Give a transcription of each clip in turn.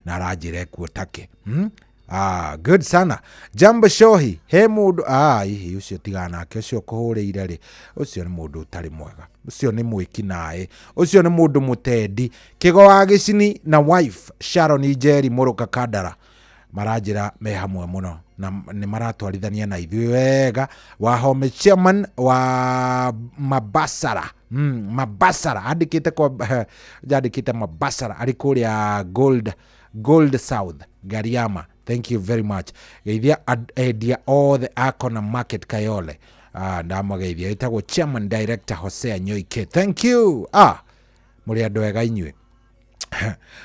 na arajire kuo take. Good sana. Jambo Shohi, he mundu hihi ucio tigana nake ucio kuhurire ri, ucio ni mundu utari mwega, ucio ni mwiki nae, ucio ni mundu mutendi. Kigo wa Gicini na wife Sharon Njeri Muruka Kandara marajira me hamwe muno na ni maratwarithania na ithuĩ wega. Wahome chairman wa Mabasara, Mabasara andikite kwa jandikite Mabasara ari kuria Gold South Gariama. Thank you very much. Geithia edia all the Akona Market Kayole. Ndamageithia itagwo chairman director Hosea Nyoike. Thank you. Muri andu ega inywe.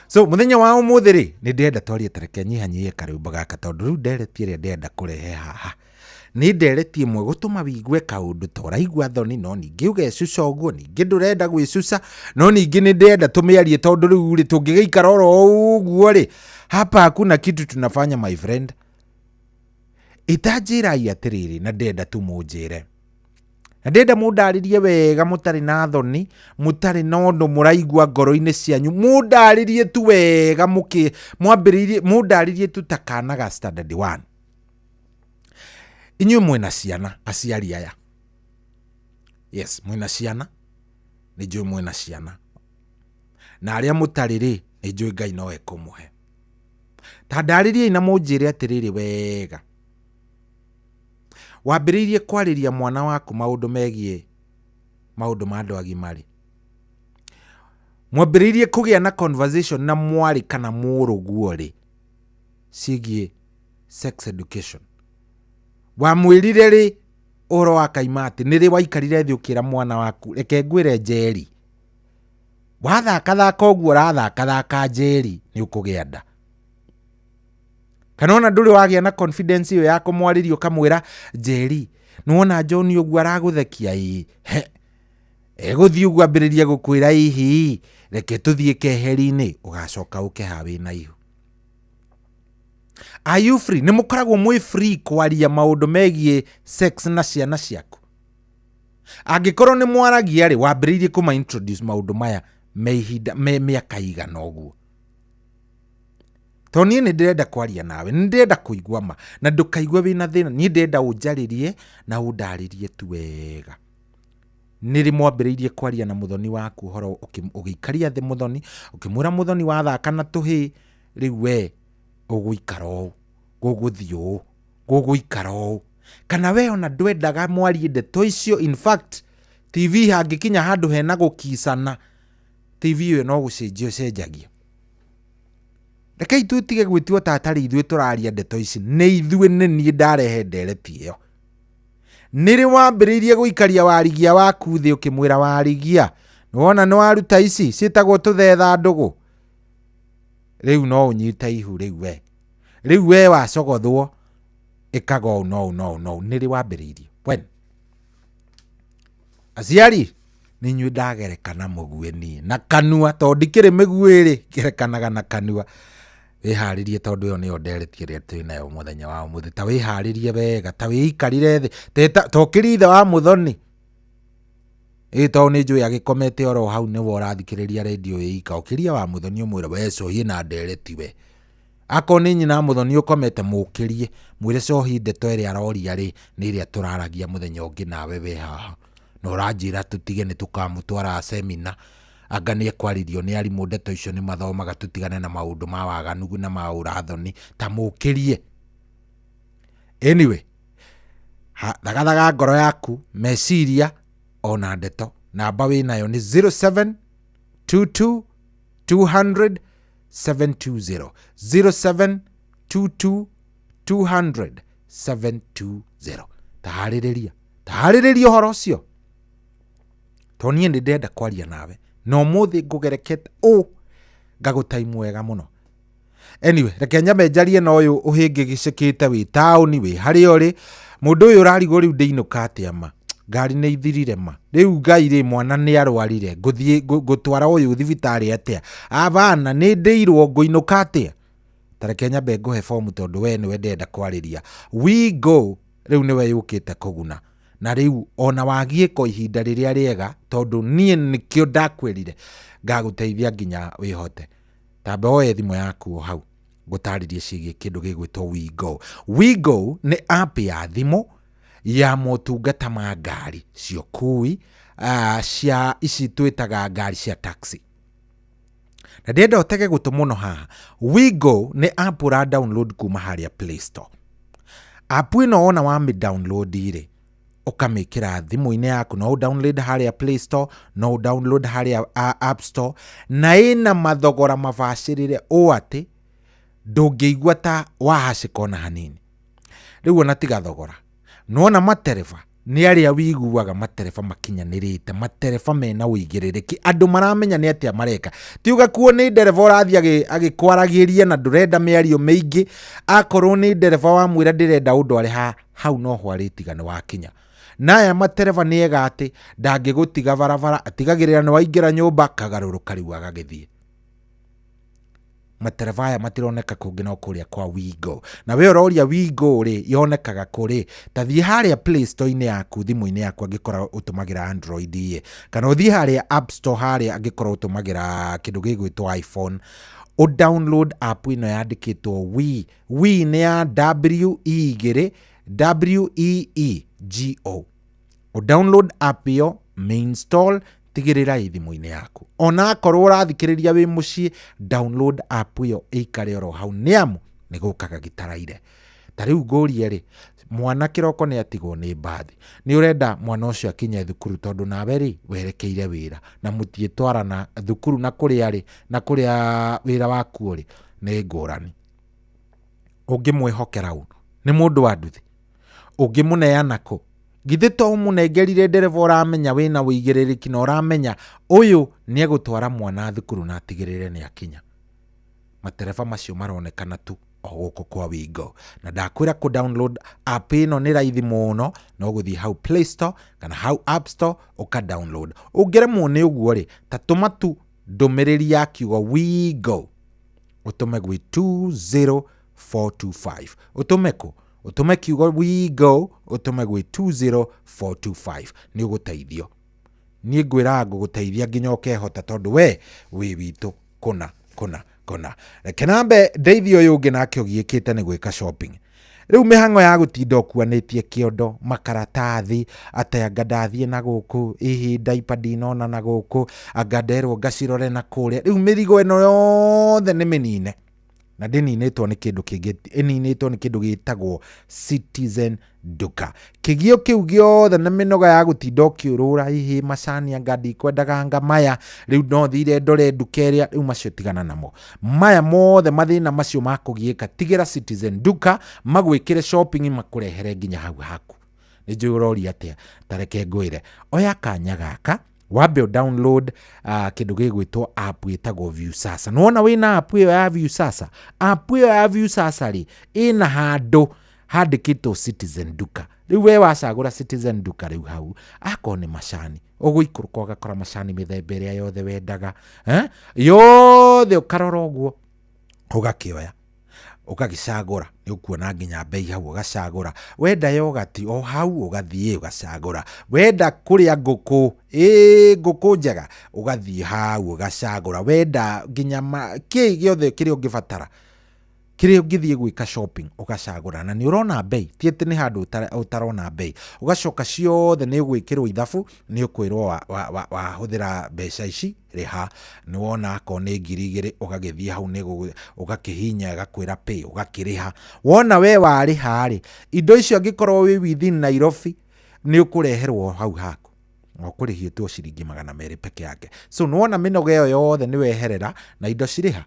So muthenya wa umuthiri ni ndenda twarie tareke nyihanyie karumba gaka tondu riu nderetie ria ndenda kurehe haha. Ni nderetie mwe gutuma wigue kaundu toraigua thoni no ningi ugecuca uguo ningi ndurenda gwicuca no ningi ni ndenda tumiarie tondu riu ri tungigeikara oro uguo ri hapa hakuna kitu tunafanya my friend. Itajira yatiriri na ndenda tumunjire. Na ndenda mundaririe wega mutari na thoni, mutari na undu muraigua ngoro-ini cianyu, mundaririe tu wega mwambiririe mundaririe tu takanaga standard 1. Inyu mwena ciana aciari aya. Yes, mwena ciana. Ni njui mwena ciana. Na aria mutariri ni njui Ngai no ekumuhe. Tandaririe ina munjire atiriri wega. Wambiririe kwariria mwana waku maundu megie maundu ma andu agimari. Mwambiririe kugia na conversation na mwari kana muruguo ri cigie sex education. Wamwirire ri oro akaimati niri waikarire thi ukira mwana waku reke ngwire Njeri wathaka uguo rathaka Njeri ni ukugia nda. Kana ona nduri wagia na confidence iyo ya kumwaririo kamwira Njeri nuona John uguo araguthekia eguthii uguo ambiririe gukwira hihi reke tuthie keheri-ini ugacoka ukeha wina ihu. Are you free? Ni mukoragwo mwi free kwaria maundu megie sex na ciana ciaku? Angikorwo ni mwaragia ri wambiririe kuma introduce maundu maya mehinda miaka igana uguo. Toni ni ndenda kwaria nawe, ni ndenda kuigua ma na ndukaigwe wina thina, ni ndenda unjaririe na undaririe tu wega. Niri mwambiririe kwaria na muthoni waku horo ugikaria thi muthoni ukimwira muthoni wathaka na tuhi riu we uguikara o guguthio guguikara kana we ona ndwendaga mwarie ndeto icio. In fact TV hangikinya handu hena gukisana TV iyo no gucenjio cenjagia. Rekei tutige gwitio tatari ithuĩ turaria ndeto ici ni ithuĩ ni nie ndarehe ndereti iyo. Niri wambiririe guikaria warigia waku thi ukimwira warigia nuona no aruta ici citagwo tuthetha ndugu riu no unyite ihu riu we wacogothwo ikago no niri wambiririe when aciari ni nyu ndagerekana mugue ni na kanua tondikire miguiri gerekanaga na kanua. Wiharirie tondu yo niyo nderetie ria twinayo muthenya wa umuthi. Ta wiharirie wega, ta wiikarire thi tokirithe wa muthoni to ni njui agikomete oro hau ni wo rathikiriria radio ika ukiria wa muthoni umwira we cohi na ndereti we ako ni nyina muthoni ukomete mukirie mwire cohi ndeto iri aroria ri ni iria turaragia muthenya ungi nawe we haha no ranjira tutige ni tukamutwara seminar anga ni ekwaririo ni arimu ndeto icio ni mathomaga tutigane na maundu ma waganu na maurathoni ta mukirie. Anyway, thagathaga ngoro yaku meciria ona ndeto. Namba winayo ni 0722 200 720 0722 200 720. Tahaririria horo ucio tonie ndi ndenda kwaria nawe no muthi ngugerekete ngagutaimu wega muno. Anyway, reke nyambe njarie na uyu uhingi gicikite wi tauni wi hari uri mundu uyu rarigo riu ndeinuka atia ma ngari ni ithirire ma riu Ngai ri mwana ni arwarire nguthie gutwara uyu thibitari atia abana ni ndeirwo nguinuka atia. Tareke nyambe nguhe form tondu we ni we ndenda kwariria we go riu ni we yukite kuguna na riu ona wagie ko ihinda riria riega tondu nie nikio ndakwirire ngaguteithia nginya wihote. Tambe oe thimu yaku hau gutaririe ciĩgiĩ kĩndũ gĩgwĩtwo WeGo. WeGo nĩ app ya thimũ ya motungata ma ngari cia ũkui cia ici twĩtaga ngari cia taxi. Na ndĩrenda ũtege gũtũ mũno haha. WeGo nĩ app ũra download kuma harĩa Play Store. App ĩno ona wa download ire ũkamĩkĩra thimũ-inĩ yaku, no download harĩa Play Store, no download harĩa App Store, na ĩna mathogora mabacĩrĩre ũũ atĩ ndũngĩigua ta wahacĩka ona hanini. Rĩu ona tiga thogora, nona matereba nĩ arĩa wiguaga matereba makinyanĩrĩte, matereba mena ũigĩrĩrĩki, andũ maramenya nĩ atĩa mareka. Tiuga kuo nĩ ndereba ũrathiĩ agĩkwaragĩria na ndũrenda mĩario mĩingĩ, akorwo nĩ ndereba wamwĩra ndĩrenda ũndware hau no hwarĩtiga nĩ wakinya. Naya matereba nĩ ega atĩ ndangĩgũtiga barabara, atigagĩrĩra nĩ waingĩra nyũmba, kagarũrũka rĩu agagĩthiĩ. Matereba aya matironeka kũngĩ no kũrĩa kwa WeGo. Na we ũroria WeGo rĩ yonekaga kũrĩ, ta thiĩ harĩa Play Store-inĩ yaku thimũ-inĩ yaku angĩkorwo ũtũmagĩra Android ye, kana ũthiĩ harĩa App Store harĩa angĩkorwo ũtũmagĩra kĩndũ gĩgwĩtwo iPhone, download app ĩno yandĩkĩtwo We nĩ ya WEEGO. Download app ĩyo, install, tigĩrĩra thimũ-inĩ yaku. Ona akorwo ũrathikĩrĩria wĩ mũciĩ, download app ĩyo ĩikare oro hau, nĩamu nĩ gũkaga gĩtaraire. Ta rĩu ngũrie rĩ, mwana kĩroko nĩ atigwo nĩ mbathi, nĩ ũrenda mwana ũcio akinye thukuru, tondũ nawe rĩ werekeire wĩra na mũtiĩtwarana thukuru na kũrĩa rĩ na kũrĩa wĩra waku rĩ nĩ ngũrani. Ũngĩmwĩhokera ũũ nĩ mũndũ wa nduthi, ũngĩmũneana kũ? Githĩ to mũnengerire ndereba ũramenya wĩna ũigĩrĩrĩki na ũramenya ũyũ nĩ egũtwara mwana thukuru na atigĩrĩre nĩ akinya. Matereba macio maronekana tu o gũkũ kwa WeGo. Na ndakwĩra kũ download app ĩno nĩ raithi mũno, no gũthiĩ hau Play Store kana hau App Store ũka download. Ũngĩremwo nĩ ũguo rĩ, ta tũma tu ndũmĩrĩri ya kiugo WeGo ũtũme gwĩ 20425. Ũtũme kũ? Ũtũme kiugo WeGo ũtũme gwĩ 20425. Nĩ ũgũteithio. Niĩ ngwĩra ngũgũteithia nginya ũkehota, tondũ we wĩ witũ kũna. Reke nambe ndeithio ũyũ ũngĩ nake ũgiĩkĩte nĩ gwĩka shopping. Rĩu mĩhang'o ya gũtinda ũkuanĩtie kĩondo, makaratathi, atĩ anga ndathiĩ na gũkũ, ĩhĩ ndaipa ndinona na gũkũ, anga nderwo ngacirore na kũrĩa. Rĩu mĩrigo ĩno yothe nĩ mĩnine. Na ndĩninĩtwo nĩ kĩndũ kĩngĩ, ĩninĩtwo nĩ kĩndũ gĩtagwo Citizen Duka. Kĩgio kĩu gĩothe na mĩnoga ya gũtinda ũkĩũrũra, hihi macani anga ndikwendaga anga maya, rĩu no thire ndore nduka ĩrĩa, rĩu macio tigana namo. Maya mothe mathĩna macio ma kũgiĩka, tigĩra Citizen Duka magwĩkĩre shopping makũrehere nginya hau haku. Nĩ njũĩ ũroria atĩa, ta reke ngwĩre, oya kanya gaka wambe download kĩndũ gĩgwĩtwo app ĩtagwo Viusasa. Nĩwona wĩna app ĩyo ya Viusasa? App ĩyo ya Viusasa rĩ ĩna handũ handĩkĩtwo Citizen Duka. Rĩu we wacagũra Citizen Duka rĩu hau, akorwo nĩ macani ũgũikũrũka ũgakora macani mĩthemba ĩrĩa yothe wendaga, yothe ũkarora ũguo ũgakĩoya ũgagĩcagũra, nĩ ũkuona nginya bei hau ũgacagũra. Wenda yogati o hau ũgathiĩ ũgacagũra. Wenda kũrĩa ngũkũ, ngũkũ njega, ũgathiĩ hau ũgacagũra. Wenda nginya kĩ gĩothe kĩrĩa ũngĩbatara, kĩrĩa ũngĩthiĩ gwĩka shopping ũgacagũra. Na nĩ ũrona bei, ti atĩ nĩ handũ ũtarona bei. Ũgacoka ciothe nĩ ũgwĩkĩrwo ithabu, nĩ ũkwĩrwo wahũthĩra mbeca ici rĩha. Nĩ wona akorwo nĩ 2,000 ũgagĩthiĩ hau ũgakĩhihinya ĩgakwĩra pay ũgakĩrĩha. Wona we warĩha rĩ, indo icio angĩkorwo wĩ within Nairobi nĩ ũkũreherwo hau haku. Ũkũrĩhio tu ciringi 200 peke yake. So nĩ wona mĩnoga ĩyo yothe nĩ weherera na indo cirĩha.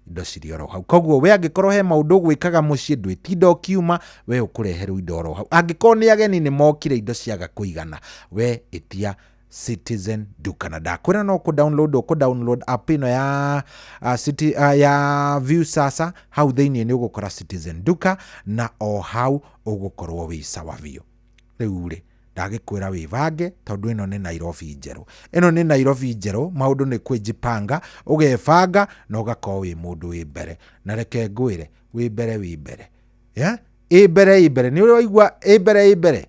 Indo cirĩ oro hau. Koguo we angĩkorwo he maũndũ gwĩkaga mũciĩ ndwĩtinda ũkiuma, we ũkũreherwo indo oro hau. Angĩkorwo nĩ ageni nĩ mokire indo ciaga kũigana, we ĩtia Citizen Duka. Na ndakwĩra no download app ĩno ya Viusasa. Hau thĩinĩ nĩ ũgũkora Citizen Duka na o hau ũgũkorwo wĩ sawa biũ. Rĩu rĩ ndagĩkwĩra wĩbange, tondũ ĩno nĩ Nairobi njerũ. Ĩno nĩ Nairobi njerũ, maũndũ nĩ kwĩjipanga, ũgebanga na ũgakorwo wĩ mũndũ wĩ mbere. Na reke ngwĩre wĩ mbere. Ĩ mbere. Nĩ ũraigua ĩ mbere.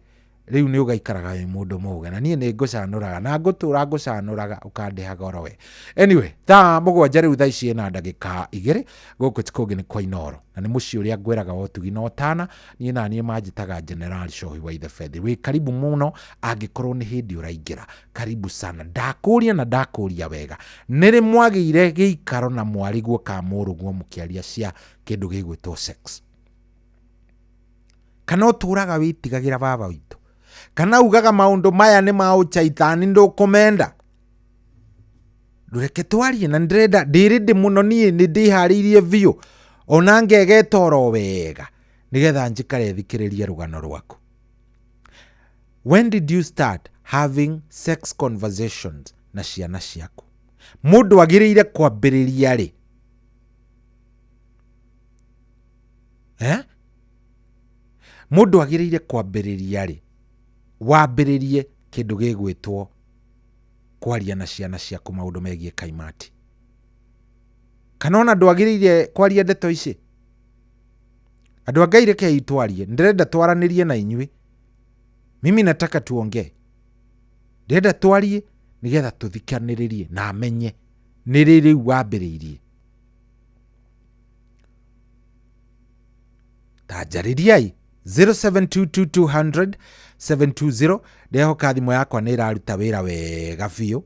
riu ni ugaikaraga wi mundu muge na nie ni ngucanuraga na ngutura ngucanuraga ukandiha goro we. Anyway, thaa 7 riu thaa ici na ndagika 2 guku tikugi ni kwa Inoro na ni muci uria ngwiraga wotugi no tana nie na nie manjitaga General Shohi wa the Fed. We karibu muno angikorwo ni hindi uraingira, karibu sana. Ndakuria na ndakuria wega, niri mwagire giikaro na mwariguo ka muruguo mukiaria cia kindu gigwitwo sex, kana uturaga witigagira baba witu, kana ugaga maundu maya ni mauchaitani ndukumenda. Ndureke twarie na ndirenda ndirindi muno nie ni ndihariirie biu ona ngegetoro wega nigetha njikare thikiririe rugano rwaku. When did you start having sex conversations na ciana ciaku? Mundu agiriire kwambiriria ri? Mundu agiriire kwambiriria ri? Wambiririe kindu gigwitwo kwaria na ciana ciaku maundu megie kaimati, kana ona ndwagiriire kwaria ndeto ici? Andu angaire ke itwarie, ndirenda twaranirie na inyui. Mimi nataka tuongee, ndirenda twarie nigetha tuthikaniririe na amenye ni riri wambiririe. Tajaririai 0722200720 ndehoka thimo yakwa ni iraruta wira wega biu.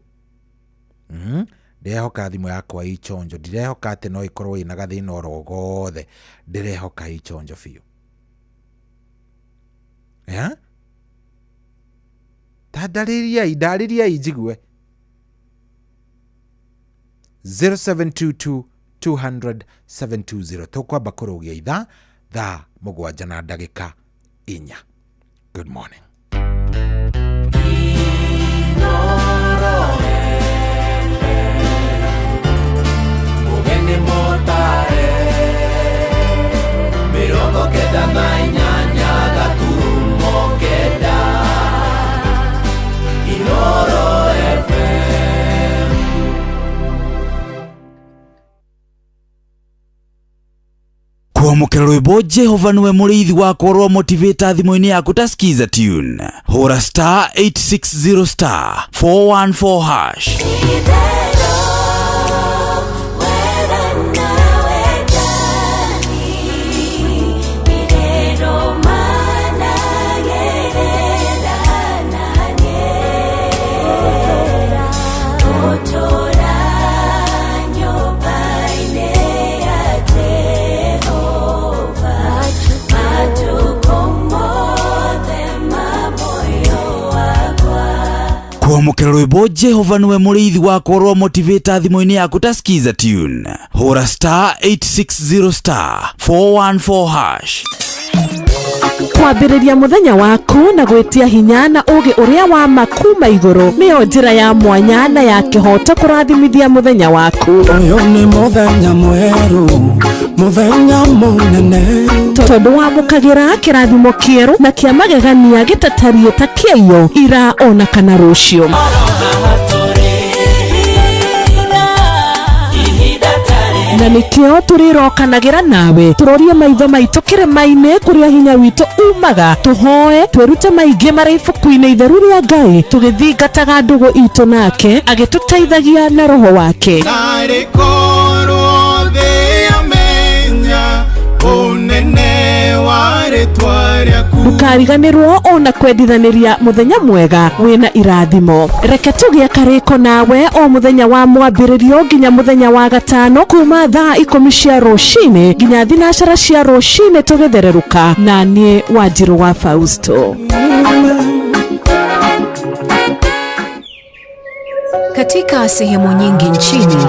Ndehoka thimo yakwa ichonjo, ndirehoka ati no ikorwo ina gathina oro gothe, ndirehoka ichonjo biu. Tajaririai njigue 0722200720 tukwamba kurugia ithaa 7 na ndagika 4. Good morning. Kwamukira rwimbo Jehova niwe muriithi wakwa rwa motivator thimo-ini yaku ta skiza tune. Hura star 860 star 414 hash. Kwamukira rwimbo Jehova niwe muriithi wakwa rwa motivator thimo-ini yaku ta skiza tune. Hura star 860 star 414 hash. Kwambiriria muthenya waku na gwitia hinya na ugi uria wa makuma iguru niyo njira ya mwanya na ya kihoto kurathimithia muthenya waku. Uyu ni muthenya mweru, muthenya munene, tondu wamukagira kirathimo kieru na kia magegania gitatarie ta kieyo ira ona kana rucio. Na nikio turirokanagira nawe turorie maitho maitu kirima-ini kuria hinya witu umaga, tuhoe twirute maingi mari ibuku-ini itheru ria Ngai tugithingataga ndugu itu nake agituteithagia na roho wake. Ndukariganirwo ona kwendithaniria muthenya mwega wina irathimo. Reke tugie kariko nawe o muthenya wa mwambiririo nginya muthenya wa gatano kuma thaa 10 cia rucini nginya thinacara cia rucini tugithereruka na nie Wanjiru wa Fausto. Katika sehemu nyingi nchini,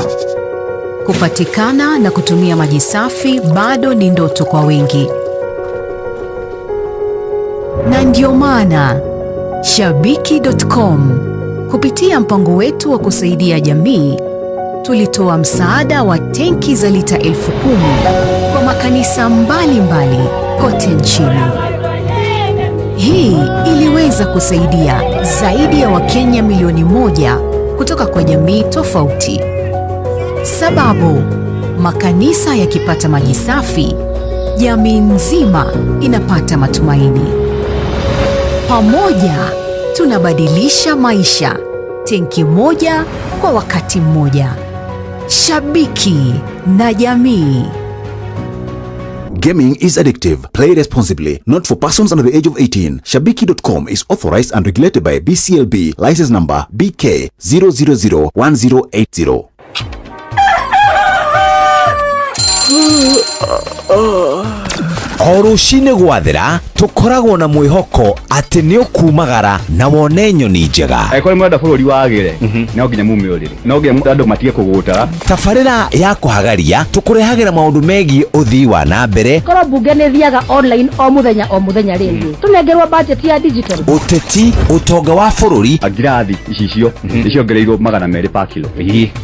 kupatikana na kutumia maji safi bado ni ndoto kwa wengi. Na ndio maana Shabiki.com kupitia mpango wetu wa kusaidia jamii tulitoa msaada wa tenki za lita 10,000 kwa makanisa mbalimbali kote nchini. Hii iliweza kusaidia zaidi ya Wakenya milioni 1 kutoka kwa jamii tofauti. Sababu makanisa yakipata maji safi, jamii nzima inapata matumaini. Pamoja tunabadilisha maisha. Tenki moja kwa wakati mmoja. Shabiki na jamii. Gaming is addictive. Play responsibly. Not for persons under the age of 18. Shabiki.com is authorized and regulated by BCLB. License number BK 0001080. O rũcinĩ gwathĩra tũkoragwo na mwĩhoko atĩ nĩ ũkumagara na wone nyoni njega. Kũrĩ mwenda bũrũri wagĩre no nginya mume ũrĩrĩ, no nginya andũ matige kũgũta. Tabarĩra ya kũhagaria tũkũrehagĩra maũndũ megiĩ ũthii wa na mbere. Korwo mbunge nĩ thiaga online o mũthenya rĩngĩ tũnengerwo budget ya digital. Ũteti, ũtonga wa bũrũri. Ngirathi icio nĩciongereirwo 200 per kilo.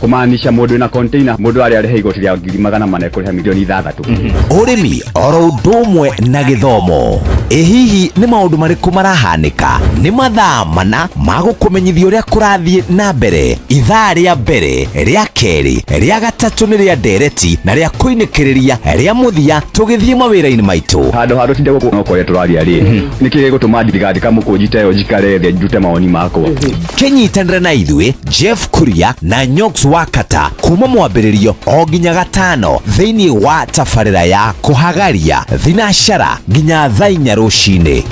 Kũmaanisha mũndũ wĩna container, mũndũ arĩa arĩhe igoti rĩa 400 kũrĩha milioni 6. Ũrĩmi oro ũndũ ũmwe na gĩthomo. Hihi nĩ maũndũ marĩkũ marahanĩka? Nĩ mathaa mana ma gũkũmenyithia ũrĩa kũrathiĩ na mbere. Ithaa rĩa mbere, rĩa kerĩ, rĩa gatatũ nĩ rĩa ndereti na rĩa kũinĩkĩrĩria rĩa mũthia tũgĩthiĩ mawĩra-inĩ maitũ. Handũ tinde gũkũnokoria tũraria nĩkĩ gũtũma thirikari kamũkũnjite yo njikare thĩ njute mawoni makwa. Kĩnyitanĩre na ithuĩ Jeff Kuria na Nyox Wakata kuma mwambĩrĩrio o nginya gatano thĩinĩ wa tabarĩra ya kũhagaria thinacara nginya thaa 4 rũcinĩ.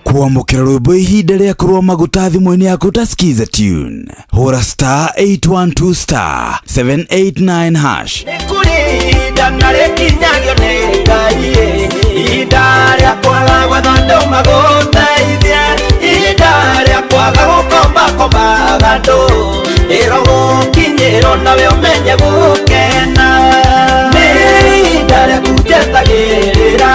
Kwamũkĩra rwĩmbo ihinda rĩa kũrũa maguta thimũ-inĩ yaku ta skiza tune. Hũra *812*789#. Nĩkũrinda na rĩkinyagio nĩ Ngai. Ihinda rĩa kwaga gwetha magũteithia. Ihinda rĩa kwaga gũkomba andũ. Ĩro gũkinyĩrwo nawe ũmenye gũkena. Nĩ ihinda rĩa kũnjetagĩrĩra.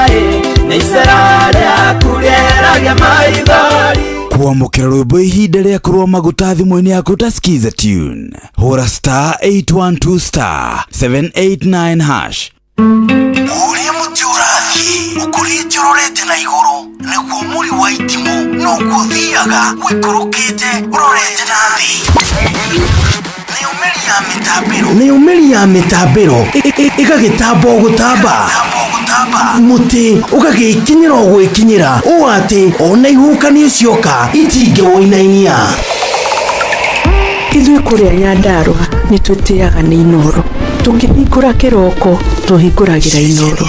Nĩ icera rĩaku rĩeragia maithori. Kwamũkĩra rwĩmbo ihinda rĩa kũrũa maguta thimũ-inĩ yaku ta skiza tune. Hũra *812*789#. Ũrĩa mũtĩ ũrathiĩ ũkũrĩte ũrorete na igũrũ, nĩguo mũri wa itimũ noguo ũthiaga wĩkũrũkĩte ũrorete na thĩ. Nĩ umeri ya mĩtambĩro ĩgagĩtamba o gũtamba. Mũtĩ ũgagĩkinyĩra o gwĩkinyĩra ũũ atĩ ona ihukanio cioka itingĩwoinainia. Ithuĩ kũrĩa Nyandarua nĩ twĩtĩaga nĩ Inooro. Tũkĩhingũra kĩroko tũhingũragĩra Inooro.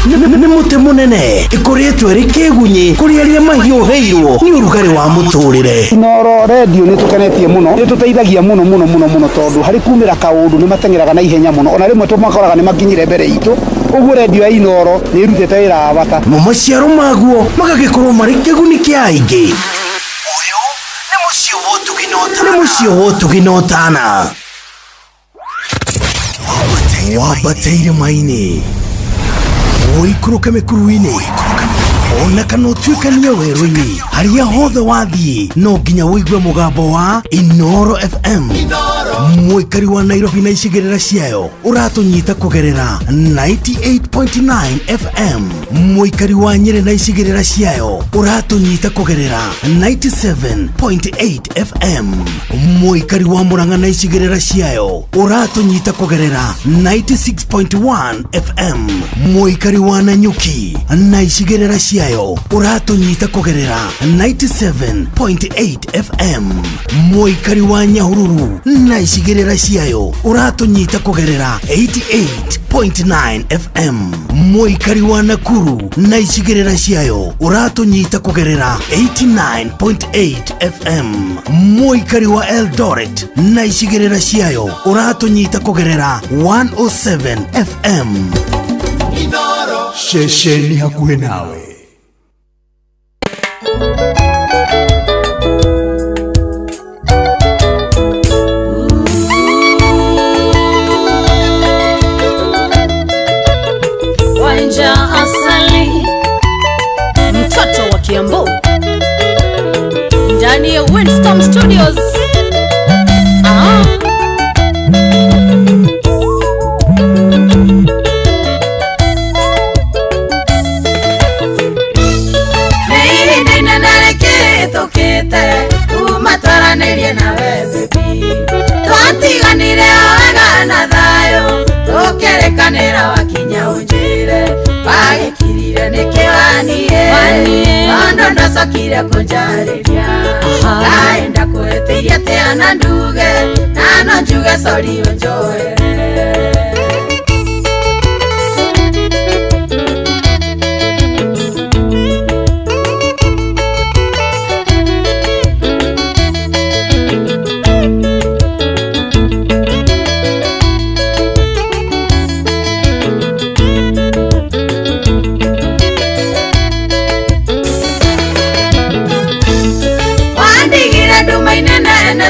Nĩ mũtĩ mũnene ĩkoretwo ĩrĩ kĩgunyi kũrĩ arĩa mahiũhĩirwo nĩ ũrugarĩ wa mũtũrĩre. Inooro radio nĩ tũkenetie mũno, nĩ tũteithagia mũno tondũ harĩ kumĩra kaũndũ nĩ matengeraga na ihenya mũno, ona rĩmwe tũmakoraga nĩ makinyire mbere itũ. Ũguo radio ya Inooro nĩ ĩrutĩte wĩra wa bata. Maciaro maguo magagĩkorwo marĩ kĩguni kĩa aingĩ. Ũyũ nĩ mũciĩ wa ũtugi na ũtana. Wambate irĩma-inĩ, ũikũrũke mĩkuru-inĩ, ona kana ũtuĩkanie werũ-inĩ. Harĩa hothe wathiĩ no nginya wĩigue mũgambo wa Inooro FM. Mũikari wa Nairobi na icigĩrĩra ciayo ũratũnyita kũgerera 98.9 FM. Mũikari wa Nyĩrĩ na icigĩrĩra ciayo ũratũnyita kũgerera 97.8 FM. Mũikari wa Murang'a na icigĩrĩra ciayo ũratũnyita kũgerera 96.1 FM. Mũikari wa Nanyuki na icigĩrĩra ciayo ũratũnyita kũgerera 97.8 FM. Mũikari wa Nyahururu na icigĩrĩra ciayo ũratũnyita kũgerera 88.9 FM. Mũikari wa Nakuru na icigĩrĩra ciayo ũratũnyita kũgerera 89.8 FM. Mũikari wa Eldoret na icigĩrĩra ciayo ũratũnyita kũgerera 107 FM. Inooro ceceni hakuhĩ nawe. Wanja asali mtoto wa Kiambu ndani ya Windstorm Studios. Umataranĩrie nawe baby, twatiganire wega na thayũ, tũkĩrĩkanĩra wakinya ũnjĩre, wagĩkirire nĩkĩ waniĩ nondo ndacokire kunjariria ngaenda kwitiria teana nduge nano njuge sori unjoere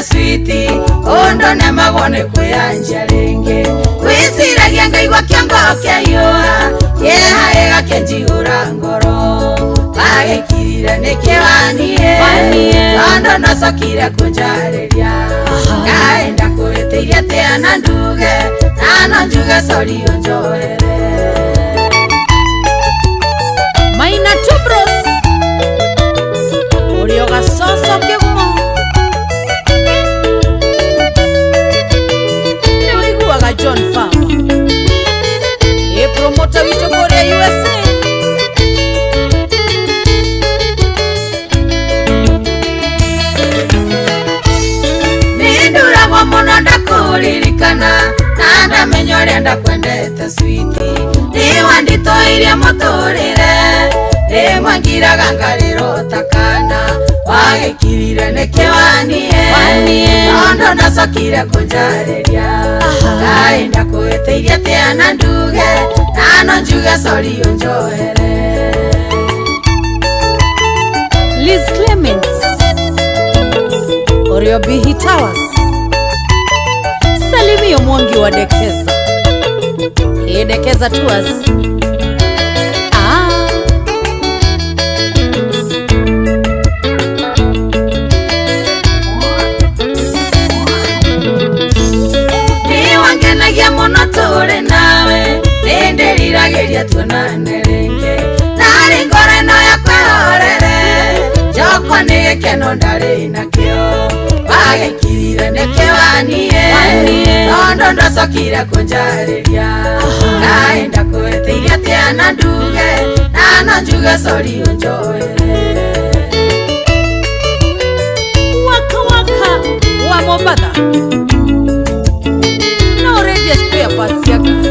sweetie ondo na magone kuyanja ringi wisiragia ngaigwa kiongo kiayua yehaega kenjiura ngoro agekirire nikiwanie ondo nacokire kunjariria ngaenda kwitiria teana nduge nano njuge sori unjoere Maina Tubros Urio gasoso kigumo John Farmer promoter wito Korea USA Nindura wa mono ndakuririkana nanda menyoria ndakwendete sweetie niwa nditoirie muturire nimwangiraga ngariro takana wagekirire nikiwanie nondo ndacokire kunjariria ngaenda kwitiria teana nduge nano njuge sori unjoere Liz Clements Orio Bihi Towers Salimio Mwangi wa Dekeza Dekeza Tours tore nawe nenderirageria tuonane ringi nari ngore no yakwehorere jokwa nigikeno ndari nakio agekirire nikiwanie nondo ndacokire kunjariria ngaenda kwitiria teana nduge nano njuge sori unjoere Waka waka wa Mombasa Spare parts ya gari.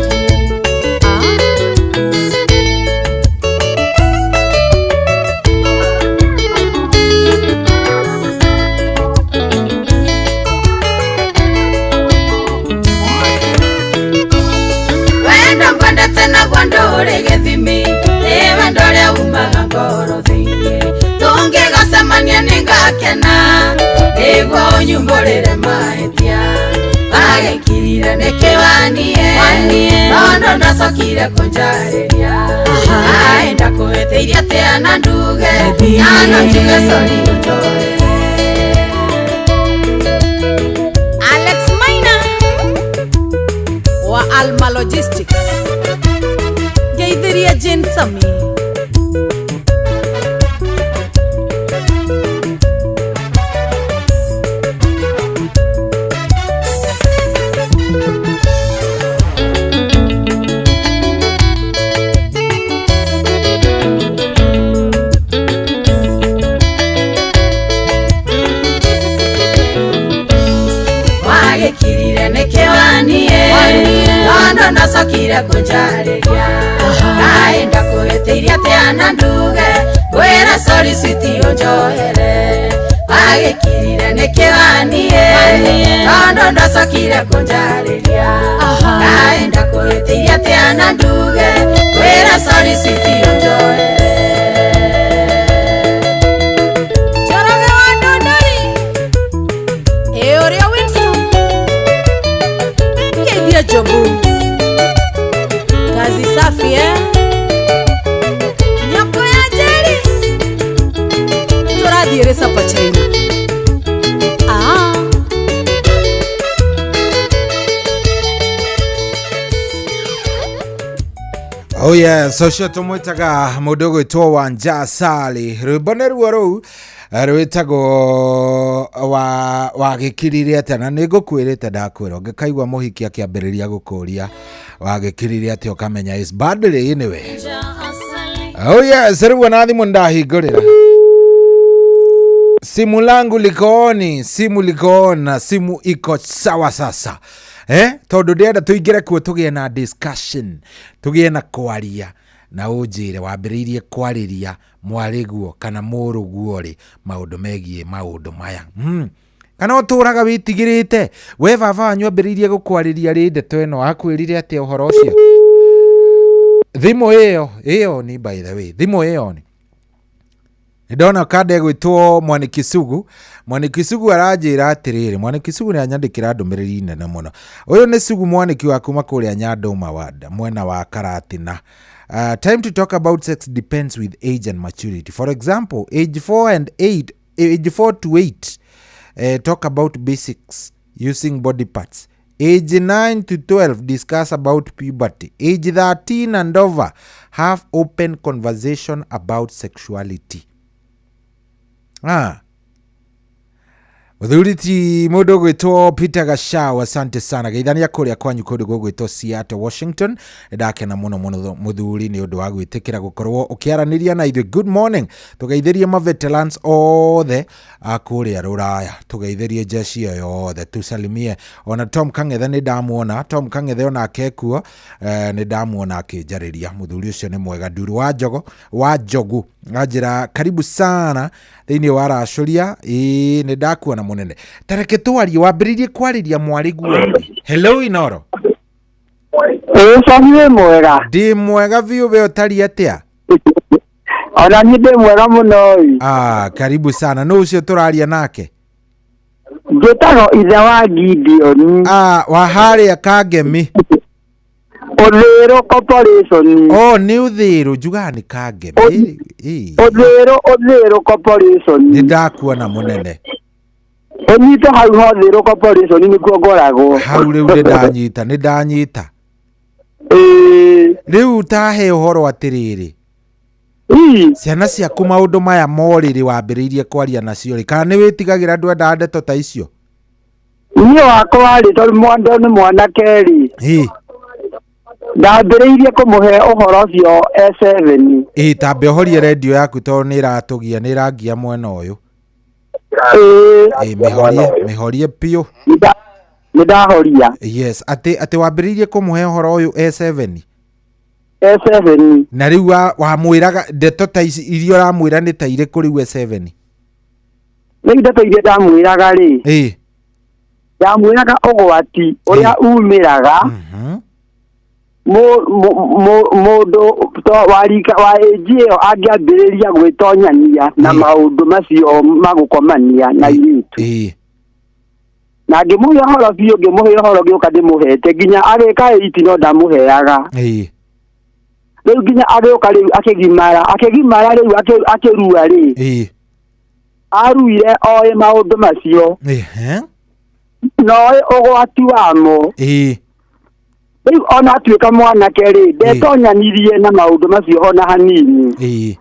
Wendo ngwende tena gwandore gethimi ewe ndore umaga ngoro thiini tungigacemania ningakena niguo unyumburire mahĩtia agekirire nikiwanie nondo ndacokire kunjariria aenda kwitiria teana nduge nano njuge sori unjoere Alex Maina wa Alma Logistics Geithiria Jane Sami nondo ndacokire kunjariria ngaenda kwitiria teana nduge gwira sori sweetie unjoere agekirire nikiwanie nondo ndacokire kunjariria ngaenda kwitiria teana nduge gwira sori sweetie unjoere Joroge wa Dondori Eoria Winston Geithia Jobu Kazi safi Nyoko ya Jerry Turadhiere sapachina Oh yes, so cio tumwitaga mundu gwitwo Wanja Sali rwimbo ni ruo ruu rwitagwo wagikirire ate na nigukwirite ndakwira ngikaigwa muhiki akiambiriria gukuria wagikirire ate ukamenya is badly anyway. Oh yes, riu na thimu ndahingurira Simu langu likooni, simu likoona, simu iko sawa sasa. Tondu ndenda tuingire kuo tugie na discussion, tugie na kwaria na unjire wambiriirie kwariria mwariguo kana muruguo ri maundu megie maundu maya. Kana uturaga witigirite we baba wanyu ambiriirie gukwariria ri ndeto ino akwirire ati uhoro ucio. Thimu iyo ni by the way, thimu iyo ni ndona kade gwitwo Mwanikisugu aranjira atiriri Mwanikisugu ni anyandikira ndumiriri nene muno. Uyu ni Sugu Mwaniki wa kuma kuria Nyanduma ward mwena wa Karatina. Time to talk about sex depends with age and maturity. For example, age 4 to 8 talk about basics using body parts. Age 9 to 12 discuss about puberty. Age 13 and over have open conversation about sexuality. Muthuriti mundu gwitwo Peter Gashau, asante sana. Geithania kuria kwanyu kundu gwitwo Seattle, Washington. Ndakena muno muthuri ni undu wa gwitikira gukorwo ukiaraniria na ithu. Good morning. Tugeithirie ma veterans othe akuria Ruraya, tugeithirie jeshi yothe, tusalimie ona Tom Kang'ethe ni ndamuona. Tom Kang'ethe ona akekuo ni ndamuona akijariria. Muthuri ucio ni mwega. Nduru wa Njogu ajira karibu sana thiini wa Racuria. Ni ndakuona munene. Tareke twarie wambiririe kwariria mwarigu. Hello Inoro. Sani mwega. Ndi mwega biu be utari atia? Ona ni ndi mwega muno. Karibu sana. No ucio turaria nake? Njetago ithe wa Gideon. Wa haria Kangemi. Odhero Corporation. Ni Udhiru jugani Kangemi. Odhero Corporation. Ni ndakuona munene. Onyita hau Odhero Corporation ni kuo ngoragwo. Hau riu ni ndanyita. Riu tahe uhoro atiriri. Ciana ciaku maundu maya moriri wambiriirie kwaria nacio ri kana ni witigagira andu enda ndeto ta icio? Niĩ wakwa ri tondu mwana keri. Ndambiriirie kumuhe uhoro ucio E7. Tambe uhorie radio yaku tondu ni iratugia ni irangia mwena uyu. Mihorie pio. Nidahoria. Yes, ati wambiriirie kumuhe uhoro uyu E7. Na riu wa mwiraga ndeto ta irio ramwira ni ta ire kuri E7. Ni ndeto ire ndamwiraga ri. Ndamwiraga ugwati uria umiraga. Mundu warika wa ejio angiambiriria gwitonyania na maundu macio magukomania na iritu. Na ngimuhe horo biu ngimuhe horo gioka ndimuhete nginya agika itino ndamuheaga. Riu nginya agioka riu akigimara riu akirua ri. Aruire oe maundu macio. Noe ugwati wamo. Riu ona atuika mwana keri ndetonyanirie na maundu macio ona hanini.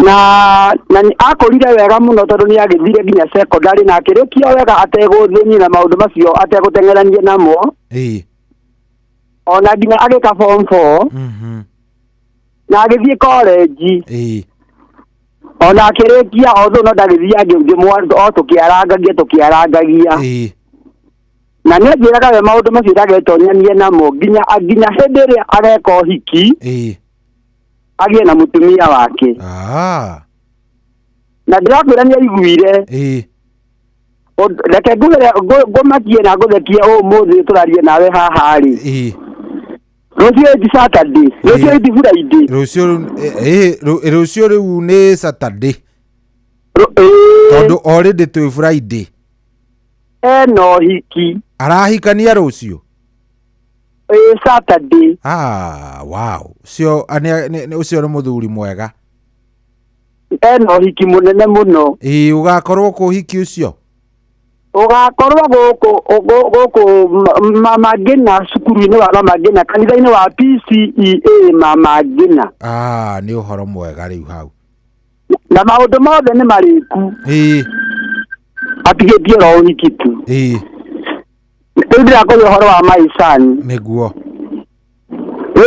Na akorire wega muno tondu ni agithire nginya secondary na akirikia wega ateguthinyi na maundu macio ateguteng'erania namo. Ona nginya agika form 4. Na agithie college. Ona akirikia otho no ndagithie angi mwandu tukiarangagia. Na nĩ njĩraga we maũndũ macio ndagetonyanie namo nginya hĩndĩ ĩrĩa ageka ũhiki agĩe na mũtumia wake. Na ndĩrakwĩra nĩ aiguire. Reke ngũmakie na ngũthekie ũmũthĩ tũrarie nawe haha rĩ. Rũciũ ti Saturday, rũciũ ti Friday. Rũciũ rĩu nĩ Saturday. Tondũ already twĩ Friday. No hiki. Arahikania rũciũ? Saturday. Wow. Ucio nĩ muthuri mwega. No hiki munene muno. Ugakorwo ku hiki ucio? Ugakorwo gũkũ Mama Ngina cukuru-inĩ wa Mama Ngina kanitha-inĩ wa PCEA Mama Ngina. Nĩ ũhoro mwega rĩu hau. Na maũndũ mothe nĩ marĩku. Atigĩtie ro ũhiki tu. Rĩu ndĩrakũria ũhoro wa my son. Nĩguo.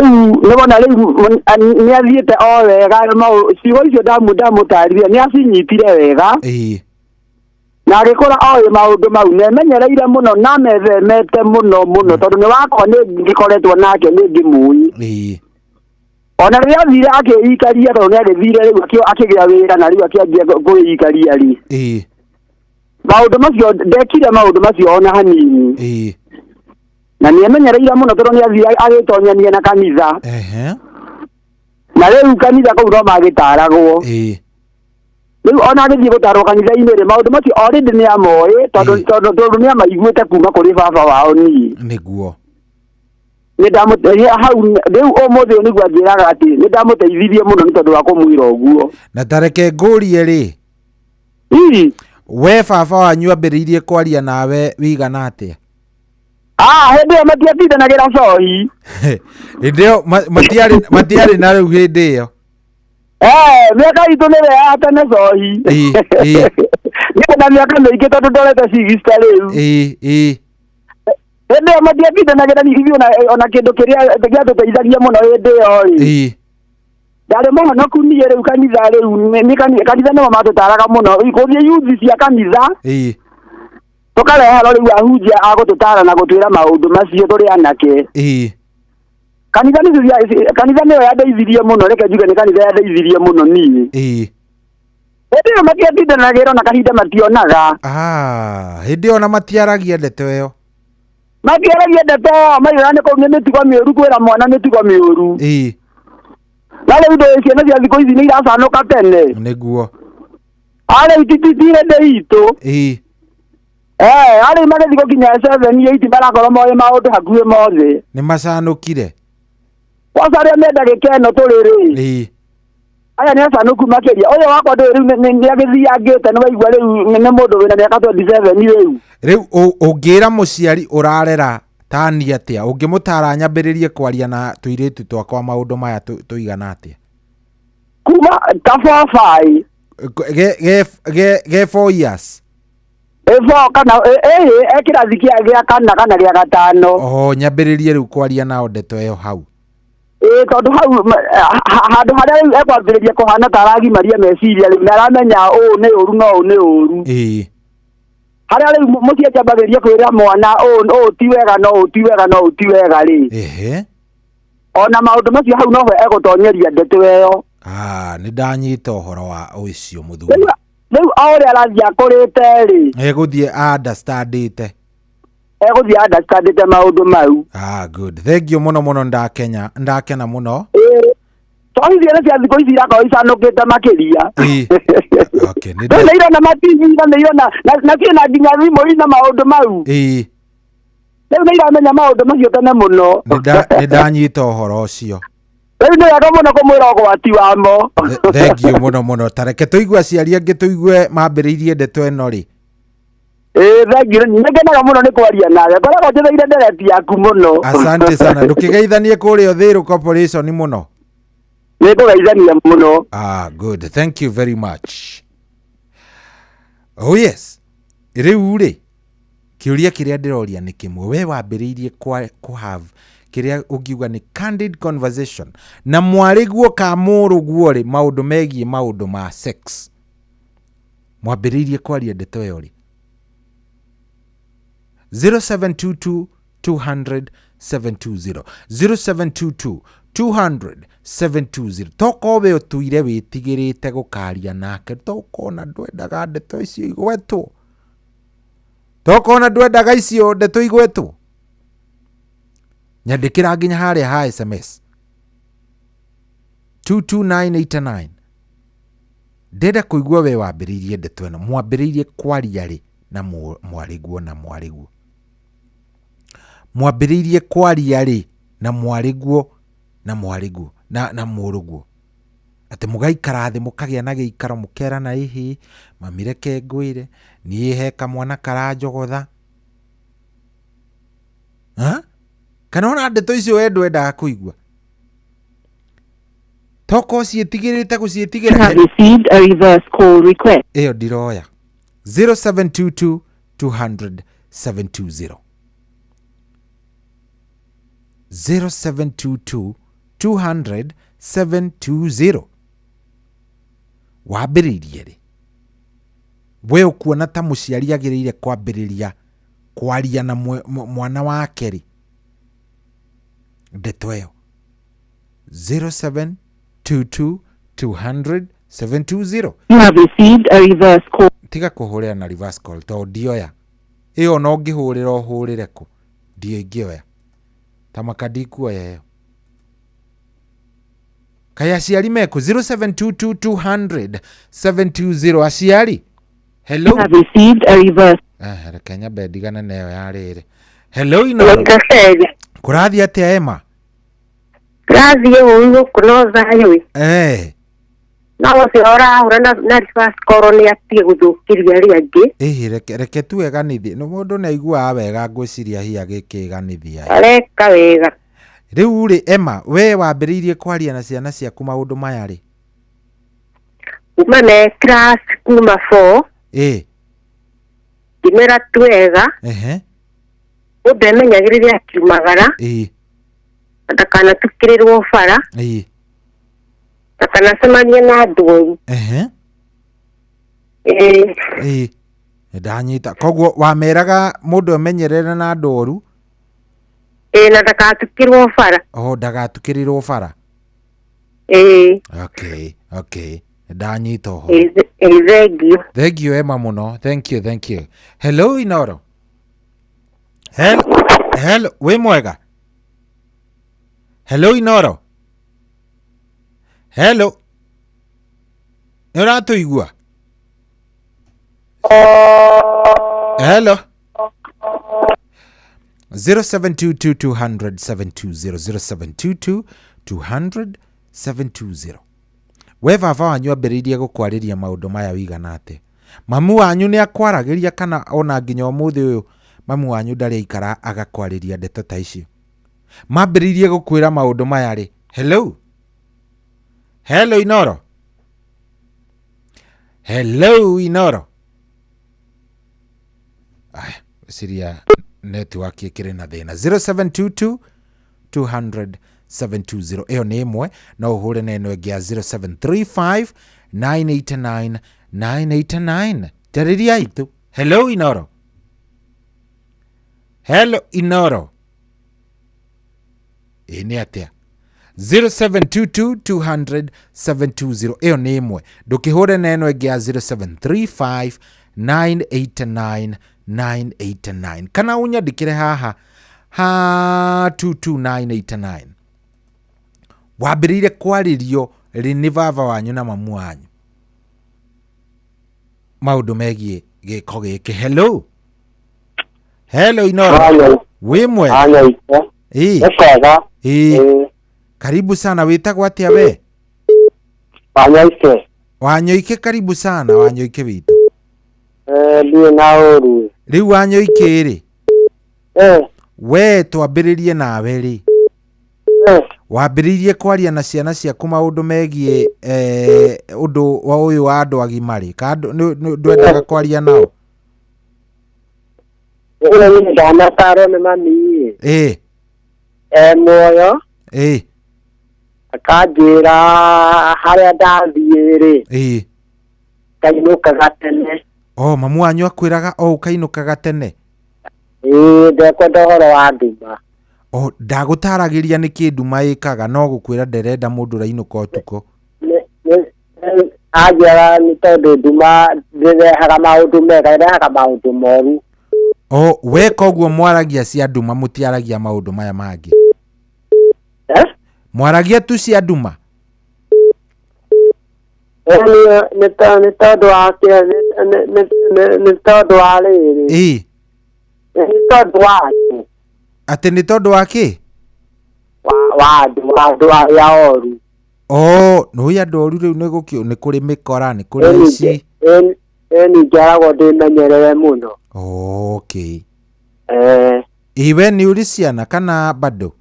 nibona riu ni athiite o wega ciugo icio ndamutarire ni acinyitire wega na agikora oĩ maũndũ mau nemenyereire mũno na methemete mũno tondũ nĩ wakwa nĩ ngĩkoretwo nake nĩ ngĩmũĩ ona rĩrĩa athire akĩikaria tondũ nĩ agĩthire rĩu akĩgĩa wĩra na rĩu akĩambia kwĩikaria rĩ maũndũ macio ndekire maũndũ macio ona hanini na nĩ emenyereire mũno tondũ nĩ athire agĩtonyania na kanitha na rĩu kanitha kũu no magĩtaragwo rĩu ona agĩthiĩ gũtarwo kanitha-inĩ rĩ maũndũ macio already nĩ amoĩ tondũ nĩ amaiguĩte kuma kũrĩ baba wao niĩ nĩguo nĩ ndamũteithia hau rĩu ũmũthĩ nĩguo anjĩraga atĩ nĩ ndamũteithirie mũno nĩ tondũ wa kũmwĩra ũguo na tareke ngũrie rĩ we baba wanyu ambĩrĩirie kwaria nawe wigana atĩa hĩndĩ ĩyo matiatindanagĩra cohi hĩndĩ ĩyo matiarĩ na rĩu hĩndĩ ĩyo mĩaka itũ nĩ ya tene cohi nĩ na mĩaka mĩingĩ tondũ ndorete cigista rĩu hĩndĩ ĩyo matiatindanagĩra ithuĩ ona kĩndũ kĩrĩa gĩatũteithagia mũno hĩndĩ ĩyo rĩ ndarĩ mũhonoku niĩ rĩu kanitha rĩu kanitha nĩmo matũtaraga mũno gũthiĩ yuthi cia kanitha tũkareherwo rĩu ahunjia agũtũtara na gũtwĩra maũndũ macio tũrĩ anake kanitha nĩyo yandeithirie mũno reke njuge nĩ kanitha yandeithirie mũno niĩ hĩndĩ ĩyo matiatindanagĩra ona kahinda mationaga hĩndĩ ĩyo ona matiaragia ndeto ĩyo matiaragia ndeto maigana nĩ kũu nĩ mĩtugo mĩũru kwĩra mwana mĩtugo mĩũru na rĩu ndĩ ciana cia thikũ ici nĩ iracanũka tene nĩguo arĩ ititire ndĩ itũ arĩ magĩthiĩ gũkinya 7-8 marakorwo moĩ maũndũ hakuhĩ mothe nĩ macanũkire kwanza arĩa me ndagĩka ĩno tũrĩ rĩ aya nĩ acanũku makĩria ũyũ wakwa ndĩ rĩu nĩ agĩthiangĩte nĩ waigua rĩu nĩ mũndũ wĩna mĩaka 27 rĩu ũngĩra mũciari ũrarera tani atĩa ũngĩmũtara nyambĩrĩrie kwaria na tũirĩtu twakwa maũndũ maya tũigana atĩa kuma ta 4-5 ge 4 years kana kĩrathi gĩa kana gĩa gatano nyambĩrĩrie rĩu kwaria nao ndeto ĩyo hau tondũ hau handũ harĩa rĩu ekwambĩrĩria kũhana ta aragimaria meciria rĩu nĩ aramenya ũũ nĩ ũru no ũũ nĩ ũru harĩa rĩu mũciĩ akĩambagĩrĩria kwĩra mwana ũũ ti wega no ũũ ti wega no ũũ ti wega rĩ ona maũndũ macio hau noho egũtonyeria ndeto ĩyo nĩ ndanyita ũhoro wa ũcio mũthuri rĩu o ũrĩa arathiĩ akũrĩte rĩ egũthiĩ understandĩte maũndũ mau good thank you mũno ndakena mũno tondũ ciana cia thikũ ici irakorwo icanũkĩte makĩria nĩ irona mativi nĩ irona na ciĩna nginya thimũ na maũndũ mau rĩu nĩ iramenya maũndũ macio tene mũno nĩ ndanyita ũhoro ũcio rĩu nĩ wega mũno kũmwĩra ũgwati wamo thank you mũno tareke tũigue aciari angĩ tũigue mambĩrĩirie ndeto ĩno rĩ thank you nĩngenaga mũno nĩ kwaria nawe koragwo njĩtheire ndereti yaku mũno asante sana ndũkĩgeithanie kũrĩa Ũthĩĩro Corporation mũno nĩkũgeithania mũno good thank you very much yes rĩu rĩ kĩũria kĩrĩa ndĩroria nĩ kĩmwe we wambĩrĩirie have kĩrĩa ũngiuga nĩ candid conversation na mwarĩguo ka mũrũguo rĩ maũndũ megiĩ maũndũ ma sex mwambĩrĩirie kwaria ndeto ĩyo rĩ 0722 200 720 0722 200 720 toko we ũtũire wĩtigĩrĩte gũkaria nake tokona ndwendaga ndeto icio igwetwo tokona ndwendaga icio ndeto igwetwo nyandĩkĩra nginya harĩa ha SMS 22989 ndenda kũigua we wambĩrĩirie ndeto ĩno mwambĩrĩirie kwaria rĩ na mwarĩguo mwambĩrĩirie kwaria rĩ na mwarĩguo na mũrũguo atĩ mũgaikara thĩ mũkagĩa na gĩikaro mũkerana ihi mamireke ngwĩre niĩ he kamwana karanjogotha kana ona ndeto icio we ndwendaga kũigua toko ciĩtigĩrĩte gũciĩtigĩra ĩyo ndiroya 0722 200 720 0722 200 720 wambĩrĩirie rĩ we ũkuona ta mũciari agĩrĩire kwambĩrĩria kwaria na mwana wake rĩ ndeto ĩyo 0722 200 720. You have received a reverse call. Tiga kuhurira na reverse call to ndioya iyo no ngihurira uhurire ku ndio ingioya tamakadi kuoya yo kaya ciari meku 0722 200 720 aciari. Hello. You have received a reverse. Kenya bedigana nayo yarire. Hello ino. Kurathi atia Emma? Kurathi uyu kunoza ayo. No ciora urana na reverse call ni atie guthukiria riangi. Reke tu eganithi no mundu na igua wega ngwiciria hi agikiganithia. Areka wega. Riu ri Emma we wambiriirie kwaria na ciana ciaku maundu maya ri? Umane class kuma 4. Kimera twega. Udemenyagiriria kimagara. Atakana tukirirwo fara. Atakana semania na ndoi. Ndanyita koguo wameraga mundu amenyerere na ndoru. Na ndagatukirwo fara. Ndagatukirirwo fara. Okay. Ndanyita ho. Thank you Emma muno. Thank you. Hello Inoro. Hello we mwega. Hello Inoro. Hello. Uratuigua? Hello. 0722 200 720 0722 200 we baba wanyu ambĩrĩirie gũkwarĩria maũndũ maya wigana ate? Mamu wanyu nĩ akwaragĩria kana ona nginya ũmũthĩ ũyũ mamu wanyu ndarĩ aikara agakwarĩria ndeto ta icio? Mambĩrĩirie gũkwĩra maũndũ maya rĩ? Hello Inoro. Siria network ikire na thina. 0722 200 720 iyo ni imwe no uhure na eno ya 0735 989 989 tariria itu. Hello Inoro. Ini atia 0722 200 720 iyo ni imwe ndukihure na eno ya 0735 989 989 kana unyandikire haha 22989 wambĩrĩire kwarĩrio rĩ nĩ baba wanyu na mamu wanyu maũndũ megiĩ gĩko gĩkĩ? Hello Inoro. Wĩ mwega? Karibu sana. Wĩtagwo atĩa we? Wanyoike. Karibu sana Wanyoike witũ. Ndiĩ na ũru. Rĩu Wanyoike rĩ we twambĩrĩrie nawe rĩ wambĩrĩirie kwaria na ciana ciaku maũndũ megiĩ ũndũ wa ũyũ wa andũ agima rĩ kana ndwendaga kwaria nao? Nĩ ndanatarwo nĩ mami muoyo akanjĩra harĩa ndathiĩ rĩ ngainũkaga tene. Mamu wanyu akwĩraga ũkainũkaga tene? Ndekwenda ũhoro wa nduma. Ndagũtaragĩria nĩkĩ nduma ĩkaga no gũkwĩra nderenda mũndũ ũrainũka ũtukũ? Anjĩra nĩ tondũ nduma ndĩrehaga maũndũ mega ĩrehaga maũndũ moru. We koguo mwaragia cia nduma mũtiaragia maũndũ maya mangĩ? Mwaragia tu cia nduma? Nĩ tondũ wa nĩ tondũ wa rĩrĩ. Nĩ tondũ wa atĩ nĩ tondũ wa kĩ? Wa andũ arĩa oru. Nĩ andũ oru rĩu nĩ kũrĩ mĩkora, nĩ kũrĩ ici. Ningĩaragwo ndĩmenyerere mũno. Okay. Iwe nĩ ũrĩ ciana kana bado?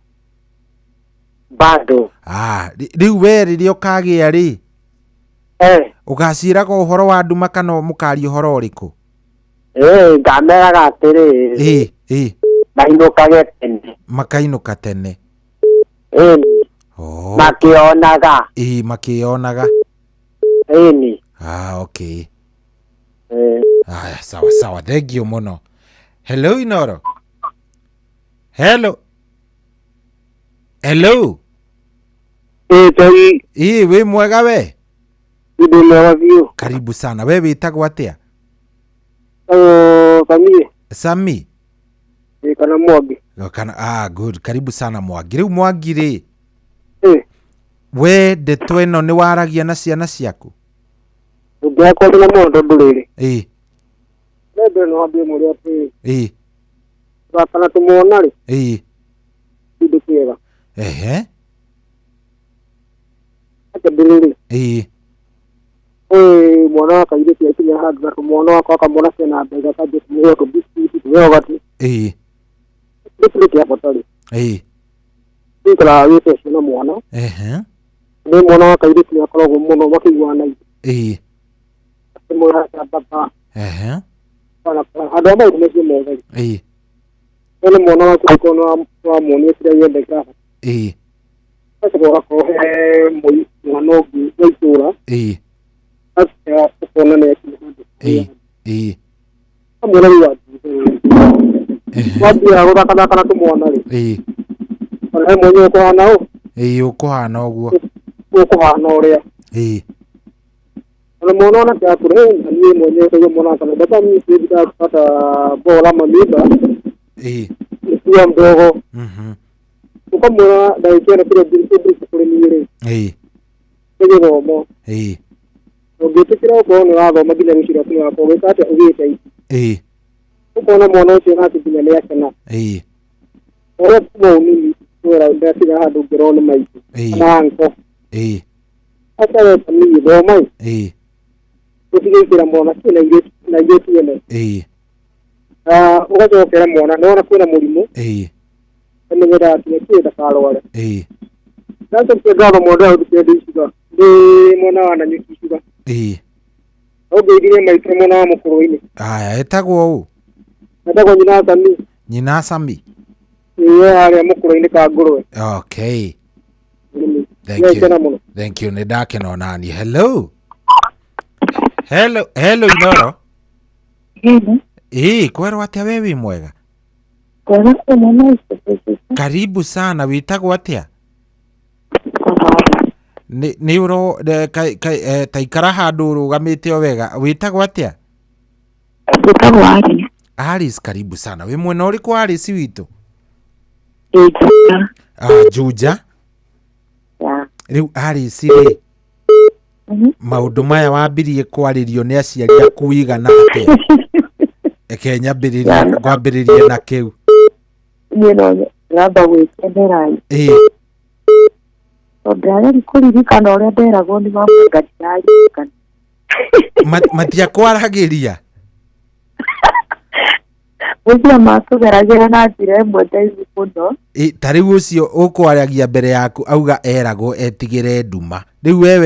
Bado. Rĩu we rĩrĩa ũkagĩa rĩ ũgaciraga ũhoro wa nduma kana mũkaria ũhoro ũrĩkũ? Ngameraga atĩrĩ mainũkage tene. Makainũka tene. makionaga makionaga ini okay sawa sawa, thank you muno. Hello Inoro. Hello we mwega we? Karibu sana. We witagwo atia? Sami kana Mwangi. Good. Karibu sana Mwangi. Riu Mwangi ri we ndeto ĩno nĩ waragia na ciana ciaku? Ndakora na mondo ndurire nende no ambie muri ati bakana tumuona ri ndio kiega ate ndurire mwana wa kaire cia kinya hadu na mwana wako akamwona tena mbega kaje kumwe ko biscuit wewe wati ndio kia potali ikala yote sina mwana ni mwana wa kaire cia korogo muno makigwana mwana baba bana adoma umesi mmoja ele mwana wa kukono wa moni sira yende ka sasa kwa ko mwana ogi weisura sasa kuona ne mwana wa wapi agora kana tumwana ri ole mwenye ko hanao uko hana oguo uko hana oria ana mwana na kwa kure ni mwenye kwa mwana kana baba mimi sija kupata bora mamiba kwa mdogo uko mwana daikera kile bibi kule mire ndio romo ugitukira ko ni wabo magile mishira kwa ko wekate ugite uko na mwana ucio na tinya le yakana ora tumo nini ora ndasira hadu gerone mai na anko asa ni romo kutigikira mwana kina ngetu yene ugacokera mwana nona kwina murimu amenyera ati kida kalwale nasa kigano mwana udikidishiga ndi mwana wana nyikishiga ogirire maike mwana wa mukuru-ini etagwo u etagwo nyina Sami ari mukuru-ini ka ngurwe okay thank you ni ndakena nani. Hello Inoro. Kwerwo atia wewe mwega? Karibu sana. Witagwo atia? Ni uro taikara handu rugamite o wega. Witagwo atia? Witagwo Alice. Alice, karibu sana. We mwena uriku Alice witu? Juja. Riu Alice ri maundu maya wambirie kwaririo ni aciari aku igana atia? Eke ngwambiririe na kiu no raba gwikendera ndari kuririkana uria nderagwo ni mamungatiari matia kwaragiria ucio matugeragira na njira imwe ndaihu muno tariu ucio ukwaragia mbere yaku auga eragwo etigire nduma riu we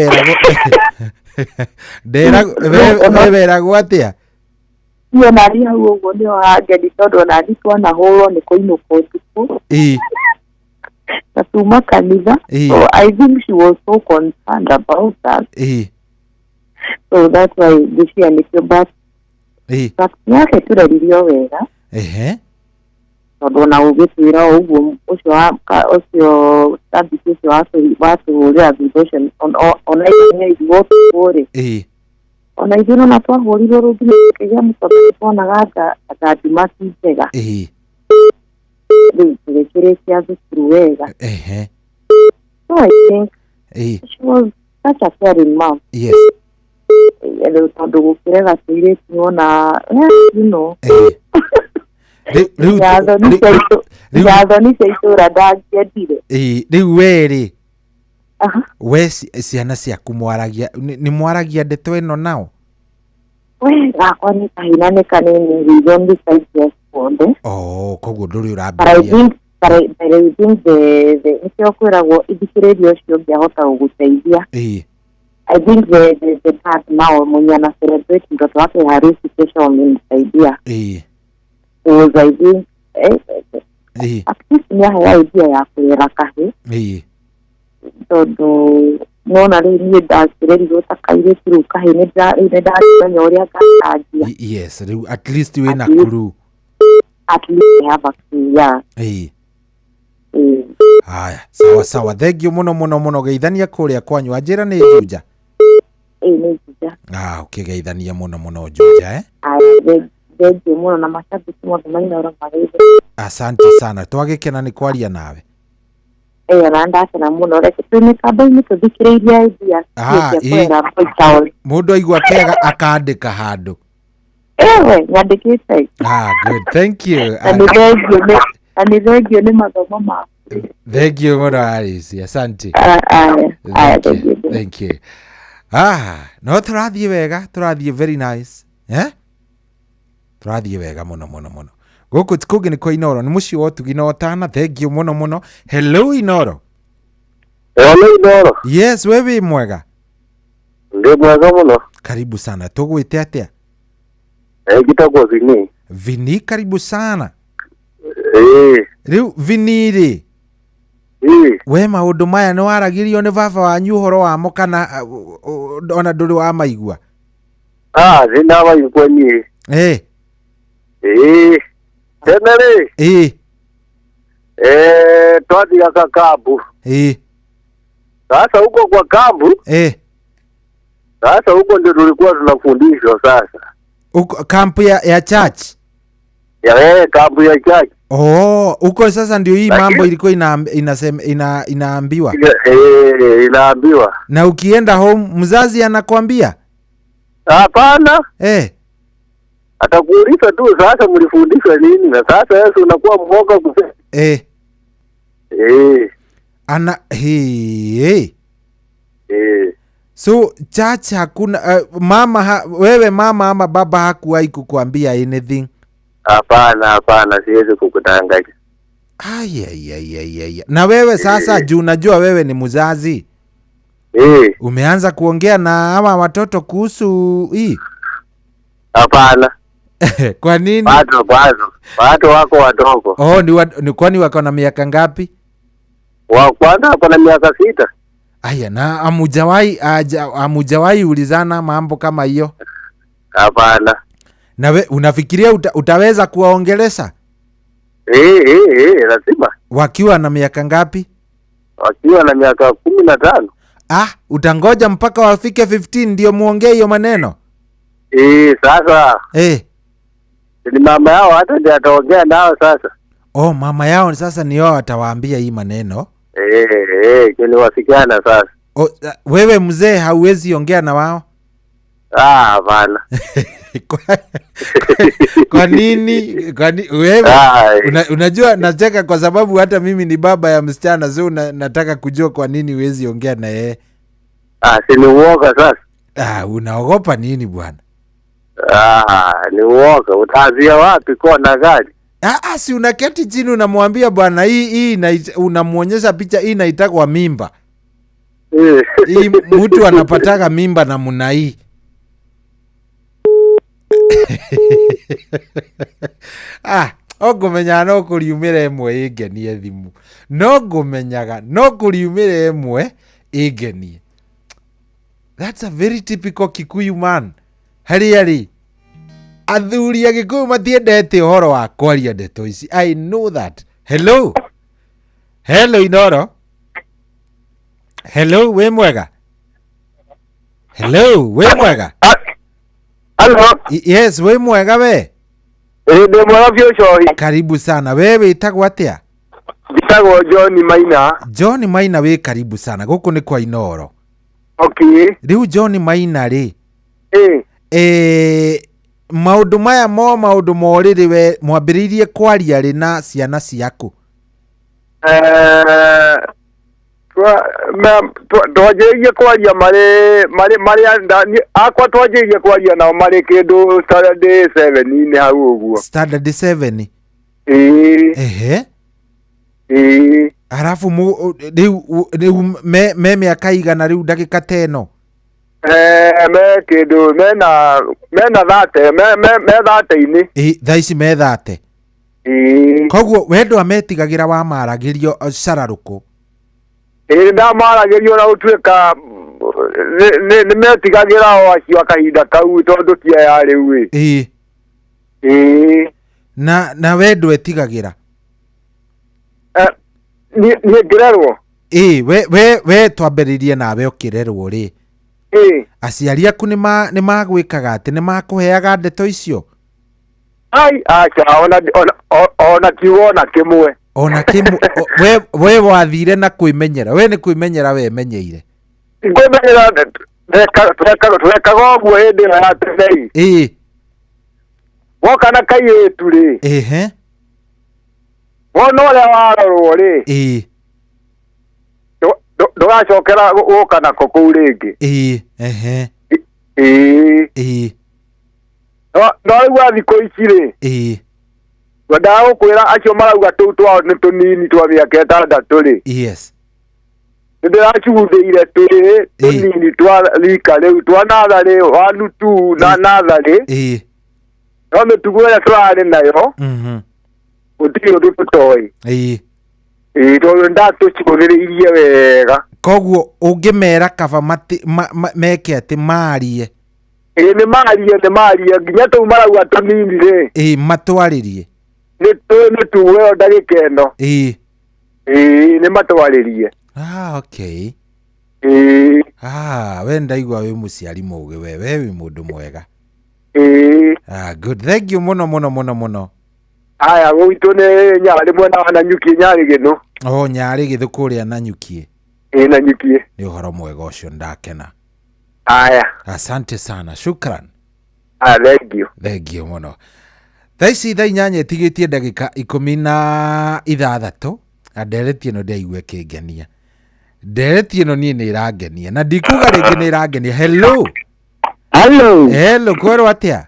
weragwo atia? Iyo nari hau uguo ni wahangeni tondu ona ni twana hurwo ni kuinuka utuku na tuma kanitha. So I think she was so concerned about that. So that's why this year nikio but yake tureririo wega tondu ona ugitwira uguo ucio tabiti ucio watuhurira devotion on inya ithuo tukuri ona ithuo na twahurirwo rugini kigia mutobe twonaga atatimati njega tugikirikia thukuru wega so I think she was such a caring mom. Yes. Tondu gukirega tuire tuona you know Riu ni seitura ndakiendire riu weri we ciana ciaku mwaragia ni mwaragia ndeto ino nao we gakwa ni kahina ni kanini rizoni saisi onde koguo nduri urambiria but I think the nikio kwiragwo ithikirerio cio ngiahota guguteithia I think the part now munyana celebrate mtoto wake harusi kesho wamemsaidia was I think at least ni haya idea ya kulera kahi tondu nona rä niä ndacirerirwo ta kairä rä u kahä nä ndamenya å rä a ngatanjia. Yes, at least wä na kuru. At least I have a clue, yeah. Haya, sawa sawa. Thengio muno muno muno, geithania kuria kwanyu. Anjira ni Juja. Ni Juja. Ukigeithania muno muno Juja, Thengio muno na mashabiki mothe Maina Mageitha. Asante sana. Twagikena ni kwaria nawe. Na ndakena muno reke twine kambaini tuthikireirie idea cia kwenda mundu aigua kega akandika handu. Nyandikite. Good, thank you. Ani thengio ni mathomo ma. Thengio muno Alice, asante. Thank you. No turathie wega, turathie very nice. Turathie wega muno muno muno. Goko tikuge ni kwa Inoro, ni mushi wotu ginotana, thengio muno muno. Hello Inoro. Hello Inoro. Yes, wewe mwega. Ndi mwega muno. Karibu sana. Tugwite atia? Gitagwo Vini. Vini, karibu sana. Riu Vini ri. We maundu maya ni waragirio ni baba wanyu uhoro wamo kana ona nduri wa maigua? Zina maigua ni. Tena ri. Twathiaga kambu. Sasa huko kwa kambu. Sasa huko ndio tulikuwa tunafundishwa sasa. Uko kampu ya church? Kampu ya church. Uko sasa ndio hii mambo ilikuwa inaambiwa. Inaambiwa. Na ukienda home mzazi anakuambia? Hapana. Atakuuliza tu sasa mlifundishwa nini, na sasa Yesu unakuwa mwoga kusema. Ana So church hakuna wewe mama ama baba hakuwahi kukuambia anything? Hapana, siwezi kukudanganya. Na wewe sasa juu unajua wewe ni mzazi. Umeanza kuongea na ama watoto kuhusu hii? Hapana. Kwa nini? Watu wako wadogo. Ni kwani wako na miaka ngapi? Wa kwanza wako na miaka 6. Na amujawahi ulizana mambo kama hiyo? Hapana. Na we unafikiria utaweza kuwaongelesha? Lazima. Wakiwa na miaka ngapi? Wakiwa na miaka 15. Utangoja mpaka wafike 15 ndio muongee hiyo maneno? Sasa. Ni mama yao hata ndio ataongea nao sasa. Mama yao sasa ni wao atawaambia hii maneno? Kiliwasikiana sasa. Wewe mzee hauwezi ongea na wao? Hapana. Kwa nini? Wewe unajua nacheka kwa sababu hata mimi ni baba ya msichana, so nataka kujua kwa nini huwezi ongea na yeye. Si ni uoga sasa. Unaogopa nini bwana? Ni uoga. Utaanzia wapi kwa na gari? Si unaketi chini unamwambia bwana hii unamuonyesha picha hii inaitwa mimba. Hii mtu anapataka mimba na muna hii. Ogumenya no kuriumira emwe ingenie thimu. No gumenyaga no kuriumira emwe ingenie. That's a very typical Kikuyu man. Hari athuri agikuyu matiendete uhoro wa kwaria ndeto ici. I know that. Hello Inoro. Hello, we mwega. Hello, we mwega. Hello. Yes, we mwega we. Ndi mwega biosho. Karibu sana. Wewe itagwa atia? Itagwo John Maina. John Maina, we karibu sana. Guku ni kwa Inoro. Okay. Riu John Maina ri. Maundu maya maundu moriri we mwambiririe kwaria ri na ciana ciaku? Twajirie kwaria mari akwa twajirie kwaria nao mari kindu standard 7 ni hau uguo. Standard 7? Arafu riu me miaka igana riu ndagika 10? Me kindu mena 30 thaa ici me 30. Koguo wendo ametigagira wa maragirio cararuku? ndamaragerio na utuika nä metigagä ra o acio akahinda kau tondå tia ya rä u na we ndwetigagä ra niä ngä rerwo we twambä nawe å kä rerwo rä aciari aku nä magwä kaga atä nä makå heaga ndeto icio ona kiugo ona kä mwe we wathire na kwä menyera we nä kwä menyera we menyeire kwä menyera twekaga å guo hä ndä ä yo ya tenei woka na kairä tu rä wona å rä a warorwo rä ndågacokera gå ka nako kå u rä ngä no rä u a thikå ici rä wendaga gå kwä ra acio marauga tå u twao nä tå nini twa mä aka ĩtandatå rä nä ndä racundä ire tå rä tå nini twa rika rä u twa natharä wanutu na natharä no mä tugo ä rä a tå rarä nayo gå tirä å ndå tå toä tondå ndatå cigå rä rä irie wega koguo å ngä mera kaba meke atä marie nä marie nginya tå u marauga tå nini rä matwarä rie nä tugo ä yo ndagä ka ä no nä matwarä rie we ndaigua wä må ciari må gä we wä må ndå mwega good thank you muno aya gwitå nä nyarä mwena wa Nanyuki nyarä gä no nyarä gä thå kå rä a Nanyukie Nanyukie nä å horo mwega å cio ndakena aya asante sana shukran thank you muno thaa ici thaa inyanya tigä tie ndagä ka 16 nderetie no ndaigue kä ngenia nderetie no niä nä ĩrangenia na ndikuga rä ngä nä ĩrangenia hello kwerwo atä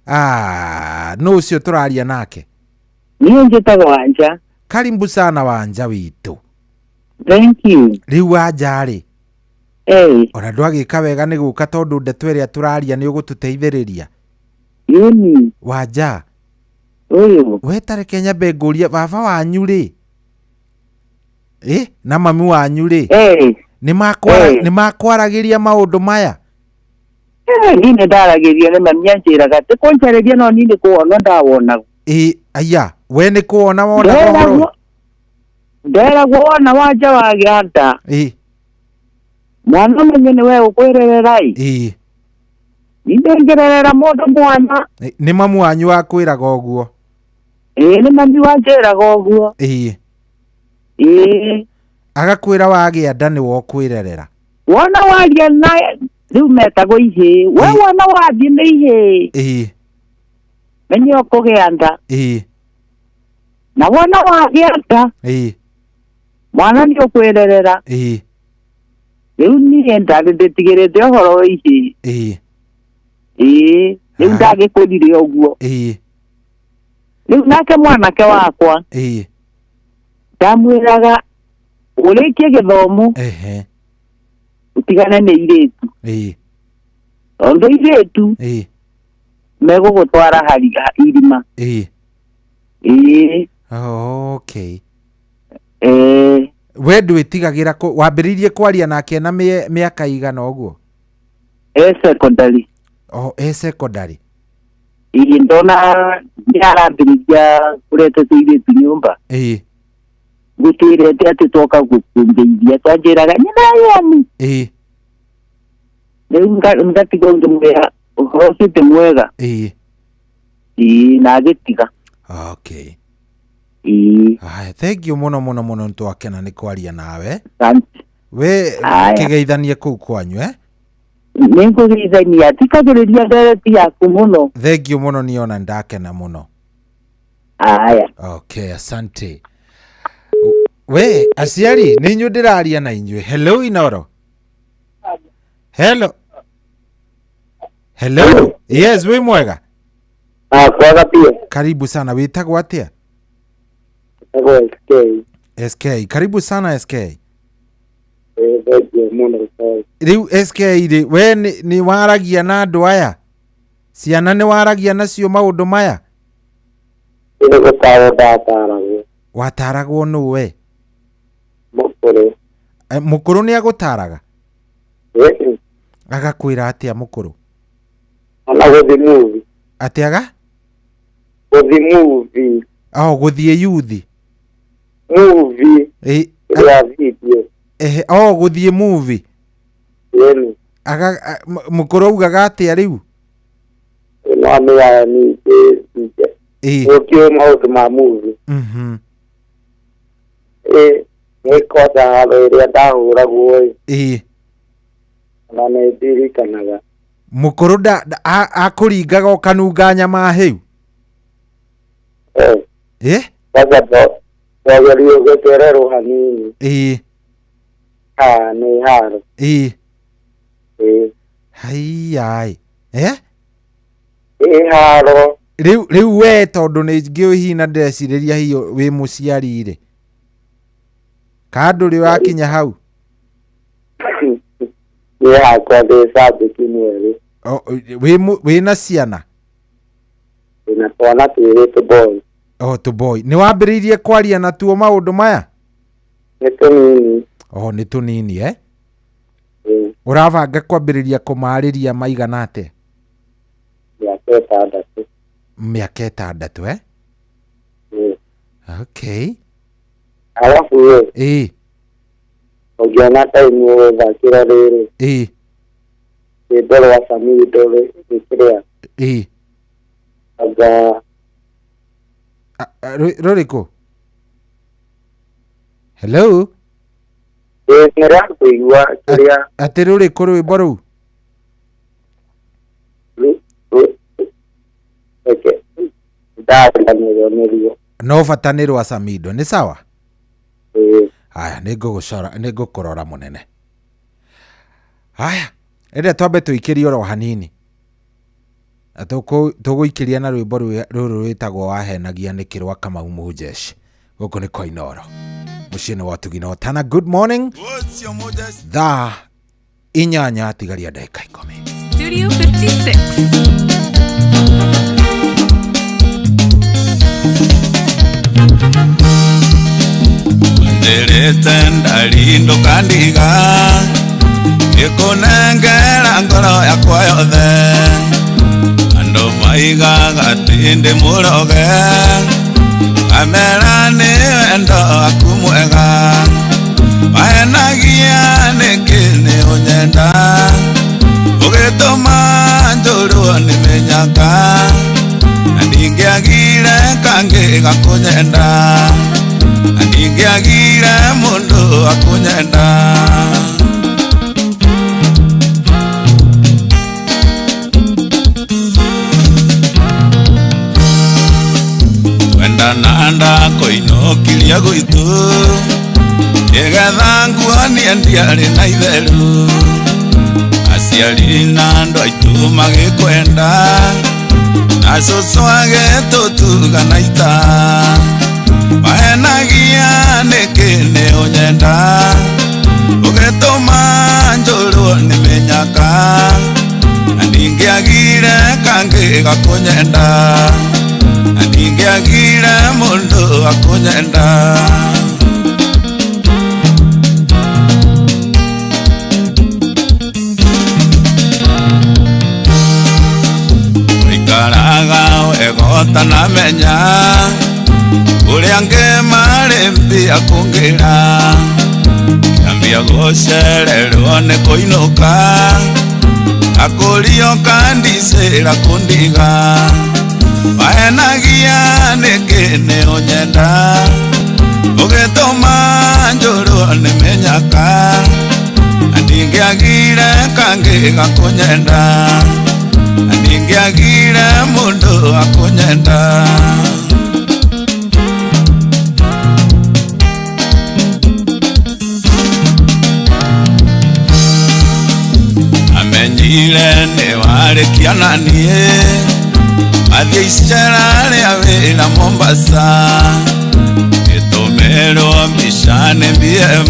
a no å cio tå raria nake niä njä tagwo Wanja karimbu sana Wanja witå rä u Wanja rä ona ndwagä ka wega nä gå ka tondå ndeto ä rä a tå raria nä å gå tå teithä rä ria Wanja we tareke nyambe ngå ria baba wanyu rä na mami wanyu rĩ nĩ makwaragä ria maå ndå maya niä nä ndaragä ria nä mami anjä raga tä kå njarä ria no niä nä kå wona ndawonagwo aya we nä kå wona nderagwo wona Wanja wagä a nda mwana menye nä we å kwä rerera nä ndengä rerera må ndå mwana nä mamu wanyu wakwä raga å guo nä mami wanjä raga å guo agakwä ra wagä a nda nä wo kwä rerera wona waria na rä u metagwo ihä we wona wathiä nä ihä menye å kå gä a nda na wona wagä a nda mwana nä å kwä rerera rä u niä ndarä ndä tigä rä te å horo wa ihä rä u ndagä kå rire å guo rä u nake mwanake wakwa ndamwä raga å rä kie gä thomo å tigane nä irä tu tondå irä tu megå gå twara irima we ndwä tigagä ra wambä rä irie kwaria nake na mä aka igana å guo secondary ndona nä arambä rä ria å retete irä tu nyå mba gå tä rete atä twoka gå kå iria twanjä raga nä nayani rä u ngatiga å ngä mwä ra å horo å tä mwega na agä tiga thank you muno nä twakena nä kwaria nawe we kä geithanie kå u kwanyu nä ngå geithania tikagä rä ria ndereti yaku må no thank you muno nä ona ndakena må no asante we aciari nä inyuä ndä raria na inyuä hello Inoro hello yes wä mwega karibu sana wä tagwo atä a SK karibu sana SK rä u SK rä we nä waragia na andå aya ciana nä waragia nacio maå ndå maya wataragwo nä we mukuru mukuru ni agutaraga agakwira atia mukuru ana guthi movie atiaga guthi movie guthie yuthi movie ya video guthie movie aga mukuru ugaga atia riu no ya ni okio mautu ma movie nikosa halo iria ndahuragwo na nä ndirikanaga mukuru akuringaga ukanunga nyama hiu sasa twagerio gutererwo hanini nä haro haiyai haro riu we tondu nä ngä hina ndecirä hiyo wä må ciari rä kandå rä wakinya hau wä na ciana na twana twä tåboy tåboy nä wambä rä irie kwaria na tuo maå ndå maya nä tå nini nä tå nini å rabanga kwambä rä ria kå marä ria maigana atä mĩaka ĩtandatũ okay alafu ũngĩona time ũthakĩra rĩrĩ rwĩmbo rwa Samido rĩkĩrĩa anga rũrĩkũ hello nĩrakũigua kĩrĩa atĩ rũrĩkũ rwĩmbo rũu no bata nĩ rwa Samido nĩ sawa haya nĩ ngũkũrora mũnene haya ende twambe tũikĩrie oro hanini tũgũikĩria na rwĩmbo rũrũ rwĩtagwo wahenagia nĩ kĩrwa Kamau Mũnjeshi gũkũ nĩ Koinoro mũciĩ nĩ watugina Otana good morning thaa 8 tigaria ndagĩka 10 Studio 56 ndirite ndarindo kandiga ikunengera ngoro yakwa yothe ando maigaga tindi muroge amera ni wendo aku mwega wahenagia nikini unyenda ugituma njurwo ni minyaka na ndingiagire kangi gakunyenda ndingiagire mundu akunyenda wenda nanda koinokiria gwitu igetha nguonie ndiarĩ na itheru aciari na andũ aitũ magĩkwenda na cũcũ agĩtũtuga na ita wahenagia nĩkĩ ũnyenda ũgĩtũma njũrwo nĩ mĩnyaka na ndingĩagire kangĩ gakũnyenda na ndingĩagire mũndũ akũnyenda ũikaraga wegota na menya ũrĩa ngĩmarĩ mbia kũngĩra kĩambia gũcererwo nĩ kũinũka akũrio kandicĩra kũndiga wahenagia nĩkĩ ũnyenda ũgĩtũma njũrwo nĩ mĩnyaka na ndingĩagire kangĩ gakũnyenda na ndingĩagire mũndũ akũnyenda amenyire nĩ warĩkia na niĩ athiĩ icera rĩa wĩra Mombasa gĩtũmĩrwo mbica nĩ BM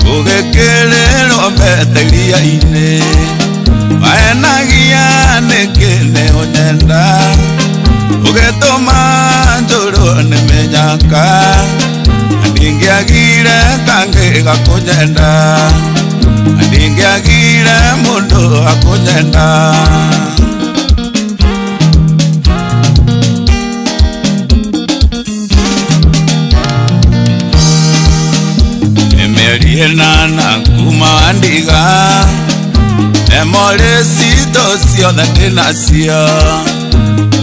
gũgĩkĩrĩrwo mbete-iria-inĩ wahenagia nĩkĩ ũnyenda ũgĩtũma njũrwo nĩ mĩnyaka na ndingiagire kange gakunyenda ndingiagire mundu akunyenda Nana kuma ndiga Nemole sito sio na tena sio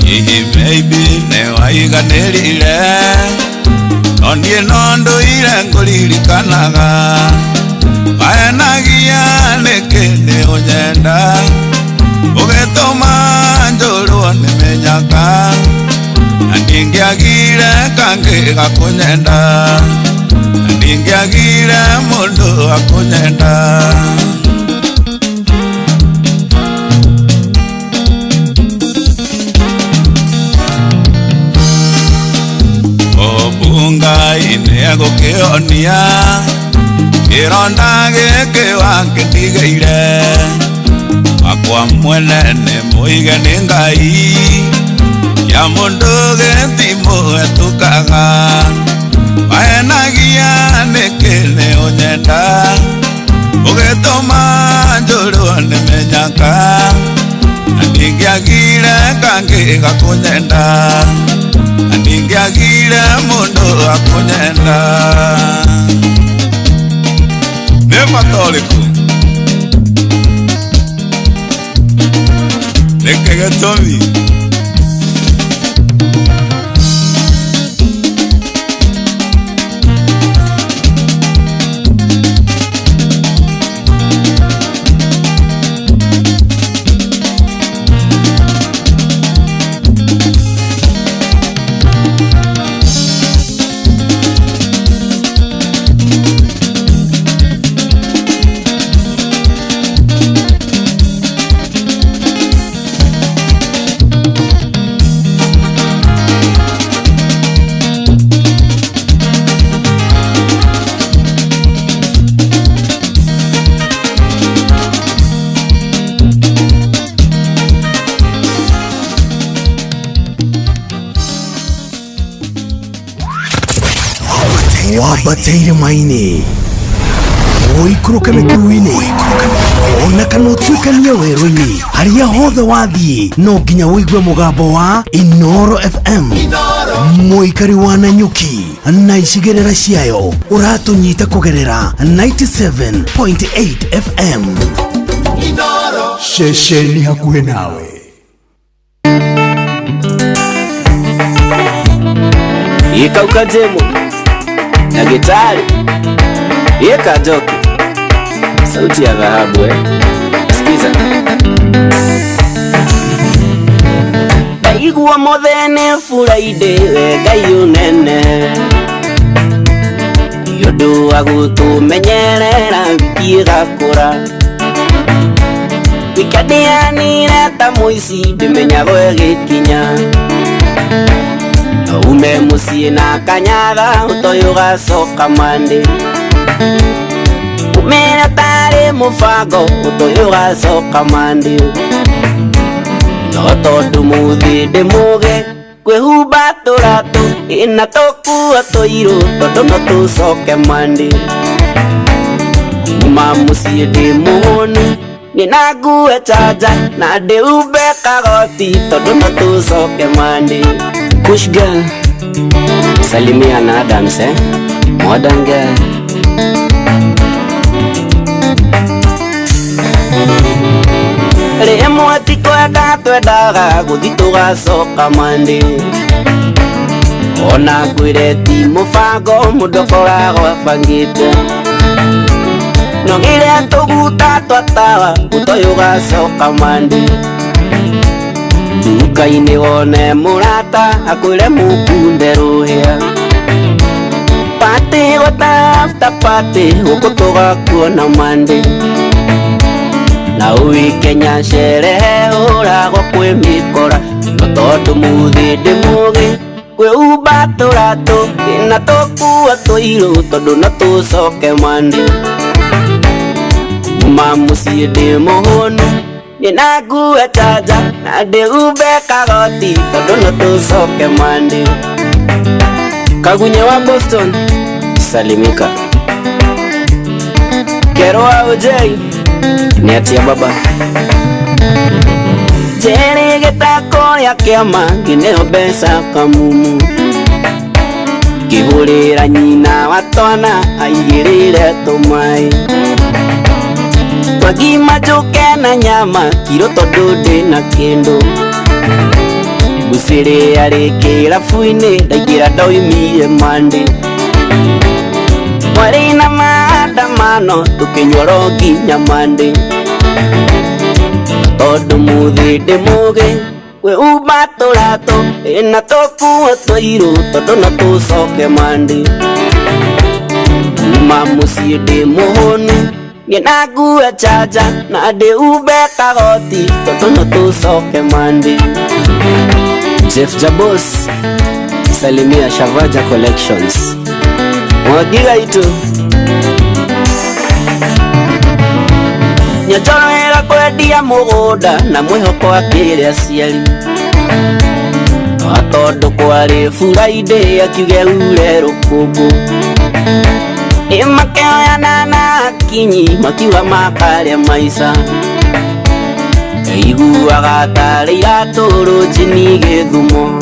Ihi maybe ne waiga nelile Nondie nondo ile ngolili kanaga Waenagia nekene onyenda Ugetoma njolo nemenyaka Andingiagire kange gakunyenda ndingiagire mundu akunyenda obunga ine agukionia ironda gike wange ndigeire akwa mwenene muigani ngai ya mundu githimo etukaga Waenagia nekene onyenda Ugetoma njolo nemenyaka Ndingiagire kange gakunyenda Ndingiagire mundu akunyenda Nematoliku Nekegetomi Wabateire maini Oikuruka mekuini Ona kanotwikania weroini Haria hothe wathie No nginya uigue mugambo wa Inoro FM Muikari wa Nanyuki Na icigerera ciayo Uratunyita kugerera 97.8 FM Inoro Shesheni hakuhe nawe Ikauka demo na gitari Yeka joke sauti ya dhahabu Sikiza Daigua mothene furaide Ngai unene Yodu agutumenyerera Bikie gakura Wikadianire ta muici Ndimenyago gikinya Ume musie na kanyara utoyo gacoka mande Umera tari mufango utoyo gacoka mande No tondu muthi ndimuge kwihumba turatu ina tokua toiru tondu no tucoke mande Kuma musie ndimuhonu nina ngue chaja na ndiumbe kagoti tondu no tucoke mande Push girl Salimia na Adams Modern girl Remo tikwenda twendaga guthi tugacoka mande Ona ngwire ti mubango mundu koragwo abangite Nogire tuguta twatawa utoyo gacoka mande Tukaini wone murata akwire mukunde ruhia Pati gota after party ukotoga kuona mande Na uikenya sherehe urago kwe mikora No tondu muthi ndimugi kwe umba turatu ina tokua toiru tondu no tucoke mande Kuma mucie ndimuhonu nina ngue chaja na ndiumbe kagoti tondu no tucoke mande Kagunye wa Boston umesalimika. Kero ujei ni atia baba jeri gitako ya kiama gineo besa kamumu kihurira nyina watwana aigirire tumai twagima njuke na nyama kiro tondu ndina kindu guciri ariki rabu-ini ndaingira ndoimire mandi mwari na maandamano tukinywa rogi nyamandi tondu muthi ndi mugi we umba turato ina tokua twairu tondu no tucoke mandi uma mucii ndi muhonu ngina ngue chaja na ndi umbe kagoti tondu no tucoke mandi. Jeff Jabos, salimia Shavaja Collections. Mwagiga itu nyachoro hera kwendia mugoda na mwihoko akiri aciari atondu kwari Friday akiuge ure rukungu imakeoyana na kinyi makiuga makaria maica iguaga tari aturu chini githumo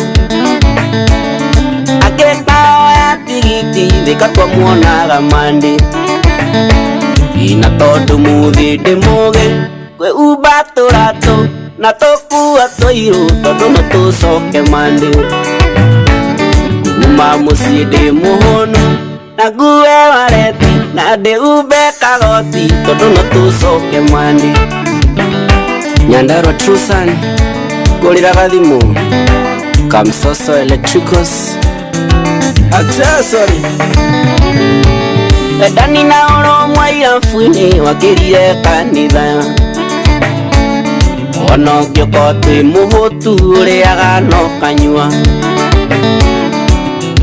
agekaoya tigiti thikatwa muonaga mandi ina tondu muthi ndi mugi we umba turato na tokua twairu tondu no tucoke mandi uma mucii ndi muhonu na ngue wareti na ndi umbe kagoti tondu no tucoke mandi. Nyandarua Trusan Gorira Gadhimu Kamsoso Electricals Accessory Edani na oro mwaira mfuini wakirire kanitha Onogyo kote muhotu ureaga no kanyua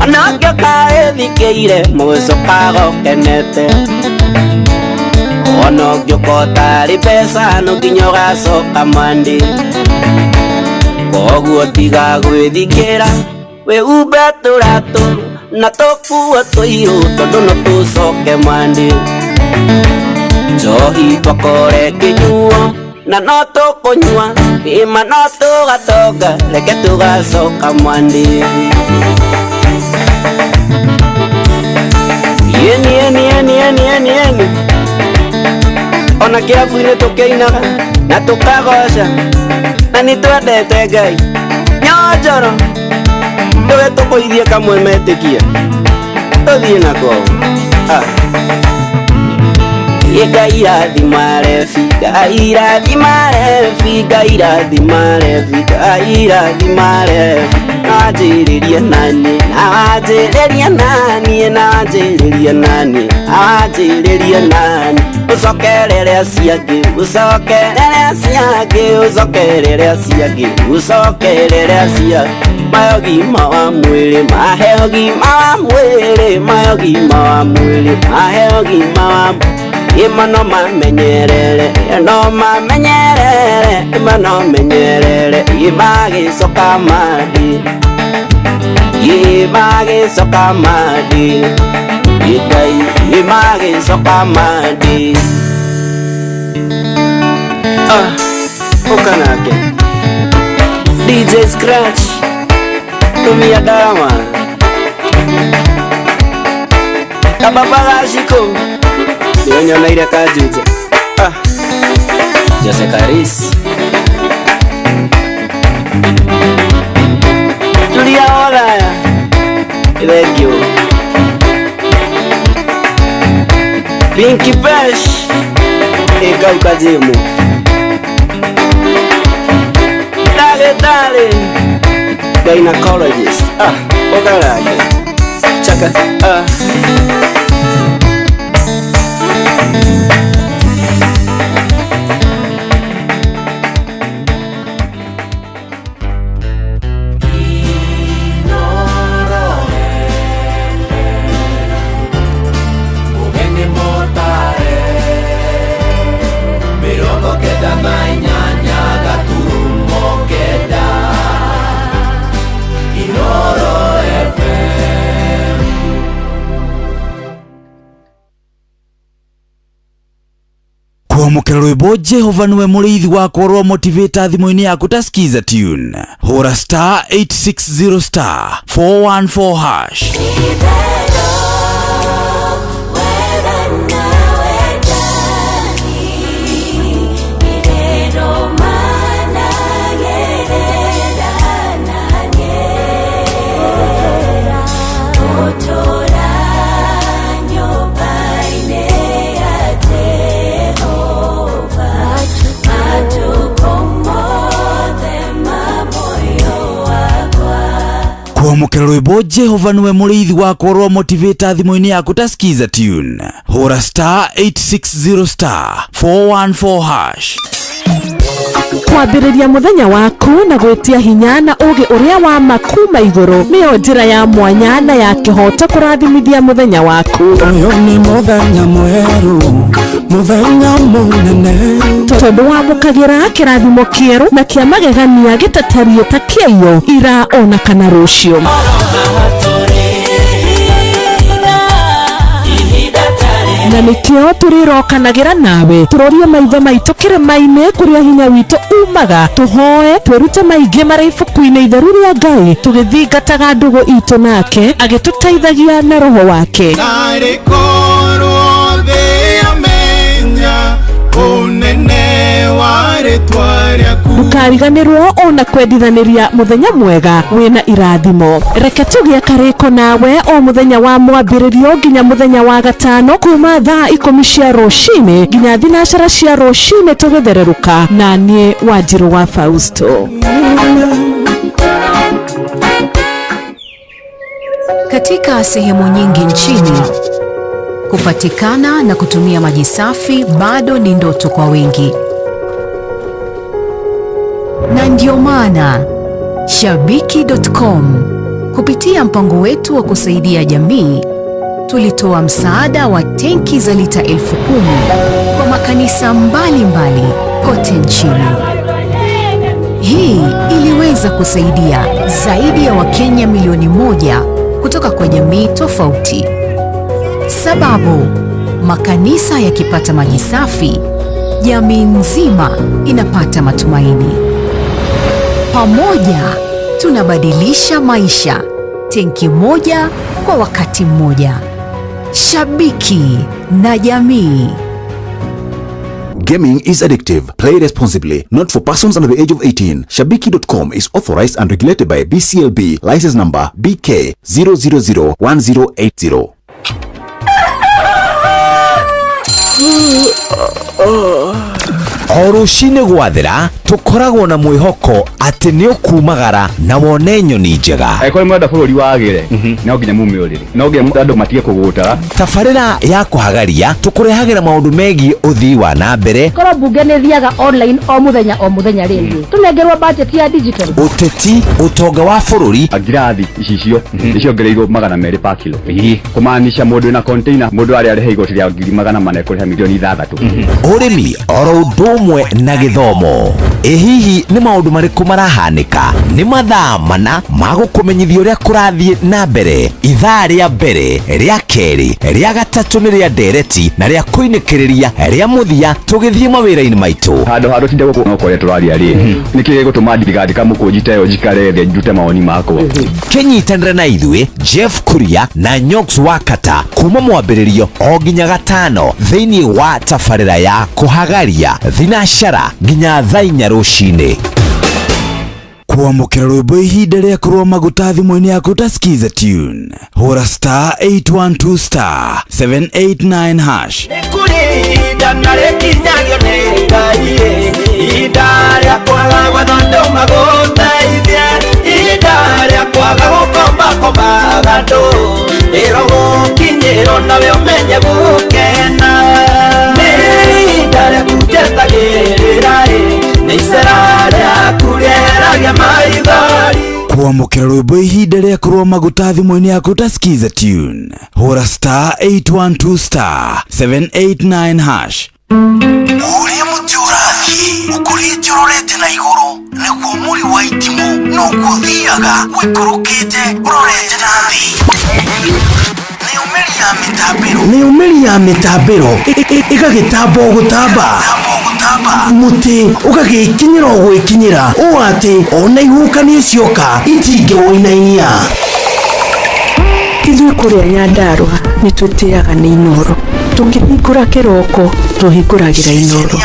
Onogyo kaethikeire mweso kago kenete Onogyo kotari pesa no kinyo gacoka mandi koguo tiga gwithikira we umbe turato na tokua twairu tondu no tucoke mandi njohi twakore kinyuo na no tukunyua ima no tugatonga reke tugacoka mandi. Yeni ona kirabu-ini tukiinaga na tukagoca na nitwendete Ngai nyonjoro nduge tukuithie kamwe metikie tuthie nako Ngai irathimare bi Ngai irathimare bi Ngai irathimare bi Ngai irathimare najiririe nani najiririe nani najiririe nani najiririe nani ucokerere aciangi ucokerere aciangi ucokerere aciangi ucokerere acia mayogima wa mwiri maheyogima wa mwiri mayogima wa mwiri maheyogima wa imano mamenyerere no mamenyerere imano menyerere imagicoka madi imagicoka madi Ngai imagicoka madi ukanake DJ Scratch tumia dama kababagashiko Nyonya naira kajuja Jose Karis Julia Olaya Thank you Pinky Pesh Eka ukajimu Dale Gynecologist Ogarage Chaka Kwamũkĩra rwĩmbo Jehova nĩwe mũrĩithi wakwa rwa motivator thimũ-inĩ yaku ta skiza tune. Hũra star 860 star 414 hash. Kwamũkĩra rwĩmbo Jehova nĩwe mũrĩithi wakwa rwa motivator thimũ-inĩ yaku ta skiza tune. Hũra star 860 star 414 hash. Kwambĩrĩria mũthenya waku na gwĩtia hinya na ũgĩ ũrĩa wa makuma igũrũ nĩyo njĩra ya mwanya na ya kĩhoto kũrathimithia mũthenya waku. Ũyũ nĩ mũthenya mwerũ, mũthenya mũnene, tondũ wamũkagĩra kĩrathimo kĩerũ na kĩa magegania gĩtatarie ta kĩayo ira ona kana rũciũ. Na nĩkĩo tũrĩrokanagĩra nawe tũrorie maitho maitũ kĩrĩma-inĩ kũrĩa hinya witũ umaga, tũhoe twĩrute maingĩ marĩ ibuku-inĩ itheru rĩa Ngai tũgĩthingataga ndũgũ itũ nake agĩtũteithagia na roho wake. Ndũkariganĩrwo ona kwendithanĩria mũthenya mwega wĩna irathimo. Reke tũgĩe karĩko nawe o mũthenya wa mwambĩrĩrio nginya mũthenya wa gatano kuma thaa 10 cia rũcinĩ nginya thinacara cia rũcinĩ tũgĩthererũka na niĩ Wanjirũ wa Fausto. Katika sehemu nyingi nchini, kupatikana na kutumia maji safi bado ni ndoto kwa wengi. Na ndio maana Shabiki.com kupitia mpango wetu wa kusaidia jamii tulitoa msaada wa tenki za lita 10,000 kwa makanisa mbalimbali kote nchini. Hii iliweza kusaidia zaidi ya Wakenya milioni 1 kutoka kwa jamii tofauti. Sababu makanisa yakipata maji safi, jamii nzima inapata matumaini. Pamoja tunabadilisha maisha, tenki moja kwa wakati mmoja. Shabiki na jamii. Gaming is addictive. Play responsibly. Not for persons under the age of 18. Shabiki.com is authorized and regulated by BCLB. License number BK 0001080. O rũcinĩ gwathĩra tũkoragwo na mwĩhoko atĩ nĩ ũkumagara na wone nyoni njega. Angĩkorwo mwenda bũrũri wagĩre no nginya mume ũrĩrĩ, no nginya andũ matige kũgũtara. Tabarĩra ya kũhagaria tũkũrehagĩra maũndũ megiĩ ũthii wa na mbere. Korwo mbunge nĩ thiaga online o mũthenya rĩngĩ tũnengerwo budget ya digital. Ũteti, ũtonga wa bũrũri. Ngirathi icio nĩciongereirwo 200 per kilo. Kũmaanisha mũndũ wĩna container, mũndũ arĩa arĩhe igoti rĩa 400 ekũrĩha milioni 6. Ũrĩmi oro ũndũ ũmwe na gĩthomo. Hihi nĩ maũndũ marĩkũ marahanĩka? Nĩ mathaa mana ma gũkũmenyithia ũrĩa kũrathiĩ na mbere. Ithaa rĩa mbere, rĩa kerĩ, rĩa gatatũ nĩ rĩa ndereti na rĩa kũinĩkĩrĩria rĩa mũthia tũgĩthiĩ mawĩra-inĩ maitũ. Handũ tinde gũkũ no kũrĩa tũraria rĩ. Nĩkĩ gũtũma thirikari kamũkũnji ta ĩyo njikare thĩ njute mawoni makwa. Kĩnyitanĩre na ithuĩ Jeff Kuria na Nyox Wakata kuma mwambĩrĩrio o nginya gatano thĩinĩ wa tabarĩra ya kũhagaria thinacara nginya thaa 4 rũcinĩ. Kwamũkĩra rwĩmbo ihinda rĩaku rwa maguta thimũ-inĩ yaku ta skiza tune. Hũra star 812 star 789 hash. Nĩkũrĩnda na rĩkinyagio nĩ Ngai, ihinda rĩa kwaga gwetha magũteithie, ihinda rĩa kwaga gũkombakombaga andũ, ĩrogũkinyĩrwo nawe ũmenye gũkena. Nĩ ihinda rĩa kũnjetagĩrĩra nĩ icera rĩaku rĩeragia maithori. Kwamũkĩra rwĩmbo ihinda rĩaku rwa maguta thimũ-inĩ yaku ta skiza tune. Hũra star 812 star 789 hash. Ũrĩa mũtĩ ũrathiĩ ũkũrĩte ũrorete na igũrũ nĩguo mũri wa itimũ no guthiaga wikurukite urorete nathi nĩ umĩri ya mĩtambĩro ĩgagĩtamba o gũtamba mũtĩ ũgagĩkinyĩra o gwĩkinyĩra ũũ atĩ ona ihukanio cioka itingĩwoinainia. Ithuĩ kũrĩa Nyandarua nĩ twĩtĩaga nĩ Inooro, tũngĩhingũra kĩroko tũhingũragĩra Inooro.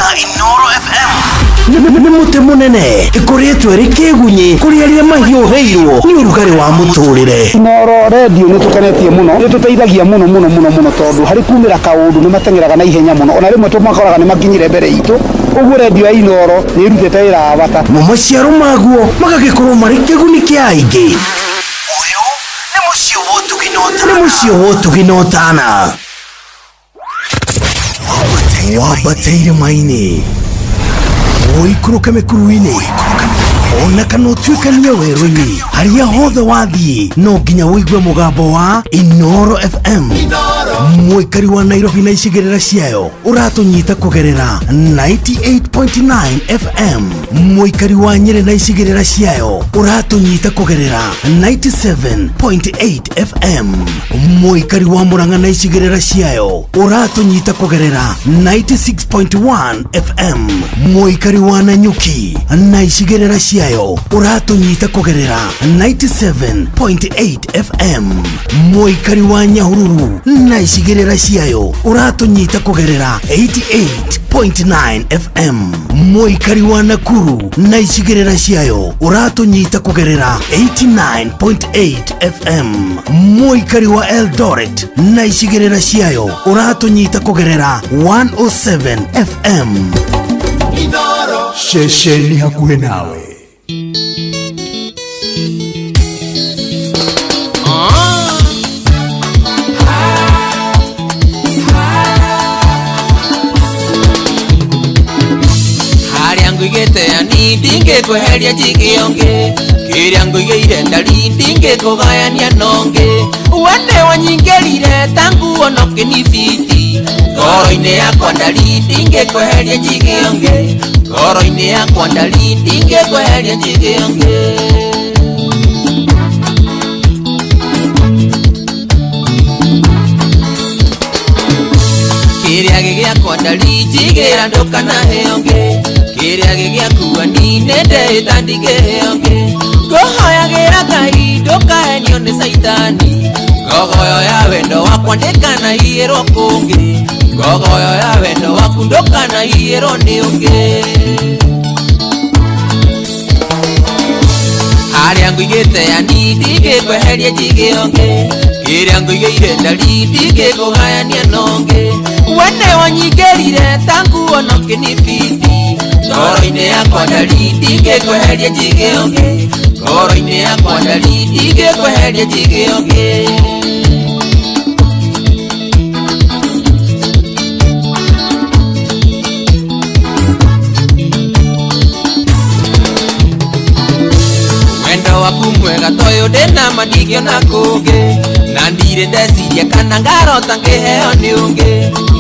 Nĩ mũtĩ mũnene ĩkoretwo ĩrĩ kĩgunyi kũrĩ arĩa mahiũhĩirwo nĩ ũrugarĩ wa mũtũrĩre. Inooro radio nĩ tũkenetie mũno, nĩ tũteithagia mũno tondũ harĩ kumĩra kaũndũ nĩ matengeraga na ihenya mũno, ona rĩmwe tũmakoraga nĩ makinyire mbere itũ. Ũguo radio ya Inooro nĩ ĩrutĩte wĩra wa bata na maciaro maguo magagĩkorwo marĩ kĩguni kĩa aingĩ. Nĩ mũciĩ wa ũtugi na ũtana wambateire maini ũikũrũke mĩkuru-inĩ ona kana ũtuĩkanie werũ-inĩ. Harĩa hothe wathiĩ no nginya wĩigue mũgambo wa Inooro FM. Mũikari wa Nairobi na icigĩrĩra ciayo ũratũnyita kũgerera 98.9 FM. Mũikari wa Nyĩrĩ na icigĩrĩra ciayo ũratũnyita kũgerera 97.8 FM. Mũikari wa Murang'a na icigĩrĩra ciayo ũratũnyita kũgerera 96.1 FM. Mũikari wa Nanyuki na icigĩrĩra ciayo ũratũnyita kũgerera 97.8 FM. Mũikari wa Nyahururu na icigĩrĩra ciayo ũratũnyita kũgerera 88.9 FM. Mũikari wa Nakuru na icigĩrĩra ciayo ũratũnyita kũgerera 89.8 FM. Mũikari wa Eldoret na icigĩrĩra ciayo ũratũnyita kũgerera 107 FM. Inooro Shesheni hakuhĩ nawe. Harĩa ngũigĩte ani ndingĩkweheria njigĩonge, kĩrĩa ngũigĩire ndari ndingĩkũgayania nonge. Wene wanyingĩrire tangu ono kĩnibiti, ngoro-inĩ yakwa ndari ndingĩkweheria njigĩonge, ngoro-inĩ yakwa ndari ndingĩkweheria njigĩonge. Kĩrĩa gĩgĩakwa ndari njigĩra ndũkanaheyonge, kĩrĩa gĩgĩakua ni nĩndĩhĩta ndingĩheyonge. Ngũhoyagĩra Ngai ndũkahenio nĩ Saitani, ngogoyo ya wendo wakwa ndĩkanahiyĩrwo kũngĩ, ngogoyo ya wendo waku ndũkanahiyĩrwo nĩ ũngĩ. Harĩa ngũigĩte ani ndingĩkweheria njigĩonge, kĩrĩa ngũigĩire ndari ndingĩkũgayania nonge. Wene wanyingĩrire tangu ono kĩnibiti, ngoro-inĩ yakwa ndari ndingĩkweheria njigĩonge, ngoro-inĩ yakwa ndari ndingĩkweheria njigĩonge. Wendo waku mwega toyo ndĩna mandigĩona kũngĩ, na ndirĩ ndeciria kana ngarota ngĩheo nĩ ũngĩ.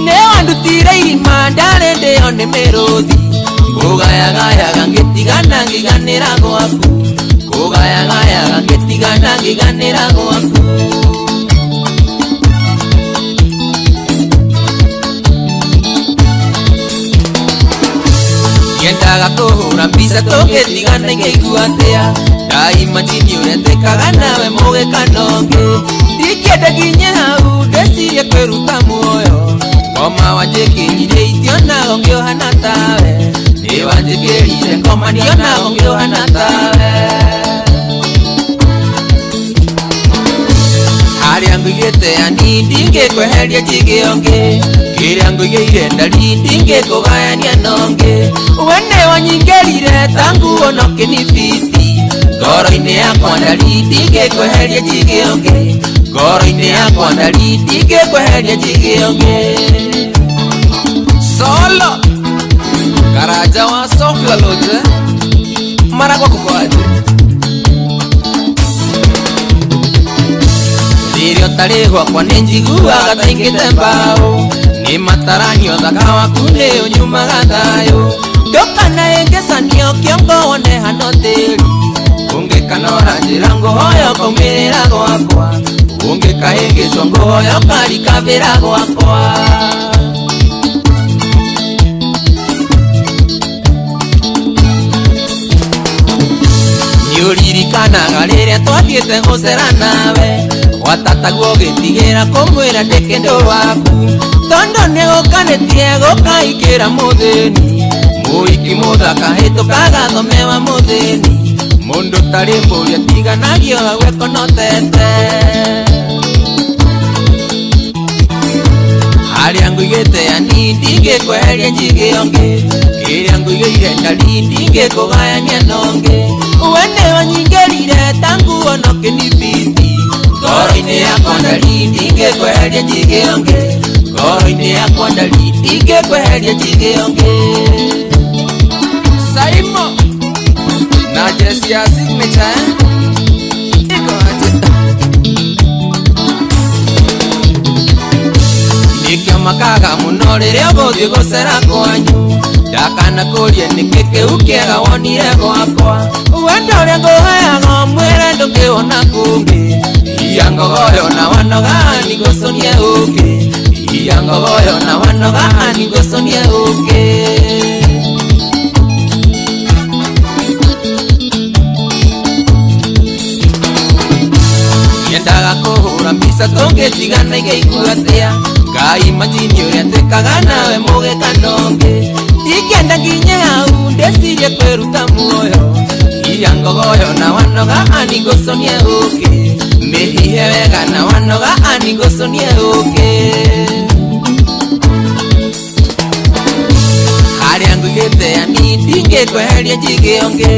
Nĩ wandutire irima ndarĩ ndĩo nĩ mĩrũthi, kũgayagayaga ngĩtigana ngĩganĩra gwaku, kũgayagayaga ngĩtigana ngĩganĩra gwaku. Nyendaga kũhũra mbica tũngĩtigana ingĩigua atĩa, ndaima njini ũrĩa twĩkaga nawe mũgĩkanonge. Ndingĩenda nginye hau ndĩcirie kwĩruta muoyo, ngoma wanjĩkĩrire itionaga ũngĩohana tawe, nĩ wanjĩkĩrire ngoma ndionaga ũngĩohana tawe. Harĩa ngũigĩte ani ndingĩkweheria njigĩonge, kĩrĩa ngũigĩire ndari ndingĩkũgayania nonge. Wene wanyingĩrire tangu ono kĩnibiti, ngoro-inĩ yakwa ndari ndingĩkweheria njigĩonge, ngoro-inĩ yakwa ndari ndingĩkweheria njigĩonge. Solo Karanja wa Sofia Loje Maragwa kukwaje Ndirio tarĩ gwakwa nĩ njiguaga taingĩte mbaũ, nĩ mataranio thaka waku nĩ ũnyumaga thayũ. Ndũkanahĩngĩcanio kĩongo wone hano tĩri, kanora njira nguhoya ukaumĩrĩra gwakwa ũngĩkahĩngĩcwo nguhoya ũkarikabĩra gwakwa. Nĩũririkanaga rĩrĩa twathiĩte gũcera nawe watataguo ũgĩtigĩra kũmwĩra ndĩkĩndũ waku tondũ nĩgũkanĩtie gũkaikĩra mũthĩni mũhiki mũthaka hĩtũkaga thomewa mũthĩni mũndũ tarĩ mbũria tiganagio gwĩkonotete harĩa ngũigĩte yani ndingĩkweheria njigĩonge kĩrĩa ngũigĩire ndari ndingĩkũgayania nonge we nĩwanyingĩrire tanguo no kĩnibiti ngoro-inĩ yakwa ndari ndingĩkweheria njigĩonge ngoro-inĩ yakwa ndari ndingĩkweheria njigĩonge. Saimo na jesi ya signature iko aje nikio makaga muno rĩrĩa ũgũthiĩ gũcera kwanyu ndakanakũrie nĩkĩ kĩu kĩega wonire gwakwa wendo ũrĩa ngũheaga mwĩre ndũkĩona kũngĩ iya ngogoyo na wanogani gũconie ũngĩ iya ngogoyo na wanogani gũconie ũngĩ. Yendaga kũhũra mbica tũngĩtigana igĩigua atĩa Ngai majini ũrĩa twĩkaga nawe mũgĩkanonge ingĩenda nginye hau ndĩcirie kwĩruta muoyo iya ngogoyo na wanoga ani ngũconie ũngĩ mĩhihe wega na wanoga ani ngũconie ũngĩ. Harĩa ngũigĩte yani ndingĩkweheria njigĩonge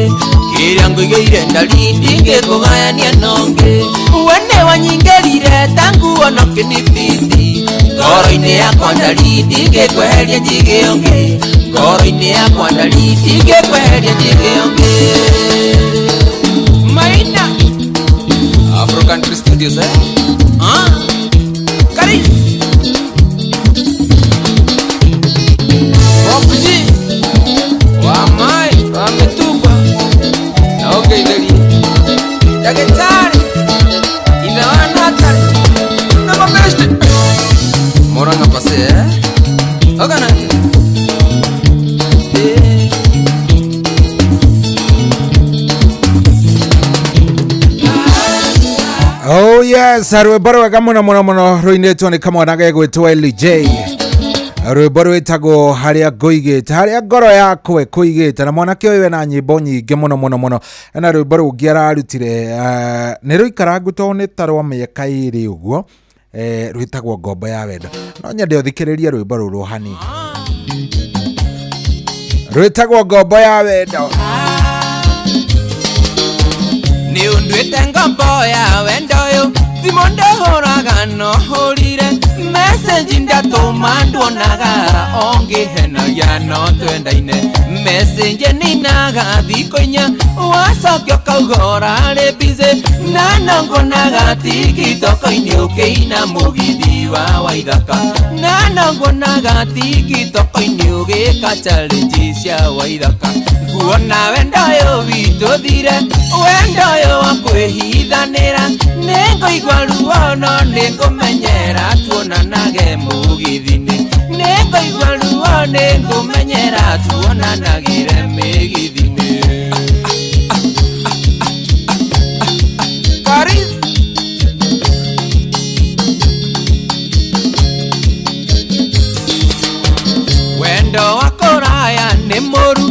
kĩrĩa ngũigĩire ndari ndingĩkũgayania nonge we nĩwanyingĩrire tanguo no kĩnibiti ngoro-inĩ yakwa ndari ndingĩkweheria njigĩonge ngoro-inĩ yakwa ndari ndingĩkweheria njigĩonge. Maina Afro Country Studios Kari Wapuji Wamai Wametupa na ugeideli Dagetari Inawana hatari Nama beshte Moranga pase Ogana Oh yes, rwĩmbo rwega mũno mũno mũno rũinĩtwo nĩ kamwana gegwĩtwo LJ. Rwĩmbo rwĩtagwo harĩa ngũigĩte, harĩa ngoro yakwa ĩkũigĩte, na mwanake ũyũ ena nyĩmbo nyingĩ mũno mũno mũno. Na rwĩmbo rũngĩ ararutire nĩ rũikarangu tondũ nĩ ta rwa mĩaka ĩrĩ ũguo rwĩtagwo ngombo ya wendo. No nyende ũthikĩrĩrie rwĩmbo rũrũ hanini. Rwĩtagwo ngombo ya wendo. Nĩ ũnduĩte ngombo ya wendo ũyũ thimũ ndĩhũraga no hũrire message ndatũma nduonaga ongĩhenagia no twendaine message ninaga thikũ inya wacokia ũkauga ũrarĩ busy na no nguonaga tikitoko-inĩ ũkĩina mũgithi wa Waithaka na no nguonaga tikitoko-inĩ ũgĩka challenge cia Waithaka nguona wendo ũyũ witũ thire wendo ũyũ wa kwĩhithanĩra nĩngũigua ruo no nĩngũmenyera tuonanage mũgithi-inĩ nĩngũigua ruo nĩngũmenyera tuonanagĩre mĩgithi-inĩ. Wendo wa kũraya nĩ mũru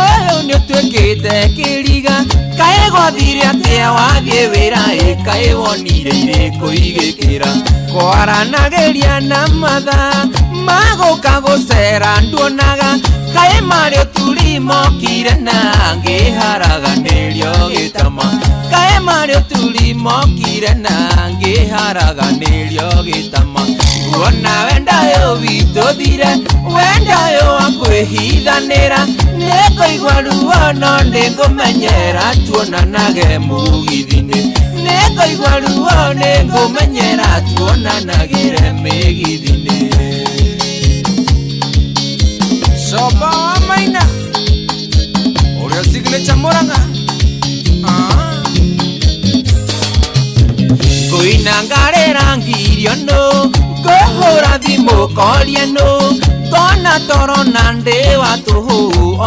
ũyũ nĩũtuĩkĩte kĩriga kaĩ gwathire atĩa wathiĩ wĩra kaĩ wonire irĩkũ igĩkĩra kwaranagĩria na mathaa magũka gũcera nduonaga kaĩ marĩ ũturi mokire na ngĩharaganĩrio gĩtama kaĩ marĩ ũturi mokire na ngĩharaganĩrio gĩtama nguona wendo ũyũ witũ thire wendo ũyũ wa kwĩhithanĩra nĩngũigua ruo no nĩngũmenyera tuonanage mũgithi-inĩ nĩngũigua ruo nĩngũmenyera tuonanagĩre mĩgithi-inĩ. Coba wa Maina ũrĩa signature Mũrang'a nangarera ngirio no kohora thimu koria no tona toro nande watuhu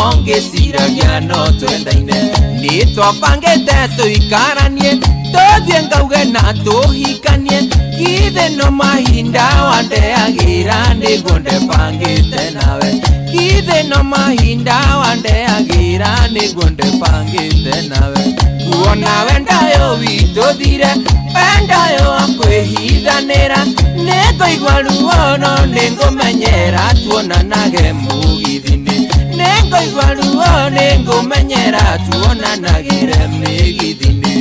ongeciragia no twendaine ni twabangite tuikaranie tuthie ngauge na tuhikanie githe no mahinda wandeagira niguo ndebangite nawe githe no mahinda wandeagira niguo ndebangite nawe kuona wendayo wituthire wendayo akwihithanira nikoigua ruo no ningumenyera tuonanage mugithini nikoigua ruo ningumenyera tuonanagire migithini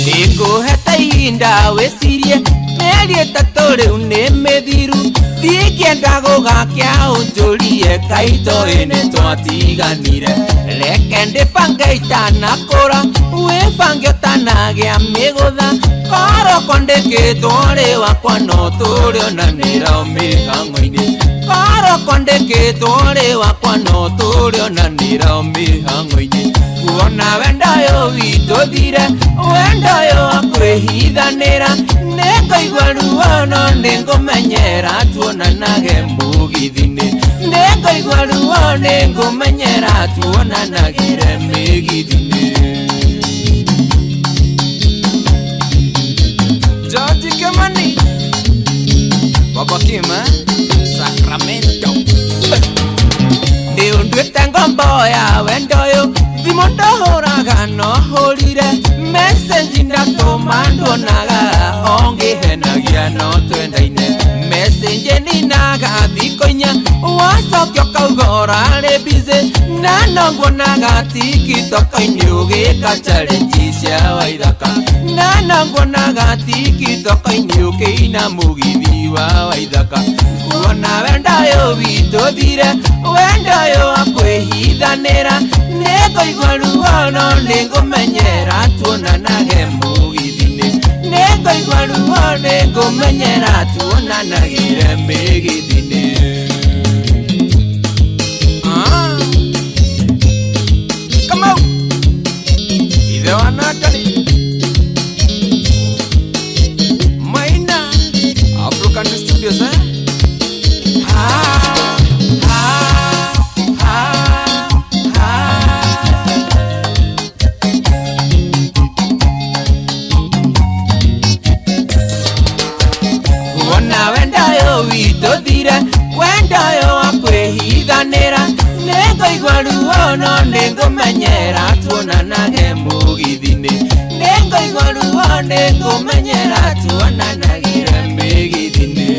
nikuhete ihinda wicirie meri ĩtatũ rĩu nĩ mĩthiru ndikienda gũgakia ũnjũrie kaito ĩnĩ twatiganire reke ndĩbange itanakũra wĩbange ũtanagĩa mĩgũtha koroko ndĩkĩtwo rĩ wakwa no tũrĩonanĩra mĩhang'o-inĩ koroko ndĩkĩtwo rĩ wakwa no tũrĩonanĩra mĩhang'o-inĩ kuona wendayo witũthire wendayo akwĩhithanĩra nĩngoigua ruo no nĩngũmenyera tuonanage mũgithini nĩngoigua ruo nĩngũmenyera tuonanagire mĩgithini George Kimani Baba Kima Sacramento nĩũnduĩte ngombo ya wendoyo thimũ ndohũraga no hũrire message ndatũma nduonaga ongĩhenagia no twendaine message ninaga thikũ-inya wacokia ũkauga ũrarĩ busy na no nguonaga tiktok-inĩ ũgĩka challenge cia Waithaka na no nguonaga tiktok-inĩ ũkĩina mũgithi wa Waithaka kuona wendayo witũthire wendayo akwĩhithanĩra nĩngoigua ruo no nĩngũmenyera tuonanage mũgithini nĩngoigua ruo nĩngũmenyera tuonanagire mĩgithini Kamau ithe wa Natali Maina African Studios witũthire wendayo akwĩhithanĩra nĩngoigua ruo no nĩngũmenyera tuonanage mũgithini nĩngoigua ruo nĩngũmenyera tuonanagire mĩgithini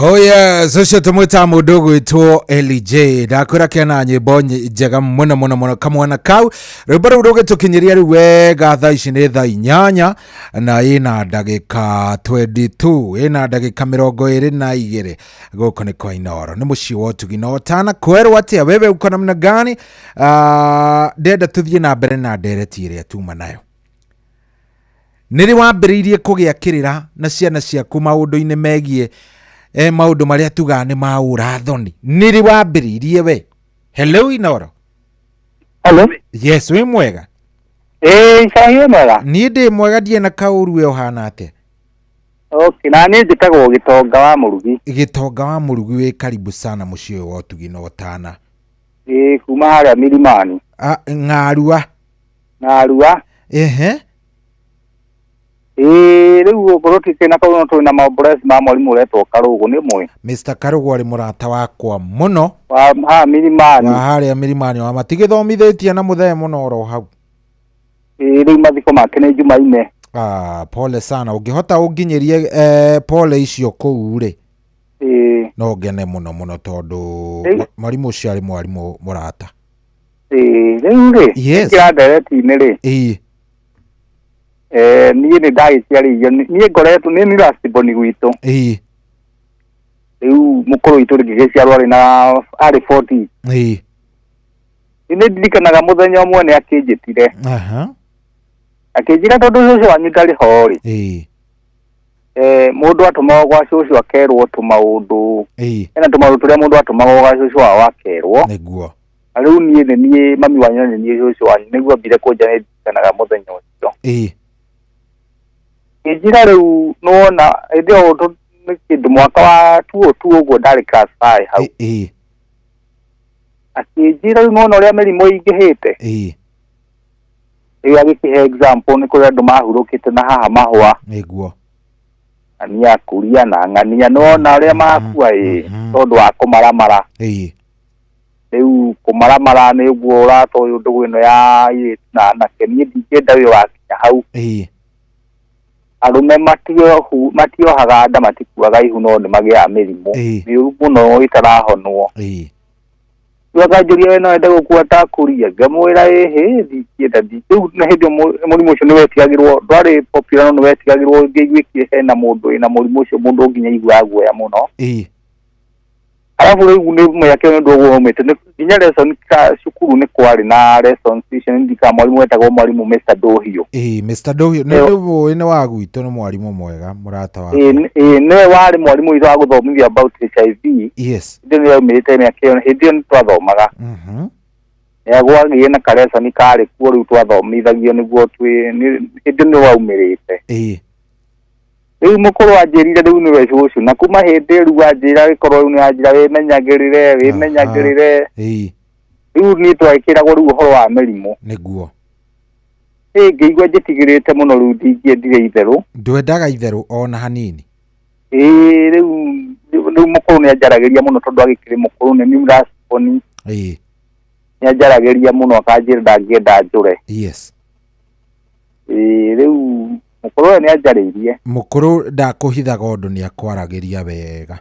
Oya socio tumwita mundu gwitwo LJ ndakwira kena nyimbo njega muno muno muno kamwana kau rwimbo rũu rũgĩtũkinyiria rĩu wega thaa ici nĩ thaa 8 na ina ndagĩka 22 ina ndagĩka 22 gũkũ nĩ kwa Inooro nĩ mũciĩ wa ũtugi na ũtana kwerwo atĩa wewe uko namna gani ndenda tuthiĩ na mbere na ndereti ĩrĩa tuma nayo nĩrĩ wambĩrĩirie kũgĩa kĩrĩra na ciana ciaku maũndũ-inĩ megiĩ maundu maria tuga ni maura thoni niri wambiririe we hello Inooro hello yes we mwega sahiyo mwega ni ndi mwega die na kauru we ohana ate okay na ni njitagwo Gitonga wa Murugi Gitonga wa Murugi we karibu sana muciĩ wa ũtugi na ũtana kuma harĩa Milimani Ng'arua rĩu ũkorwo tikĩna kaũno twĩna maũmboresi ma mwarimũ ũretwo Karũgũ nĩ mwe Mr. Karũgũ arĩ mũrata wakwa mũno wa Milimani wa harĩa Milimani wa matigĩthomithĩtie na mũthee mũno oro hau rĩu mathiko make nĩ Jumaine pole sana ũngĩhota ũnginyerie pole icio kũu rĩ no ngene mũno mũno tondũ mwarimũ ũcio arĩ mwarimũ mũrata rĩu rĩ kĩra ndereti-inĩ rĩ niĩ nĩ ndagĩciarĩirio niĩ ngoretwo nĩ niraciboni gwitũ rĩu mũkũrũ witũ rĩngĩgĩciarwo arĩ 40 nĩ ndirikanaga mũthenya ũmwe nĩ akĩnjĩtire akĩnjĩra tondũ ũcio wanyu ndarĩ ho rĩ mundu atuma gwa cucu akerwo tumaundu ena tumaundu turia mundu atuma gwa cucu wao akerwo niguo riu nie mami wanyu nie cucu wanyu niguo mbire kunja ndikanaga muthenya ucio njira riu nona ndio ni kindu mwaka wa 2002 uguo ndari class 5 hau akinjira riu nona uria mirimu ingihite riu agikihe example ni kuria andu mahurukite na haha mahwa niguo ania kuria na ng'ania nona uria makua tondu wa kumaramara riu kumaramara ni uguo uratoyo ndugu ino ya na kenie ndingenda wi wakinya hau arume matiohaga nda matikuaga ihu no ni magia mirimu ni muno itarahonwo Wakajuria wena wenda gukua ta kuria ngamwira ndikienda riu na hindi murimu ucio ni wetigagirwo ndwari popular no wetigagirwo ngigwikie hena mundu ina murimu ucio mundu nginya igwa guoya muno arafu riu ni muyake ndu guo umete nginya lesson ka cukuru ni kwari na lesson station ndika mwalimu wetagwo mwalimu Mr. Dohio Mr. Dohio ni ene wa gwito ni mwalimu mwega murata wa ni wari mwalimu withu wa guthomithia about HIV yes ndi ni umirite miaka hindi ni twathomaga gwagie na lesson kari kuo riu twathomithagio niguo hindi ni waumirite riu mukuru anjirire riu ni wecu ucio na kuma hindi riu anjira gikorwo riu ni anjira wimenyagirire riu ni twekiragwo riu uhoro wa mirimu niguo ngĩigua njĩtigĩrĩte mũno rĩu ndingĩendire itherũ ndwendaga itherũ ona hanini rĩu mũkũrũ nĩ anjaragĩria mũno tondũ agĩkĩrĩ mũkũrũ nĩ mimrasponi nĩ anjaragĩria mũno akanjĩra ndangĩenda njũre yes rĩu mũkũrũ we nĩ anjarĩirie mũkũrũ ndakũhithaga ũndũ nĩ akwaragĩria wega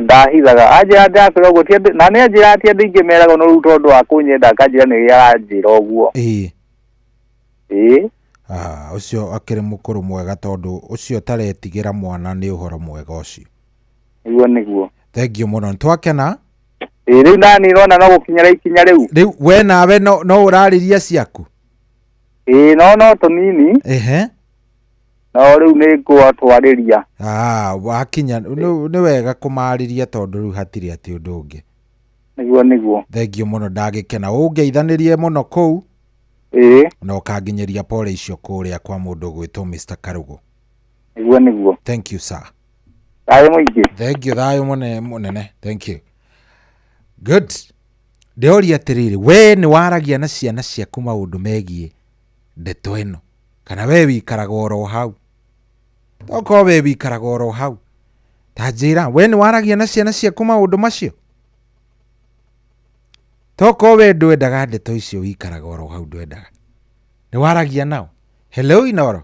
ndahithaga anjĩra ndakĩra ũguo na nĩ anjĩra atĩ andũ ingĩ meraga no rĩu tondũ wa kũnyenda akanjĩra nĩ aranjĩra ũguo ucio akiri mukuru mwega tondu ucio taretigera mwana ni uhoro mwega ucio niguo thank you muno twakena riu nani rona no gukinyira ikinya riu we nawe no urariria ciaku no tunini no riu ni ngwatwariria wakinya ni wega kumariria tondu riu hatiri ati undu ungi niguo thank you muno ndagikena ungeithanirie muno kuu na ukanginyeria pole icio kuria kwa mundu gwitwo Mr. Karugo niguo thank you sir thayo mwingi thank you thayo munene thank you good ndeoria atiriri we ni waragia na ciana ciaku maundu megie ndeto ino kana we wikaraga oro hau toko we wikaraga oro hau tajira we ni waragia na ciana ciaku maundu macio toko we ndwendaga ndeto icio wikaraga oro hau ndwendaga ni waragia nao hello Inoro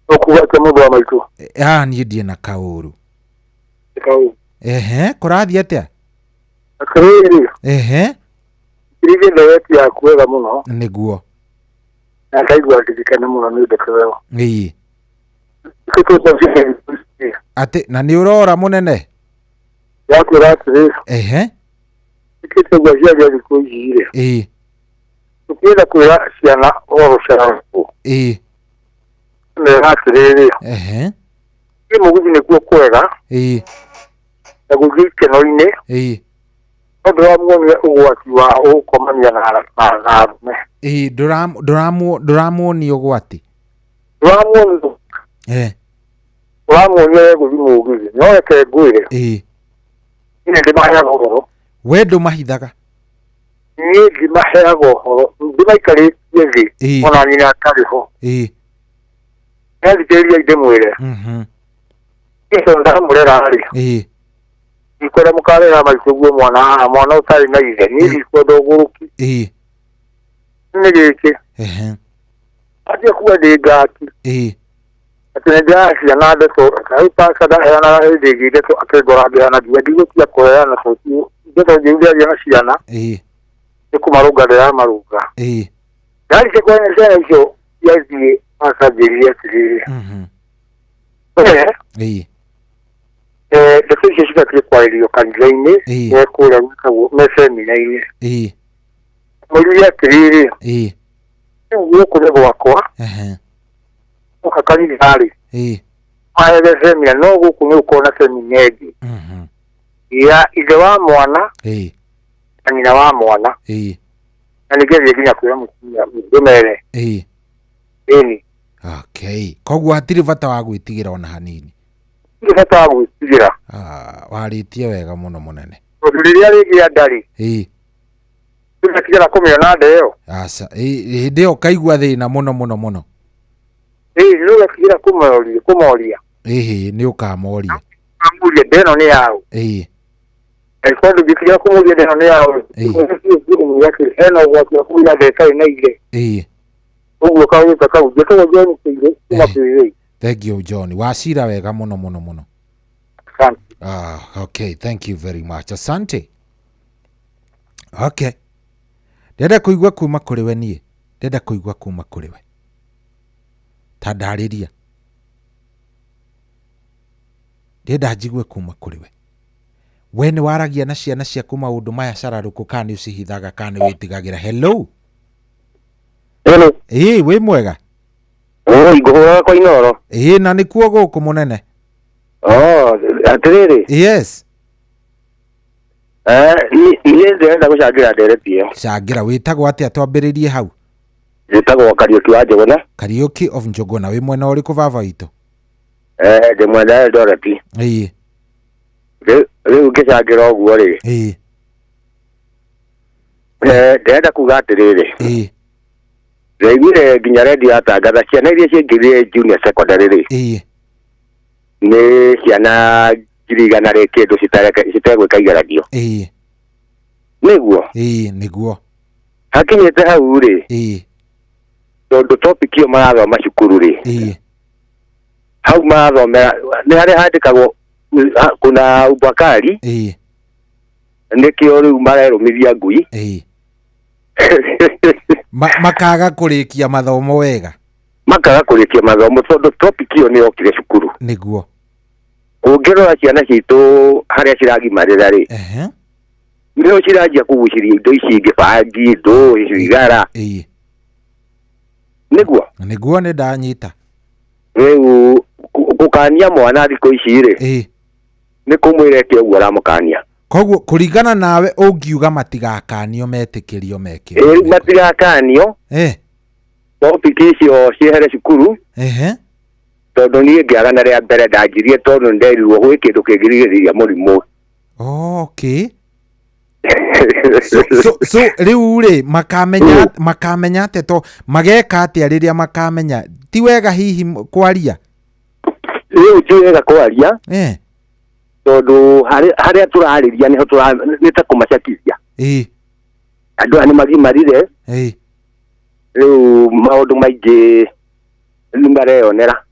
ukuwate mundu wa maitu ni ndie na kauru kurathi atia akiriri irige ndeweti ya kuwega muno niguo na kaigua ndikana muno ni ndekeweho ati na ni urora munene yakwira atiri ikite gwa cia giko ijire tukienda kwira ciana oro caraku ne atiri ni muguthi ni kuo kwega na guthi keno-ini tondu wa muonire ugwati wa ukomania na arume nduramuonia ugwati uramuonia guthi muguthi no reke ngwire ine ndimaheaga uhoro we ndumahithaga ni ndimaheaga uhoro ndimaikaritie thi ona nyina atari ho nethikiriria ndimwire icio ndamurera ri ikwenda mukarera maituguo mwana utari na ithe ni ikwenda uguruki ni giki atia kuwa ndi ngati ati nä ndäracia na ndeto rä paka ndaheanaga hä ndä ngä ndeto akengora ndähana nginya ndigåtia kåheana ndeto njä u ndäaria na ciana nä kå marå nga ndäramarå nga ndarike kwenya ciana icio ciathiä akanjä ria atä rä rä ndeto icio cibatiä kwarä kanitha-inä ekå rä a gwäkagwo me semina-inä må ririe atä rä rä rä u gå kå rä gwakwa Kakari hari. Maele semina no guku ni ukona seminegi. Ya ile wa mwana. Nyina wa mwana. Na nigeze ginya kuya mumere. Okay. Koguo hatiri bata wa gwitigira ona hanini. Ni bata wa gwitigira. Waritie wega muno munene. Riria rigi andari. Tunakigira kumiona ndeo. Asa, ndeo kaigua thina muno. Ndio kigira kumoria. Ni ukamoria. Amuria ndeno ni yao. Kondo gikigira kumoria ndeno ni yao. Yake eno wa kuya deka ina ile. Ugo kawe kakau jeto John kile kumapiri. Thank you John. Washira wega muno. Asante. Okay, thank you very much. Asante. Okay. Ndenda kuigua kuma kuri we nie. Ndenda kuigua kuma kuri we. Tandariria. Ndenda njigue kuma kuri we. We ni waragia na ciana ciaku maundu maya cararuku kana ucihithaga kana witigagira. Hello. We mwega. Nguhura kwa Inoro. Na nikuo guku munene. Atiriri. Yes. Ile ndenda gucagira nderepie. Cagira witagwo atia twambiririe hau? Witagwo Kariuki wa Njogona. Kariuki of Njogona. We mwena uriku baba itu? De mwena Eldoret. Riu ngicagira oguo ri. Ndenda kuga atiriri. Reigire nginya redio atangatha ciana iria cingithie junior secondary ri. Ni ciana girigana ri kindu citegwika igeranio. Niguo. Hakinyite hau ri. Tondu topic iyo marathoma cukuru ri. Hau marathomera ni hari handikagwo kuna ubakari. Nikio riu marerumithia ngui. Makaga kurikia mathomo wega. Makaga kurikia mathomo tondu topic iyo ni okire cukuru. Niguo. Ungirora ciana citu haria ciragimarira ri. Ndio cirajia kuguciria indo ici ingi bangi ndo igara. Niguo ni ndanyita. Riu gukania mwana thiko ici ri. Ni kumwire ke uguo ramukania. Koguo kuringana nawe ungiuga matigakanio metikirio meke. Matigakanio. Topic icio cihere cukuru. Tondu ni ngiagana ria mbere ndanjirie tondu nderirwo gwi kindu kingirigiriria murimu. Okay. So riu ri makamenya ate to mageka atia riria makamenya ti wega hihi kwaria. Riu ti wega kwaria. Tondu haria turariria niho nita kumacakithia. Andu ani magimarire. Riu maundu maingi ni mareyonera.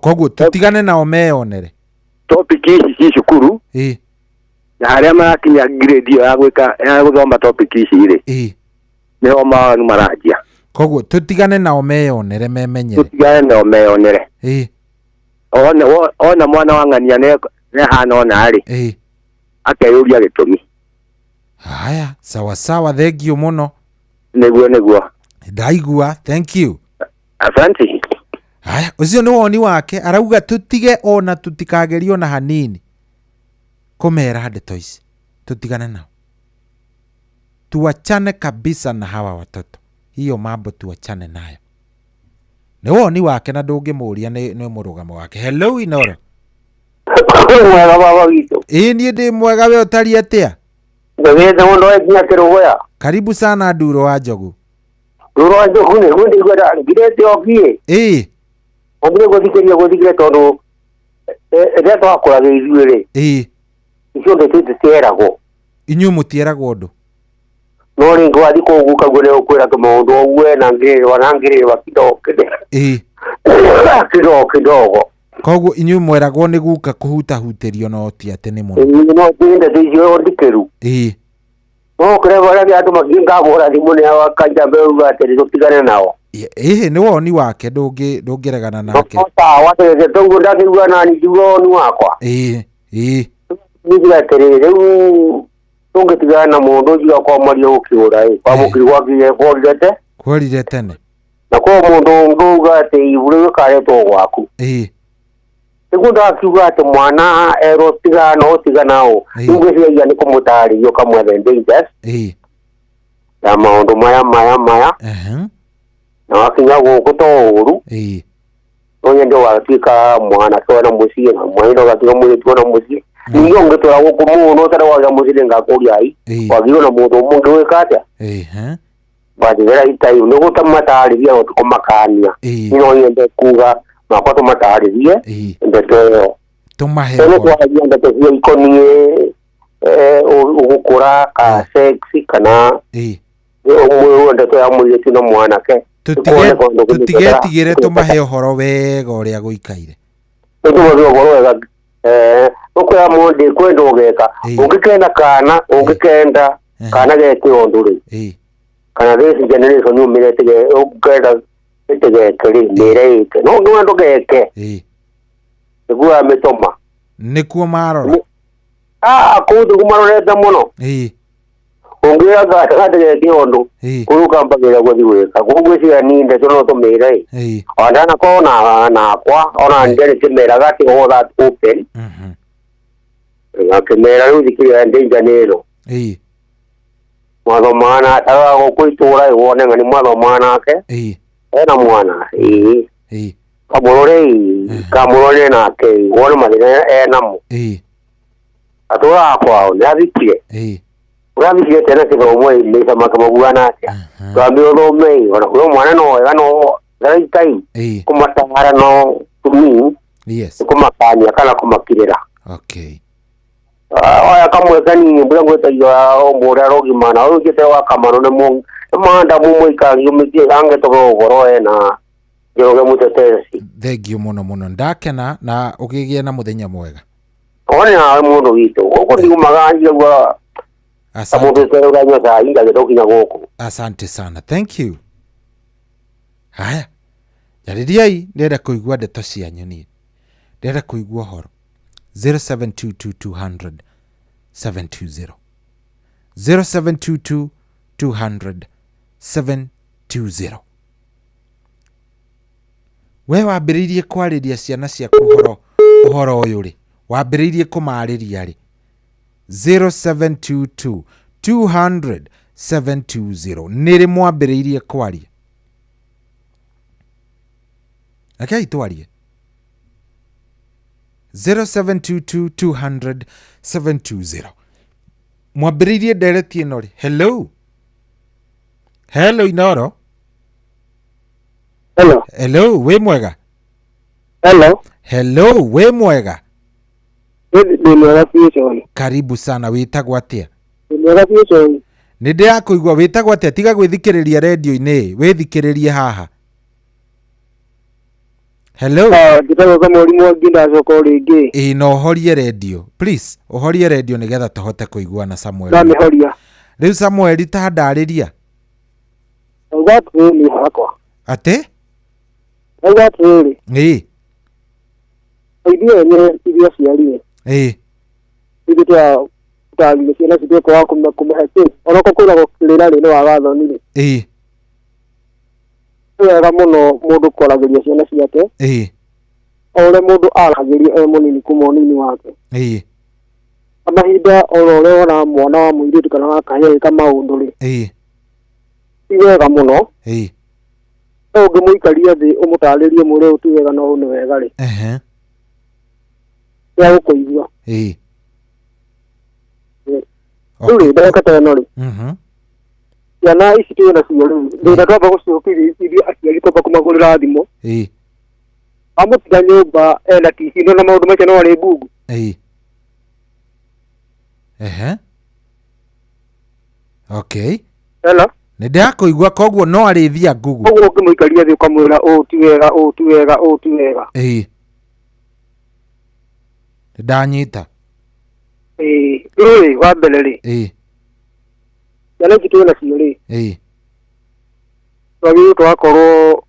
Koguo tutigane nao meyonere. Topic ici ci cukuru. Na haria makinya grade iyo ya guthoma topic ici ri. Niho maanu marajia. Koguo tutigane nao meyonere memenyere. Tutigane nao meyonere. Ona mwana wa ng'ania ne hana ona ri. Akeyuria gitumi. Haya, sawa, thank you muno. Niguo. Ndaigua, thank you. Asante. Haya, ucio ni woni wake, arauga tutige ona tutikagerio na hanini. Komera ndeto ici. Tutigane nao. Tuachane kabisa na hawa watoto. Hiyo mambo tuachane nayo. Ni woni wake na ndungimuria ni murugamo wake. Hello Inoro. Mwega baba witu. Ni ndi mwega we utari atia? Ndagete mundo ekinya kirugoya. Karibu sana Nduro wa Njogu. Nduro wa Njogu ni hundi gwera ngirete okie. Ogire guthikiria tondu ria twakuraga ithuĩ ri. Icio ndo tutieragwo. Inyu mutieragwo ndu. No ringo wathi kuguka gure ukwira tumaundu ogwe na ngirwa kidogo. Koguo inyu mweragwo ni guka kuhutahuterio no ti ate ni muno. No tinde thicio ndikiru. No kireva ria andu maginga bora thimu ni wakanja mbeuga ati tutigane nao. Ni woni wake ndungiregana nake. Watete tongu ndakigua na njugo ni wakwa. Nigira terere riu tungitigana na mundu ujiga kwa mario ukiura kwa mukiri gwakire kworire tene. na kwa mundu nduga ati iburu karetwo gwaku niguo akiuga ati mwana ero tigano ingwiciria ni kumutaririo kamwe dangers ya maundu maya na wakinya guku to uru onye ndo watuika mwana twana mucie na mwana watuika mwiri twana mucie niyo ngetora guku muno tara waga mucie ngakuria ai wagiro na mundu mundu wekata badira itai no gutamatariria gutukomakania ino yende kuga mapato mataririe ndeto tumahe kwa yende te ikonie ugukura ka sexy kana umwe ndeto ya mwiri tino mwana ke tutigetigire tumahe uhoro wega uria guikaire tumahe uhoro wega ukoya monde kwenda ugeka ungikenda ungikenda kana geke onduri kana this generation you mire tige ukenda tige kiri mire ike no ndo geke niguo ametoma nikuo marora kudu kumaroreta muno ungiaga tige kiondo kuruka mpagira gwathi weka gugwiciria ninde tuno tumire ondana kona na kwa ona ndere kimera gati all that open kimera rudikiria ndinja nero mwana mwana tawa gukwitura iwone ngani mwana mwana ke ena mwana kamurore nake wone mathina ena mu atura kwao nyabikie urabikie tena kithomo ile sama kama bwana atia twambio thome ona kuyo mwana no wega no right time kumatara no tumi kumakania kana kumakirira aya kamwekani mbura gwetagia omura rogimana ugite wa kamaro ne mu manda mu ikangi umitie ange to goro na joge mutetesi thengio muno ndakena na ugigie na muthenya mwega ona mundu witu uko ndi maganje gwa asante sana, thank you. Haya jaririai ndenda kuigua ndeto cianyu ni ndenda kuigua horo 0722 200 720 0722 200 720 we wambiririe kwariria ciana ciaku uhoro uyu ri wambiririe kumariria ri 0722 200 720 niri mwambiririe kwaria akai twarie 0722 200 720 mwambiririe ndereti ino ri hello inoro hello we mwega hello we mwega karibu sana witagwo atia ninde yakuigua witagwo atia tiga gwithikiriria radio-ini withikiririe haha hello nditagwo kamori mwangi ndacoka ringi no horie radio please uhorie radio nigetha tuhote kuiguana Samuel ndamihoria riu Samuel ta ndariria ni hakwa ate ni idea yenye idea ciarie idea tali ciana citwe kwa kumehete onako kwira gukirira ri no wagatho ni wega muno mundu koragiria ciana ciake ore mundu aragiria munini kumonini wake amahinda orore ona mwana wa muiritu kana wakaye kama maundu ri wega muno ungimuikaria thi umutaririe mwire uti wega no ni wega ri ya gukuigua uri ndeka tano ri ciana ici twina cio riu ndenda twamba guciukiria iria aciari twamba kumagurira thimu amutiga nyumba ena tv no na maundu macio no ari bungu okay hello nindakuigua koguo no arithia ngugu koguo ngimuikaria thi ukamwira ti wega ndanyita wa mbere ri ciana ici twina cio ri twagĩrĩirwo twakorwo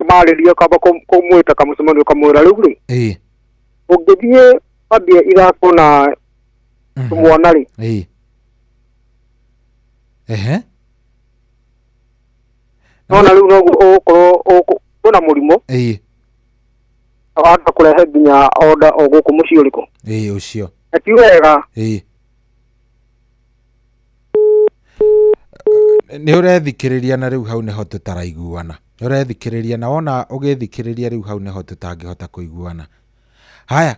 marĩria kamba kũmwĩta kamũcemanio kamwĩra rĩu rĩ ũngĩthiĩ wambie ithako na tũmwana rĩ nona rĩu noguo ũgũkorwo Akahota kurehe nginya order o guku muciĩ ũrĩkũ. Ucio. Ti wega. Nĩ ũrethikĩrĩria na rĩu hau nĩho tũtaraiguana. Nĩ ũrethikĩrĩria na wona ũgĩthikĩrĩria rĩu hau nĩho tũtangĩhota kũiguana. Haya.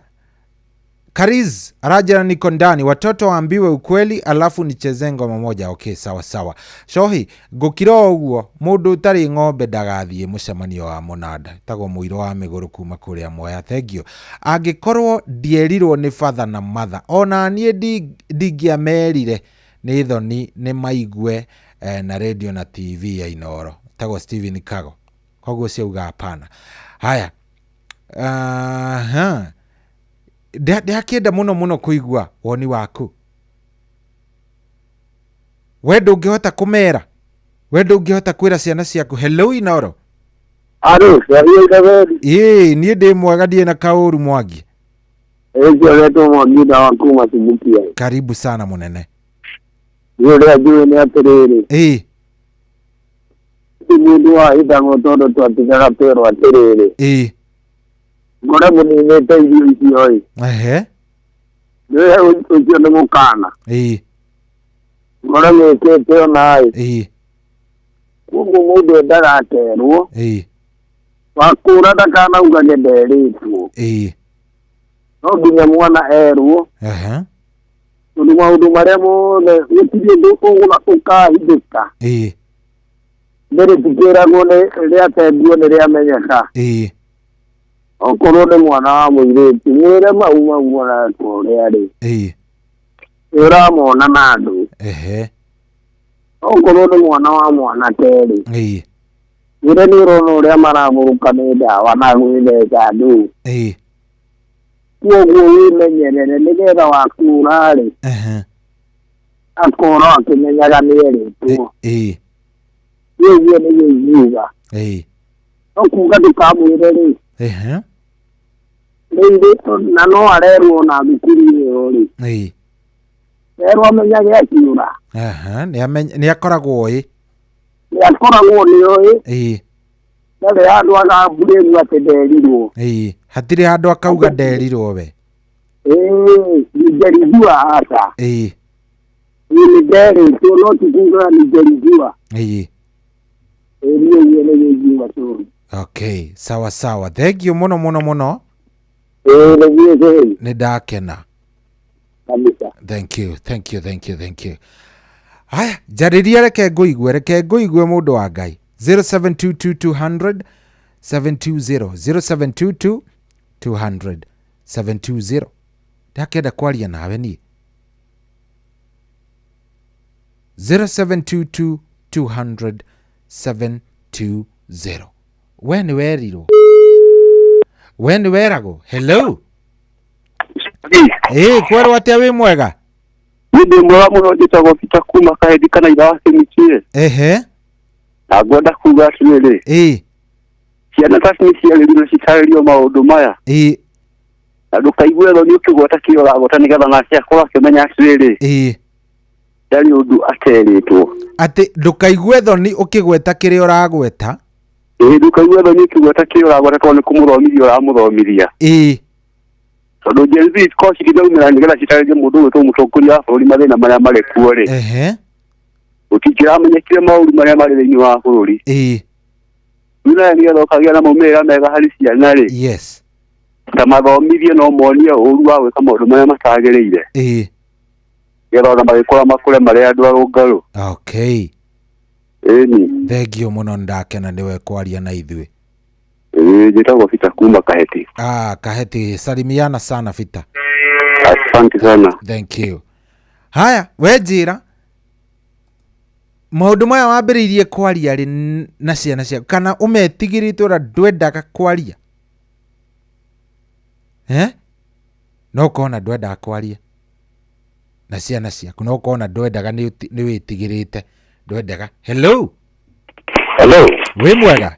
Kariz arajana niko ndani, watoto waambiwe ukweli alafu nicheze ngoma moja. Okay, sawa sawa. Shohi gukiro uguo mundu utari ng'ombe ndagathie mucemanio wa Monada tago muiro wa miguru kuma kuria Mwea. Thank you. Angikorwo ndierirwo ni father na mother ona nie ndingiamerire ni thoni ni maigue na radio na TV ya Inoro tago Steven Kago koguo ciuga hapana. Haya. Ndiakenda muno kuigua woni waku. We ndungihota kumera, we ndungihota kwira ciana ciaku hello Inoro. Alo, nie ndi mwega ndie na kauru Mwangi. Leto Mwangi na wakuma Subukia. Karibu sana munene. Yule ajue ni atiriri. Mundu wa ithango todo twatigaga pero atiriri. Ngora munimete irio icio ĩ. Nĩwe ũcio nĩ mũkana. Ngora mĩkĩte ona ĩ. Koguo mũndũ endaga aterwo. Wakũra ndakanauga nderĩtwo. No nginya mwana erwo. Tondũ maũndũ marĩa mothe gũtirĩ ũndũ ũkahithĩka. Mbere tikĩragwo rĩrĩa atenguo nĩ rĩamenyeka. Okorwo nĩ mwana wa mũirĩtu mwĩre mau mwana kũrĩa rĩ. Ũramona na andũ. Okorwo nĩ mwana wa mwanake rĩ. Mwĩre nĩ ũrona ũrĩa maramũrũka nĩ ndawa na gwĩtheca andũ. Kuoguo wĩmenyerere nĩgetha wakũra rĩ. Akorwo akĩmenyaga nĩ erĩtwo. Ũguo nĩguo ingiuga. No kuga ndũkamwĩre rĩ. Na no arerwo na thukuru ĩyo rĩ. Erwo amenyage akiura. Nĩ akoragwo ĩ. Nĩ akoragwo nĩ oĩ. Ndarĩ handũ agambũrĩru atĩ nderirwo. Hatirĩ handũ akauga nderirwo we. Nĩngerigua hata. Nĩ nderĩtwo no tikuga nĩngerigua. Niĩ nĩngerigua tu. Okay, sawa sawa. Thank you muno. Nĩ ndakena. Thank you. Haya, jariria reke ngũigue mũndũ wa Ngai. 0722 720 0722 720. Ndakenda kwaria nawe ni 0722 720. We nĩ werirwo. We nĩ weragwo. Hello. Kwerwo atĩa wĩ mwega? Ndĩ mwega mũno njĩtagwo Peter kuma Kahendi kana ira wa Kĩmĩtĩ. Na ngwenda kuga atĩrĩrĩ. Ciana ta nĩ ciagĩrĩirwo citarĩrio maũndũ maya. Na ndũkaigue thoni ũkĩgweta kĩrĩa ũragweta nĩgetha nake akorwo akĩmenya atĩrĩrĩ. Ndarĩ ũndũ aterĩtwo. Atĩ ndũkaigue thoni ũkĩgweta kĩrĩa ũragweta. Ndũkaigue thoni ũkĩgweta kĩrĩa ũragweta tondũ nĩ kũmũthomithia ũramũthomithia. Tondũ Gen Z koci gĩthoimĩra nĩgetha citarĩrie mũndũ ũyũ mũtongoria wa bũrũri mathĩna marĩa marĩ kuo rĩ. Gũtingĩramenyekire maũndũ marĩa marĩ thĩinĩ wa bũrũri. Nĩgetha nĩgetha ũkagĩa na maumĩrĩra mega harĩ ciana rĩ. Ta mathomithie no monie ũru wa gwĩka maũndũ marĩa matagĩrĩire. Nĩgetha ona magĩkũra makũre marĩ andũ arũngarũ. Okay. Thengio mũno ndakena nĩwe kwaria na ithuĩ. Njĩtagwo Peter kuma Kaheti. Kaheti, salimiana sana Peter. Asante sana. Thank you. Haya, we njĩra maũndũ maya wambĩrĩirie kwaria rĩ na ciana ciaku kana ũmetigĩrĩte ũrĩa ndwendaga kwaria? No kona ndwendaga kwaria na ciana ciaku, no kona ndwendaga nĩ wĩtigĩrĩte ndwendaga. Hello. Wĩ mwega?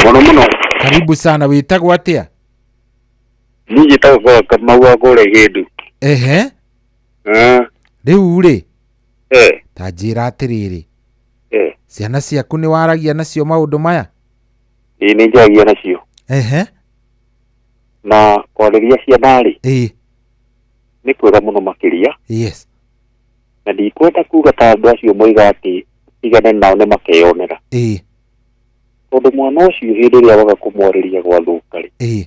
Mũno. Karibu sana, wĩtagwo atĩa? Niĩ njĩtagwo Kamau wa kũrĩa Gĩndu. Rĩu rĩ ta njĩra atĩrĩrĩ, ciana ciaku nĩ waragia nacio maũndũ maya? nĩ njagia nacio na kwarĩria ciana-rĩ nĩ kwega mũno makĩria. Yes. Na ndikwenda kuga ta andũ acio moiga atĩ tigane nao nĩ makeyonera. Tondũ mwana ũcio hĩndĩ ĩrĩa waga kũmwarĩria gwathũka-rĩ,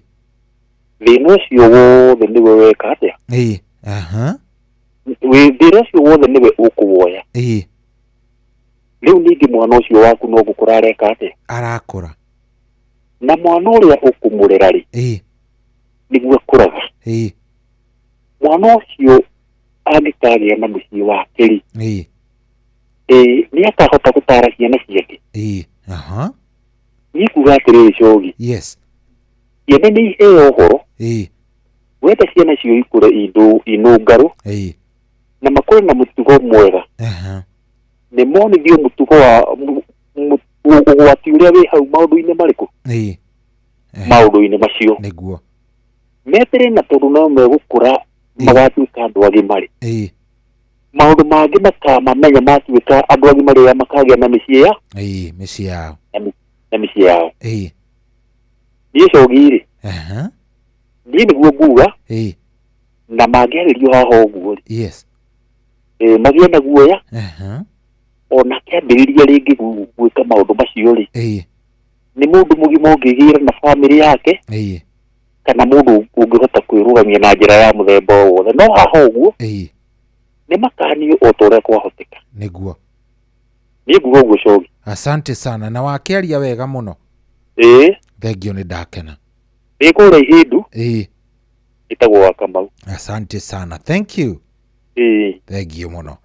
thĩna ũcio wothe nĩwe weka atĩa? Thĩna ũcio wothe nĩwe ũkũwoya. Rĩu ningĩ mwana ũcio waku no gũkũra areka atĩa? Arakũra. Na mwana ũrĩa ũkũmũrera-rĩ, nĩguo akũraga. Mwana ũcio angĩkagĩa na mũciĩ wake-rĩ, nĩ akahota gũtara ciana ciake. Niĩ kuga atĩrĩrĩ Cogi. Yes. Ciana nĩ iheo ũhoro. Wenda ciana cio ikũre inũngarũ na makũre na mũtugo mwega. Nĩ monithio mũtugo wa ũgwati ũrĩa wĩ hau maũndũ-inĩ marĩkũ? Maũndũ-inĩ macio. Nĩguo. Metere na tondũ no megũkũra magatuĩka andũ agima-rĩ, maũndũ mangĩ makamamenya matuĩka andũ agima rĩrĩa makagĩa na mĩciĩ yao. Mĩciĩ yao. Na mĩciĩ yao. Niĩ Cogi-rĩ, niĩ nĩguo nguga na mangĩarĩrio haha ũguo-rĩ, magĩe na guoya ona kĩambĩrĩria rĩngĩ gwĩka maũndũ macio-rĩ, nĩ mũndũ mũgima ũngĩgĩra na bamĩrĩ yake kana mũndũ ũngĩhota kwĩrũgamia na njĩra ya mũthemba o wothe. No haha ũguo nĩ makanio o ta ũrĩa kwahoteka. Nĩguo. Niĩ nguga ũguo Cogi. Asante sana na wakĩaria wega mũno. Thengio nĩ ndakena. Kũrĩa Ihindu ĩtagwo wa Kamau. Asante sana. Thank you. Thengio mũno.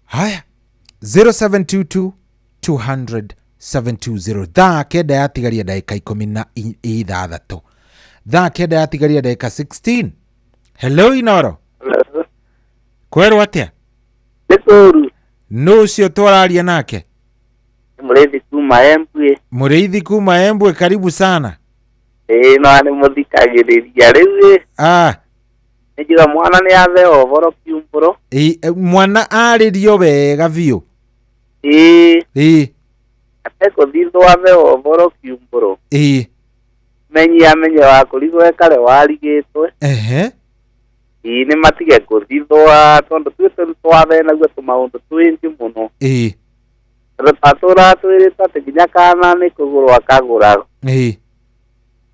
Haya 0722 200 720 thaa kenda yatigaria ndagĩka 16 thaa kenda yatigaria ndagĩka 16. Hello Inoro. Kwerwo atĩa? Nũ ũcio twararia nake? Mũrĩithi kuma Embwe. Mũrĩithi kuma Embwe, karibu sana. No nĩ mũthikagĩrĩria rĩu. Nĩnjuga mwana nĩ aheo ũhoro kiumbũro. Mwana arĩrio wega biũ. Atekũthithwo aheo ũhoro kiumbũro. Menye wa kũrigwo ekare warigĩtwe. Nĩ matige kũthithwa tondũ twĩ twathe naguo tũmaũndũ twĩngĩ mũno. Tũratũra twĩrĩte atĩ nginya kana nĩ kũgũrwo akagũra.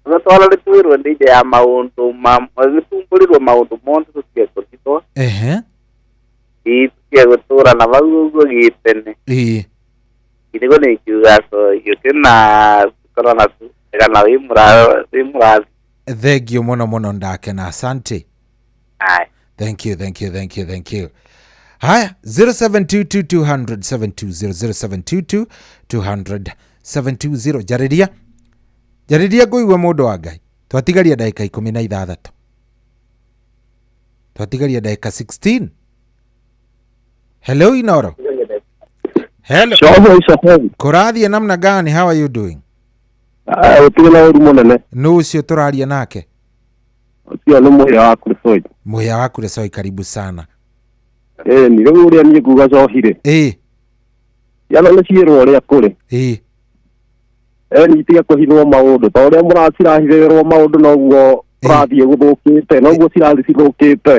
Tũratwara nĩ twĩrwo ndĩnja ya maũndũ nĩtumbũrirwo maũndũ mothe tũtige kũthithwa. Tũtige gũtũra na bau ũguo gĩtene. Nĩguo nĩ ingiuga gĩũkĩ na korwo na kana wĩ mũrathi. Thengio mũno mũno ndakena. Asante. Thank you. Haya 0722 200 720 0722 200 jariria ngũigua mũndũ wa Ngai. Twatigaria ndagĩka 16. Twatigaria ndagĩka 16. Hello Inoro. Hello. Kũrathiĩ namna gani? How are you doing? Ũtigana ũru mũnene. Nũ ũcio tũraria nake? Ũcio nĩ mũhĩa wa Kuresoi. Mũhĩa wa Kuresoi, karibu sana. Nĩ rĩu ũrĩa niĩ nguga Cohire. Yana nĩ ciĩrwo ũrĩa kũrĩ. Nĩ tiga kũhithwo maũndũ ta ũrĩa mũracirahithĩrwo maũndũ noguo ũrathiĩ gũthũkĩte noguo cirathiĩ cithũkĩte.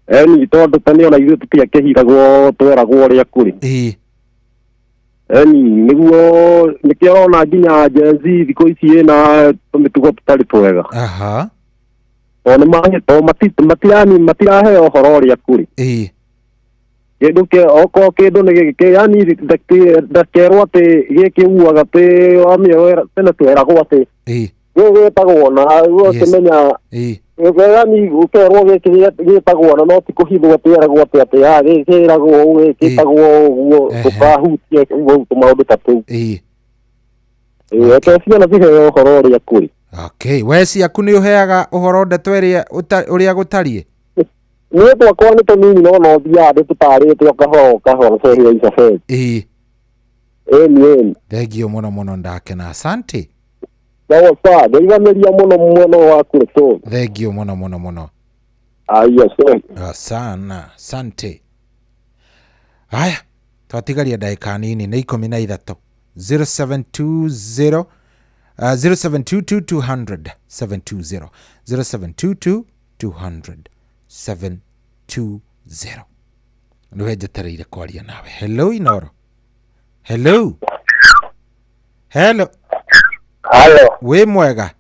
Nĩ tondũ tene ona ithuĩ tũtiakĩhithagwo tweragwo ũrĩa kũrĩ. Nĩguo nĩkĩo ũrona nginya Gen Z thikũ ici ĩna tũmĩtugo tũtarĩ twega. Matirahe ũhoro ũrĩa kũrĩ. Okorwo kĩndũ nĩ gĩkĩ yani ndakerwo atĩ gĩkĩ uaga atĩ wamĩoera tene tweragwo atĩ gĩkĩ gĩtagwo na ũkĩmenya yani ũkerwo gĩkĩ gĩtagwo na no ti kũhithwo tweragwo atĩ gĩkĩ gĩtagwo gĩtagwo ũguo tũkahutie tũmaũndũ ta tũu. Ciana ciheo ũhoro ũrĩa kũrĩ. Okay, we ciaku nĩ ũheaga ũhoro ndeto ũrĩa gũtariĩ? Nĩ twakwa nĩ tũnini no no thiaga ndĩtũtarĩte okahora seria isafeti. Thengio mũno mũno ndakena. Asante. Sawa, ndĩiganĩria mũno mwena wa Kuresoi. Thengio mũno mũno. Sana, asante. Haya, twatigaria ndagĩka nini nĩ 13. 0720 0722 720 0722 720 nĩwenjetereire kwaria nawe. Hello Inoro. Hello. Hello. Hello. We mwega.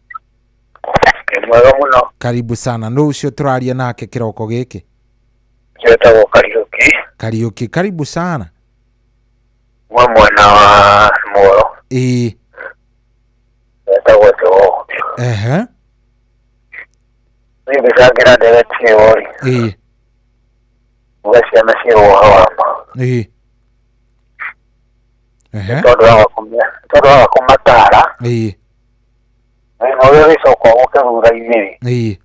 Mwega muno. Karibu sana. No ucio turaria nake kiroko giki. Jetagwo Kariuki. Kariuki, karibu sana. Mwana wa Moro. Jetagwo Tewo. Mimi bisagira ndege tiori. Ugaciana cio wahama. Todo wa kumatara. No yo hizo kwa ukabura imiri.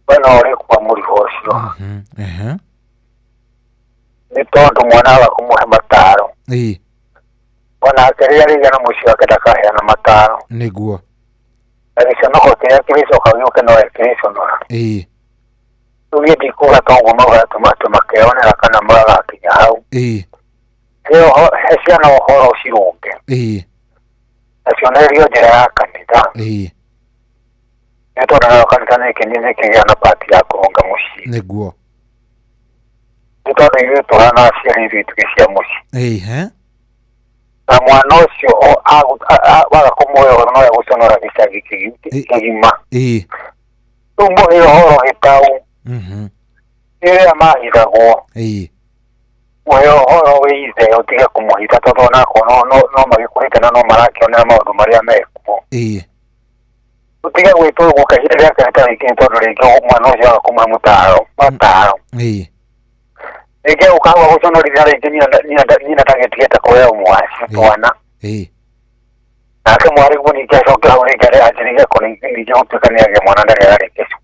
Bana ore kwa muri hocio. Ni todo mwana wa kumuha mataro. Bana keria rigana mucio akataka yana mataro. Niguo. Alisema kwa kile kilicho kwa yuko no ekristo no. Tuye dikura tongo maga tomato makeona kana mara kinya hau. Leo hesia na horo usiruke. Nacionario ya kanisa. Eto na kanisa ne kenine kiyana pati ya kuonga mushi. Niguo. Eto na yetu hana siri vitu kisia mushi. Na mwana ucio waga kumoyo no ya gusonora gicagi kigima. Tumbo hiyo horo hitau. Ile amahiragwo. Moyo horo wize utige kumuhita todo nako no magikuhita no marakionera maundu maria meko. Utige gwitwo gukahira rya kanita ikini todo ringi mwana ucio akuma mutaro mataro. Ege ukawa gusonora ringi ni ndagetieta koya umwasi twana. Ake mwari guni kesho kwa ngare ajirige koni ndio utukaniage mwana ndare yake kesho.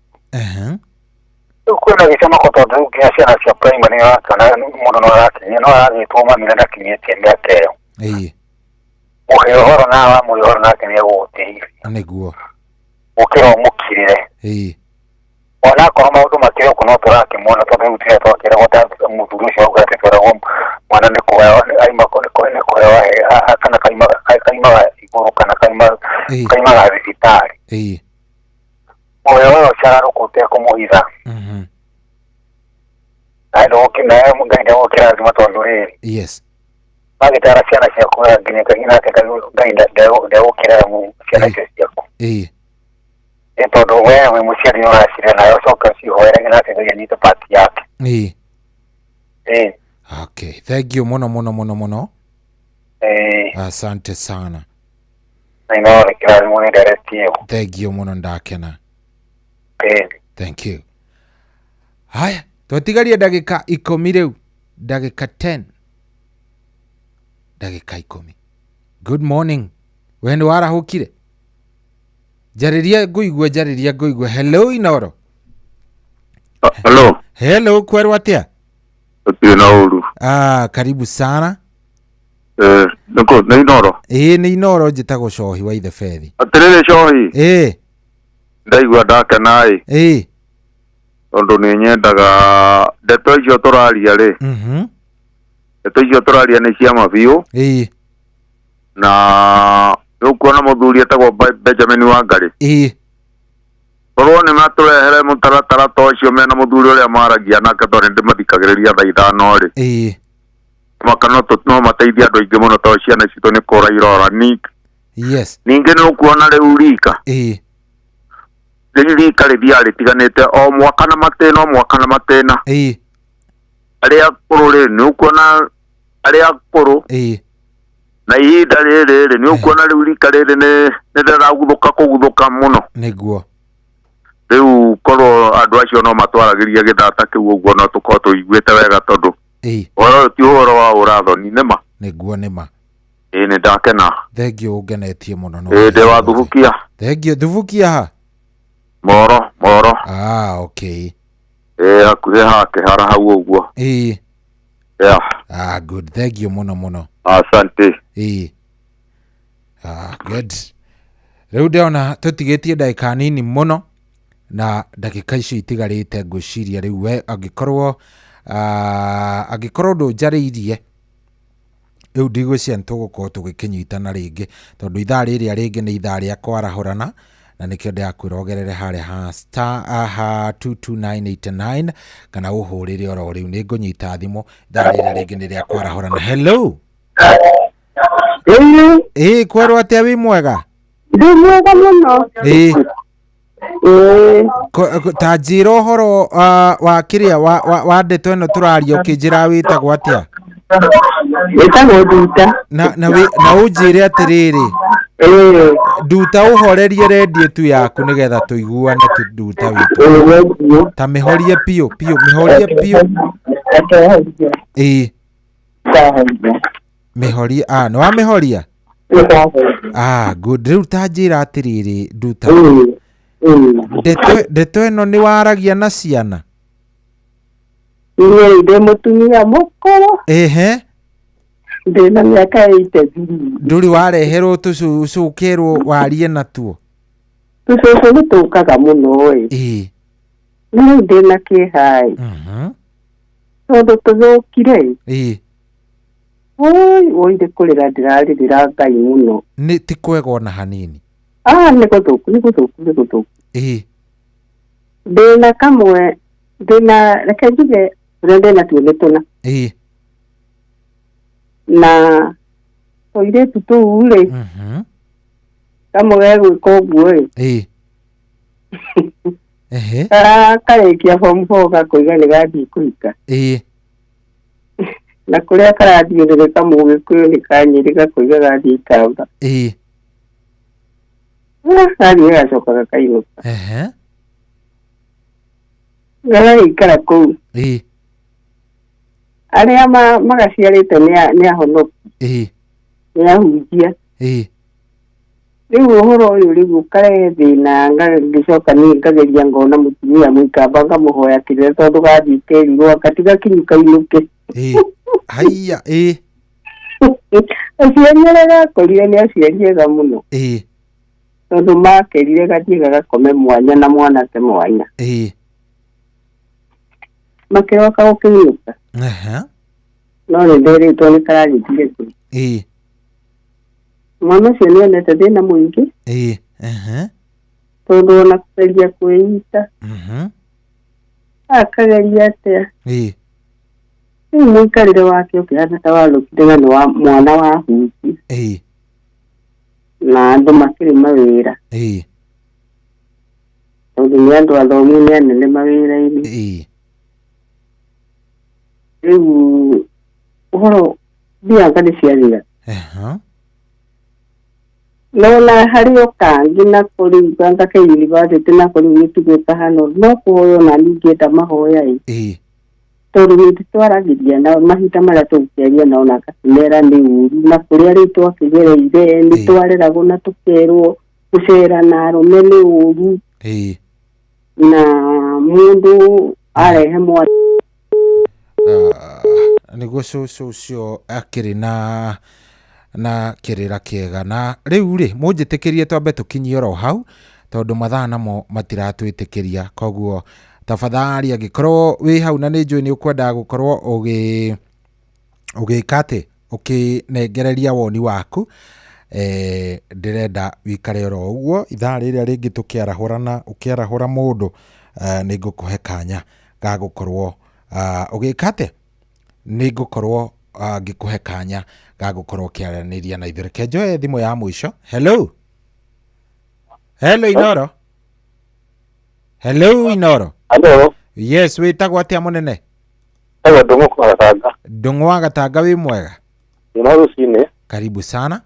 Kuna gisema ko todo kiasi na sia primary na kana muno no yake no ari toma miranda kinyete mbeteo. Muhoro na wa muhoro na kene wote. Niguo. Ukiro mukirire. Ona ko maundu makiro kuno turake mwana todo utire to kera wata muturushi au gate tora wom mwana ne ko ai makone ko ne ko kana kaima iguru kana kaima la visitari. Moyo charo ko te ko mohiza. Ai do kina mu gaida o kira zuma to ndore. Yes. Mage tara siana sia ko gine ka ina ka gaida da o kira mu siana sia ko. Todo wewe mushari no asira na yo soka si hoera ngina te ngani to pati yake. Okay, thank you mono. Asante sana. Naino kila mwana direct yo. Thank you mono ndakena. Thank you. Haya, twatigaria ndagika 10 riu. Ndagika 10. Ndagika 10. Good morning. Wendo warahukire. Jariria nguigwe. Hello Inoro. Hello kweru atia? Nauru. Karibu sana. Niko ni Inoro. Ni Inoro njitagwo Cohi wa ithe Fethi. Atirire Cohi. Ndaigua ndake nai. Tondu ni nyendaga ndeto icio turaria ri. Ndeto icio turaria ni cia mabiu. Na ukuona muthuri etagwo Benjamin Wangari. Korwo ni maturehere mutaratara tocio mena muthuri uria maragia nake tondu ndimathikagiriria thaa 5 ri. Makano no mateithia andu aingi muno to ciana citu ni kora irora nik. Yes. Ningi ni ukuona riu rika. Rika rithia ritiganite o mwaka na matena. Aria kuru ri ni ukuona aria kuru. Na ihinda riri ni ukuona riu rika riri ni ndiraguthuka muno. Niguo. Riu korwo andu acio no matwaragiria githata kiu uguo no tukorwo tuiguite wega tondu oro ti uhoro wa urathoni nima. Niguo nima. Ni ndakena. Thank you ugenetie muno no. Ndi wa thubukia. Thank you thubukia ha. Moro. Okay. Hakuhe hake hara hau uguo. Good. Thank you muno. Asante. Good. Riu ndona tutigetie ndagika nini muno na ndagika icio itigarite ngwiciria riu we angikorwo ndunjariirie riu ndigwiciria nitugukorwo tugikinyitana ringi tondu ithaa riria ringi ni ithaa ria kwarahurana na nikio ndiakwĩrogerere harĩa ha star 22989 kana uhurire oro riu ni ngunyita thimu ithaa riria ringi ni ria kwarahurana. Hello. Kwerwo atia wi mwega? Ndi mwega muno. Ta njira uhoro wa kiria wa ndeto ino turaria ukinjira witagwo atia? Witagwo Nduta. Na unjire atiriri Nduta uhorerie radio tu yaku nigetha tuiguane tu Nduta witu. Ta mihorie pio mihorie pio. Mihorie no wa mihoria. Good. Riu ta njira atiriri Nduta. Ndeto ino ni waragia na ciana? Ndi mutumia mukuru. Ndina miaka 83. Nduri wareherwo tucukerwo warie natuo? Tucucu nitukaga muno no ndina kihai tondu tuthukire ndi kurira ndiraririra Ngai muno. Ni ti kwega ona hanini? Ni guthuku. Ndina kamwe reke njuge ndina tuone tuna na oiretu tu ri kamwe gwika uguo karekia form 4 gakoiga ni gathii kuika na kuria karathiurire kamugikuyu ni kanyiri gakoiga gathii kamba gathii gacoka gakainuka gagaikara kuu aria magaciarite ni ahonoku ni ahunjia riu uhoro uyu riu kare thina ngagicoka ni ngageria ngona mutumia mwikamba ngamuhoya kire tondu gathii kerirwo akatiga kinyuka inuke haiya aciari aria gakorire ni aciari ega muno tondu makerire gathii gagakome mwanya na mwanake mwanya makiroka gukinyuka no ni nderitwo ni karagitire ku mwana ucio ni onete thina mwingi tondu ona kugeria kwĩita akageria atia riu mũikarĩre wake ũkĩhana ta warũkire ni wa mwana wa huti na andũ makĩrĩ mawĩra tondu ni andũ athomu ni anene mawĩra-inĩ riu uhoro bianga ni ciathira nona hari okangi na kuringa ngake university na kuringituguka hano no kuoyo na ningenda mahoya tondu nitwaragiria na mahinda maria tukiaria na ona katimera ni uru na kuria ritu akigereire ni twareragwo na tukerwo gucera na arume ni uru na mundu arehe mwana niguo cucu ucio akiri na kirira kiega na riu ri munjitikirie twambe tukinyie ro hau tondu mathaa namo matiratwitikiria koguo tafadhali agikorwo wi hau na ni njui ni ukwenda gukorwo ugikate ukinengereria woni waku ndirenda wikare ro uguo ithaa riria ringi tukiarahurana ukiarahura mundu ni ngukuhe kanya ga gukorwo ugikate ni ngukorwo ngikuhe kanya ga gukorwo kiaraniria na ithure kenjoe thimu ya mwisho. Hello Inoro. Inoro. Yes, witagwo atia munene? Ndung'u wa Gatanga. Ndung'u wa Gatanga wi mwega? Ino rucini. Karibu sana.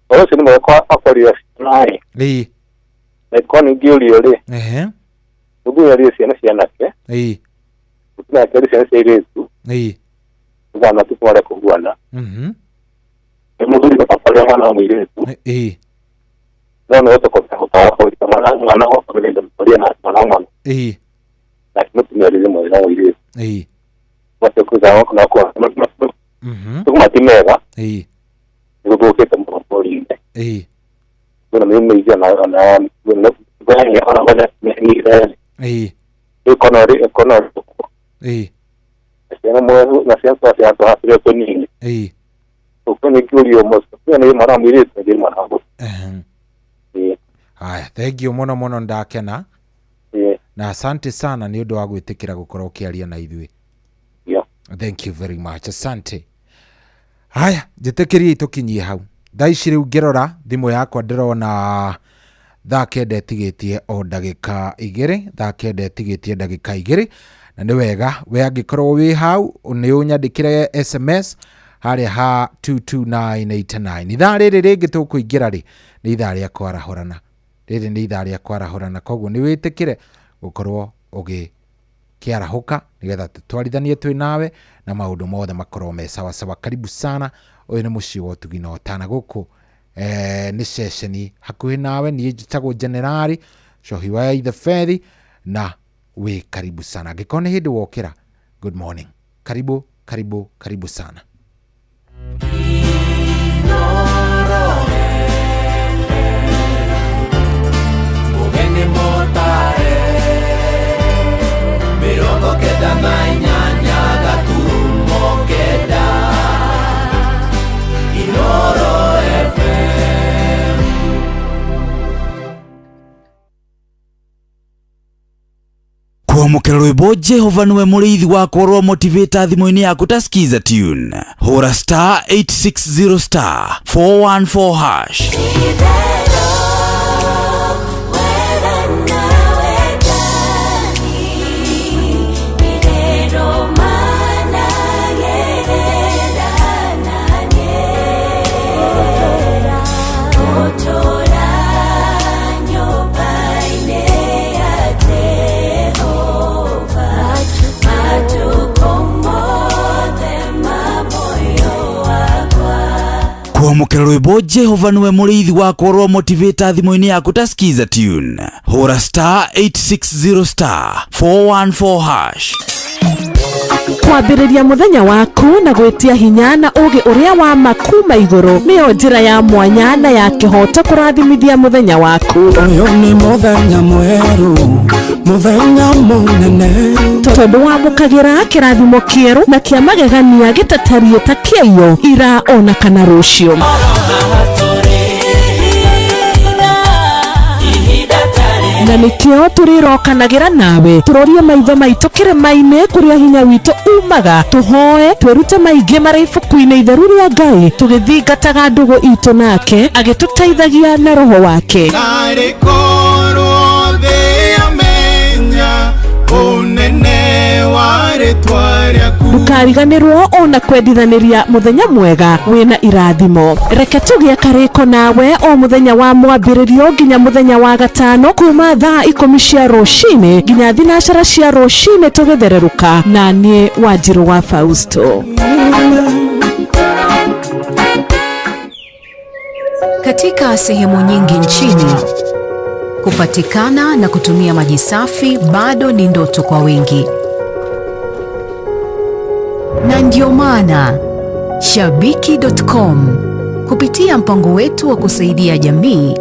Rucini mwekwa akoria nai. Nekoni ngiurio ri. Ugu yari ciana cianake. Na kari ciana ciairetu. Bwana tukore kuguana. Muthuri bakapale hana mwiretu. No tokota kwa mwana wa familia mtoria na mwana. Lakini tumerize mwana wa ile. Watu kuzawa kuna kwa. Tukumatimega. Nikubuke kama polisi. Kuna mimi hizo na bwana ana bwana ni ile. Ekonori. Sema mwe na siasa ya watu hapo nini. Ukwenye kiulio mosi. Ni mwana mwili ni mwana wangu. Haya, thank you muno ndakena. Na asante sana ni undu wa gwitikira gukorwo ukiaria na ithui. Thank you very much. Asante. Haya, njitikirie tukinyie hau. Thaici riu ngirora thimu yakwa ndirona thaa kenda itigitie o ndagika 2, thaa kenda itigitie ndagika 2, na ni wega we angikorwo wi hau ni unyandikire SMS haria ha 22989. Ithaa riri ringi tukuingira ri ni ithaa ria kwarahurana. Riri ni ithaa ria kwarahurana, koguo ni witikire gukorwo ugi kiarahuka nigetha tutwarithanie twi nawe na maundu mothe makorwo me sawa sawa. Karibu sana. Uyu ni mucii wa Utugi na Otana guku ni sesheni hakuhi nawe. Ni njitagwo Generali Cohi wa Ithe Fethi na we karibu sana. Gikone hindi wokira, good morning, karibu sana. Mugeni motare mirongo kenda na inyanya gaturumo kenda Inoro FM. Kwamukira rwimbo Jehova niwe muriithi wakwa rwa motivator thimo-ini yaku ta skiza tune. Hura star 860 star 414 hash. Kwamukira rwimbo Jehova niwe muriithi wakwa rwa motivator thimo-ini yaku ta skiza tune. Hura star 860 star 414 hash. Kwambĩrĩria mũthenya waku na gwĩtia hinya na ũgĩ ũrĩa wa makuma igũrũ nĩyo njĩra ya mwanya na ya kĩhoto kũrathimithia mũthenya waku. Ũyũ nĩ mũthenya mwerũ, mũthenya mũnene, tondũ wamũkagĩra kĩrathimo kĩerũ na kĩa magegania gĩtatarie ta kĩaiyũ ira ona kana rũciũ. Na nikio turirokanagĩra nawe turorie maitho maitũ kĩrĩma-inĩ kũrĩa hinya witũ umaga, tuhoe twĩrute maingĩ marĩ ibuku-inĩ itheru rĩa Ngai tũgĩthingataga ndũgũ itũ nake agĩtũteithagia na roho wake. Ndukariganĩrwo ona kwendithanĩria mũthenya mwega wĩna irathimo. Reke tũgĩe karĩko nawe o mũthenya wa mwambĩrĩrio nginya mũthenya wa gatano kuma thaa 10 cia rũcinĩ nginya thinacara cia rũcinĩ tũgĩthererũka na niĩ Wanjirũ wa Fausto. Katika sehemu nyingi nchini kupatikana na kutumia maji safi bado ni ndoto kwa wengi. Na ndio maana Shabiki.com kupitia mpango wetu wa kusaidia jamii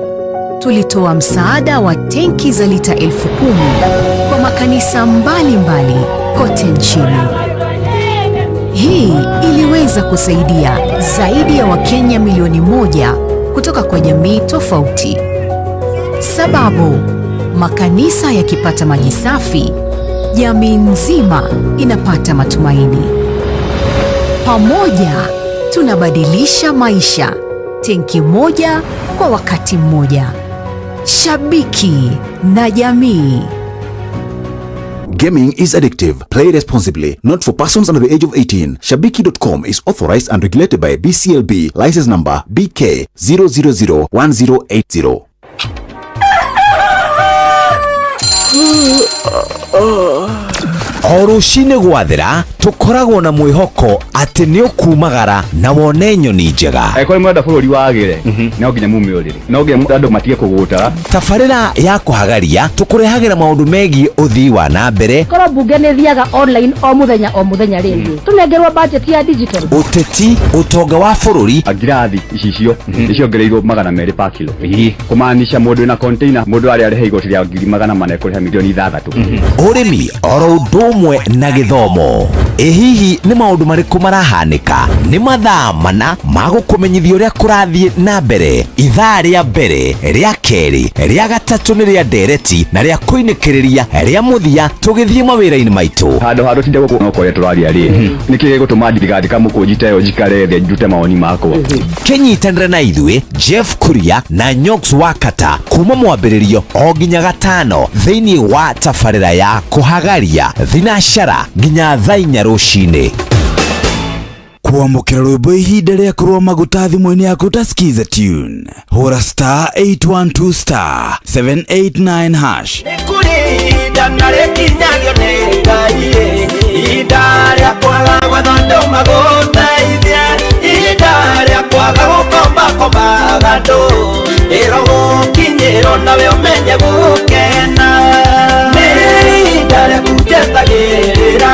tulitoa msaada wa tenki za lita 10,000 kwa makanisa mbalimbali kote nchini. Hii iliweza kusaidia zaidi ya Wakenya milioni 1 kutoka kwa jamii tofauti. Sababu makanisa yakipata maji safi, jamii nzima inapata matumaini. Pamoja tunabadilisha maisha, tenki moja kwa wakati mmoja. Shabiki na jamii. Gaming is addictive. Play responsibly. Not for persons under the age of 18. Shabiki.com is authorized and regulated by BCLB. License number BK 0001080. O rũcinĩ gwathĩra tũkoragwo na mwĩhoko atĩ nĩ ũkumagara na wone nyoni njega. Kũrĩ mwenda bũrũri wagĩre no nginya mume ũrĩrĩ, no nginya andũ matige kũgũta. Tabarĩra ya kũhagaria tũkũrehagĩra maũndũ megiĩ ũthii wa na mbere. Korwo mbunge nĩ thiaga online o mũthenya rĩngĩ tũnengerwo budget ya digital. Ũteti, ũtonga wa bũrũri, ngirathi icio nĩciongereirwo 200 per kilo. Kũmaanisha mũndũ na container, mũndũ arĩa arĩhe igoti rĩa 400,000 ekũrĩha milioni 6. ũrĩmi oro ũndũ ũndũmwe na gĩthomo. Hihi nĩ maũndũ marĩkũ marahanĩka? Nĩ mathaa mana ma gũkũmenyithia ũrĩa kũrathiĩ na mbere. Ithaa rĩa mbere, rĩa kerĩ, rĩa gatatũ nĩ rĩa ndereti na rĩa kũinĩkĩrĩria rĩa mũthia tũgĩthiĩ mawĩra-inĩ maitũ. Handũ tinde gũkũ no kũrĩa tũraria rĩ. Nĩkĩ gũtũma thirikari kamũkũnjite yo njikare thĩ njute mawoni makwa. Kĩnyitanĩre na ithuĩ Jeff Kuria na Nyox Wakata kuma mwambĩrĩrio o nginya gatano thĩinĩ wa tabarĩra ya kũhagaria thinacara nginya thaa 4 rũcinĩ. Kwamũkĩra rwĩmbo ihinda rĩa kũrũa maguta thimũ-inĩ yaku ta skiza tune. Hũra *812*789#. Nĩkũrĩnda na rĩkinyagio nĩ Ngai, ihinda rĩa kwaga gwetha magũteithie, ihinda rĩa kwaga gũkomba andũ, ĩro gũkinyĩrwo nawe ũmenye gũkena. Nĩ ihinda rĩa kũnjetagĩrĩra,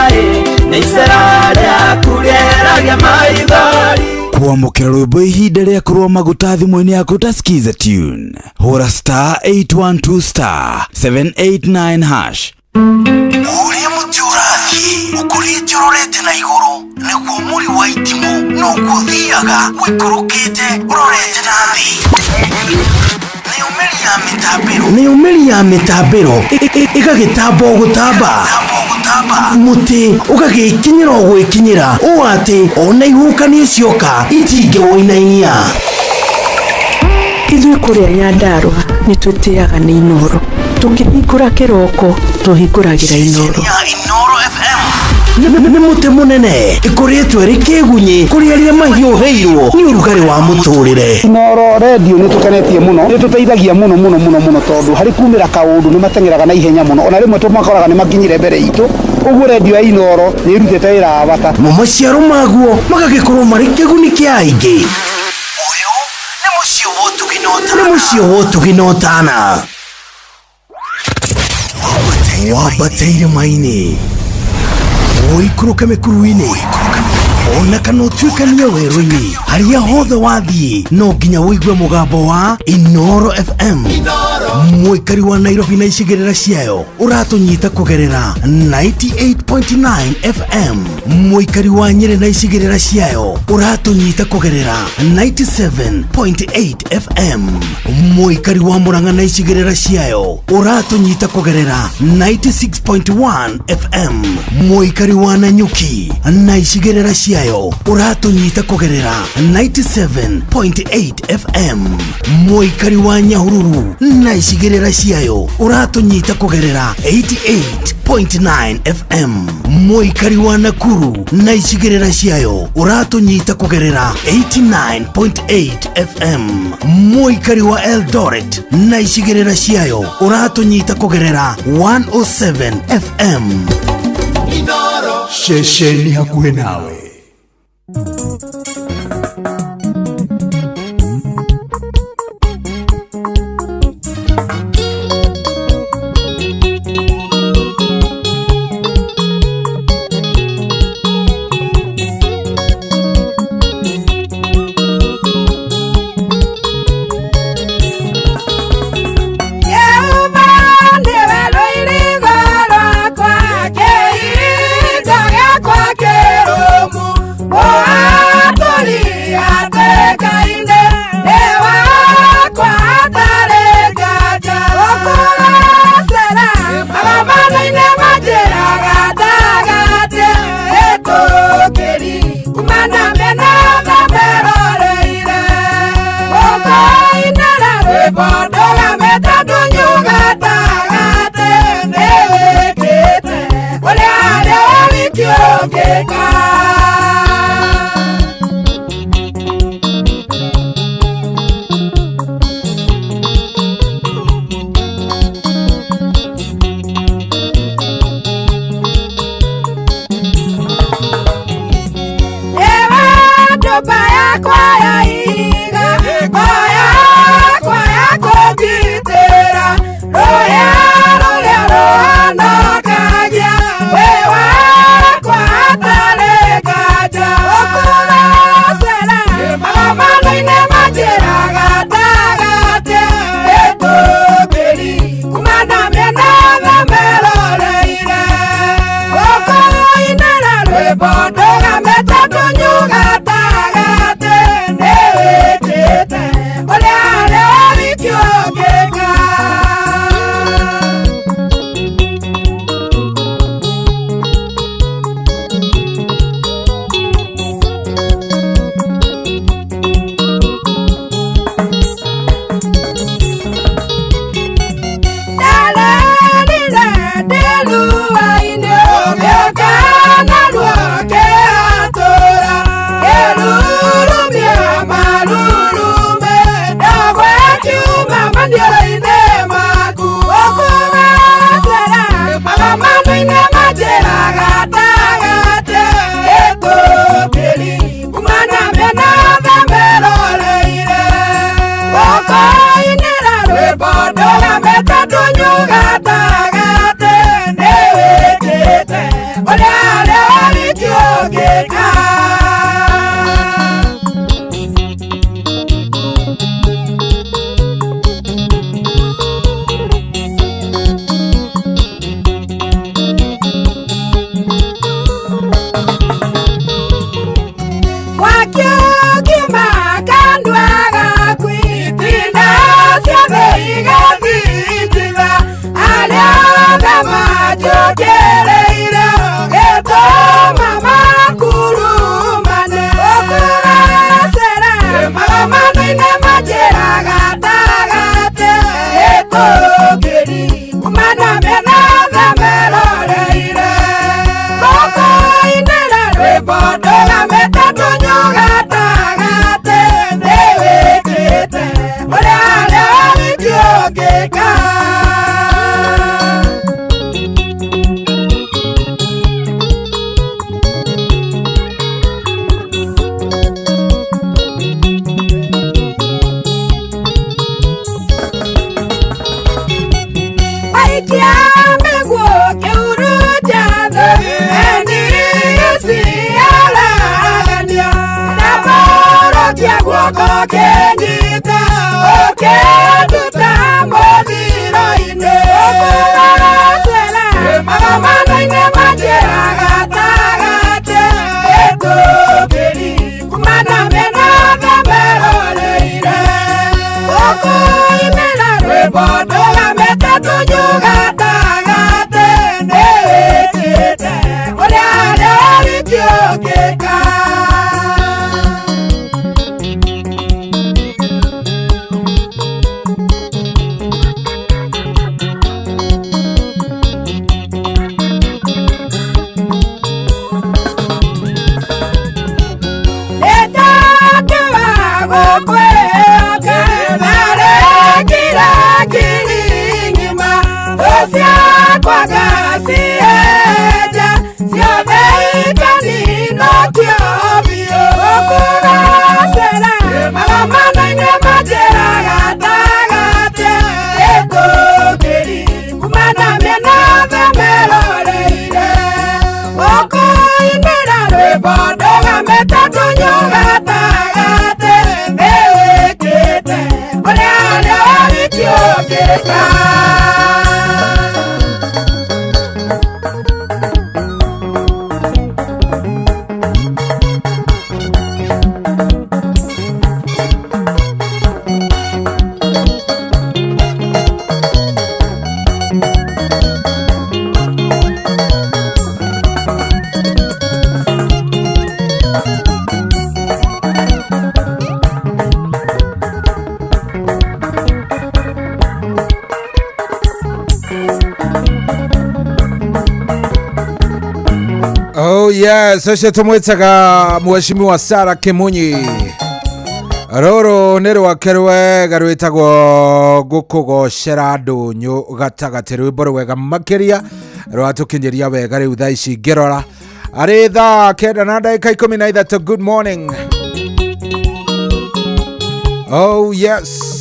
nĩ icera rĩaku rĩeragia maithori. Kwamũkĩra rwĩmbo ihinda rĩa kũrũa maguta thimũ-inĩ yaku ta skiza tune. Hũra *812*789#. Ũrĩa mũtĩ ũrathiĩ ũkũrĩte ũrorete na igũrũ, nĩguo mũri wa itimũ noguo ũthiaga wĩkũrũkĩte ũrorete na thĩ. Nĩ ũmĩri ya mĩtambĩro ĩgagĩtamba o gũtamba, mũtĩ ũgagĩkinyĩra o gwĩkinyĩra, ũũ atĩ ona ihuhũkanio cioka itingĩwĩinainia. Ithuĩ kũrĩa Nyandarua nĩ twĩtĩaga nĩ Inooro. Tũkĩhingũra kĩroko tũhingũragĩra Inooro. Nĩ mũtĩ mũnene ĩkoretwo ĩrĩ kĩgunyi kũrĩ arĩa mahiũhĩirwo nĩ ũrugarĩ wa mũtũrĩre. Inooro redio nĩ tũkenetie mũno, nĩ tũteithagia mũno tondũ harĩ kumĩra kaũndũ nĩ matengeraga na ihenya mũno, ona rĩmwe tũmakoraga nĩ makinyire mbere itũ. Ũguo redio ya Inooro nĩ ĩrutĩte wĩra wa bata. Maciaro maguo magagĩkorwo marĩ kĩguni kĩa aingĩ. Nĩ mũciĩ wa ũtugi na ũtana. Wambateire maini ũikũrũke mĩkuru-inĩ, ona kana ũtuĩkanie werũ-inĩ, harĩa hothe wathiĩ no nginya wĩigue mũgambo wa Inooro FM. Mũikari wa Nairobi na icigĩrĩra ciayo ũratũnyita kũgerera 98.9 FM. Mũikari wa Nyeri na icigĩrĩra ciayo ũratũnyita kũgerera 97.8 FM. Mũikari wa Murang'a na icigĩrĩra ciayo ũratũnyita kũgerera 96.1 FM. Mũikari wa Nanyuki na icigĩrĩra ciayo ũratũnyita kũgerera 97.8 FM. Mũikari wa Nyahururu na icigĩrĩra ciayo ũratũnyita kũgerera 88.9 FM. Mũikari wa Nakuru na icigĩrĩra ciayo ũratũnyita kũgerera 89.8 FM. Mũikari wa Eldoret na icigĩrĩra ciayo ũratũnyita kũgerera 107 FM. Inooro, ceceni hakuhĩ nawe. gatagate nĩwĩkĩte ũrĩa rĩorĩtio ngĩka. Yes, ucio tumwitaga Mheshimiwa Sarah Kimunyi. Roro nĩ rwake rwega rwĩtagwo gũkũgocera ndũnyũ gatagati, rwĩmbo rwega makĩria rwatũkinyĩria wega rĩu thaa ici ngĩrora arĩ thaa 9:13. Good morning. Oh yes.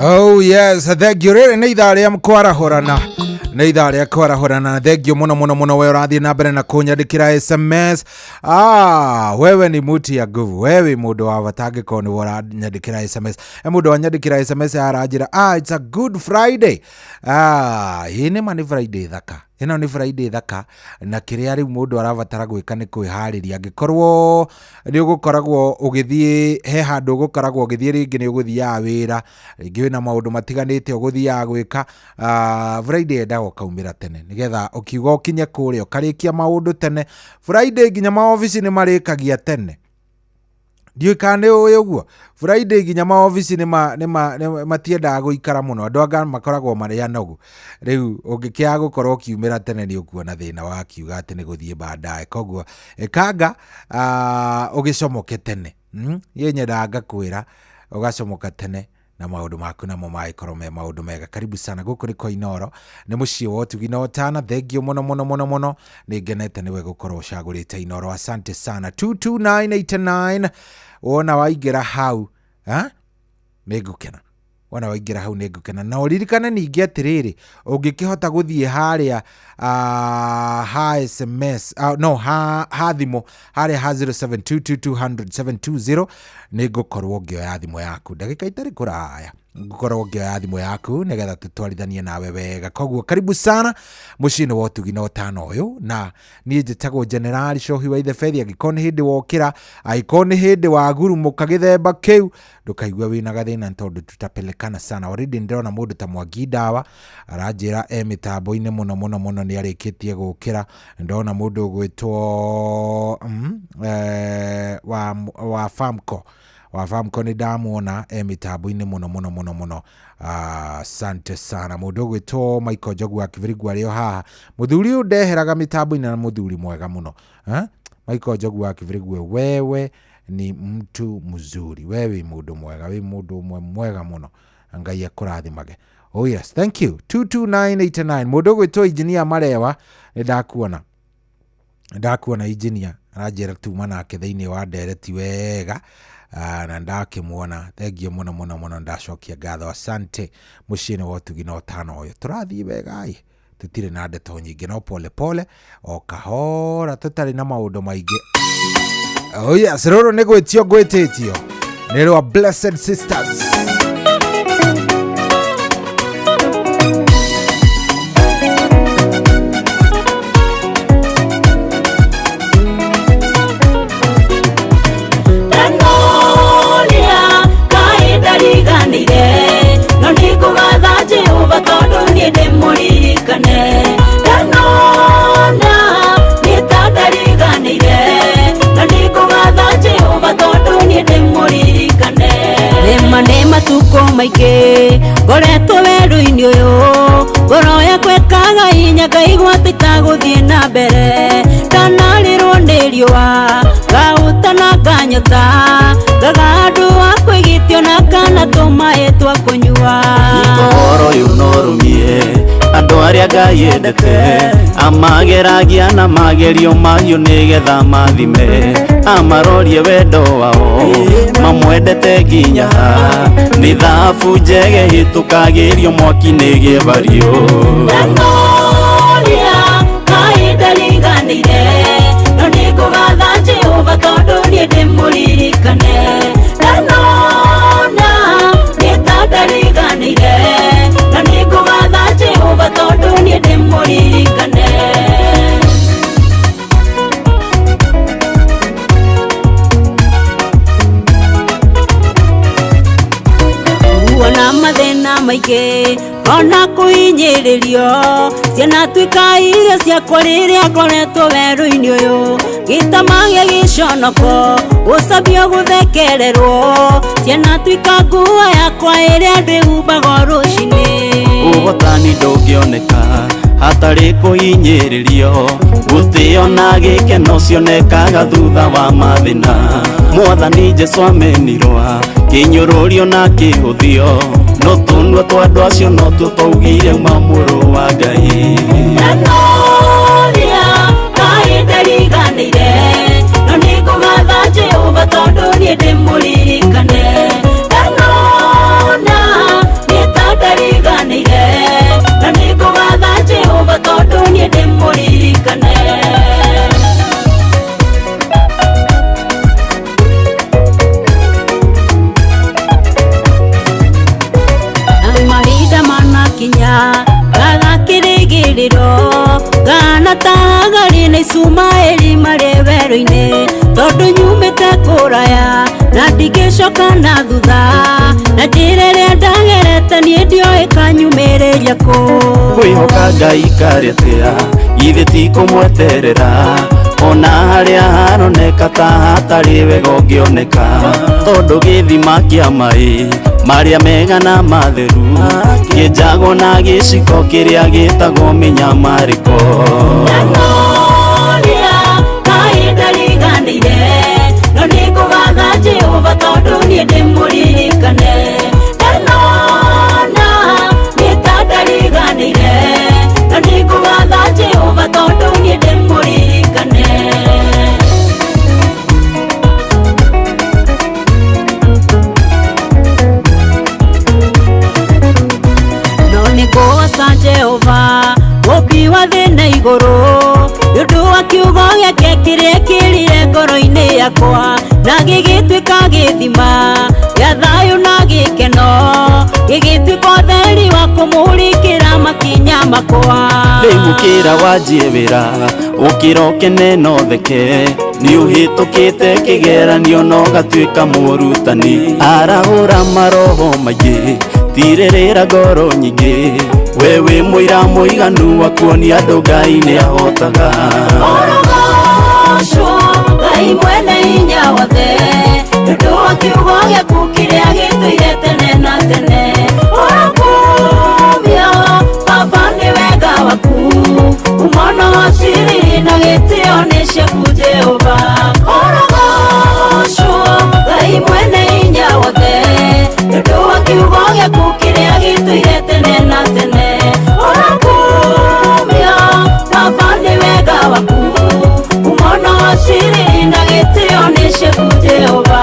Oh yes, thank you. Rĩrĩ nĩ ithaa rĩa kwarahũrana, nĩ ithaa rĩa kwarahũrana. Thank you mũno mũno mũno wewe ũrathiĩ na mbere na kũnyandĩkĩra SMS. Wewe ni muti ya nguvu, wewe mũndũ wa batangĩkorwo nĩ ũranyandĩkĩra SMS. Mũndũ wanyandĩkĩra SMS aranjĩra it's a good Friday. Hii nĩ mani Friday thaka. ino ni Friday thaka na kiria riu mundu arabatara gwika ni kwihariria angikorwo ni ugukoragwo ugithie he handu ugukoragwo ugithie ringi ni uguthia wira ringi wina maundu matiganite uguthia gwika Friday ndago kaumira tene nigetha ukiuga ukinye kuria ukarikia maundu tene Friday ginya ma office ni marikagia tene ndiyo kane uguo Friday ginya ma office ni matiendaga guikara muno andu anga makoragwo maria nogu riu ungikia gukorwo kiumira tene ni ukuona thina wa kiuga ati ni guthie baadaye koguo ekanga ugicomoke tene yenyedaga kwira ugacomoka tene na maundu maku namo maikorwo me maundu mega. Karibu sana guku ni kwa Inoro ni mucii wa Utugina Otana. Thengio muno ni ngenete niwe gukorwo ucagurite Inoro. Asante sana. 22989 wona waingira hau nigukena wona waingira hau nigukena na uririkane ningi atiriri ungikihota guthie haria ha SMS no ha thimo haria ha 0722200720 nigukorwo ngioya thimo yaku ndagika itari kuraya ngukorwo ngioya thimo yaku nigetha tutwarithanie nawe wega. Koguo karibu sana mucini wa Utugina Otana uyu na nie njitagwo General Shohi wa Ithefethi agikoni hindi wokira aikoni hindi wa gurumuka githemba kiu ndukaigua wina gathina tondu tutapelekana sana. Already ndirona mundu ta Mwangi Dawa aranjira mitambo-ini muno ni arikitie gukira. Ndona mundu gwitwo wa Famco ni damuona mitambo-ini muno. Asante sana mundu gwitwo Michael Jogu wa Kivirigu ario haha muthuri udeheraga mitambo-ini na muthuri mwega muno. Michael Jogu wa Kivirigu, wewe ni mtu mzuri, wewe mundu mwega, wewe mundu mwega muno, Ngai akurathimage. Oh yes, thank you. 22989 mundu gwitwo Engineer Marewa ndakuona engineer arajera tuma nake thiini wa ndereti wega na ndakimuona. Thengio muno ndacokia ngatho. Asante mucini wa Utugina Otana uyu turathii wega ai tutire na ndeto nyingi no pole o kahora tutari na maundu maingi. Oh yes, roro ni gwititio ni rwa Blessed Sisters. Nema tuko maike ngoretwo weru-ini uyu ngoro yakwa ikaga hinya ngaigua titaguthie na mbere ndanarĩrwo nĩ riũa ngaũtana nganyota ngaga handũ wa kwĩgitio na kana tũmaĩ twa kũnyua. Ũhoro ũyũ no rumie andũ arĩa Ngai endete amageragia na magerio mahiũ nĩgetha mathime amarorie wendo wao mamwendete nginya nĩ thabu njege hĩtũkagĩrio mwaki-inĩ gĩbario. Ndanoria Ngai ndariganĩire no nĩngũgatha Jehova tondũ niĩ ndĩmũririkane. Ndanona nĩ ta ndariganĩire no nĩngũgatha Jehova tondũ niĩ ndĩmũririkane. Wona mathina maingĩ ona kũhinyĩrĩrio ciana tuĩka irio ciakwa rĩrĩa ngoretwo werũ-inĩ ũyũ gĩtamagia gĩconoko gũcambio gũthekererwo ciana tuĩka nguo yakwa ĩrĩa ndĩhumbaga rũcinĩ. Ũhotani ndũngĩoneka hatarĩ kũhinyĩrĩrio gũtĩo na gĩkeno cionekaga thutha wa mathĩna. Mwathani Jesũ amenirwa kĩnyũrũrio na kĩhũthio no tũnua twa andũ acio no tũtaugire mamũrũ wa Ngai. Ndanoria Ngai ndariganĩire no nĩngũgatha Jehova tondũ niĩ ndĩmũririkane. Ndanona nĩ ta ndariganĩire no nĩngũgatha Jehova tondũ niĩ ndĩmũririkane. Mahinda manakinya ngaga kĩrĩgĩrĩro Tumaĩri marĩ werũ-inĩ tondũ nyumĩte kũraya na ndingĩcoka na thutha na njĩra ĩrĩa ndagerete niĩ ndioĩ kanyumĩrĩria kũ. Kwĩhoka Ngai karĩ atĩa githĩ ti kũmweterera ona harĩa haroneka ta hatarĩ wega ũngĩoneka tondũ gĩthima kĩa maĩ marĩa mega na matheru kĩenjagwo na gĩciko kĩrĩa gĩtagwo mĩnyamarĩko. Kahinda riganĩire no nĩngũgatha Jehova tondũ niĩ ndĩmũririkane. Ndanona nĩ ta ndariganĩire no nĩngũgatha Jehova tondũ niĩ ndĩmũririkane. No nĩngũgoca Jehova mũmbi wa thĩ na igũrũ nĩũndũ wa kiugo gĩake kĩrĩa kĩrire ngoro-inĩ yakwa na gĩgĩtuĩka gĩthima gĩa thayũ na gĩkeno gĩgĩtuĩka ũtheri wa kũmũrĩkĩra makinya makwa. Rĩu ũkĩra wanjie wĩra ũkĩra ũkene na ũtheke nĩũhĩtũkĩte kĩgeranio na ũgatuĩka mũrutani. Arahũra maroho maingĩ tirĩrĩra ngoro nyingĩ we wĩ mũira mũiganu wa kuonia andũ Ngai nĩahotaga. Orogocwo Ngai mwene hinya wothe nĩũndũ wa kiugo gĩaku kĩrĩa gĩtũire tene na tene. Orokumia Baba nĩ wega waku umona wa siri na gĩtĩo nĩ ciaku Jehova. Orogocwo Ngai mwene hinya wothe nĩũndũ wa kiugo gĩaku kĩrĩa gĩtũire tene na tene. Orokumia Baba nĩ wega waku umona wa siri na gĩtĩo nĩ ciaku Jehova.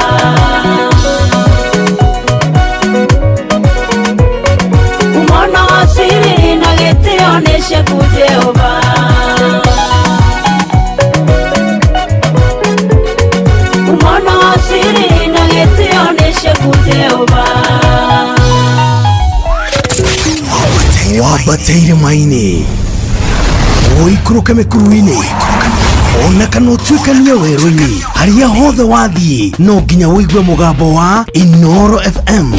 Umona wa siri na gĩtĩo nĩ ciaku Jehova. Umona wa siri na gĩtĩo nĩ ciaku Jehova. Wambateire maini ũikũrũke mĩkuru-inĩ ona kana ũtuĩkanie werũ-inĩ harĩa hothe wathiĩ no nginya wĩigue mũgambo wa Inooro FM.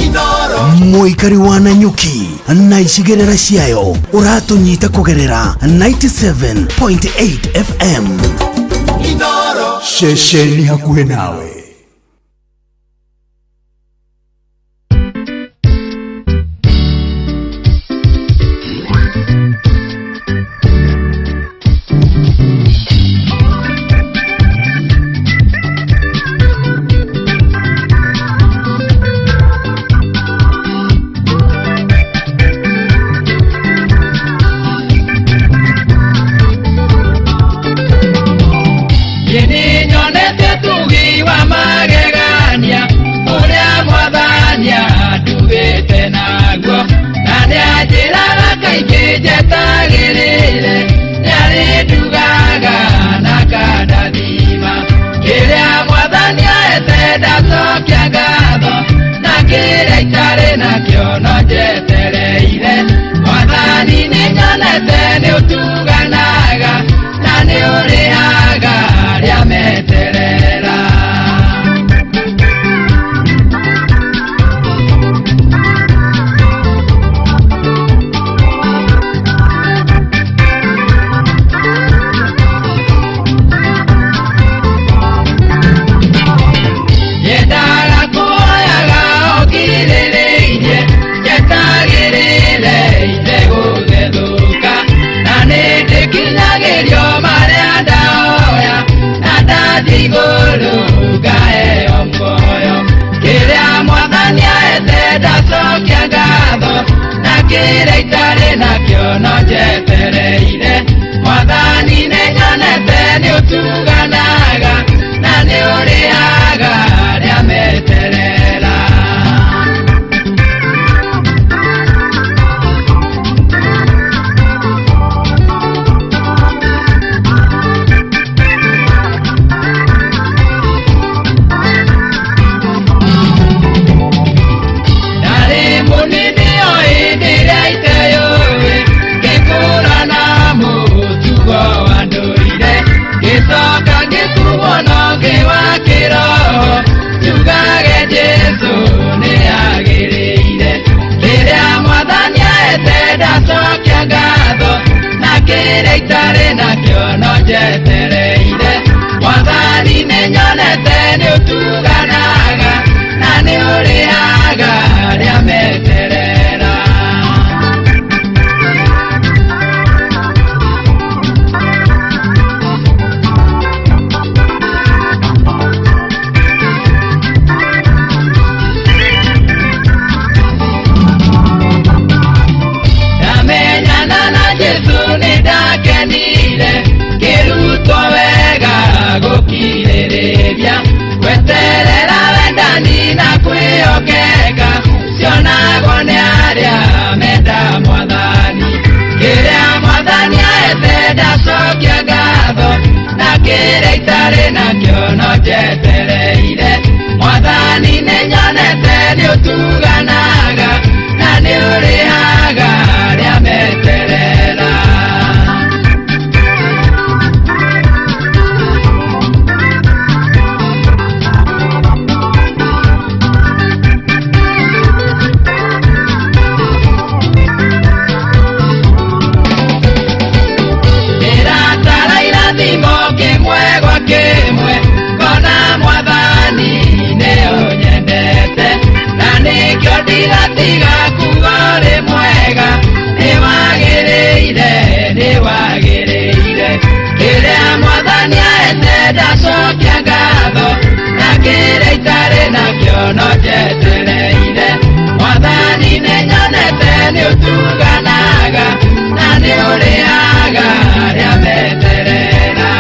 Mũikari wa Nanyuki na icigĩrĩra ciayo ũratũnyita kũgerera 97.8 FM. Inooro ceceni hakuhĩ nawe. ndacokia ngatho na kĩrĩa itarĩ nakĩo no njetereire Mwathani nĩnyonete nĩ ũtuganaga na nĩ ũrĩhaga arĩa meterera Ndamenyana na Jesũ nĩndakenire kĩrutwo wega gũkirĩrĩria gweterera wendani na kwĩhokeka cionagwo nĩ arĩa menda Mwathani kĩrĩa Mwathani ahete ndacokia ngatho na kĩrĩa itarĩ nakĩo no njetereire Mwathani nĩnyonete nĩ ũtuganaga na nĩ ũrĩhaga arĩa meterera kĩmwe gwa kĩmwe ngona Mwathani nĩũnyendete na nĩkĩo ndigatiga kuga ũrĩ mwega nĩwagĩrĩire rĩrĩa Mwathani ahete ndacokia ngatho na kĩrĩa itarĩ nakĩo no njetereire Mwathani nĩnyonete nĩ ũtuganaga na nĩ ũrĩhaga arĩa meterera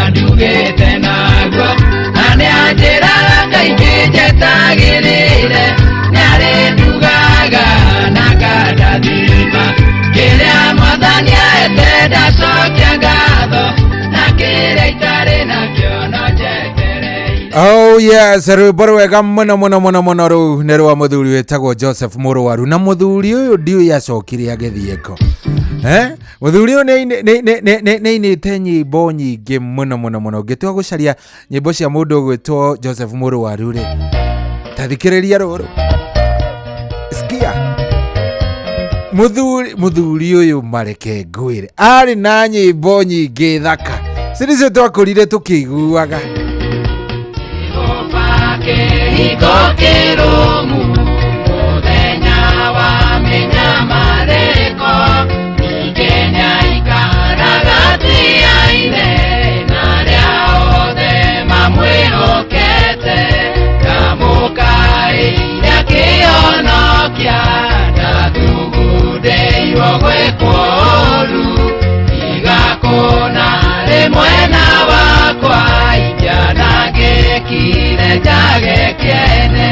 ndugĩte naguo na nĩanjĩraga kaingĩ njetagĩrĩre nĩarĩndugaga na kandathima kĩrĩa Mwathani ahete ndacokia ngatho na kĩrĩa itarĩ nakĩo no njetereire. Oh yes, rwĩmbo rwega mũno mũno mũno mũno rũu nĩ rwa mũthuri wĩtagwo Joseph Mũrwaru na mũthuri ũyũ ndiũĩ acokire agĩthiĩko mũthuri ũyũ nĩainĩte nyĩmbo nyingĩ mũno mũno mũno ngĩtua gũcaria nyĩmbo cia mũndũ ũgwĩtwo Joseph Mũrwaru rĩ tathikĩrĩria rũrũ sikia mũthuri ũyũ mareke ngwĩre arĩ na nyĩmbo nyingĩ thaka ciricio twakũrire tũkĩiguaga kĩhiko kĩrũmu mũthenya wa mĩnyamarĩko Kenya ikaraga tiaine na rĩa othe mamwĩhokete kamũkaĩire kĩonokia ndathugundĩirwo gwĩkwo ũru igakũna rĩmwe na wakwa ingĩanangĩkire njage kĩene.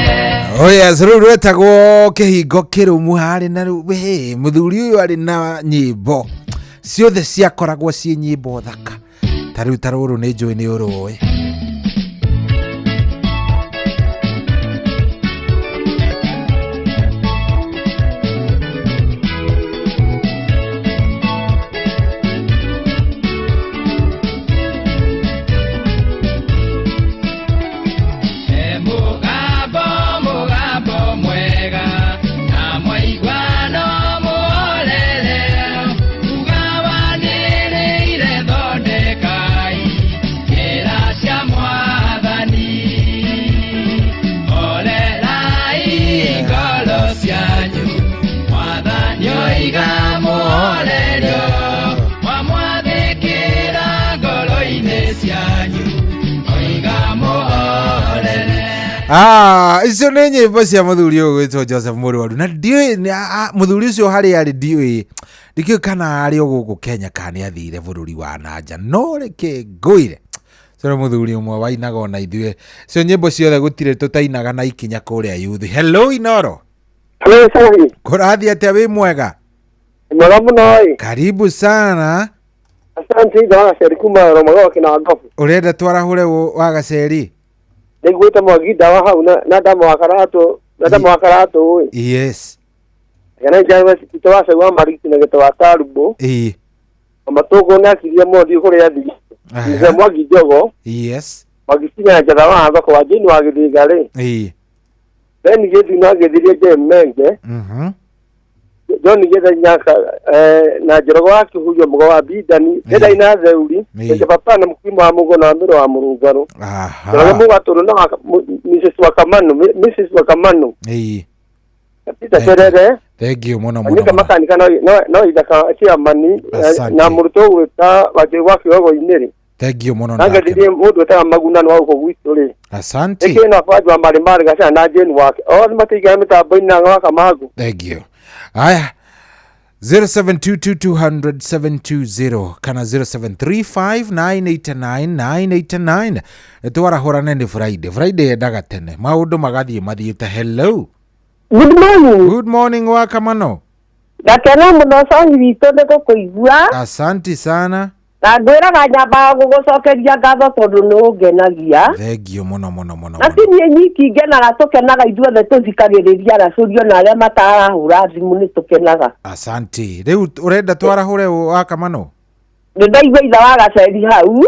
Oh yes, rũu rwetagwo kĩhingo kĩrũmu harĩ na rũu mũthuri ũyũ arĩ na nyĩmbo ciothe ciakoragwo ciĩ nyĩmbo thaka ta rĩu ta rũrũ nĩ njũĩ nĩ ũrũĩ icio nĩ nyĩmbo cia mũthuri ũyũ gwĩtwo Joseph Mũrwaru na ndiũĩ mũthuri ũcio harĩa arĩ ndiũĩ kana arĩ o gũkũ Kenya kana nĩ athire bũrũri wa nanja no reke ngũire cio mũthuri ũmwe wainaga ona ithuĩ cio nyĩmbo ciothe gũtirĩ tũtainaga na ikinya kũrĩa youth. Hello Inoro. Hello Sahi. Kũrathiĩ atĩa wĩ mwega? Mwega mũno. Karibu sana. Asante ndo Gaceri kuma Romago kina Ngofu. Urenda twarahũre wa Gaceri? niguite Mwangi ndawa hau na ndamwakarato oi. Yes. Kana jawa titawasa wa mariki na getawa tarubo. Amatogo na kiria modi kore yathi. Nze Mwangi jogo. Yes. Magisinya jadawa aba kwa jini wa gidigale. Then gedu na gedirie je menge. John geda nyaka na jorogo wake huyo mgo wa bidani eda ina zeuri nje papa na mkimu wa mugo na mbiro wa murugano. Jorogo mugo atoro na Mrs. Wakamano. Pita serere. Thank you mona. Nika makanika no idaka cia mani na muruto weta waje wake wago ineri. Thank you mona. Nanga didi mudu ta maguna no ko gwitore. Asante. Eke na fadwa mari gasa na jeni wake. Matiga meta boina ngaka magu. Thank you. Aya 0722200720 kana 0735989989 twara horane ni Friday endaga tene maundu magathie mathiite. Hello, good morning Wakamano. Gakena muno sahi wito ndiko kuigua. Asante sana. Na ndwiraga nyamba gugucokeria ngatho tondu no ngenagia. Thengio muno. Lakini nyiki ngenaga tukenaga ithuothe tuzikagiriria racurio na aria matarahura thimu ni tukenaga. Asante. Riu urenda twarahure Wakamano? Ndaigua itha wa gaceri hau.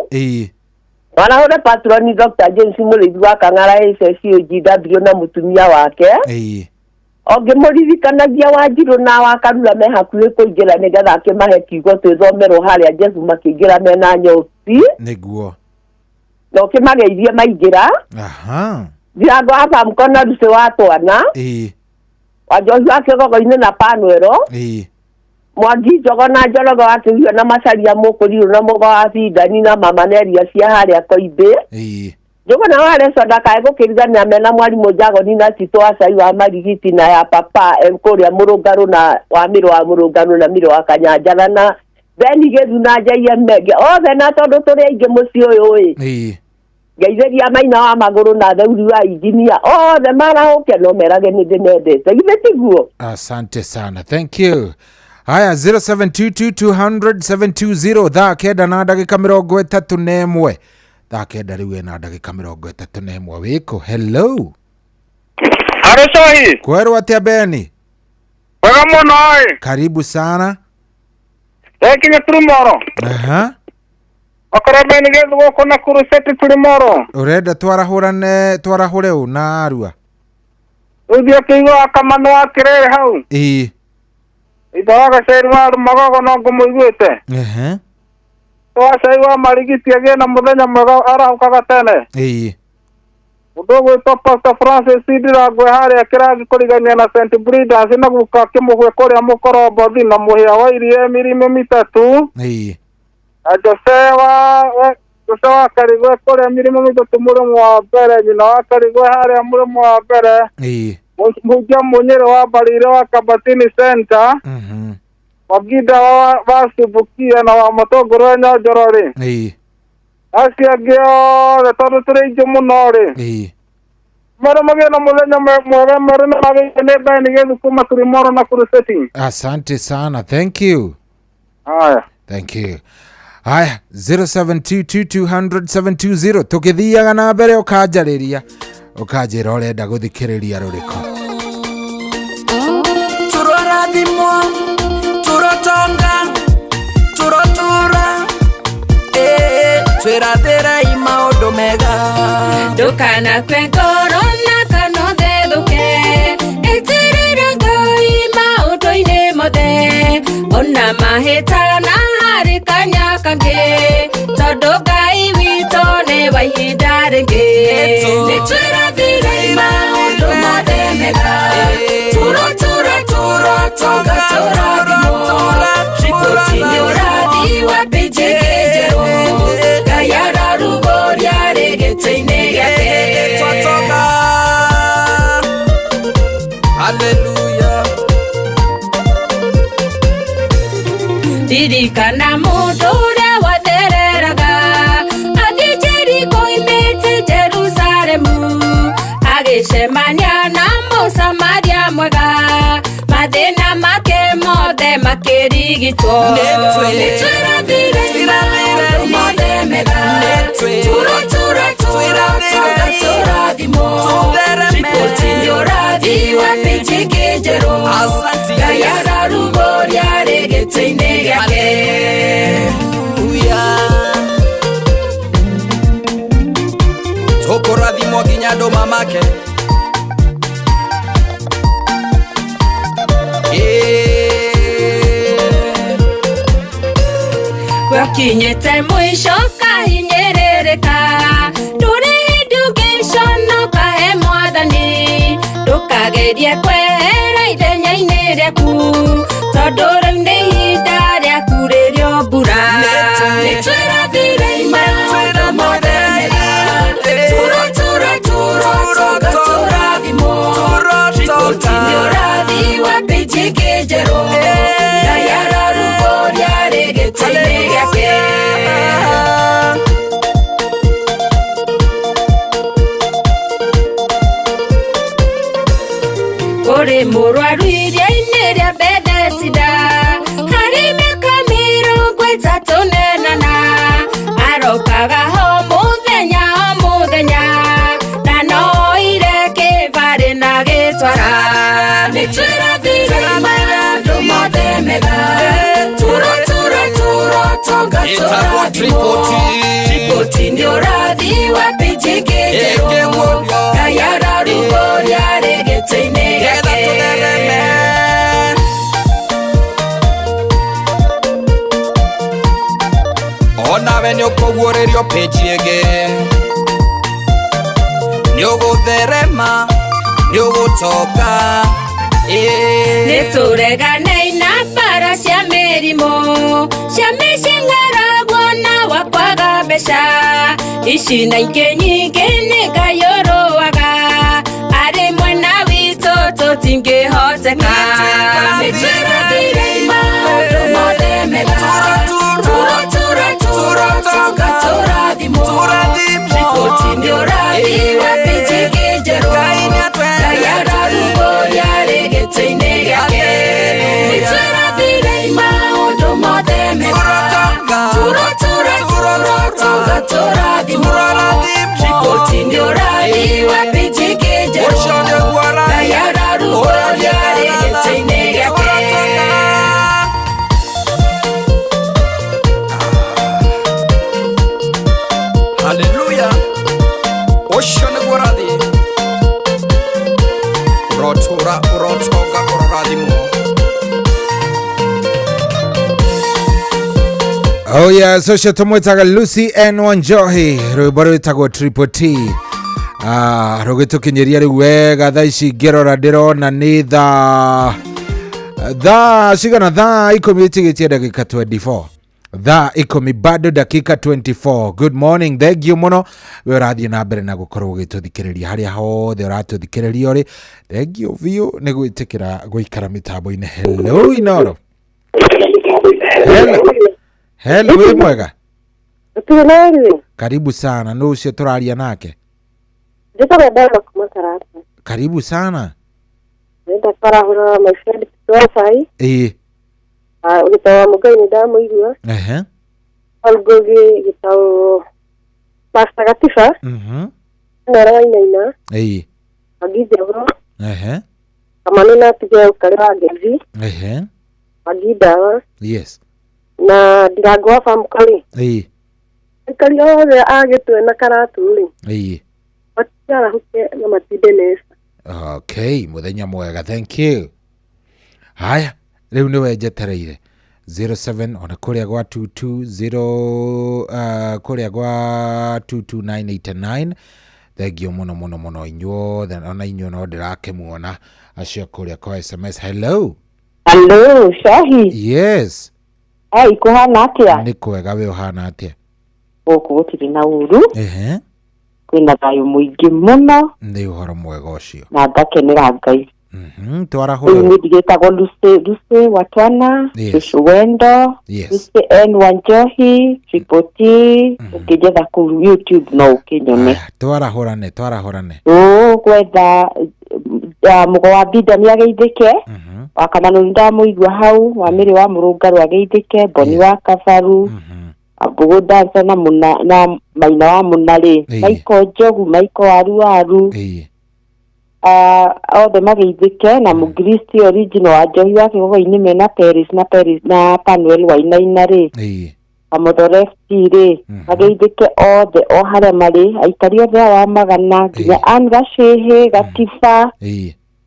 Wanahure patroni Dr. James Mureithi wa Kang'ara SSOGW na mutumia wake. Ongemuririkanagia Wanjiru na Wakarura me hakuhĩ kũingĩra nĩgetha akĩmahe kiugo twĩthomerwo harĩa Jesu makĩingĩra mena nyosi nĩguo na ũkĩmageithie maingĩra thirango hapa mkono ruce wa twana Wanjohi wa Kĩgogo-inĩ na Panuelo Mwangi Njogo na Njoroge wa Kĩhuio na Macharia Mũkũrirũ na Mũgo wa Bindani na Mama Neria cia harĩa Koimbĩ Jogo na wale sadaka ego kirigania mena mwalimu Njagoni na Tito Acai wa Marigiti na ya papa Mkoria Mũrũngarũ na wa Mĩro wa Mũrũngarũ na Mĩro wa Kanyanjara na Beni Gethu na Njaiya Menge othe na tondu tũrĩ aingĩ mũciĩ ũyũ Ngeithĩria Maina wa Magũrũ na Theuri wa Injinia othe marahũke no merage nĩ ndĩmendete githĩ tiguo. Asante sana, thank you. Haya 0722200720 thaa kenda na ndagĩka 31 thaa kenda rĩu na ndagĩka 31 wĩko. Hello. Arosahi. Kwerwo atia Beni? Wega mũno ĩ. Karibu sana. Ekinya tomorrow. Okora Beni Gethu gũkũ na kuruseti tomorrow. Urenda twarahure u na Arua? Uthio kĩigua Wakamano akĩrĩre hau. Ithe wa Gaceri wa Magogo no ngũmũiguĩte. Acai wa Marigiti agĩe na mũthenya mwega arahũkaga tene. Mũndũ ũgwĩtwo Pastor Francis Ndirangwe harĩa kĩrathi kũrigania na St. Briders na guka kĩmũgwe kũrĩa Mũkorombothi na mũhĩa wa iria mirimo mitatu. Na Jose wa Karigwe kũrĩa mirimo mitatu mũrĩmo wa mbere nyina wa Karigwe harĩa mũrĩmo wa mbere. Mũnja Mũnyĩrĩ wa Mbarire wa Kabatini Center. Wagida wa Subukia na wa Matongoro Nyonjorori. Acio angĩ othe tondũ tũrĩ aingĩ mũno rĩ. Magĩe na mũthenya mwega marĩ na magĩe nĩ Beni Gethu kuma Turimoro na Kuruseti. Asante sana, thank you. Haya. Thank you. Haya 0722200720 tũgĩthiaga na mbere ũkanjarĩria ũkanjĩra ũrenda gũthikĩrĩria rũrĩkũ. Tũrorathimwo turotonga turotura twĩrathĩra i maũndũ mega ndũkanakue ngoro na kanothethuke ĩtirĩra Ngai maũndũ-inĩ mothe ona mahĩtana harĩ kanya kangĩ tondũ Ngai witũ nĩ wa ihinda rĩngĩ nĩ twĩrathĩra i maũndũ mothe mega turotura turotonga tũrathimwo riboti-inĩ ũrathi wa pĩnjĩ njerũ Ngai ararugũria rĩgĩtĩ-inĩ gĩake twatonga haleluya ririkana mũndũ ũrĩa wathereraga athiĩ Jeriko oimĩte Jerusalemu agĩcemania na Mũsamaria mwega mathĩna make mothe makĩrigitwo nĩ twĩrathire maũndũ mothe mega Tokorathimo ginya ndo mamake wakinyete mwisho kahinyerereka nduri education no kahe mwathani ndukagerie kwehera ithenya-inĩ rĩaku tondũ rĩu nĩ ihinda rĩaku rĩrĩo mbura nĩtwĩrathire maũndũ mothe tũrathimo riboti-inĩ ũrathi wa pĩnji ĩngĩ njerũ Ngai ararugũria rĩgĩtĩ-inĩ gĩake kũrĩ mũrwaru iria-inĩ rĩa Bethesda harĩ mĩaka 38 arokaga ho mũthenya na noire kĩbarĩ na gĩtwara nĩtwĩrathire maũndũ mothe mega tũrotonga riboti-inĩ ũrathi wa pĩnji ĩngĩ njerũ Ngai ararugũria rĩgĩtĩ-inĩ gĩake onawe nĩũkũguũrĩrio pĩnji ĩngĩ nĩũgũtherema nĩũgũtonga nĩtũreganei na mbara cia mĩrimũ cia mĩcing'aragwo na wakwaga mbeca ici na ingĩ nyingĩ nĩ Ngai ũrũaga arĩ mwena witũ tũtingĩhoteka nĩtwĩrathire maũndũ mothe mega tũrotonga tũrathimo riboti-inĩ ũrathi wa pĩnji ĩngĩ njerũ Ngai ararugũria rĩgĩtĩ-inĩ gĩake nĩtwĩrathire maũndũ mothe mega tũrotonga tũrathimo riboti-inĩ ũrathi wa pĩnji ĩngĩ njerũ Ngai ararugũria rĩgĩtĩ-inĩ gĩake haleluya ũcio nĩguo rathi ũrotonga ũrorathimwo Oh yes, so tumwetaga Lucy N Wanjohi rwĩmbo rwĩtagwo Triple T rũgĩtũkinyeria rĩu wega thaa ici ngĩrora ndĩrona nĩ thaa cigana thaa 10 ĩtigĩtie dakika 24 thaa 10 bado dakika 24 good morning thank you muno we ũrathiĩ na mbere na gũkorwo ũgĩtũthikĩrĩria harĩa hothe ũratũthikĩrĩria ũrĩ thank you biũ nĩ gwĩtĩkĩra gũikara mĩtambo-inĩ hello Inoro hello wĩ mwega karibu sana nũ ũcio tũraria nake karibu sana ugitawa mugai ni ndamuigua algogi gitao pasta gatifa nara ina agidero kamano na tije ukalewa gezi agidawa yes na diragwa famkali kali ore agetwe na karatuli watara huke na matidenesa okay muthenya mwega thank you haya rĩu nĩ wenjetereire 07 ona kũrĩa gwa 220 kũrĩa gwa 22989 thengio mũno mũno mũno inyuothe ona inyuo no ndĩrakĩmuona acio kũrĩa kwa SMS hello Shahi yes kuhana atia nĩ kwega we ũhana atia gũkũ gũtirĩ na ũru kwĩna thayũ mũingĩ mũno nĩ ũhoro mwega ũcio na ngakenera Ngai twarahũra ndigĩtagwo Lucy Watwana Wendo Lucy N Wanjohi Triple T ũkĩnjetha kũu YouTube no ũkĩnyone twarahũrane gwetha mũgo wa Bida nĩ ageithĩke wakamano ndamuigua hau wa mĩrĩ wa mũrũngarũ ageithĩke Boni wa Kabaru Ambugu dansa na maina wa munari Maiko Njogu Maiko Waru othe magithike na Mugristi original wa Njohi wake gogo-ini mena Paris na Panuel Wainaina ri Amodorefti ri magithike othe o haria mari aikari othe wa magana nginya Angashehe Gatiba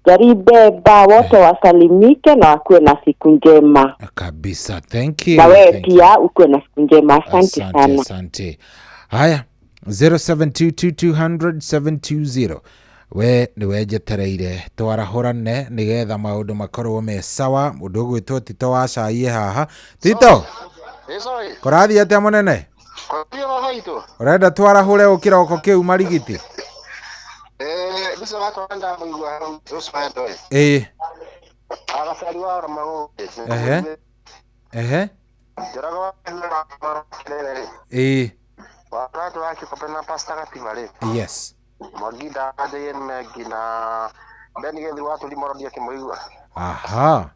Jaribeba wote wasalimike na wakuwe na siku njema kabisa. Thank you. Na wewe pia ukuwe na siku njema. Asante sana. Asante. Haya 0722200720 we niwe jetereire twarahorane nigetha maundu makorwo me sawa. Mundu gwitwo Tito wa Cai haha. Tito korathi atia munene urenda twarahure ukiroko kiu marigiti yes aha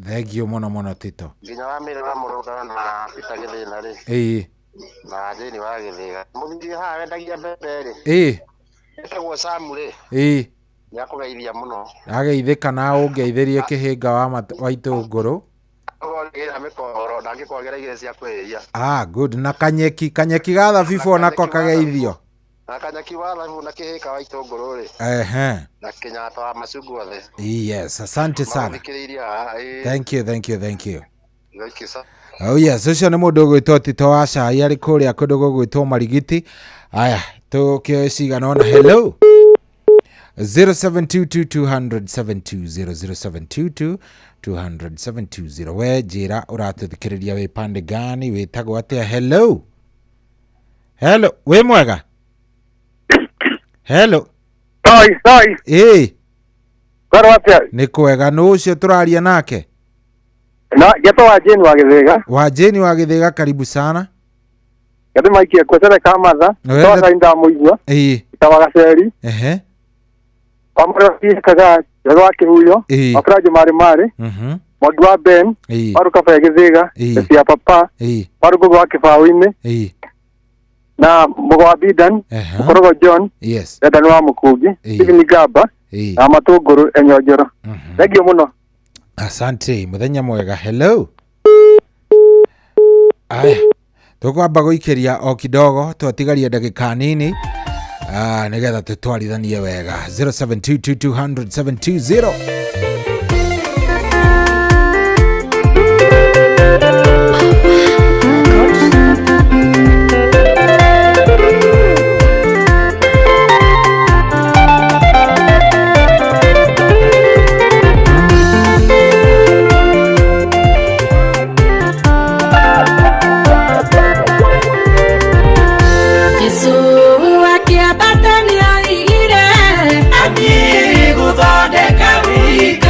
thank you mono Tito na jeni wa githiga muthiri ha wendagia mbere nyakugeithia muno ageithika na ungeithirie kihinga wa itunguru good na kanyeki gatha bifo nako kageithio na kanyeki wa thabu na kihinga wa itunguru ri na kinyato wa macungu othe yes asante sana thank you oh yes ucio ni mundu gwitwo Tito wa Cai ari kuria kundu gwitwo marigiti. Aya tukicigana ona hello 0722200720 we njira uratuthikiriria wi pande gani witagwo atia hello we mwega hello ni kwega no ucio turaria nake na geto wa Jeni wa Githiga karibu sana geto maikia kwetele kamatha toa inda muigwa tawaga ceri amara kaga jago wake huyo akraje mari modu wa Ben aruka fa Githiga cia papa arugo wake faawine na mugo wa Bidan ukorogo John eda no amukugi ni gaba na matunguru enyojoro thagio muno. Asante muthenya mwega hello. Aya tukwamba guikiria o kidogo twatigaria ndagika nini nigetha tutwarithanie wega 0722200720 Guthondeka wika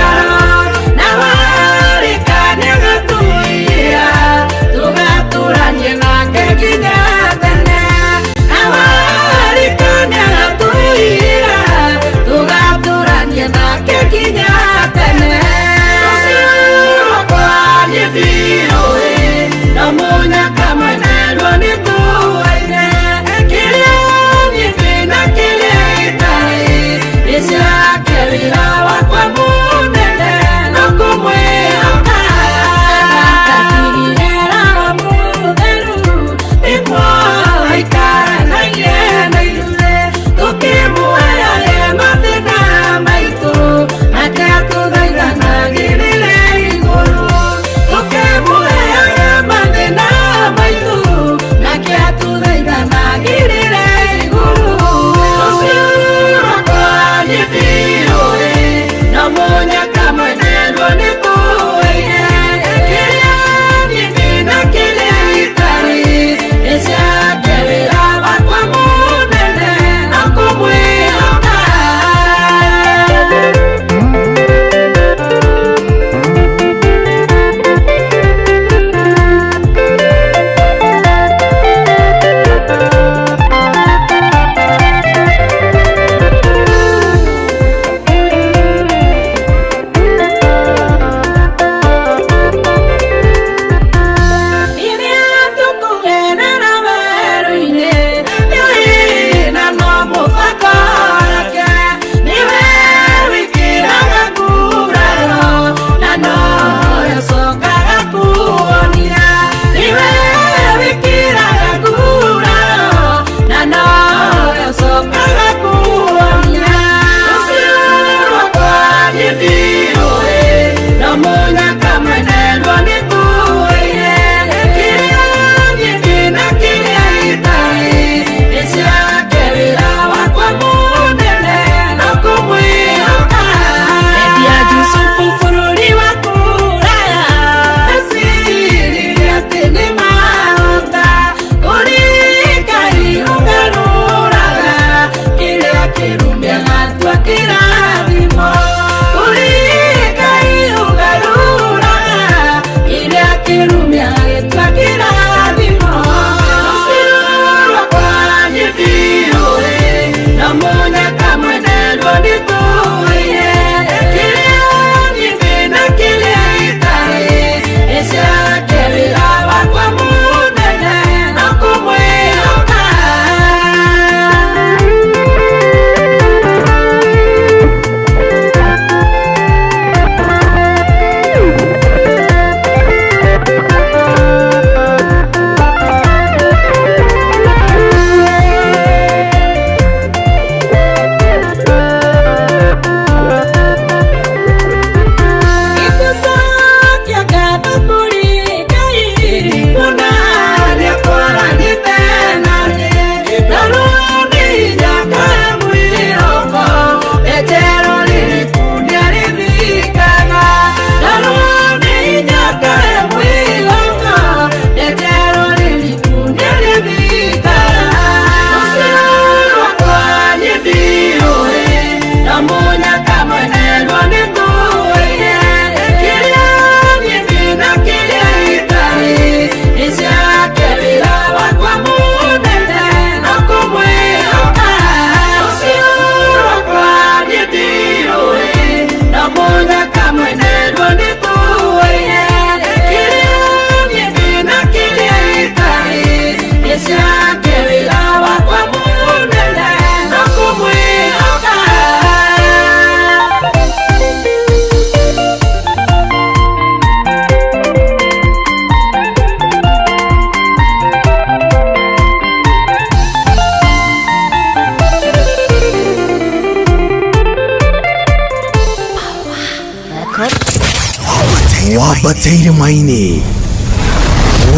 wambateire maini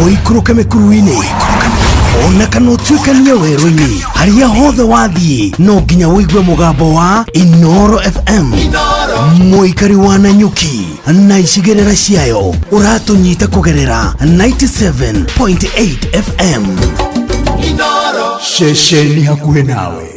uikuruke mikuruini ona kana utuikania werũ-inĩ harĩa hothe wathiĩ no nginya wĩigue mũgambo wa Inoro FM mũikari wa Nanyuki na icigĩrĩra ciayo ũratũnyita kũgerera 97.8 FM Inoro ceceni hakuhĩ nawe.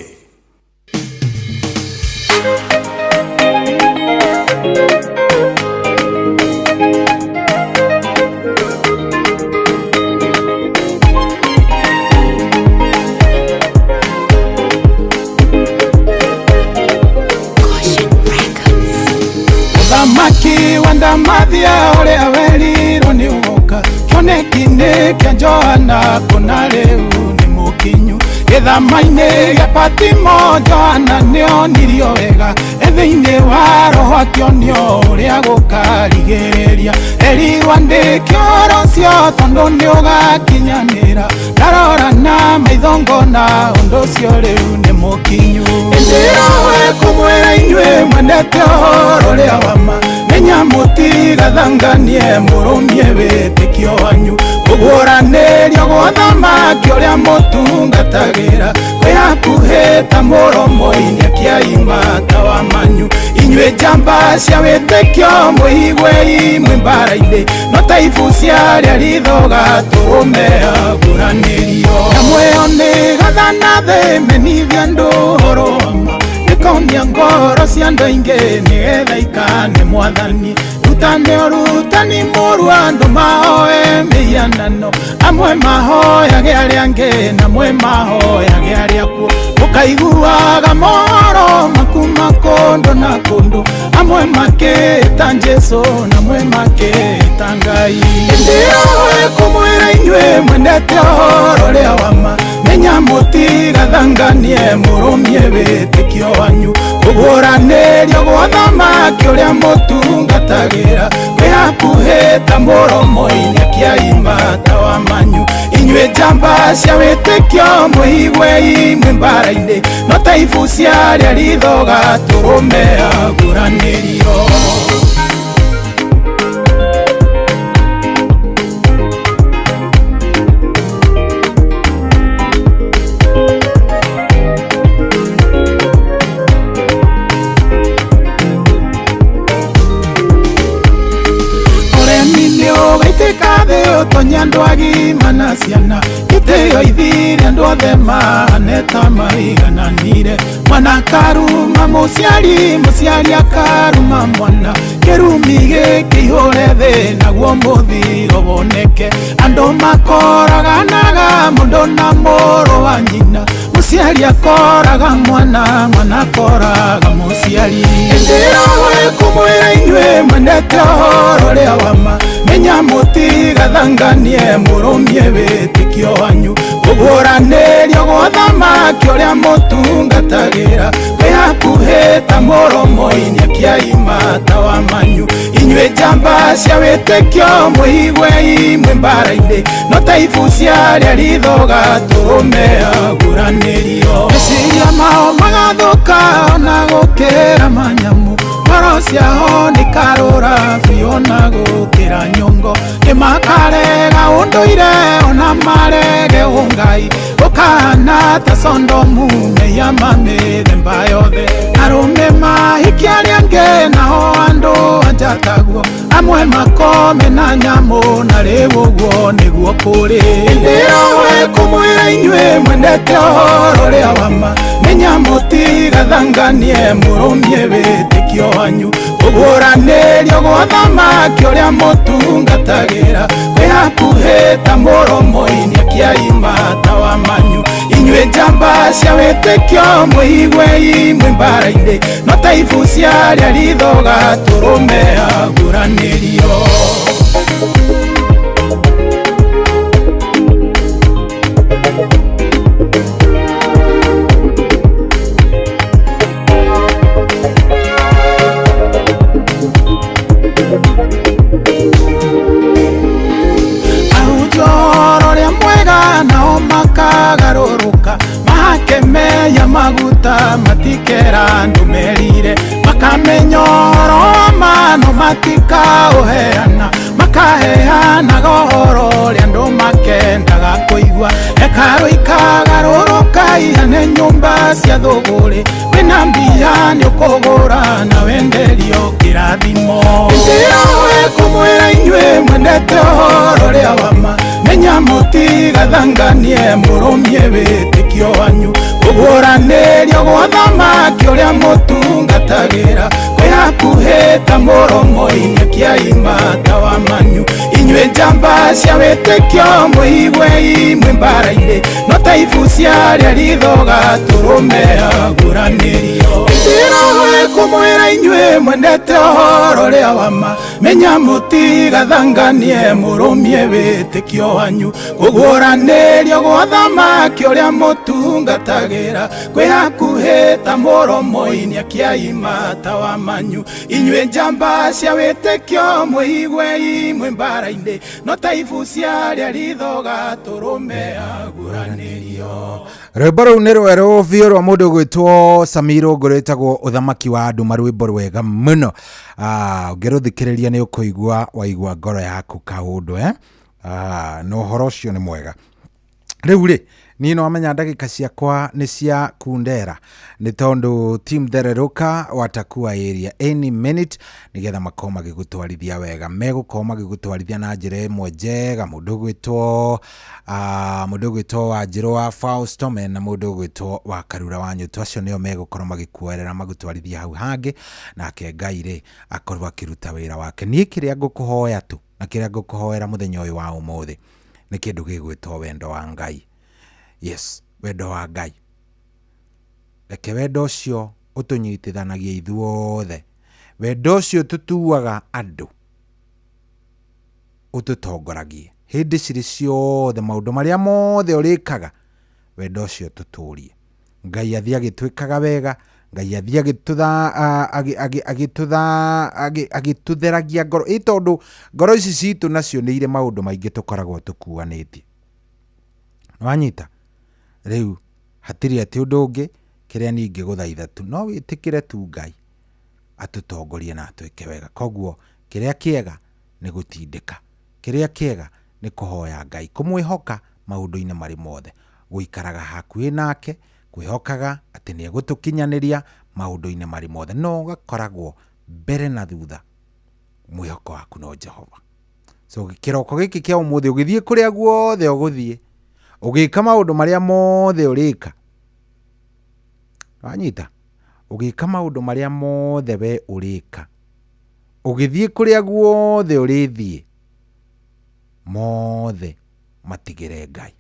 Maki wanda mathia ole aweriro ni ugoka kionekine kia Johana kuna leu ni mukinyu githama-inĩ gĩa Patimo Johana nĩonirio wega ethĩ-inĩ wa roho akĩonio ũrĩa gũkarigĩrĩria erirwo ndĩke ũhoro ũcio tondũ nĩũgakinyanĩra ndarora na maitho ngona ũndũ ũcio rĩu nĩ mũkinyu ĩndĩrowe kũmwĩra inyuĩ mwendete ũhoro ũrĩa wama menya mũtigathanganie mũrũmie wĩtĩkio wanyu kũguũranĩrio gwa thamaki ũrĩa mũtungatagĩra kwĩhakuhĩ ta mũromo-inĩ akĩaimata wa manyu inyuĩ njamba cia wĩtĩkio mwĩhigwe imwe mbara-inĩ no ta ibu ciarĩa rithoga tũrũme aguũranĩrio na mwĩyo nĩ gathana thĩ menithia andũ ũhoro wama nĩkonia ngoro cia andũ aingĩ nĩgetha ikane mwathani rutane ũrutani mũru andũ mahoe mĩhianano amwe mahoyage arĩa angĩ namwe mahoyage arĩa akuo mũkaiguaga mohoro makuma kũndũ na kũndũ amwe makĩta Jesũ namwe makĩta Ngai ĩndĩrowe kũmwĩra inyuĩ mwendete ũhoro ũrĩa wama menya mũtigathanganie mũrũmie wĩtĩkio wanyu kũguũranĩrio gwa thamaki ũrĩa mũtungatagĩra kwĩhakuhĩ ta mũromo-inĩ akĩaimata wa manyu inyuĩ njamba cia wĩtĩkio mwĩhigwe imwe mbara-inĩ no ta ibu ciarĩa rithoga tũrũme aguũranĩrio. Tonya andũ agima na ciana gĩtĩo ithire andũ othe mahane ta maigananire mwana karuma mũciari akaruma mwana kĩrumi gĩkĩihũre thĩ naguo mũthiro woneke andũ makoraganaga mũndũ na mũrũ wa nyina mũciari akoraga mwana akoraga mũciari ĩndĩrowe kũmwĩra inyuĩ mwendete ũhoro ũrĩa wama menya mũtigathanganie mũrũmie wĩtĩkio wanyu kũguũranĩrio gwa thamaki ũrĩa mũtungatagĩra kwĩhakuhĩ ta mũromo-inĩ akĩaimata wa manyu inyuĩ njamba cia wĩtĩkio mwĩhigwe imwe mbara-inĩ no ta ibu ciarĩa rithoga tũrũme aguũranĩrio meciria mao magathũka ona gũkĩra manyamu ngoro ciao nĩ karũra biũ na gũkĩra nyongo nĩmakarega ũndũire ona marege ũngai ũkahana ta Sodomu mehia ma mĩthemba yothe arũme mahikia arĩa angĩ nao andũ anja taguo amwe makome na nyamũ na rĩu ũguo nĩguo kũrĩ ĩndĩrowe kũmwĩra inyuĩ mwendete ũhoro ũrĩa wama menya mũtigathanganie mũrũmie wĩtĩkio wanyu kũguũranĩrio gwa thamaki ũrĩa mũtungatagĩra kwĩhakuhĩ ta mũromo-inĩ akĩaimata wa manyu inyuĩ njamba cia wĩtĩkio mwĩhigwe imwe mbara-inĩ no ta ibu ciarĩa rithoga tũrũme aguũranĩrio. Makagarũrũka mahakemeya maguta matikera ndũmerire makamenya ũhoro wa ma no matikaũheana cia thũgũrĩ wĩna mbia nĩ ũkũgũra na wenderio kĩrathimo. Ndĩroe kũmwĩra inyuĩ mwendete ũhoro ũrĩa wa ma, menya mũtigathanganie mũrũmie wĩtĩkio wanyu, kũguũranĩrio gwa thamaki ũrĩa mũtungatagĩra kwĩhakuhĩ ta mũromo-inĩ kĩa imata wa manyu. Inyuĩ njamba cia wĩtĩkio mwĩigwe imwe mbara-inĩ, no ta ibu ciarĩa rithoga tũrũme agũranĩrio. Ndĩroe kũmwĩra inyuĩ mwendete ũhoro ũrĩa wa ma, menya mũtigathanganie mũrũmie wĩtĩkio wanyu, kũguũranĩrio gwa thamaki ũrĩa mũtungatagĩra kwĩhakuhĩ ta mũromo-inĩ kĩa imata wa manyu. Inyuĩ njamba cia wĩtĩkio mwĩigwe imwe mbara-inĩ, no ta ibu ciarĩa rithoga tũrũme agũranĩrio. Rwĩmbo rũu nĩ rwerũ biũ rwa mũndũ gwĩtwo Samiro ngũrĩtagwo ũthamaki wa andũ, marwĩmbo rwega mũno. Ũngĩrũthikĩrĩria nĩ ũkũigua waigua ngoro yaku kaũndũ no ũhoro ũcio nĩ mwega. Rĩu rĩ niĩ no amenya ndagĩka ciakwa nĩ cia kundera, nĩ tondũ team Thereruka watakuwa area any minute nĩgetha makorwo magĩgũtwarithia wega, megũkorwo magĩgũtwarithia na njĩra ĩmwe njega. Mũndũ gwĩtwo Wanjĩrũ wa Fausto na mũndũ gwĩtwo wa Karura wa Nyũtũ, acio nĩo megũkorwo magĩkuoerera magũtwarithia hau hangĩ, nake Ngai rĩ akorwo akĩruta wĩra wake. Niĩ kĩrĩa ngũkũhoya tu na kĩrĩa ngũkũhoera mũthenya ũyũ wa ũmũthĩ nĩ kĩndũ gĩgwĩtwo wendo wa Ngai. Yes, wendo wa Ngai. Reke wendo ũcio ũtũnyitithanagia ithuothe, wendo ũcio tũtuaga andũ ũtũtongoragie hĩndĩ cirĩ ciothe, maũndũ marĩa mothe ũrĩkaga wendo ũcio tũtũrie. Ngai athiĩ agĩtwĩkaga wega, Ngai athiĩ agĩtũtheragia ngoro, tondũ ngoro ici citũ nacio nĩ irĩ maũndũ maingĩ tũkoragwo tũkuanĩtie. Wanyita rĩu hatirĩ atĩ ũndũ ũngĩ kĩrĩa ningĩ gũthaitha tu no wĩtĩkĩre tu Ngai atũtongorie na atwĩke wega. Koguo kĩrĩa kĩega nĩ gũtindĩka, kĩrĩa kĩega nĩ kũhoya Ngai, kũmwĩhoka maũndũ-inĩ marĩ mothe, gũikaraga hakuhĩ nake, kwĩhokaga atĩ nĩ egũtũkinyanĩria maũndũ-inĩ marĩ mothe, no gakoragwo mbere na thutha mwĩhoko waku no Jehova. So kĩroko gĩkĩ kĩa ũmũthĩ ũgĩthiĩ kũrĩa guothe ũgũthiĩ, ũgĩka maũndũ marĩa mothe ũrĩka, wanyita, ũgĩka maũndũ marĩa mothe we ũrĩka, ũgĩthiĩ kũrĩa guothe ũrĩthiĩ, mothe matigĩre Ngai,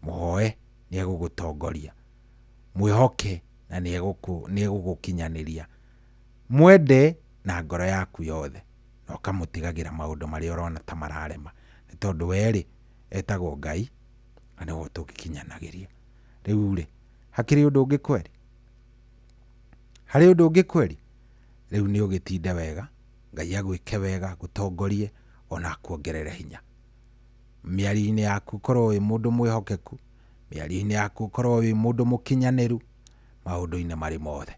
mũhoe nĩ egũgũtongoria, mwĩhoke na nĩ egũgũkinyanĩria, mwende na ngoro yaku yothe, na ũkamũtigagĩra maũndũ marĩa ũrona ta mararema, nĩ tondũ we etagwo Ngai na nĩwe tũgĩkinyanagĩria. Rĩu rĩ hakĩrĩ ũndũ ũngĩ kweri? Harĩ ũndũ ũngĩ kweri? Rĩu nĩ ũgĩtinde wega, Ngai agwĩke wega, gũtongorie ona kuongerere hinya. Mĩario-inĩ yaku korwo wĩ mũndũ mwĩhokeku, mĩario-inĩ yaku korwo wĩ mũndũ mũkinyanĩru maũndũ-inĩ marĩ mothe.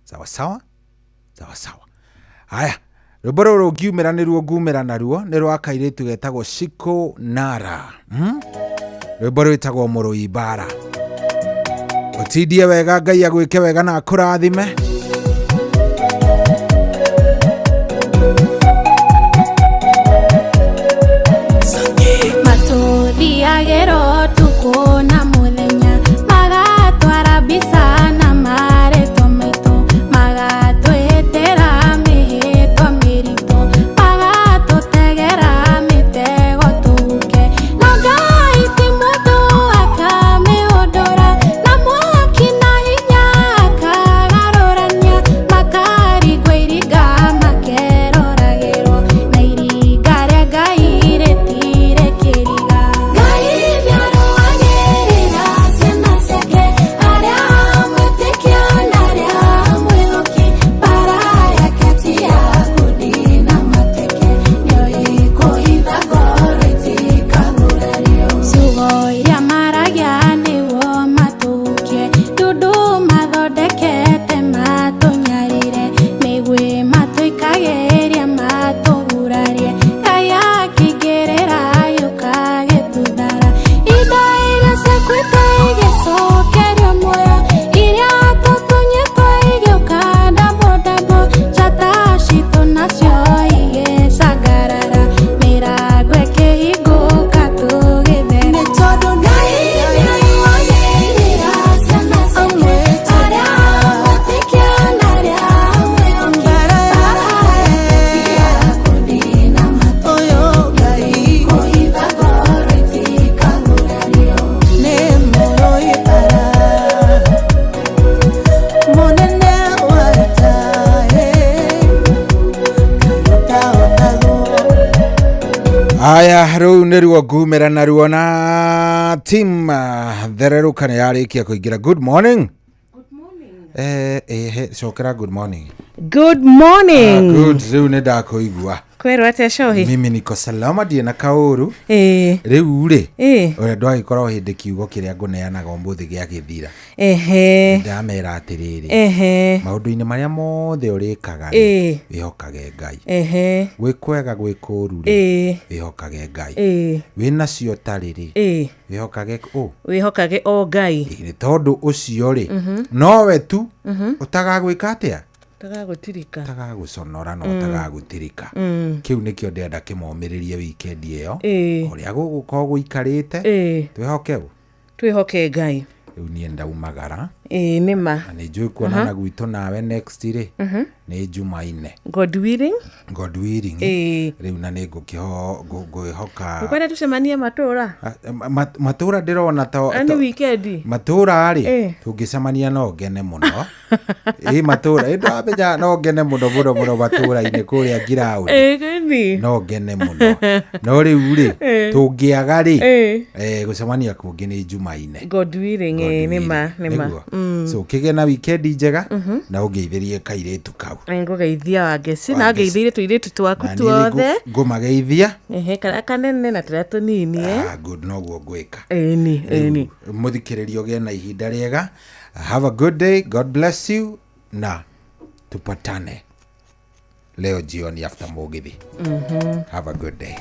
Sawa sawa? Sawa sawa. Haya, rwĩmbo rũrũ ngiumĩra nĩruo ngumĩra naruo, nĩ rwa kairĩtu getagwo Shiko Nara. Rwĩmbo rwĩtagwo Mũrũi Bara. Ũtindie wega, Ngai agwĩke wega na akũrathime. Matũthiagĩra ũtukũ na mũthenya, magatwara mbica na marĩtwa maitũ, magatwĩtĩra mĩhĩtwa mĩritũ, magatũtegera mĩtego tũke, no Ngai ti mũndũ akamĩũndũra, na mwaki na hinya akagarũrania. Aya riu niruo ngumira na ruo na team thereruka ni yarikia kuingira. Good morning. Shokera good morning. Good morning. Good, riu ni ndakuigua. Kwero atia Shohi? Mimi niko salama, die na kauru. Riu ri. Ore ndwa gikorwo hindi kiugo kiria nguneanaga umbuthi gia githira. Ndamera atiriri. Maundu-ini maria mothe urikaga wihokage Ngai. Gwikwega gwikuru ri wihokage Ngai. Winacio tariri wihokage wihokage o Ngai. Ni tondu ucio ri nowe tu utagagwika atia tagaguconora no tagagutirika. Kiu nikio ndenda kimomiririe weekend iyo uria gugukorwo guikarite twihoke Ngai. Riu nie ndaumagara nima na ni njui kuonana gwitũ nawe next ri ni Jumaine, God willing riu na ni ngwihoka kwenda tucemanie matura ndirona ta ani weekend matura ri tungicemania no ngene muno matura ndamenya no ngene muno matura-ini kuria ground no ngene muno no riu ri tungiaga ri gucemania kungi ni Jumaine, God willing nima so kigena weekend njega na ungeithirie kairetu kau ngugeithia wangeci na ngeithirie tuiretu twaku tuothe ngumageithia kanene na tira tunini good no guo gwika ni muthikiririo ge na ihinda riega. Have a good day, God bless you, na tupatane leo jioni after Mugithi. Have a good day.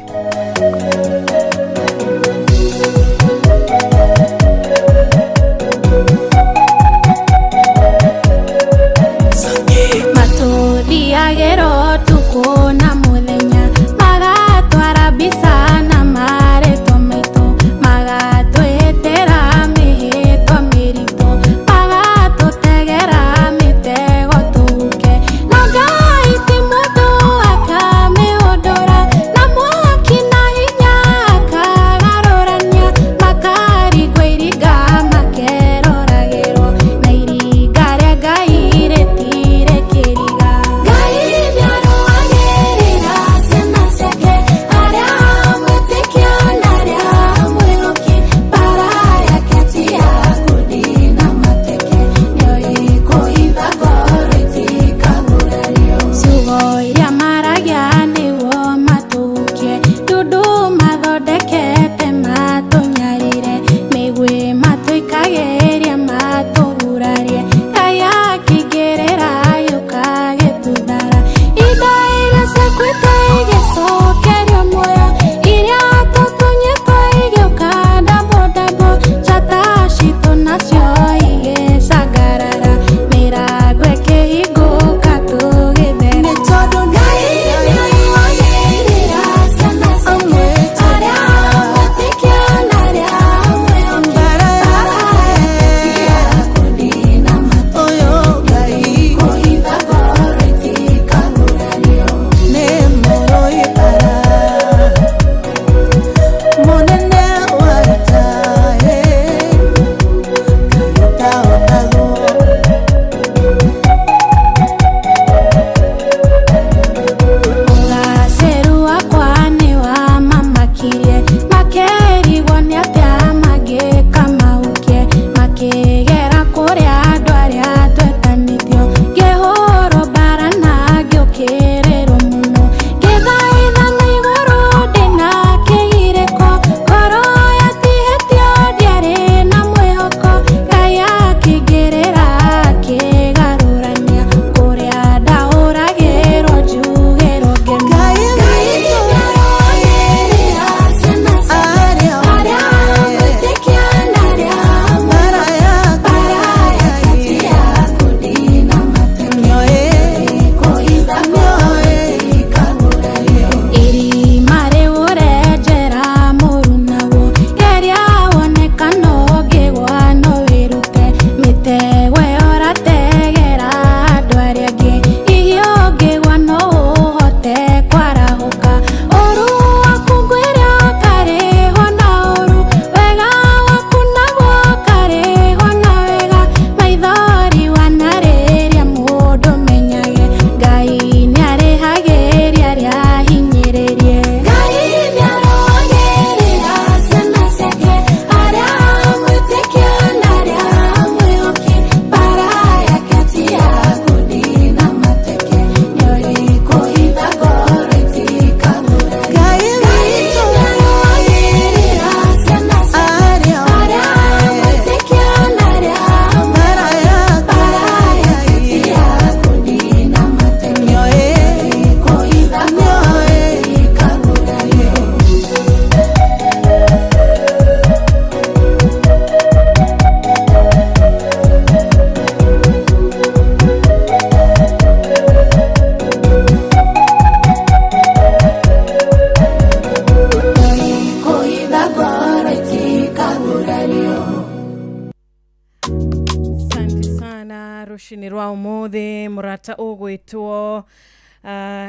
Matuthiagĩra ũtukũ na mũthenya, magatwara mbica na marĩtwa maitũ, magatwĩtĩra mĩhĩtwa mĩritũ, magatũtegera mĩtego tũhuke. No Ngai ti mũndũ akamĩũndũra, na mwaki na hinya akagarũrania, rushini rwa umuthi murata ugwitwo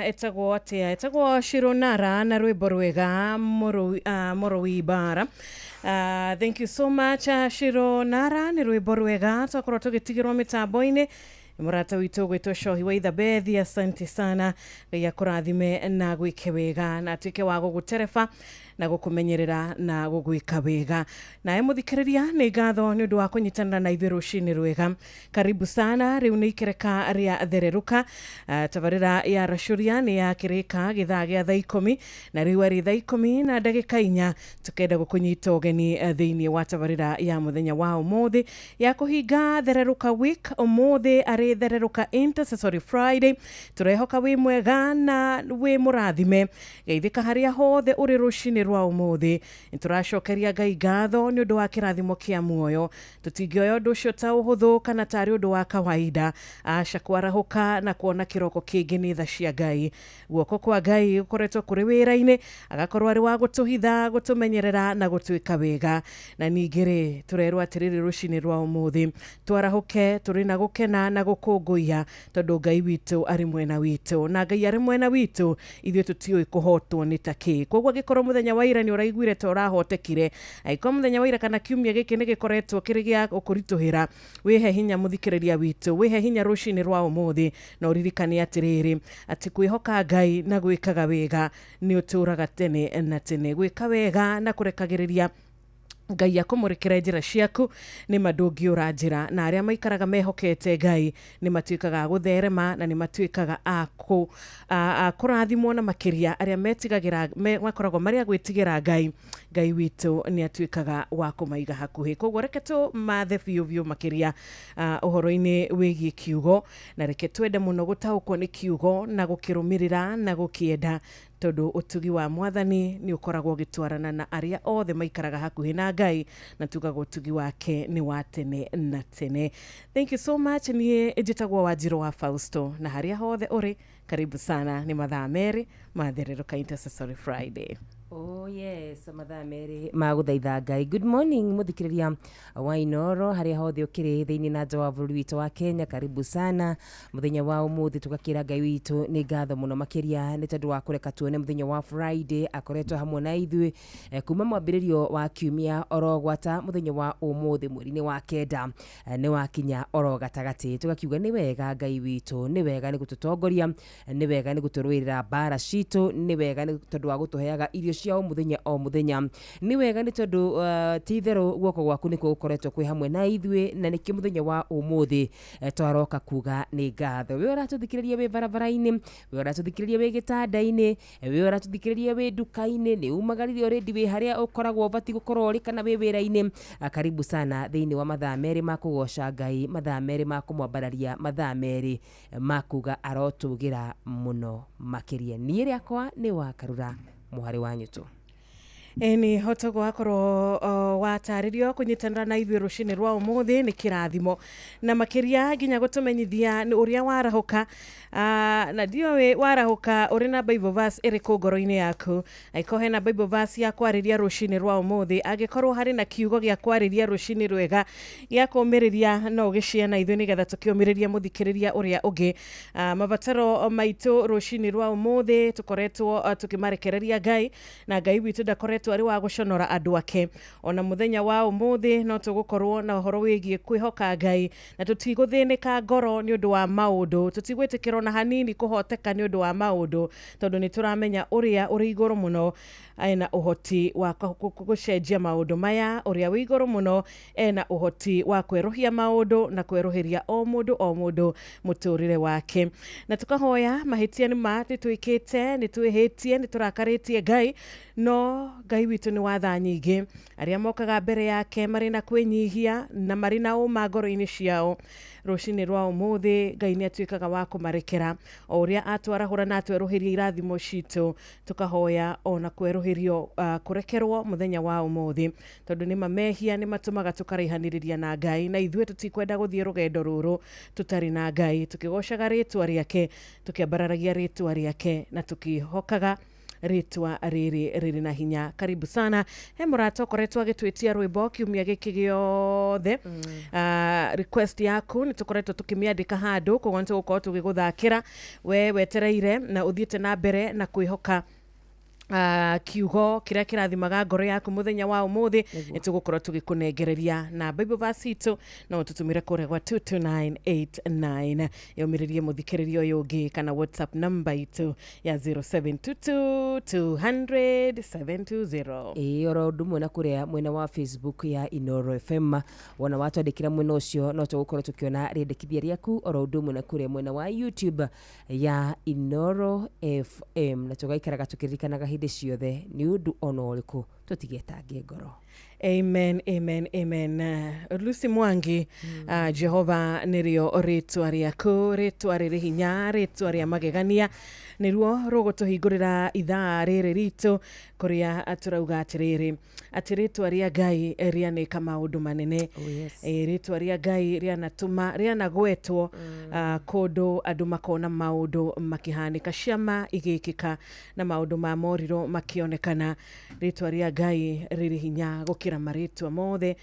etagwo atia etagwo Shironara na rwimbo rwega Morowi Bara. Thank you so much Shironara, ni rwimbo rwega twakorwo tugitigirwo mitambo-ini murata witu gwitwo Shohi wa Ithabethi. Asante sana ya kurathime na gwike wega na tuike wa guguterefa na gukumenyerera na gugwika wega. Na muthikiriria ni ngatho ni undu wa kunyitanira na ithuĩ rucini rwega. Karibu sana. Riu ni ikereka ria thereruka tabarira ya Rashuria ni ya kirika githaa gia thaa 10 na riu ari thaa 10 na ndagika 4 tukenda gukunyita ugeni thiini wa tabarira ya muthenya wa umuthi ya kuhinga thereruka week. Umuthi ari thereruka Intercessory Friday. Turehoka wi mwega na wi murathime geithika haria hothe uri rucini rwa umuthi. Nituracokeria Ngai ngatho ni undu wa kirathimo kia muoyo. Tutingioya undu ucio ta uhuthu kana tari undu wa kawaida. Aca kwarahuka na kuona kiroko kingi ni tha cia Ngai. Guoko kwa Ngai ukoretwo kuri wira-ini agakorwo ari wa gutuhitha gutumenyerera na gutwika wega. Na ningiri turerwo atiriri rucini rwa umuthi twarahuke turi na gukena na gukunguia tondu Ngai witu ari mwena witu na Ngai ari mwena witu ithuĩ tutioi kuhotwo ni taki. Koguo gikorwo muthenya wa ira ni uraiguire ta urahotekire aiko muthenya wa ira kana kiumia giki ni gikoretwo kiri gia ukurituhira wihe hinya muthikiriria witu wihe hinya rucini rwa umuthi na uririkane atiriri ati kwihoka Ngai na gwikaga wega ni uturaga tene na tene. Gwika wega na kurekagiriria Ngai akumurekera njira ciaku ni madungi uranjira na aria maikaraga mehokete Ngai ni matuikaga gutherema na ni matuikaga kurathimwo na makiria aria metigagira makoragwo maria gwitigira Ngai witu ni atuikaga wa kumaiga hakuhi. Koguo reke tu mathe biu makiria uhoro-ini wigie kiugo na reke twende muno gutaukwo ni kiugo na gukirumirira na gukienda tondu utugi wa Mwathani ni ukoragwo gitwarana na aria othe maikaraga hakuhi na Ngai na tugaga utugi wake ni wa tene na tene. Thank you so much. Ni njitagwo Wanjiru wa Fausto na haria hothe uri karibu sana. Ni mathaa meri mathereruka Intercessory Friday. Oh yes, mathaa meri maguthaitha Ngai. Good morning muthikiriria wa Inoro haria hothe ukiri thiini na nja wa bururi witu wa Kenya. Karibu sana muthenya wa umuthi tugakira Ngai witu ni ngatho muno makiria ni tondu wa kureka tuone muthenya wa Friday akoretwo hamwe na ithui kuma mwambiririo wa kiumia orogwata muthenya wa umuthi mweri-ini wa kenda ni wakinya oro gatagati tugakiuga ni wega Ngai witu ni wega ni gututongoria ni wega ni guturwirira bara citu ni wega ni tondu wa gutuheaga irio cia muthenya o muthenya ni wega ni tondu tithero guoko gwaku niko ukoretwo kwi hamwe na ithui na niki muthenya wa umuthi twaroka kuga ni ngatho. We uratuthikiriria we barabara-ini, we uratuthikiriria we gitanda-ini, we uratuthikiriria we duka-ini, ni umagarire already we haria ukoragwo bati gukorwo ri kana we wira-ini. Karibu sana thiini wa mathaa meri ma kugoca Ngai, mathaa meri ma kumwambararia, mathaa meri ma kuga arotugira muno makiria. Ni riakwa ni Wakarura muhari wanyu tu. Eni hotogo akorwo wataririo kunyitanira na ithuĩ rucini rwa umuthi ni kirathimo na makiria nginya gutumenyithia ni uria warahuka na dio we warahuka uri na Bible verse iriku ngoro-ini yaku. Aiko hena Bible verse ya kwariria rucini rwa umuthi agikorwo hari na kiugo gia kwariria rucini rwega ya kumiriria no giciana ithuĩ nigetha tukiumiriria muthikiriria uria ungi mabataro maitu rucini rwa umuthi tukoretwo tukimarekereria Ngai na Ngai witu ndakoretwo ari wa guconora andu ake. Ona muthenya wa umuthi no tugukorwo na uhoro wigie kwihoka Ngai na tutiguthinika ngoro ni undu wa maundu, tutigwitikirwo na hanini kuhoteka ni undu wa maundu tondu ni turamenya uria uri iguru muno ena uhoti wa gucenjia maundu maya. Uria wi iguru muno ena uhoti wa kweruhia maundu na kweruhiria o mundu muturire wake. Na tukahoya mahitia ni mati tuikite ni tuihitie ni turakaritie Ngai no Ngai witu ni watha nyingi aria mokaga mbere yake marina kwinyihia na marina uma ngoro-ini ciao. Rucini rwa umuthi Ngai ni atuikaga wa kumarekera o uria atwarahura na atweruhiria irathimo citu. Tukahoya ona kweruhirio kurekerwo muthenya wa umuthi tondu ni mamehia ni matumaga tukaraihaniriria na Ngai na ithuĩ tutikwenda guthie rugendo ruru tutari na Ngai tukigocaga ritwa riake tukiambararagia ritwa riake na tukihokaga ritwa riri na hinya. Karibu sana. He murata ukoretwo agitwitia rwimbo kiumia giki giothe. Request yaku ni tukoretwo tukimiandika handu koguo nti gukorwo tugiguthakira we wetereire na uthiete na mbere na kwihoka kiugo kiria kirathimaga ngoro yaku muthenya wa umuthi nitugukorwo tugikunengereria na Bible verse itu no tutumire kure gwa 22989 yomiririe muthikiririo uyu ungi kana WhatsApp number itu ya 0722200720 oro ndu mwena kuria mwena wa Facebook ya Inoro FM wona watwandikira mwena ucio no tugukorwo tukiona riendekithia riaku oro ndu mwena kuria mwena wa YouTube ya Inoro FM na tugaikaraga tukiririkanaga hindi ciothe ni undu ona uriku tutigetange ngoro. Amen, amen, amen. Lucy Mwangi, Jehova nirio ritwa riaku, ritwa riri hinya, ritwa ria magegania, niruo rugutuhingurira ithaa riri ritu kuria aturauga atiriri ati ritwa ria Ngai rianika maundu manene. Ritwa ria Ngai rianatuma rianagwetwo kundu andu makona maundu makihanika, ciama igikika na maundu ma moriro makionekana. Ritwa ria Ngai riri hinya gukira maritwa mothe.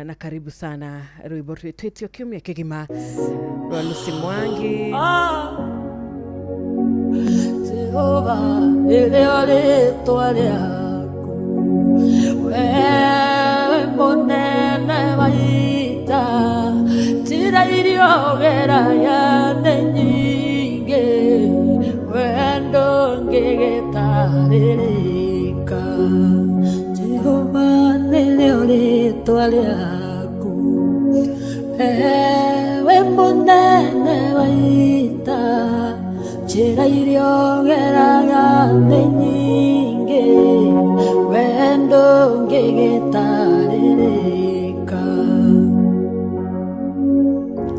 Na karibu sana rwimbo rwitwitio kiumia kigima rwa Lucy Mwangi. Jehova nĩrĩo rĩtwa rĩaku, wewe mũnene wa ita, njĩra iria ũgeragia nĩ nyingĩ, we ndũngĩgĩtarĩrĩka. Jehova nĩrĩo rĩtwa rĩaku, wewe mũnene wa ita, njĩra iria ũgeraga nĩ nyingĩ, we ndũngĩgĩtarĩrĩka.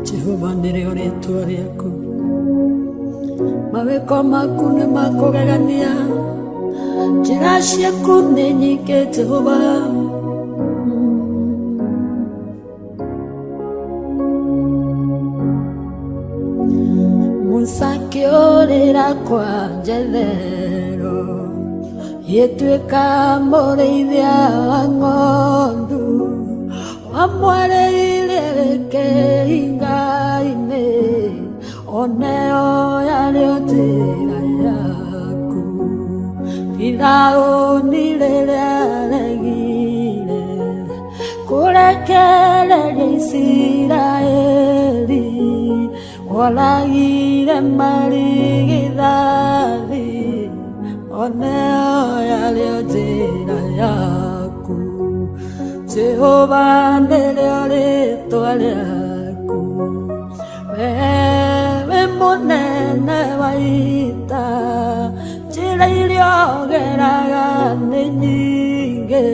Jehova nĩrĩo rĩtwa rĩaku, mawĩko maku nĩ makũgegania, njĩra ciaku nĩ nyingĩ Jehova. Sakiorera kwa Jethero, yetweka mũrĩithia wa ng'ondu, wamwareire kĩhinga-inĩ, oneo yarĩo njĩra yaku. Firaũni rĩrĩa regire kũrekereria Isiraeli, waragire marigithathi, oneo yarĩo njĩra yaku. Jehova nĩrĩo rĩtwa rĩaku, wewe mũnene wa ita, njĩra iria ũgeraga nĩ nyingĩ,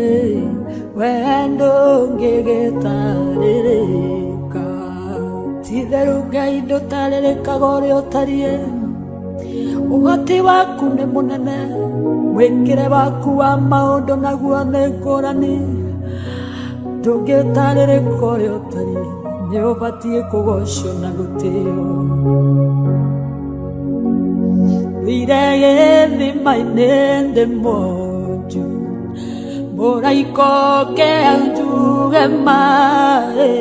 we ndũngĩgĩtarĩrĩka. Ti-itherũ Ngai ndũtarĩrĩkaga ũrĩa ũtariĩ, ũhoti waku nĩ mũnene, mwĩkĩre waku wa maũndũ naguo nĩ ngũrani, ndũngĩtarĩrĩka ũrĩa ũtariĩ, nĩ ũbatiĩ kũgocwo na gũtĩo. Thire gĩthima-inĩ ndĩ monju, mũraika oke anjuge maĩ,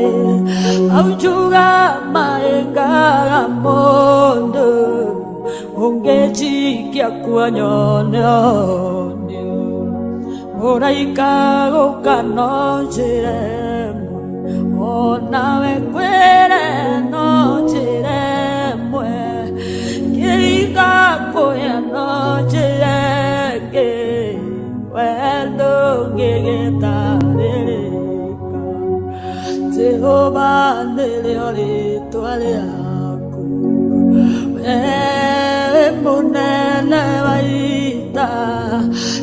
anjuga maĩ ngaga mũndũ, ũngĩnjikia kuo nyone onio. Mũraika gũka no njĩra ĩmwe, onawe kwĩre no njĩra ĩmwe, kĩringa kũya no njĩra ĩngĩ, we ndũngĩgĩtarĩrĩka. Jehova nĩrĩo rĩtwa rĩaku, wewe mũnene wa ita,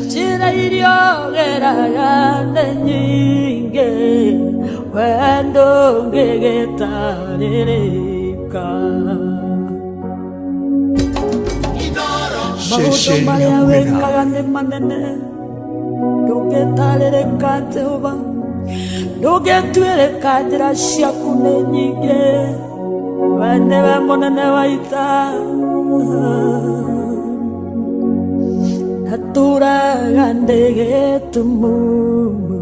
njĩra iria ũgeraga nĩ nyingĩ, we ndũngĩgĩtarĩrĩka. Maũndũ marĩa wĩkaga nĩ manene, ndũngĩtarĩrĩka Jehova, ndũngĩtuĩrĩka, njĩra ciaku nĩ nyingĩ, we nĩwe mũnene wa ita. Na turaga ndege tumumu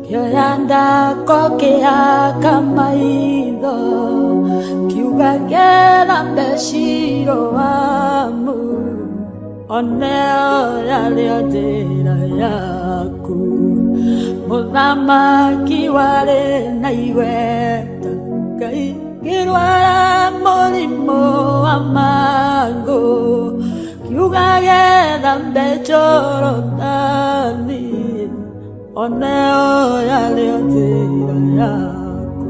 kioyanda kokeaka maitho kiuga gera mbeciro wamu oneo yarĩo njĩra yaku mũthamaki warĩ na igweta Ngai ngĩrwara mũrimũ wa mangũ kiuga gethambe Jorodani oneo yarĩo njĩra yaku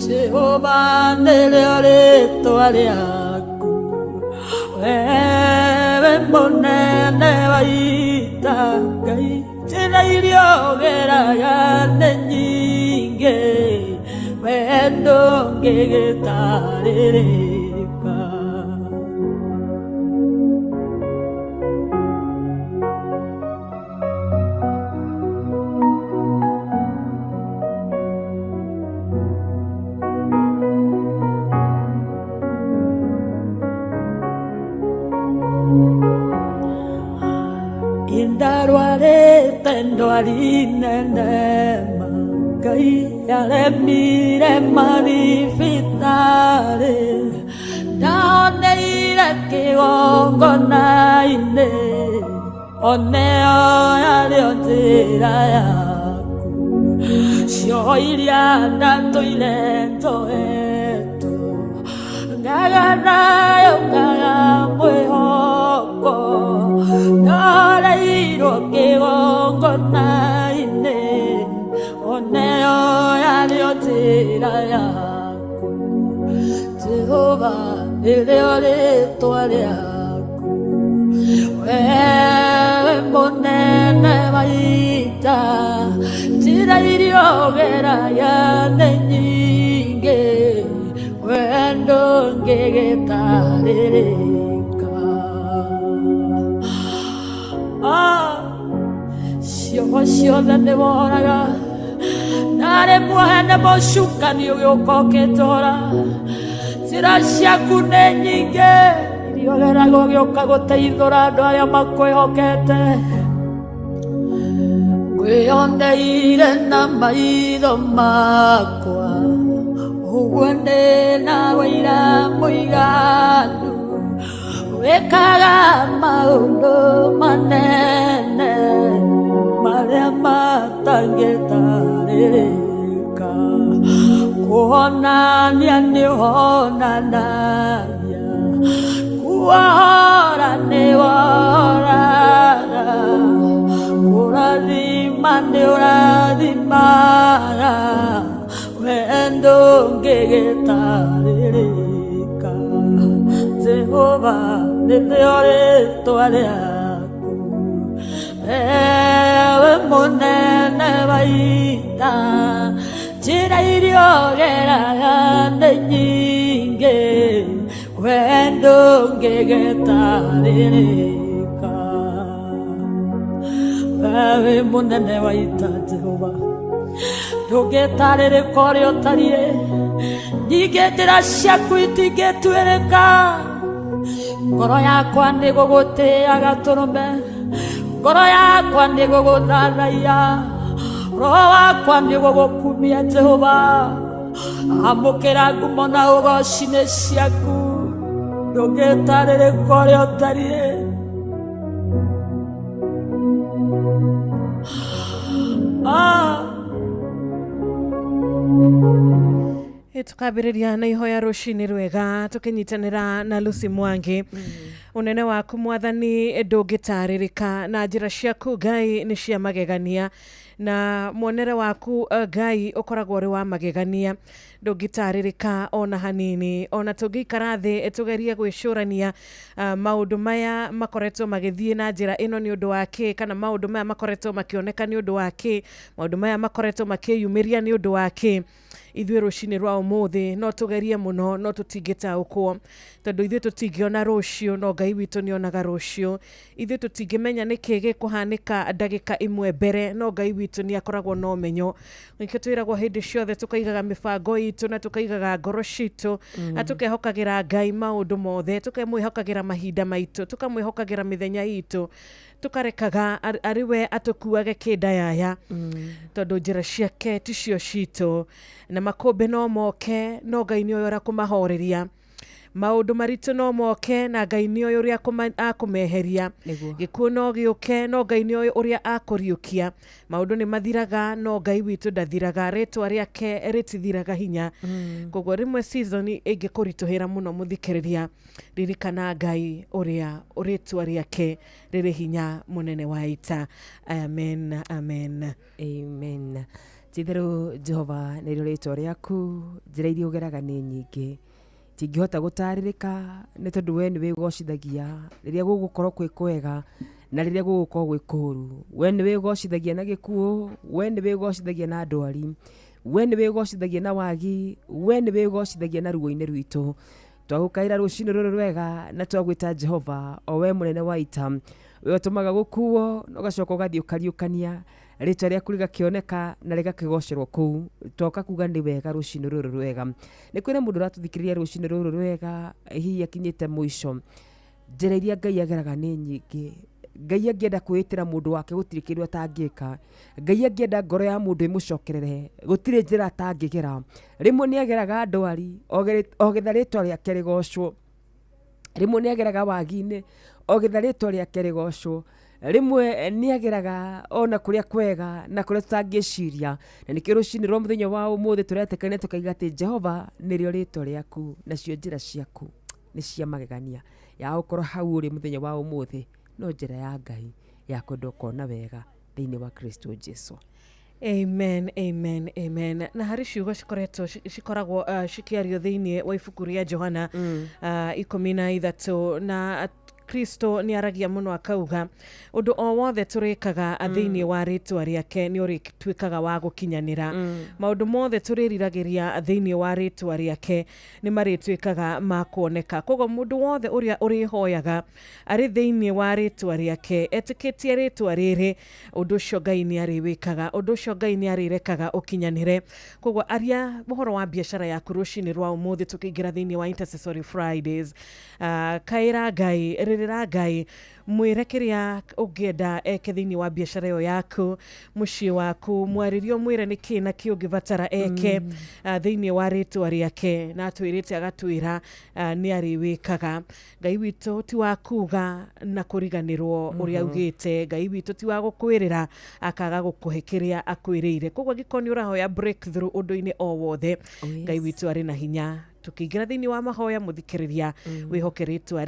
Jehova nĩrĩo rĩĩtwa rĩaku wewe mũnene wa ita Ngai njĩra iria ũgeraga nĩ nyingĩ wee ndũngĩgĩtarĩrĩka Indarwarĩte ndwari nene Ngai aremire mathibitarĩ ndahoneire kĩgongona-inĩ oneo yarĩo njĩra yaku cio iria ndatũire njohetwo ngaga nayo ngaga mwĩhoko ndareirwo kĩgongona-inĩ oneo yarĩo njĩra yaku Jehova nĩrĩo rĩĩtwa rĩaku wewe mũnene wa ita njĩra iria ũgeraga nĩ nyingĩ wee ndũngĩgĩtarĩrĩka ciugo ciothe nĩ woraga narĩ mwene mũcukani ũgĩũka ũkĩnjora njĩra ciaku nĩ nyingĩ iria ũgeraga ũgĩũka gũteithũra andũ arĩa makwĩhokete ngwĩyoneire na maitho makwa ũguo ndĩna wĩira mũiganu wĩkaga maũndũ manene marĩa matangĩtarĩrĩka kuonania nĩ wonanagia kuohora nĩ wohoraga kũrathima nĩ ũrathimaga wee ndũngĩgĩtarĩrĩka Jehova nĩrĩo rĩĩtwa rĩaku wewe mũnene wa ita njĩra iria ũgeraga nĩ nyingĩ wee ndũngĩgĩtarĩrĩka wewe mũnene wa ita Jehova ndũngĩtarĩrĩka ũrĩa ũtariĩ nyingĩ njĩra ciaku itingĩtuĩrĩka ngoro yakwa nĩ gũgũtĩaga tũrũme ngoro yakwa nĩ gũgũthathaiya roho wakwa nĩ gũgũkumia Jehova amũkĩra ngumo na ũgooci-inĩ ciaku ndũngĩtarĩrĩka ũrĩa ũtariĩ tukambĩrĩria na ihoya rũcinĩ rwega tũkĩnyitanĩra na Lucy Mwangi unene waku mwathani ndũngĩtarĩrĩka na njĩra ciaku Ngai nĩ cia magegania na muonere waku Ngai ũkoragwo ũrĩ wa magegania ndũngĩtarĩrĩka ona hanini ona tũngĩikara thĩ tũgerie gwĩcũrania maũndũ maya makoretwo magĩthiĩ na njĩra ĩno nĩ ũndũ wa kĩ kana maũndũ maya makoretwo makĩoneka nĩ ũndũ wa kĩ maũndũ maya makoretwo makĩyumĩria nĩ ũndũ wa kĩ ithuĩ rũcinĩ rwa ũmũthĩ no tũgerie mũno no tũtingĩtaũkwo tondũ ithuĩ tũtingĩona rũciũ no Ngai witũ nĩonaga rũciũ. Ithuĩ tũtingĩmenya nĩkĩ gĩkũhanĩka ndagĩka imwe mbere no Ngai witũ nĩakoragwo na ũmenyo. Nĩkĩo twĩragwo hĩndĩ ciothe tũkaigaga mĩbango itũ na tũkaigaga ngoro citũ na tũkehokagĩra Ngai maũndũ mothe, tũkamwĩhokagĩra mahinda maitũ, tũkamwĩhokagĩra mĩthenya itũ, tũkarekaga arĩ we atũkuage kĩndayaya tondũ njĩra ciake ticio citũ, na makũmbĩ no moke no Ngai nĩ ũrĩa kũmahoreria. Maũndũ maritũ no moke na Ngai nĩ ũrĩa akũmeheria. Gĩkuũ no gĩũke no Ngai nĩ ũrĩa akũriũkia. Maũndũ nĩ mathiraga no Ngai witũ ndathiraga, rĩtwa rĩake rĩtithiraga hinya. Koguo rĩmwe season ĩngĩkũritũhĩra mũno mũthikĩrĩria, ririkana Ngai ũrĩa rĩtwa rĩake rĩrĩ hinya mũnene wa ita. Amen, amen, amen. Titherũ Jehova nĩrĩo rĩtwa rĩaku, njĩra iria ũgeraga nĩ nyingĩ tingĩhota gũtarĩrĩka nĩ tondũ we nĩ wĩgocithagia rĩrĩa gũgũkorwo kwĩ kwega na rĩrĩa gũgũkorwo gwĩ kũũru. We nĩ wĩgocithagia na gĩkuũ, we nĩ wĩgocithagia na ndwari, we nĩ wĩgocithagia na wagi, we nĩ wĩgocithagia na ruo-inĩ rwitũ. Twagũkaĩra rũcinĩ rũrũ rwega na twagwĩta Jehova o we mũnene wa ita, we ũtũmaga gũkuo na ũgacoka ũgathiĩ ũkariũkania rĩtwa rĩaku rĩgakĩoneka na rĩgakĩgocerwo kũu. Twoka kuga nĩ wega rũcinĩ rũrũ rwega. Nĩ kwĩna mũndũ ũratũthikĩrĩria rũcinĩ rũrũ rwega hihi akinyĩte mũico. Njĩra iria Ngai ageraga nĩ nyingĩ. Ngai angĩenda kwĩĩtĩra mũndũ wake gũtirĩ kĩndũ atangĩka. Ngai angĩenda ngoro ya mũndũ ĩmũcokerere gũtirĩ njĩra atangĩgera. Rĩmwe nĩ ageraga ndwari ogetha rĩtwa rĩake rĩgocwo. Rĩmwe nĩ ageraga wagi-inĩ ogetha rĩtwa rĩake rĩgocwo. Rĩmwe nĩ ageraga ona kũrĩa kwega na kũrĩa tũtangĩciria. Na nĩkĩo rũcinĩ rwa mũthenya wa ũmũthĩ tũretĩkania tũkaiga atĩ Jehova nĩrĩo rĩtwa rĩaku, nacio njĩra ciaku nĩ cia magegania. Ya gũkorwo hau ũrĩ mũthenya wa ũmũthĩ no njĩra ya Ngai ya kwenda ũkona wega thĩinĩ wa Kristo Jesu. Amen, amen, amen. Na harĩ ciugo cikoragwo cikiario thĩinĩ wa ibuku rĩa Johana 13 na Kristo nĩ aragia mũno akauga ũndũ o wothe tũrĩkaga thĩinĩ wa rĩtwa rĩake nĩ ũrĩtuĩkaga wa gũkinyanĩra. Maũndũ mothe tũrĩriragĩria thĩinĩ wa rĩtwa rĩake nĩ marĩtuĩkaga ma kuoneka. Koguo mũndũ wothe ũrĩa ũrĩhoyaga arĩ thĩinĩ wa rĩtwa rĩake etĩkĩtie rĩtwa rĩrĩ, ũndũ ũcio Ngai nĩ arĩwĩkaga, ũndũ ũcio Ngai nĩ arĩrekaga ũkinyanĩre. Koguo aria ũhoro wa biacara yaku rũcinĩ rwa ũmũthĩ tũkĩingĩra thĩinĩ wa Intercessory Fridays. Kaĩra Ngai, rĩrĩra Ngai, mwĩre kĩrĩa ũngĩenda eke thĩinĩ wa biacara ĩyo yaku, mũciĩ waku, mwarĩrio mwĩre nĩkĩ na kĩ ũngĩbatara eke thĩinĩ wa rĩtwa rĩake, na atwĩrĩte agatwĩra nĩ arĩwĩkaga. Ngai witũ ti wa kuga na kũriganĩrwo ũrĩa augĩte. Ngai witũ ti wa gũkwĩrĩra akaga gũkũhe kĩrĩa akwĩrĩire. Koguo angĩkorwo nĩ ũrahoya breakthrough ũndũ-inĩ o wothe, Ngai witũ arĩ na hinya. Tukĩingĩra thĩinĩ wa mahoya mũthikĩrĩria, wĩhoke rĩtwa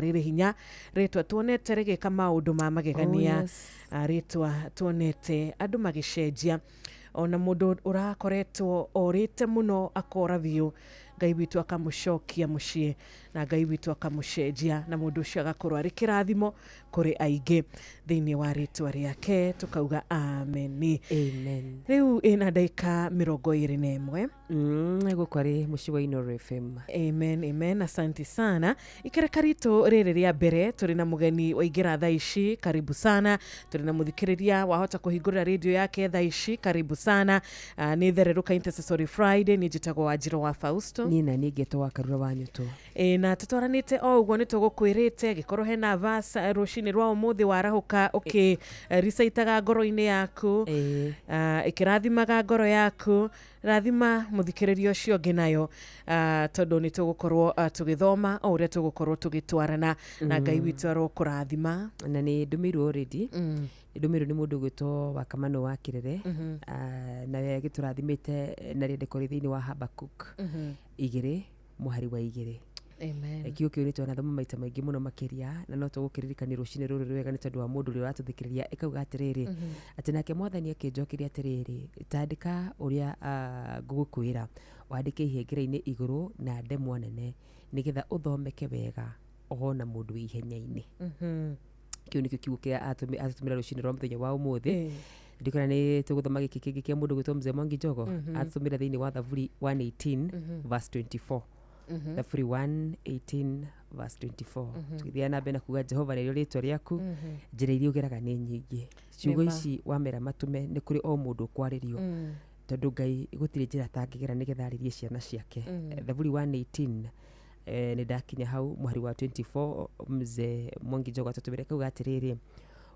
rĩrĩ hinya, rĩtwa tuonete rĩgĩka maũndũ ma magegania, rĩtwa tuonete andũ magĩcenjia, ona mũndũ ũrakoretwo orĩte mũno akora biũ, Ngai witũ akamũcokia mũciĩ na Ngai witũ akamũcenjia na mũndũ ũcio agakorwo arĩ kĩrathimo kũrĩ aingĩ thĩinĩ wa rĩtwa rĩake, tukauga amen. Amen. Rĩu ĩna ndagĩka 21 gũkũ arĩ mũciĩ wa Inooro FM. Amen, amen, asante sana. Ikereka ritũ rĩrĩ rĩa mbere tũrĩ na mũgeni waingĩra thaa ici, karibu sana. Tũrĩ na mũthikĩrĩria wahota kũhingũrĩra radio yake thaa ici, karibu sana. Nĩ Thererũka Intercessory Friday, nĩ njĩtagwo Wanjirũ wa Fausto. Nina nĩngetwo wa Karura wa Nyũtũ. Na tũtwaranĩte o ũguo nĩ tũgũkwĩrĩte gĩkorwo hena verse rũcinĩ rwa ũmũthĩ warahũka ũkĩricaitaga ngoro-inĩ yaku, ĩkĩrathimaga ngoro yaku, rathima mũthikĩrĩrio ũcio ũngĩ nayo, tondũ nĩ tũgũkorwo tũgĩthoma o ũrĩa tũgũkorwo tũgĩtwarana na Ngai witũ arokũrathima. Na nĩ ndũmĩirwo already, ndũmĩirwo nĩ mũndũ gwĩtwo wa Kamano wa Kĩrere, na gĩtũrathimĩte na rĩendeko rĩ thĩinĩ wa Habakuk 2 mũhari wa 2. Amen. Kiugo kĩu nĩ twanathoma maita maingĩ mũno makĩria, na no tũgũkĩririkania rũcinĩ rũrũ rwega nĩ tondũ wa mũndũ ũrĩa ũratũthikĩrĩria ĩkauga atĩrĩrĩ, atĩ nake Mwathani akĩnjokeria atĩrĩrĩ, tandĩka ũrĩa ngũgũkwĩra, wandĩke ihengere-inĩ igũrũ na ndemwa nene, nĩgetha ũthomeke wega ona mũndũ wĩ ihenya-inĩ. Kĩu nĩkĩo kiugo kĩrĩa atũmĩra rũcinĩ rwa mũthenya wa ũmũthĩ. ndikora ni tuguthoma giki kingi kia mundu gwitwo Mzee Mwangi Njogo athomira thiini wa Thaburi 118 verse 24 Thaburi 118 verse 24 tukithia na bena kuga Jehova nĩrĩo rĩtwa rĩaku njĩra iria ũgeraga nĩ nyingĩ ciugo ici wamera matume nĩ kũrĩ o mũndũ kwarĩrio tondu Ngai gũtirĩ njĩra tangĩgera nĩgetha arĩrie ciana ciake Thaburi 118 nĩ ndakinya hau mwari wa 24 Mzee Mwangi Njogo atũtũmĩre kuga atĩrĩrĩ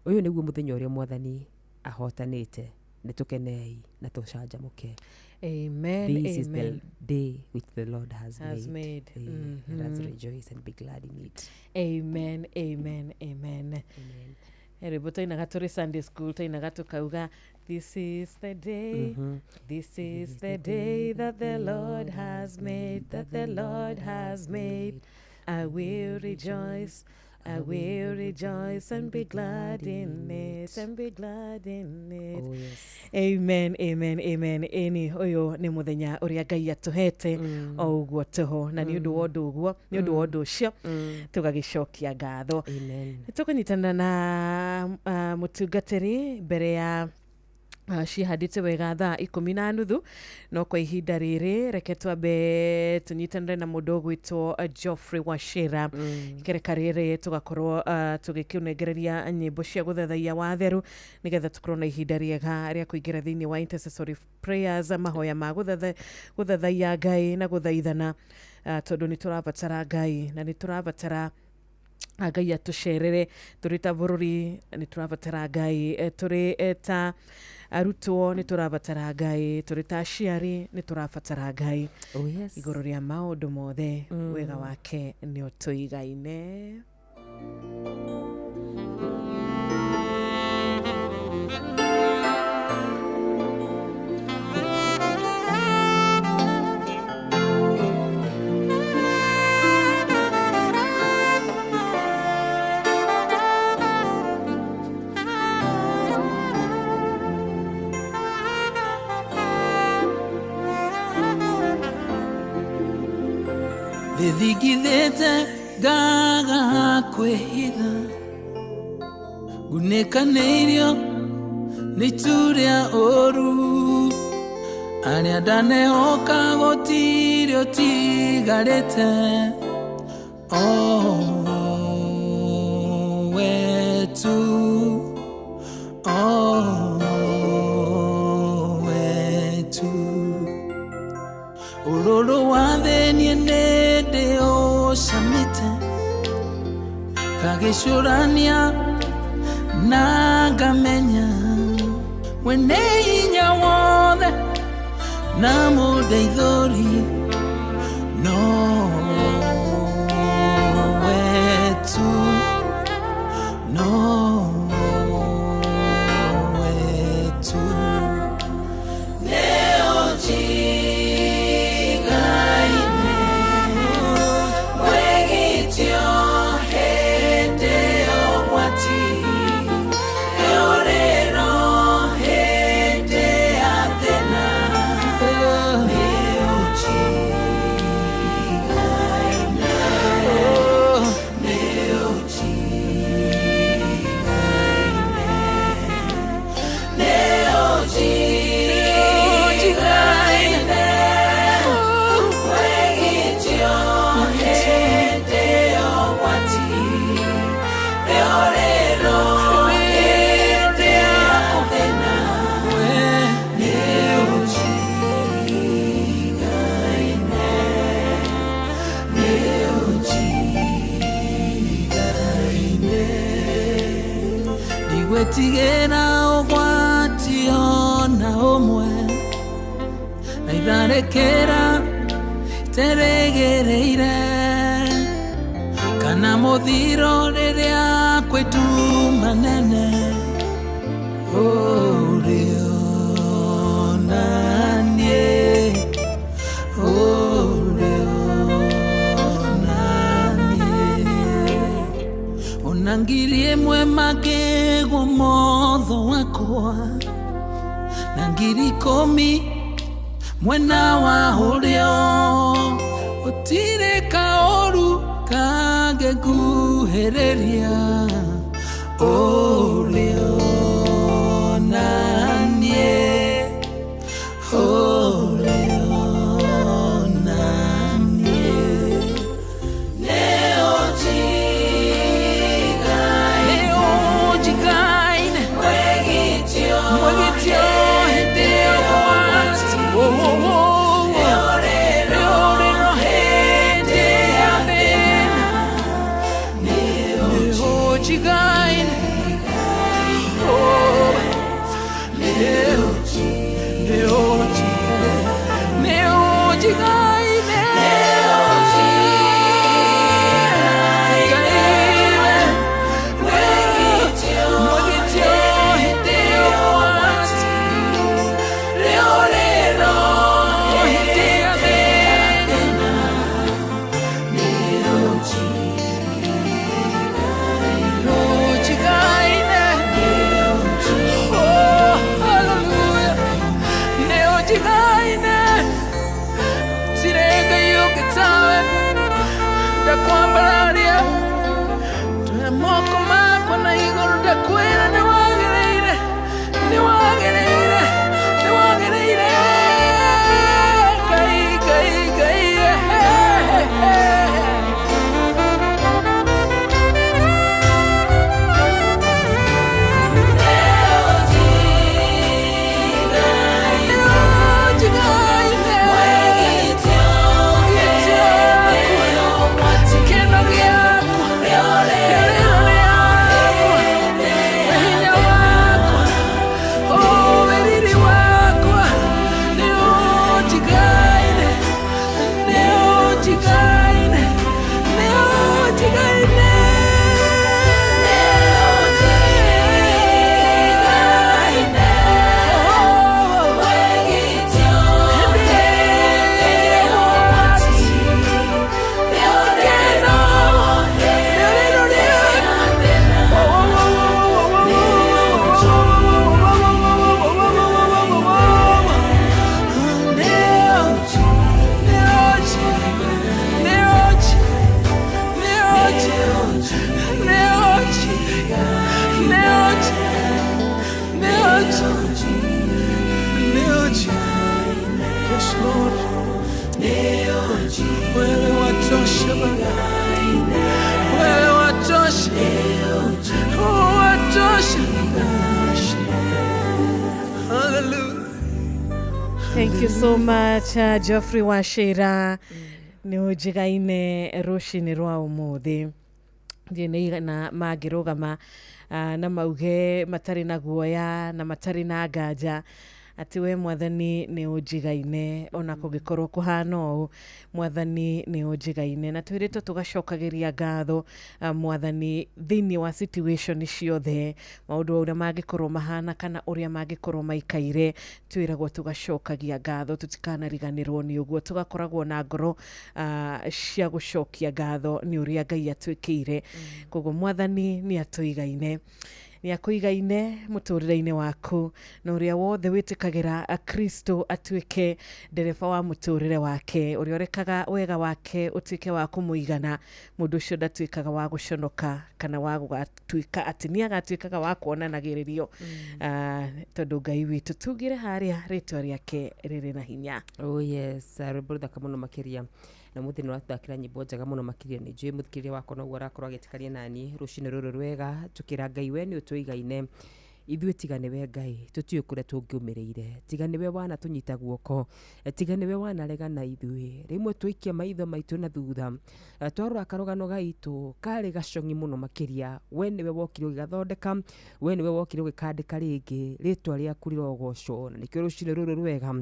ũyũ nĩguo mũthenya ũrĩa Mwathani ahotanĩte nĩ tũkenei na tũcanjamũke. Amen. This is the day which the Lord has made. Let's rejoice and be glad in it. Amen. Amen. Amen. Amen. Tainaga tũrĩ Sunday school, tainaga tũkauga this is the day, this is the day that the Lord has made, that the Lord has made. I will rejoice, I will rejoice and be glad in it, and be glad in it. Oh, yes. Amen, amen, amen. Eni oyo ni muthenya uria Ngai atuhete o uguo tuho na ni undu wa undu uguo ni undu wa undu ucio tugagicokia ngatho. Amen. Tukanyitana na mutungatiri mbere ya cihandĩte wega thaa 10:30 no kwa ihinda rĩrĩ reke twambe tunyitanĩre na mũndũ ũgwĩtwo Geoffrey Wachira ikereka rĩrĩ tugakorwo tũgĩkĩunengereria nyĩmbo cia gũthathaiya watheru nĩgetha tũkorwo na ihinda rĩega rĩa kũingĩra thĩinĩ wa intercessory prayers mahoya ma gũthathaiya Ngai na gũthaithana tondũ nĩ tũrabatara Ngai na nĩ tũrabatara Ngai atucerere tũrĩ ta bũrũri nĩ tũrabatara Ngai tũrĩ ta arutwo nĩ tũrabatara Ngai tũrĩ ta aciari nĩ tũrabatara Ngai igũrũ rĩa maũndũ mothe wega wake nĩ ũtũigaine. Thigithĩte ngaga kwĩhitha gunĩkanĩirio nĩ itu rĩa ũru arĩa ndanehoka gũtirĩ ũtigarĩte wetu wetu ũrũrũ wa thĩiniĩ nĩndĩ ũcamĩte ngagĩcũrania na ngamenya we nĩ hinya wothe na mũndeithũri no wetu wetu tigera ũgwatio na ũmwe na itharĩkĩra teregereire kana mũthiro rĩrĩa kwĩtu manene ũrĩo naniĩ onangirie mwe magegwo motho wakwa na ngiri 10 mwena wa ũrĩo gũtirĩ kaũru kangĩkuhĩrĩria ũrĩo na Thank you so much, Geoffrey Wachira. Nĩ ũnjigaine rũcinĩ rwa ũmũthĩ. Ndiĩ na mangĩrũgama na mauge matarĩ na guoya na matarĩ na nganja ati we Mwathani nĩ ũnjigaine ona kũngĩkorwo kũhana ũũ. Mwathani nĩ ũnjigaine na twĩrĩtwo tũgacokagĩria ngatho Mwathani thĩinĩ wa situation ciothe, maũndũ ũrĩa mangĩkorwo mahana kana ũrĩa mangĩkorwo maikaire, twĩragwo tũgacokagia ngatho, tũtikanariganĩrwo nĩ ũguo, tũgakoragwo na ngoro cia gũcokia ngatho nĩ ũrĩa Ngai atwĩkĩire. Koguo Mwathani nĩ atũigaine, nĩ akũigaine mũtũrĩre-inĩ waku, na ũrĩa wothe wĩtĩkagĩra Kristo atuĩke ndereba wa mũtũrĩre wake, ũrĩa ũrekaga wega wake ũtuĩke wa kũmũigana, mũndũ ũcio ndatuĩkaga wa gũconoka kana wa gũgatuĩka atĩ nĩ agatuĩkaga wa kuonanagĩrĩrio, tondũ Ngai witũ tugire harĩa rĩtwa rĩake rĩrĩ na hinya. Oh yes, rwĩmbo rũthaka mũno makĩria na muthi no athakira nyimbo njega muno makiria ni njui muthikiria wako no arakorwo agitikania nani rucine ruru rwega tukira Ngai we ni utuigaine ithuĩ tiga nĩwe Ngai tũtiũĩ kũrĩa tũngĩũmĩrĩire, tiga nĩwe wana tũnyita guoko, tiga nĩwe wanarega na ithuĩ, rĩmwe twaikia maitho maitũ na thutha, twarora karũgano gaitũ karĩ gacong'i mũno makĩria. We nĩwe wokire ũgĩgathondeka, we nĩwe wokire ũgĩkandĩka rĩngĩ, rĩtwa rĩaku rĩrogocwo, na nĩkĩo rũcinĩ rũrũ rwega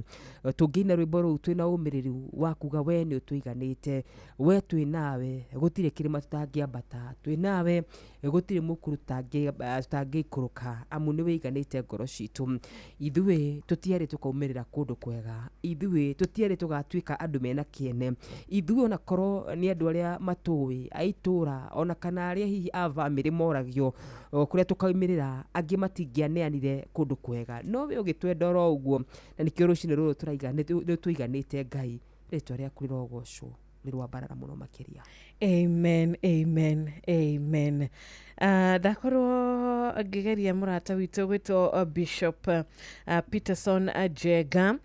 tũngĩina rwĩmbo rũu twĩna ũmĩrĩru wa kuga we nĩ ũtũiganĩte, we twĩ nawe gũtirĩ kĩrĩma tũtangĩambata, twĩ nawe gũtirĩ mũkuru tũtangĩikũrũka, amu nĩ wĩiganĩte ngoro citũ. Ithuĩ tũtiarĩ tũkaumĩrĩra kũndũ kwega, ithuĩ tũtiarĩ tũgatuĩka andũ mena kĩene, ithuĩ ona korwo nĩ andũ arĩa matũĩ aitũra ona kana arĩa hihi a bamĩrĩ moragio kũrĩa tũkaumĩrĩra, angĩ matingĩaneanire kũndũ kwega, no we ũgĩtwenda oro ũguo, na nĩkĩo rũcinĩ rũrũ tũiganĩte Ngai, rĩtwa rĩaku rĩrogocwo nĩ rwa mbarara mũno makĩria. Amen, amen, amen. Ndakorwo ngĩgeria mũrata witũ gwĩtwo Bishop Peterson Jega,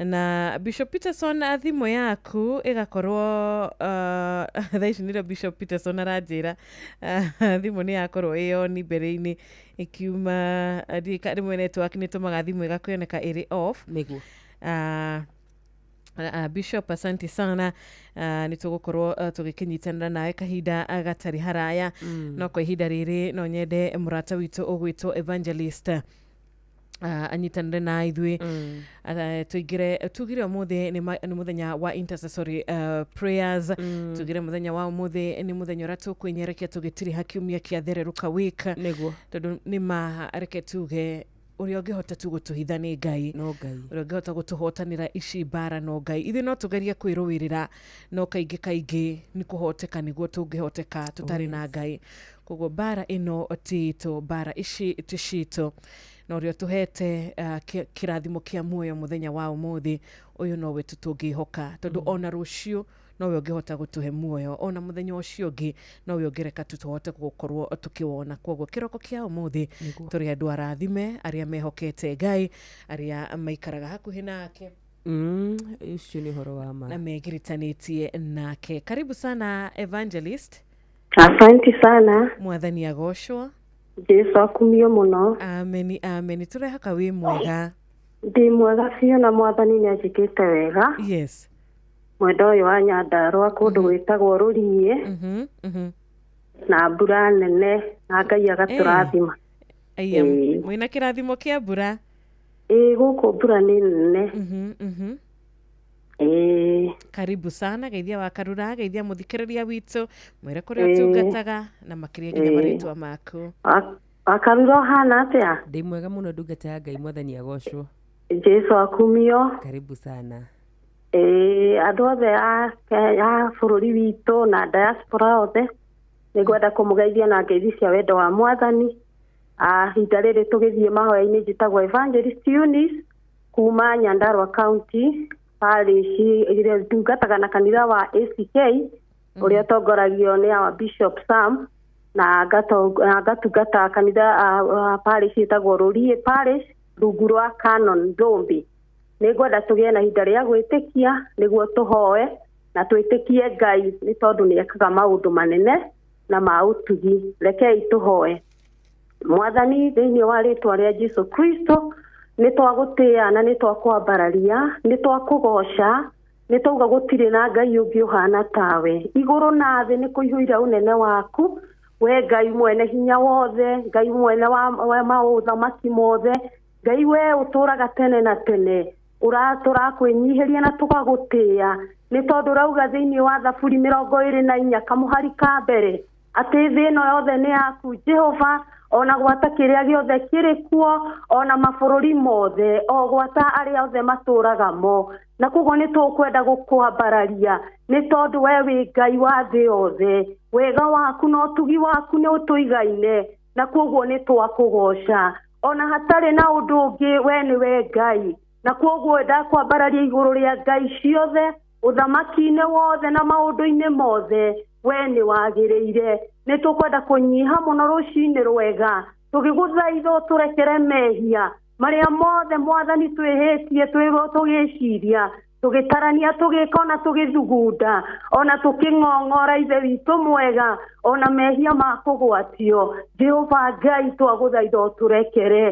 na Bishop Peterson thimũ yaku ĩgakorwo thaa ici nĩrĩo Bishop Peterson aranjĩra thimũ nĩ yakorwo ĩyo ni mbere-inĩ ĩkiuma rĩmwe network nĩ tũmaga thimũ ĩgakĩoneka ĩrĩ off nĩguo. Bishop asante sana, nĩ tũgũkorwo tũgĩkĩnyitanĩra nawe kahinda gatarĩ haraya, no kwa ihinda rĩrĩ no nyende mũrata witũ ũgwĩtwo Evangelist anyitanĩre na ithuĩ, tugire ũmũthĩ nĩ mũthenya wa intercessory prayers, tugire mũthenya wa ũmũthĩ nĩ mũthenya ũrĩa tũkwĩnyerekia tũgĩtiriha kiumia kĩa thereruka week, nĩguo tondũ nĩma reke tuge ũrĩa ũngĩhota tu gũtũhitha nĩ Ngai, ũrĩa ũngĩhota gũtũhotanĩra ici mbara no Ngai. Ithuĩ no tũgerie kwĩrũĩrĩra, no kaingĩ nĩ kũhoteka nĩguo tũngĩhoteka tũtarĩ na Ngai. Koguo mbara ĩno titũ, mbara ici ti citũ, na ũrĩa tũhete kĩrathimo kĩa muoyo mũthenya wa ũmũthĩ ũyũ nowe tũngĩhoka, tondũ ona rũciũ nowe ũngĩhota gũtũhe muoyo, ona mũthenya ũcio ũngĩ nowe ũngĩreka tũhote gũkorwo tũkĩwona. Koguo kĩroko kĩa ũmũthĩ tũrĩ andũ arathime arĩa mehokete Ngai, arĩa maikaraga hakuhĩ nake, ucio nĩ ũhoro wa ma, na megiritanĩtie nake. Karibu sana Evangelist. Asante sana. Mwathani agocwo. Jesu akumio mũno. Amen, amen. Tũrehoka wĩ mwega. Ndĩ mwega biũ na Mwathani nĩ anjĩkĩte wega. Yes. Mwenda ũyũ wa Nyandarũa kũndũ gwĩtagwo Rũriĩ, na mbura nene, na Ngai agatũrathima. Aya, mwĩna kĩrathimo kĩa mbura? Gũkũ mbura nĩ nene. Karibu sana, geithia wa Karura, geithia mũthikĩrĩria witũ, mwĩre kũrĩa ũtungataga na makĩria nginya marĩtwa maku. Akarura hana atĩa? Ndĩ mwega mũno ndungata ya Ngai, Mwathani agocwo. Jesu akumio. Karibu sana. Andũ othe a bũrũri witũ na diaspora othe nĩ ngwenda kũmũgeithia na ngeithi cia wendo wa Mwathani. Ihinda rĩrĩ tũgĩthiĩ mahoya-inĩ njĩtagwo Evangelist Eunice kuma Nyandarũa County, parish ĩrĩa ndungataga na kanitha wa ACK ũrĩa ũtongoragio nĩ our Bishop Sam, na ngatungata kanitha parish ĩtagwo Rũriĩ parish rungu rwa Canon Thũmbĩ. Nĩ ngwenda tũgĩe na ihinda rĩa gwĩtĩkia nĩguo tũhoe na twĩtĩkie Ngai nĩ tondũ nĩ ekaga maũndũ manene na ma ũtugi. Rekei tũhoe. Mwathani thĩinĩ wa rĩtwa rĩa Jesu Kristo, nĩ twagũtĩa na nĩ twakwambararia nĩ twakũgoca nĩ twauga gũtirĩ na Ngai ũngĩ ũhana tawe igũrũ na thĩ nĩ kũihũire ũnene waku we Ngai mwene hinya wothe Ngai mwene wa maũthamaki mothe Ngai we ũtũraga tene na tene tũrakwĩnyihĩria na tũgagũtĩa nĩ tondũ rauga thĩinĩ wa Thaburi 24 kamũhari ka mbere atĩ thĩ ĩno yothe nĩ yaku Jehova ona gwata kĩrĩa gĩothe kĩrĩ kuo ona mabũrũri mothe o gwata arĩa othe matũraga mo na koguo nĩ tũkwenda gũkwambararia nĩ tondũ we wĩ Ngai wa thĩ yothe wega waku na ũtugi waku nĩ ũtũigaine na koguo nĩ twakũgoca ona hatarĩ na ũndũ ũngĩ we nĩwe Ngai na koguo ndakwambararia igũrũ rĩa Ngai ciothe ũthamaki-inĩ wothe na maũndũ-inĩ mothe we nĩ wagĩrĩire nĩ tũkwenda kũnyiha mũno rũcinĩ rwega tũgĩgũthaitha tũrekere mehia marĩa mothe Mwathani twĩhĩtie tũgĩciria tũgĩtarania tũgĩka ona tũgĩthugunda ona tũkĩng'ong'ora ithe witũ mwega ona mehia ma kũgwatio Jehova Ngai twagũthaitha tũrekere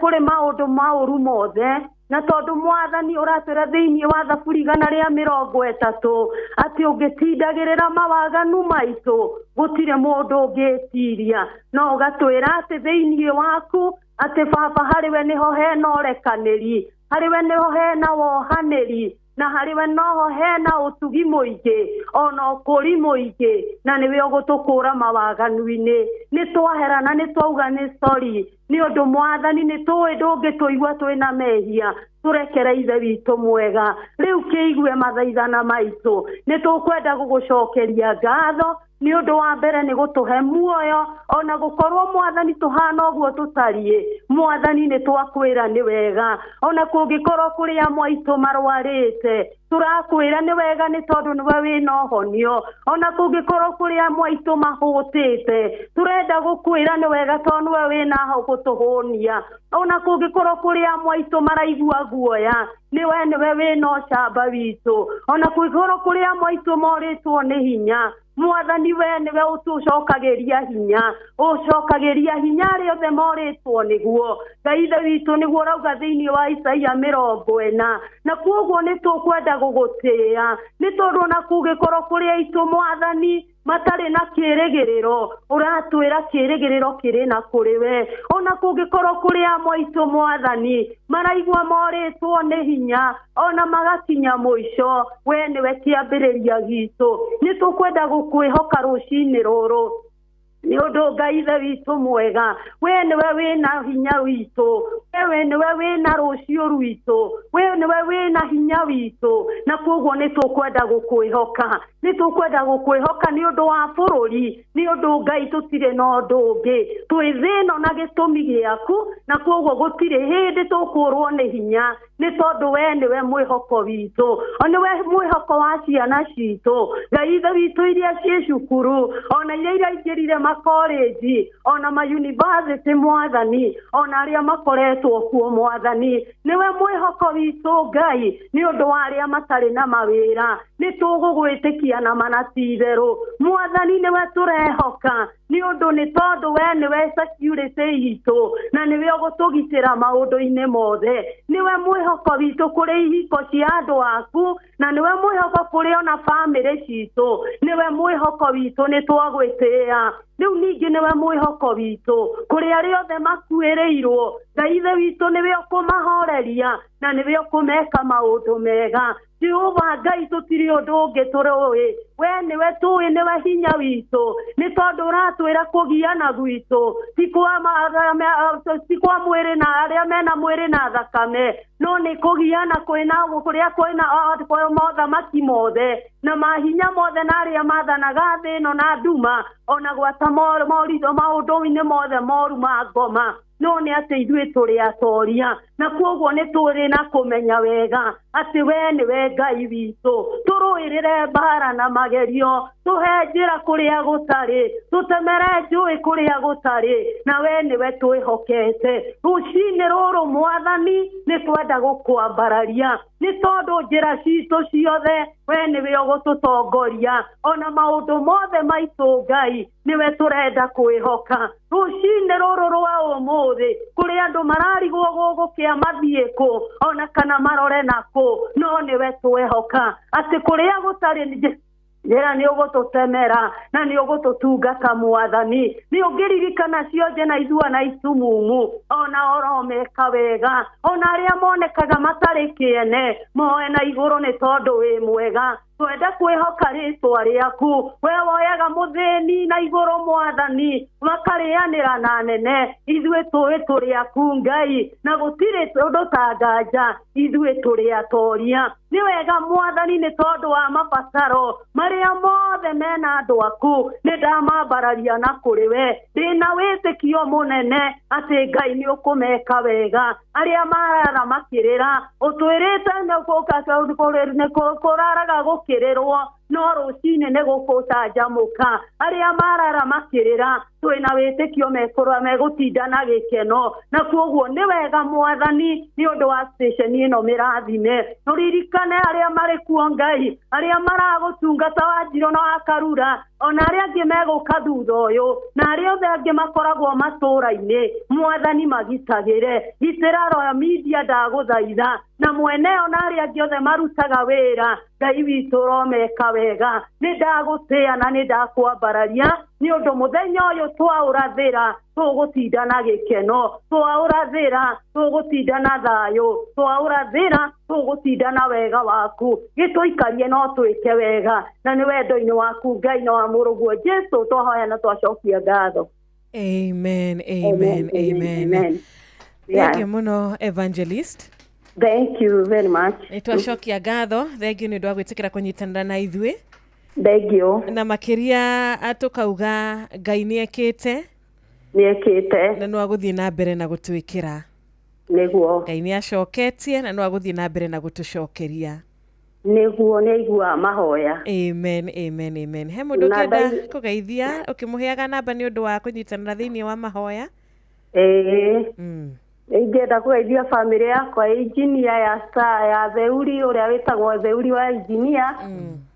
kũrĩ maũndũ ma ũru mothe na tondũ Mwathani ũratwĩra thĩinĩ wa Thaburi 130 atĩ ũngĩtindagĩrĩra mawaganu maitũ gũtirĩ mũndũ ũngĩtiria no ũgatwĩra atĩ thĩinĩ waku atĩ Baba harĩwe nĩho hena ũrekanĩri harĩwe nĩho hena wohanĩri na harĩwe noho hena ũtugi mũingĩ ona ũkũri mũingĩ na nĩwe ũgũtũkũra mawaganu-inĩ nĩ twaherana nĩ twauga nĩ sorry nĩ ũndũ Mwathani nĩ tũĩ ndũngĩtũigua twĩna mehia tũrekere ithe witũ mwega rĩu kĩigue mathaithana maitũ nĩ tũkwenda gũgũcokeria ngatho nĩ ũndũ wa mbere nĩ gũtũhe muoyo ona gũkorwo Mwathani tũhana ũguo tũtariĩ Mwathani nĩ twakwĩra nĩ wega ona kũngĩkorwo kũrĩ amwe aitũ marwarĩte tũrakwĩra nĩ wega nĩ tondũ nĩwe wĩna ũhonio ona kũngĩkorwo kũrĩ amwe aitũ mahũtĩte tũrenda gũkwĩra nĩ wega tondũ nĩwe wĩna gũtũhũnia ona kũngĩkorwo kũrĩ amwe aitũ maraigua guoya nĩwe wĩna ũcamba witũ ona kũngĩkorwo kũrĩ amwe aitũ morĩtwo nĩ hinya Mwathani we nĩwe ũtũcokagĩria hinya arĩa othe morĩtwo nĩguo Ngai ithe witũ nĩguo rauga thĩinĩ wa Isaia 40 na koguo nĩ tũkwenda gũgũtĩa nĩ tondũ ona kũngĩkorwo kũrĩ aitũ Mwathani matarĩ na kĩrĩgĩrĩro ũratwĩra kĩrĩgĩrĩro kĩrĩ na kũrĩ we ona kũngĩkorwo kũrĩ amwe aitũ Mwathani maraigua morĩtwo nĩ hinya ona magakinya mũico we nĩwe kĩambĩrĩria gitũ nĩ tũkwenda gũkwĩhoka rũcinĩ rũrũ nĩ ũndũ Ngai ithe witũ mwega we nĩwe wĩna hinya witũ we nĩwe wĩna rũciũ rwitũ we nĩwe wĩna hinya witũ na koguo nĩ tũkwenda gũkwĩhoka nĩ ũndũ wa bũrũri nĩ ũndũ Ngai tũtirĩ na ũndũ ũngĩ twĩ thĩno na gĩtũmi gĩaku na koguo gũtirĩ hĩndĩ tũkũrwo nĩ hinya nĩ tondũ we nĩwe mwĩhoko witũ ona we mwĩhoko wa ciana citũ Ngai ithe witũ iria ciĩ cukuru ona iria iraingĩrire makorenji ona mayunibacĩtĩ Mwathani ona arĩa makoretwo kuo Mwathani nĩwe mwĩhoko witũ Ngai nĩ ũndũ wa arĩa matarĩ na mawĩra nĩ tũgũgwĩtĩkia na manatitherũ Mwathani nĩwe tũrehoka nĩ ũndũ nĩ tondũ we nĩwe security itũ na nĩwe ũgũtũgitĩra maũndũ-inĩ mothe nĩwe mwĩhoko witũ kũrĩ ihiko cia andũ aku na nĩwe mwĩhoko kũrĩ ona bamĩrĩ citũ nĩwe mwĩhoko witũ nĩ twagwĩtĩĩa rĩu ningĩ nĩwe mwĩhoko witũ kũrĩ arĩa othe makuĩrĩirwo Ngai ithe witũ nĩwe ũkũmahoreria na nĩwe ũkũmeka maũndũ mega Jehova Ngai tũtirĩ ũndũ ũngĩ tũrũĩ we nĩwe tũĩ nĩwe hinya witũ nĩ tondũ ũratwĩra kũgiana gwitũ ti kwa mwĩrĩ na arĩa mena mwĩrĩ na thakame no nĩ kũgiana kũrĩa kwĩna mothamaki mothe na mahinya mothe na arĩa mathanaga thĩ ĩno na nduma ona gwata maũndũ-inĩ mothe moru ma ngoma no nĩ atĩ ithuĩ tũrĩ atoria na koguo nĩ tũrĩ na kũmenya wega ati we ni we Ngai witũ tũrũĩrĩre mbara na magerio tũhe njĩra kũrĩa gũtarĩ tũtemere njũĩ kũrĩa gũtarĩ na we nĩwe twĩhokete rũcinĩ rũrũ Mwathani nĩ twenda gũkwambararia nĩ tondũ njĩra citũ ciothe we nĩwe ũgũtũtongoria ona maũndũ mothe maitũ Ngai nĩwe tũrenda kwĩhoka rũcinĩ rũrũ rwa ũmũthĩ kũrĩ andũ mararigwo gũgũkĩa mathiĩ kũ ona kana marore na kũ no nĩwe twĩhoka atĩ kũrĩa gũtarĩ njĩra nĩ ũgũtũtemera na nĩ ũgũtũtungata Mwathani nĩ ũngĩririkana cionje na ithua na itumumu ona oromeka wega ona arĩa monekaga matarĩ kĩene moe na igũrũ nĩ tondũ wĩ mwega twenda kwĩhoka rĩtwa rĩaku we woyaga mũthĩni na igũrũ Mwathani makarĩanĩra na nene ithuĩ tũĩ tũrĩ aku Ngai na gũtirĩ ũndũ ta nganja ithuĩ tũrĩ atoria nĩ wega Mwathani nĩ tondũ wa mabataro marĩa mothe mena andũ aku nĩ ndamambararia na kũrĩ we ndĩna wĩtĩkio mũnene atĩ Ngai nĩ ũkũmeka wega arĩa marara makĩrĩra ũtwĩrĩte nĩ kũraraga gũkĩrĩrwo no rũcinĩ nĩ gũkũcanjamũka arĩa marara makĩrĩra twĩna wĩtĩkio megũtinda na gĩkeno na kwoguo nĩ wega Mwathani nĩ ũndũ wa station ĩno mĩrathime ũririkane arĩa marĩ kuo Ngai arĩa maragũtungata Wanjirũ na wa Karura ona arĩa angĩ megũka thutha ũyũ na arĩa othe angĩ makoragwo matũũra-inĩ Mwathani magitagĩre gitĩra Royal Media ndagũthaitha na mwene ona arĩa angĩ othe marutaga wĩra Ngai witũ romeka wega nĩ ndagũtĩa na nĩ ndakwambararia nĩ ũndũ mũthenya ũyũ twaũrathĩra tũgũtinda na gĩkeno twaũrathĩra tũgũtinda na thayũ twaũrathĩra tũgũtinda na wega waku gĩtũikarie no twĩke wega na nĩ wendo-inĩ waku Ngai na wa mũrũguo Jesũ twahoya na twacokia ngatho. Amen, amen, amen. Thank you muno Evangelist. Thank you very much. Nitwacokia ngatho thank you nĩ ũndũ wa gwĩtĩkĩra kũnyitanĩra na ithuĩ. Thank you. Na makĩria tukauga Ngai nĩekĩte na no agũthiĩ na mbere na gũtwĩkĩra nĩguo Ngai nĩacoketie na no agũthiĩ na mbere na gũtũcokeria nĩguo nĩ aigua mahoya. Amen, amen, amen. He mũndũ kĩenda kũgeithia ũkĩmũheaga namba nĩ ũndũ wa kũnyitanĩra thĩinĩ wa mahoya? Ingĩenda kũgeithia family yakwa engineer ya Theuri ũrĩa wĩtagwo Theuri wa engineer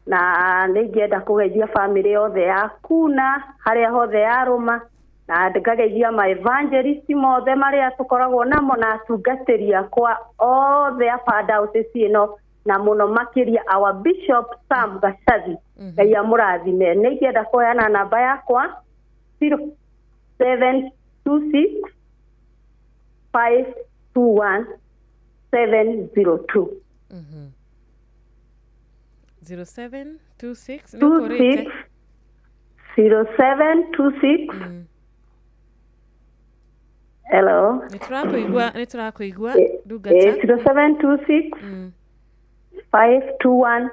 na nĩngĩenda kũgeithia family yothe ya Kuna harĩa hothe yarũma na ngageithia ma evangelist mothe marĩa tũkoragwo namo na atungatĩri akwa othe a Padauce ĩno na mũno makĩria our Bishop Sam Gacathi Ngai amũrathime. Nĩngĩenda kũheana namba yakwa 0726 521 702 0726 0726 Hello. Niturakuigua ndungata 0726 521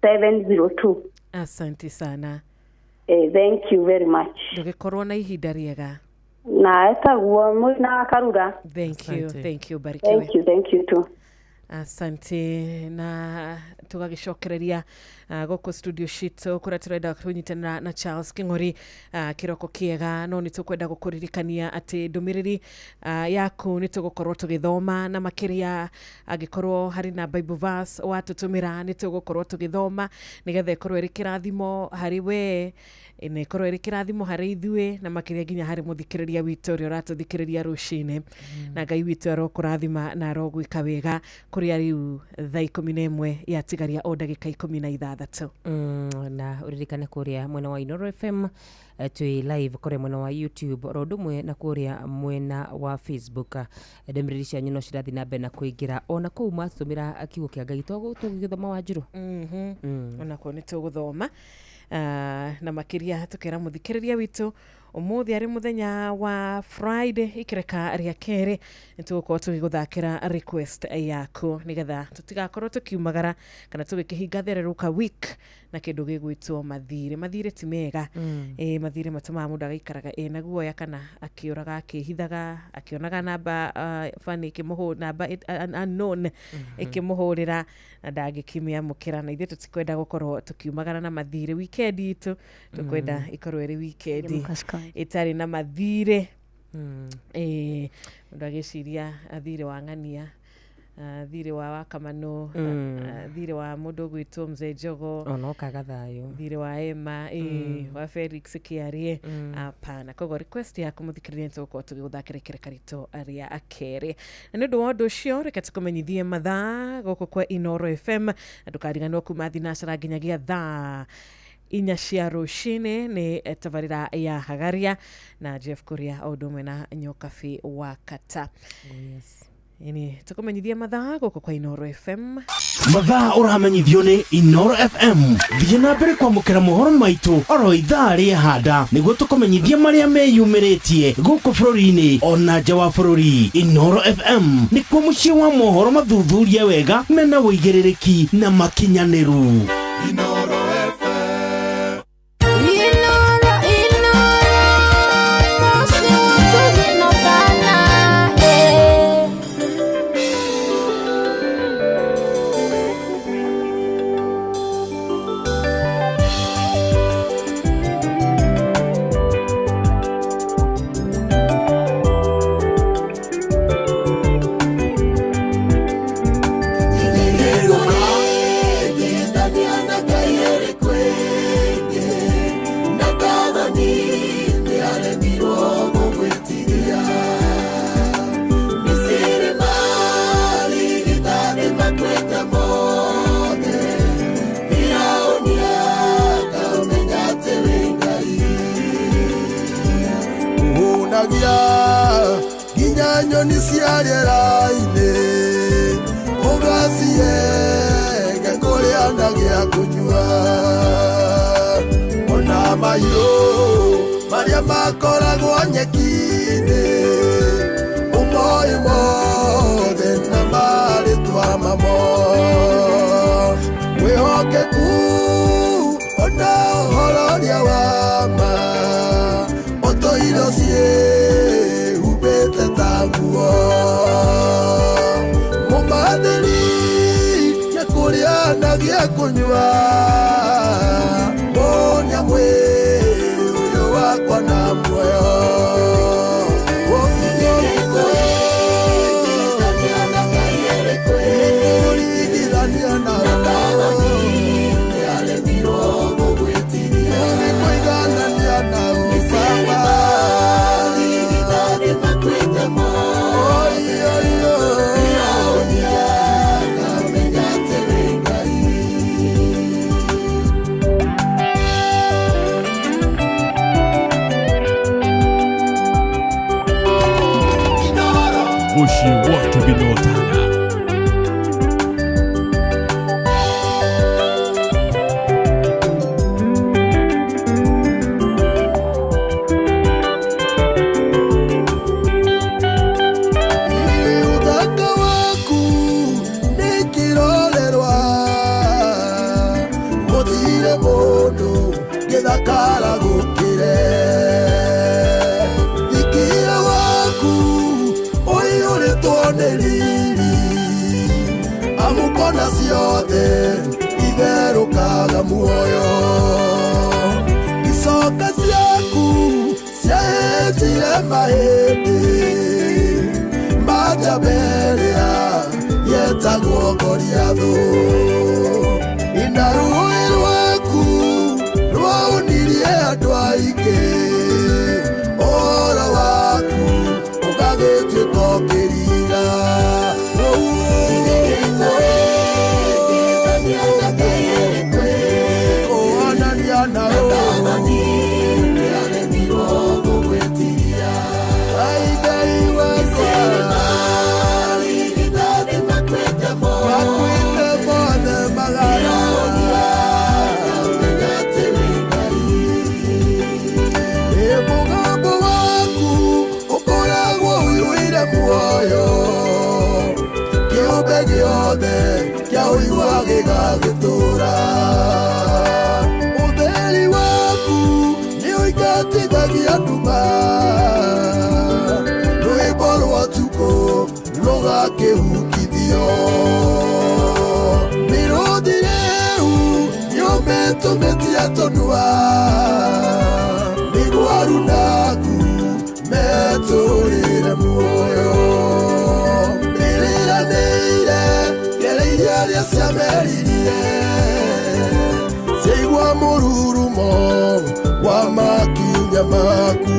702. Asante sana. Thank you very much. Ndũgĩkorwo na ihinda rĩega. Na etaguo mwina Karura. Thank you barikiwe. Thank you too. Asante na tugagĩcokereria gũkũ studio citũ kũrĩa tũrenda kũnyitanĩra na Charles Kĩng'ori kĩroko kĩega no nĩ tũkwenda gũkũririkania atĩ ndũmĩrĩri yaku nĩ tũgũkorwo tũgĩthoma na makĩria angĩkorwo harĩ na Bible verse watũtũmĩra nĩ tũgũkorwo tũgĩthoma nĩgetha ĩkorwo ĩrĩ kĩrathimo harĩ we na ĩkorwo ĩrĩ kĩrathimo harĩ ithuĩ na makĩria nginya harĩ mũthikĩrĩria witũ ũrĩa ũratũthikĩrĩria rũcinĩ na Ngai witũ arokũrathima na arogwĩka wega kũrĩa rĩu thaa 11 yatigaria o ndagĩka 16 na ũririkane kũrĩa mwena wa Inooro FM twĩ live kũrĩa mwena wa YouTube oro ũndũ ũmwe na kũrĩa mwena wa Facebook ndũmĩrĩri cianyu no cirathiĩ na mbere na kũingĩra ona kũu matũmĩra kiugo kĩa Ngai tũgĩthoma Wanjirũ ona kũo nĩ tũgũthoma na makĩria tũkera mũthikĩrĩria witũ umuthi ari muthenya wa Friday ikireka ria kere nituko tugiguthakira request yaku nigetha tutigakorwo tukiumagara kana tugikihinga thereruka week na kindu gigwitwo mathire ti mega mathire matuma mundu agaikaraga na guoya kana akiuraga akihithaga akionaga namba fani kimuhu namba unknown ikimuhurira na ndagikimia mukira na ithe tutikwenda gukorwo tukiumagara na mathire weekend itu tukwenda ikorwo iri weekend itari na mathire mundu agiciria athire wa ng'ania thire wa wakamano thire wa mundu gwitwo mzee Jogo ono kagathayo thire wa Emma wa Felix Kiarie apana kogo request ya kumuthikiria ntoko tugiguthakira kirkarito aria akere na ndu wa ndu cio reke tukumenyithie mathaa goko kwa Inoro FM ndukariganwo kuma thinacara nginyagia thaa inya cia rucini ni tabarira ya Hagaria na Jeff Kuria odumwe na Nyokafi wa Kata. Yes. Ini tukumenyithia mathaa goko kwa Inoro FM. Mathaa uramenyithio ni Inoro FM. Thiĩ na mbere kwamũkĩra mohoro maitũ oro ithaa rĩa handa nĩguo tũkũmenyithia marĩa meyumĩrĩtie gũkũ bũrũri-inĩ ona nja wa bũrũri. Inoro FM nĩkuo mũciĩ wa mohoro mathuthurie wega mena wũigĩrĩrĩki na makinyanĩru. Inoro FM. Nyoni ciarĩra-inĩ ũgacie gekũrĩa na gĩa kũnyua ona mahiũ marĩa makoragwo nyeki-inĩ ũmoĩ mothe na marĩtwa mamo mwĩhokeku ona ũhororia wa ma ũtũiro ciĩhumbĩte tanguo mũmathĩri nyakũrĩa na gĩa kũnyua mũnyamwĩ ũyũ wakwa na muoyo Mushi wote binotana uthaka waku nĩ kĩrorerwa gũtirĩ mũndũ gĩthakara gũkĩre thikia waku ũiyũrĩtwo nĩ riri amũkona ciothe itherũkaga muoyo icoka ciaku ciahĩnjire mahĩndĩ majabelea yetagwo Goliathũ ina rũĩ rwaku rwaunirie andũ aingĩ ũhoro waku ũgagĩtuĩka kĩriga kũonania na Muga kuga kihukithio mirudi rĩu nĩũmĩtũmĩtie tũnua mĩgwaru naku metũrĩre muoyo mĩrĩranĩire gereire arĩa ciameririe ciaigua mũrurumo wa makinya maku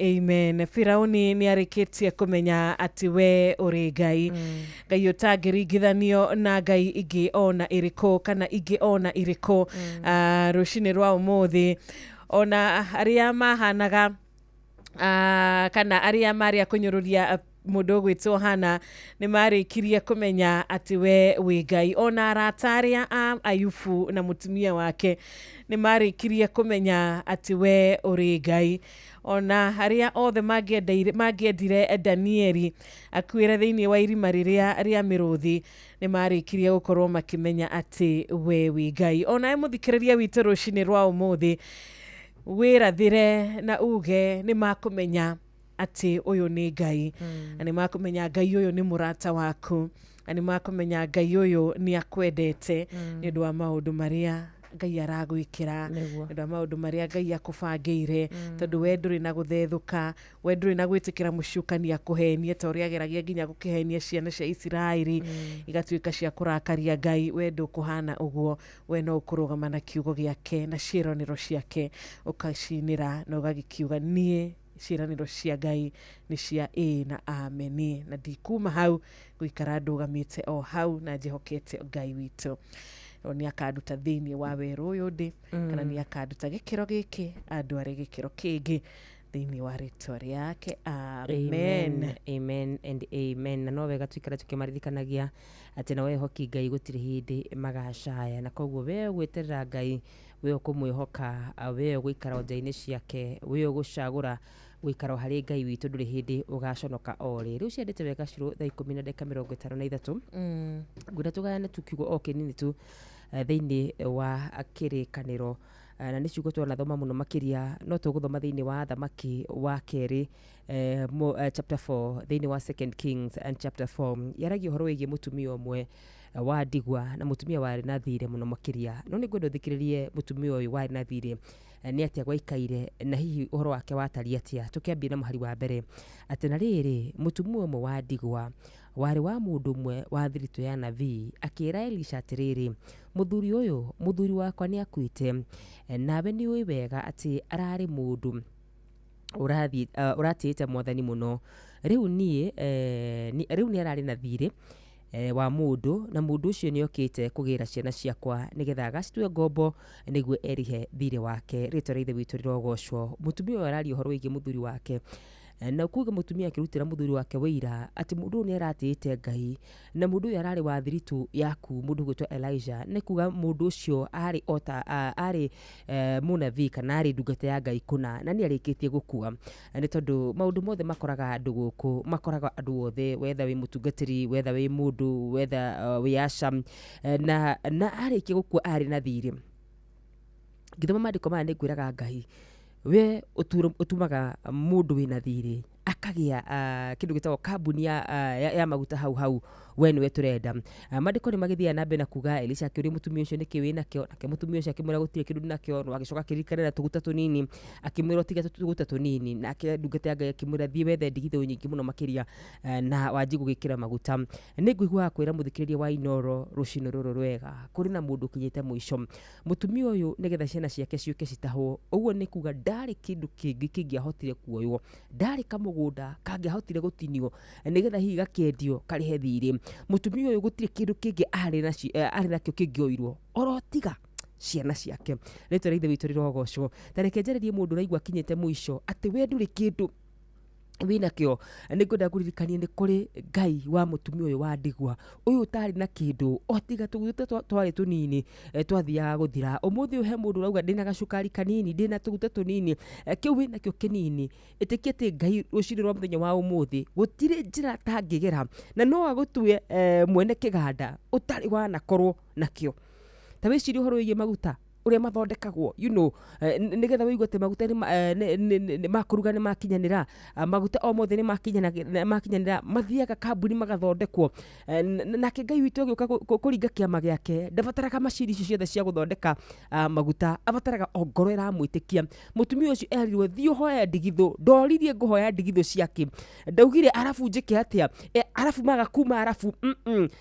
Amen. Firauni ni arikitie kumenya ati we uri Ngai. Ngai utangĩringithanio na Ngai ingĩ ona iriko kana ingĩ ona iriko. Rũcinĩ rwa ũmũthĩ ona arĩa mahanaga kana arĩa marĩa kũnyũrũria mũndũ gwĩtwo Hana nĩ marĩkirie kumenya ati we wĩ Ngai. Ona arata arĩa a Ayubu na mũtumia wake nĩ marĩkirie kumenya ati we uri Ngai. Ona harĩa othe mangĩendire Danieli akuĩre thĩinĩ wa irima rĩrĩa rĩa mĩrũthi nĩ marĩkirie gũkorwo makĩmenya atĩ we wĩ Ngai. Ona mũthikĩrĩria witũ rũcinĩ rwa ũmũthĩ wĩrathĩre na uge nĩ makũmenya atĩ ũyũ nĩ Ngai. Na nĩ makũmenya Ngai ũyũ nĩ mũrata waku. Na nĩ makũmenya Ngai ũyũ nĩ akwendete nĩ ũndũ wa maũndũ marĩa Ngai aragwĩkĩra, nĩ ũndũ wa maũndũ marĩa Ngai akũbangĩire, tondũ we ndũrĩ na gũthethũka, we ndũrĩ na gwĩtĩkĩra mũcukani akũhenie ta ũrĩa ageragia nginya gũkĩhenia ciana cia Isiraeli igatuĩka cia kũrakaria Ngai. We ndũkũhana ũguo, we no ũkũrũgama na kiugo gĩake na ciĩranĩro ciake ũkacinĩra na ũgagĩkiuga niĩ ciĩranĩro cia Ngai nĩ cia na ameni, na ndikuma hau gũikara ndũgamĩte o hau na njĩhokete Ngai witũ nĩ akanduta thĩinĩ wa werũ ũyũ ndĩ kana nĩ akanduta gĩkĩro gĩkĩ andware gĩkĩro kĩngĩ thĩinĩ wa rĩtwa rĩake. Amen and amen. Na no wega tuikara tukimaririkanagia atĩ na wehoki Ngai gũtirĩ hĩndĩ magacaya, na koguo we gwĩterera Ngai, we ũkũmwĩhoka, we gũikara nja-inĩ ciake, we gũcagũra gũikara harĩ Ngai witũ, ndũrĩ hĩndĩ ũgaconoka o rĩ. Rĩu ciandĩte wega Shirũ thaa 10:53 ngwĩra tũgayane tukiugo o kĩnini tu thĩinĩ wa kĩrĩkanĩro, na nĩ ciugo twanathoma mũno makĩria no tũgũthoma thĩinĩ wa Thamaki wa kerĩ chapter 4 thĩinĩ wa 2 Kings and chapter 4 yaragia ũhoro wĩgiĩ mũtumia ũmwe wa ndigwa na mũtumia warĩ na thirĩ mũno makĩria. No nĩ ngwenda ũthikĩrĩrie mũtumia ũyũ warĩ na thirĩ nĩ atĩa gwaikaire na hihi ũhoro wake watariĩ atĩa. Tũkĩambia na mũhari wa mbere atĩ na rĩrĩ mũtumia ũmwe wa ndigwa warĩ wa mũndũ ũmwe wa thiritũ ya nabii akĩĩra Elisha atĩrĩrĩ, mũthuri wakwa nĩ akuĩte, nawe nĩ ũĩ wega atĩ ararĩ mũndũ ũratĩĩte Mwathani mũno. Rĩu nĩ ararĩ na thirĩ wa mũndũ, na mũndũ ũcio nĩ okĩte kũgĩra ciana ciakwa nĩgetha agacitue ngombo nĩguo erihe thirĩ wake. Rĩtwa rĩa Ithe witũ rĩrogocwo. Mũtumia ũyũ araria ũhoro wĩgiĩ mũthuri wake, na kuuga mũtumia akĩrutĩra mũthuri wake wĩira atĩ mũndũ ũyũ nĩ aratĩĩte Ngai, na mũndũ ũyũ ararĩ wa thiritũ yaku, mũndũ gwĩtwo Elijah. Nĩ kuuga mũndũ ũcio arĩ mũnabii kana arĩ ndungata ya Ngai kũna, na nĩ arĩkĩtie gũkua, nĩ tondũ maũndũ mothe makoraga andũ gũkũ, makoraga andũ othe, wetha wĩ mũtungatĩri, wetha wĩ mũndũ, wetha wĩ aca, na arĩkia gũkua arĩ na thirĩ. Ngĩthoma maandĩko maya nĩ ngwĩraga Ngai, we ũtumaga mũndũ wĩna thirĩ akagĩa kĩndũ gĩtagwo kambuni ya maguta hau we niwe turenda. Mandiko ni magithia na mbe na kuga Elisha akĩũria mũtumia ũcio nĩkĩ wĩna kĩo, nake mũtumia ũcio akĩmwĩra gũtirĩ kĩndũ nakĩo, no agĩcoka akĩririkana na tũguta tũnini, akĩmwĩra tiga tũguta tũnini, nake ndungata ya Ngai akĩmwĩra thiĩ wethe ndigithũ nyingĩ mũno makĩria na wanji gũgĩkĩra maguta. Nĩ ngũigua kwĩra mũthikĩrĩria wa Inoro rũcinĩ rũrũ rwega, kũrĩ na mũndũ ũkinyĩte mũico. Mũtumia ũyũ nĩgetha ciana ciake ciũke citahwo, ũguo nĩ kuga ndarĩ kĩndũ kĩngĩ kĩngĩahotire kuoywo, ndarĩ kamũgũnda kangĩahotire gũtinio nĩgetha hihi gakĩendio karĩhe thirĩ. Mũtumia ũyũ gũtirĩ kĩndũ kĩngĩ arĩ nakĩo kĩngĩoirwo orotiga ciana ciake. Rĩtwa rĩa Ithe witũ rĩrogocwo. Ta reke njarĩrie mũndũ ũraigua akinyĩte mũico atĩ we ndũrĩ kĩndũ wĩna kĩo. Nĩ ngwenda kũririkania nĩ kũrĩ Ngai wa mũtumia ũyũ wa ndigwa ũyũ ũtarĩ na kĩndũ otiga tũguta twarĩ tũnini twathiaga gũthira. Ũmũthĩ ũyũ he mũndũ ũrauga ndĩna gacukari kanini, ndĩna tũguta tũnini, kĩu wĩna kĩo kĩnini. Ĩtĩkia atĩ Ngai rũcinĩ rwa mũthenya wa ũmũthĩ gũtirĩ njĩra tangĩgera na no agũtue mwene kĩganda ũtarĩ wanakorwo nakĩo. Ta wĩcirie ũhoro wĩgiĩ maguta ũrĩa mathondekagwo, nĩgetha wĩigue atĩ maguta nĩ makũruga nĩ makinyanĩra, maguta o mothe nĩ makinyanĩra, mathiaga kambuni magathondekwo. Nake Ngai witũ agĩũka kũringa kĩama gĩake ndabataraga macini icio ciothe cia gũthondeka maguta, abataraga o ngoro ĩramwĩtĩkia. Mũtumia ũcio erirwo thiĩ ũhoe ndigithũ, ndoririe ngũhoya ndigithũ ciake, ndaugire arabu njĩke atĩa, arabu maga kuma arabu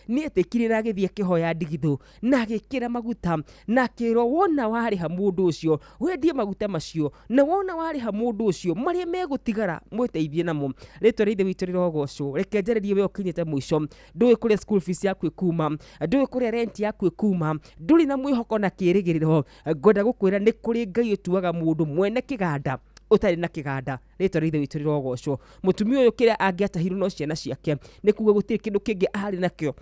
nĩ etĩkire na agĩthiĩ akĩhoya ndigithũ na agĩkĩra maguta na akĩrwo wona warĩha mũndũ ũcio wendie maguta macio, na wona warĩha mũndũ ũcio marĩa megũtigara mwĩteithie namo. Rĩtwa rĩa Ithe witũ rĩrogocwo. Reke njarĩrie we ũkinyĩte mũico, ndũĩ kũrĩa school fees yaku ĩkuma, ndũĩ kũrĩa rent yaku ĩkuma, ndũrĩ na mwĩhoko na kĩĩrĩgĩrĩro. Ngwenda gũkwĩra nĩ kũrĩ Ngai ũtuaga mũndũ mwene kĩganda ũtarĩ na kĩganda. Rĩtwa rĩa Ithe witũ rĩrogocwo. Mũtumia ũyũ kĩrĩa angĩatahirwo no ciana ciake, nĩ kuga gũtirĩ kĩndũ kĩngĩ arĩ nakĩo,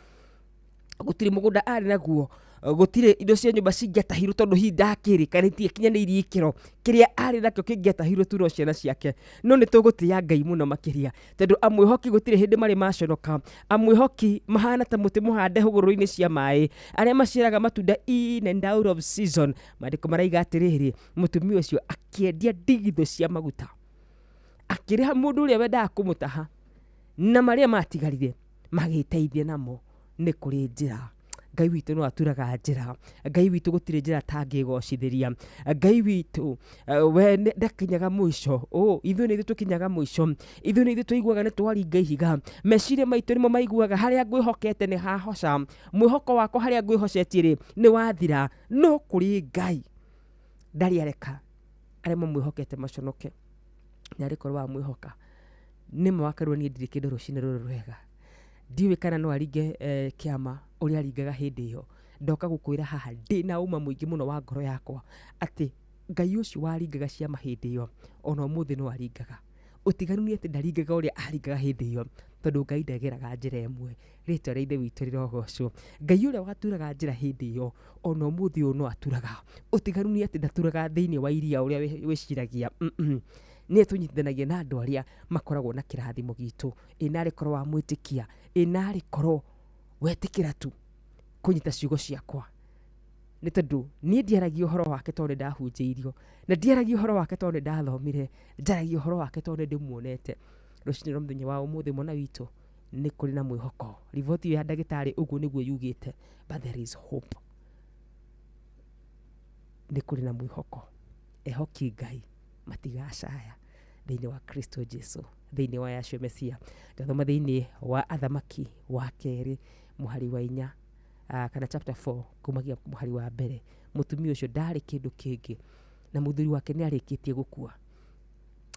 gũtirĩ mũgũnda arĩ naguo, gũtirĩ indo cia nyũmba cingĩatahirwo tondũ hihi ndakĩrĩkanĩtie kinyanĩirie ikĩro. Kĩrĩa arĩ nakĩo kĩngĩatahirwo tu no ciana ciake. No nĩ tũgũtĩa Ngai mũno makĩria tondũ amwĩhoki gũtirĩ hĩndĩ marĩ maconoka. Amwĩhoki mahana ta mũtĩ mũhande hũgũrũrũ-inĩ cia maĩ, arĩa maciaraga matunda in and out of season. Maandĩko maraiga atĩrĩrĩ, mũtumia ũcio akĩendia ndigithũ cia maguta, akĩrĩha mũndũ ũrĩa wendaga kũmũtaha, na marĩa matigarire magĩteithia namo. Nĩ kũrĩ njĩra. Ngai witũ no aturaga njĩra. Ngai witũ gũtirĩ njĩra tangĩgocithĩria. Ngai witũ we ndakinyaga mũico. Ithuĩ nĩ ithuĩ tũkinyaga mũico. Ithuĩ nĩ ithuĩ tũiguaga nĩ twaringa ihiga. Meciria maitũ nĩmo maiguaga harĩa ngwĩhokete nĩ hahoca. Mwĩhoko wakwa harĩa ngwĩhocetie nĩ wathira. No kũrĩ Ngai ndarĩ areka arĩa mamwĩhokete maconoke. Na arĩ korwo wamwĩhoka nĩ mawakarwo niĩ ndirĩ kĩndũ rũcinĩ rũrũ rwega. Ndiũĩ kana no aringe kĩama ũrĩa aringaga hĩndĩ ĩyo. Ndoka gũkwĩra haha ndĩna ũma mũingĩ mũno wa ngoro yakwa atĩ Ngai ũcio waringaga ciama hĩndĩ ĩyo ona ũmũthĩ no aringaga. Ũtiganu nĩ atĩ ndaringaga ũrĩa aringaga hĩndĩ ĩyo tondũ Ngai ndageraga njĩra ĩmwe. Rĩtwa rĩa Ithe witũ rĩrogocwo. Ngai ũrĩa waturaga njĩra hĩndĩ ĩyo ona ũmũthĩ ũyũ no aturaga. Ũtiganu nĩ atĩ ndaturaga thĩinĩ wa iria ũrĩa wĩciragia. Nĩ tũnyitithanagia na andũ arĩa makoragwo na kĩrathimo gitũ. Narĩ korwo wamwĩtĩkia, narĩ korwo wetĩkĩra tu kũnyita ciugo ciakwa. Nĩ tondũ niĩ ndiaragia ũhoro wake tondũ ndahunjĩirio, na ndiaragia ũhoro wake tondũ ndathomire, njaragia ũhoro wake tondũ ndĩmuonete. Rũcinĩ rwa mũthenya wa ũmũthĩ mwana witũ nĩ kũrĩ na mwĩhoko. Riboti ya ndagĩtarĩ ũguo nĩguo yugĩte, but there is hope. Nĩ kũrĩ na mwĩhoko. Ehoki Ngai matigacaya thĩinĩ wa Kristo Jesu, thĩinĩ wa Yahshua Mesia. Ndathoma thĩinĩ wa Athamaki wa kerĩ mũhari wa 4 kana chapter 4 kumagia mũhari wa mbere. Mũtumia ũcio ndarĩ kĩndũ kĩngĩ na mũthuri wake nĩ arĩkĩtie gũkua,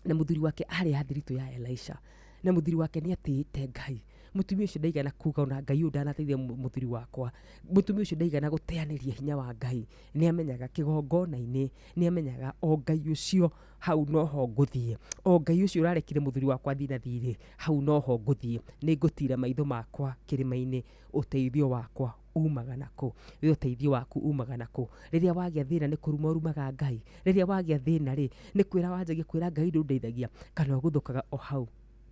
na mũthuri wake arĩ athiritũ ya Elisha, na mũthuri wake nĩ atĩĩte Ngai. Mũtumia ũcio ndaigana kuga ona Ngai ũyũ ndanateithia mũthuri wakwa. Mũtumia ũcio ndaigana gũteanĩria hinya wa Ngai. Nĩ amenyaga kĩgongona-inĩ, nĩ amenyaga o Ngai ũcio hau noho ngũthiĩ. O Ngai ũcio ũrarekire mũthuri wakwa thiĩ na thirĩ, hau noho ngũthiĩ. Nĩ ngũtira maitho makwa kĩrĩma-inĩ, ũteithio wakwa umaga nakũ? Wĩ ũteithio waku umaga nakũ? Rĩrĩa wagĩa thĩna nĩ kũruma ũrumaga Ngai? Rĩrĩa wagĩa thĩna rĩ, nĩ kwĩra wanjagia kwĩra Ngai ndũndeithagia, kana ũgũthũkaga o hau?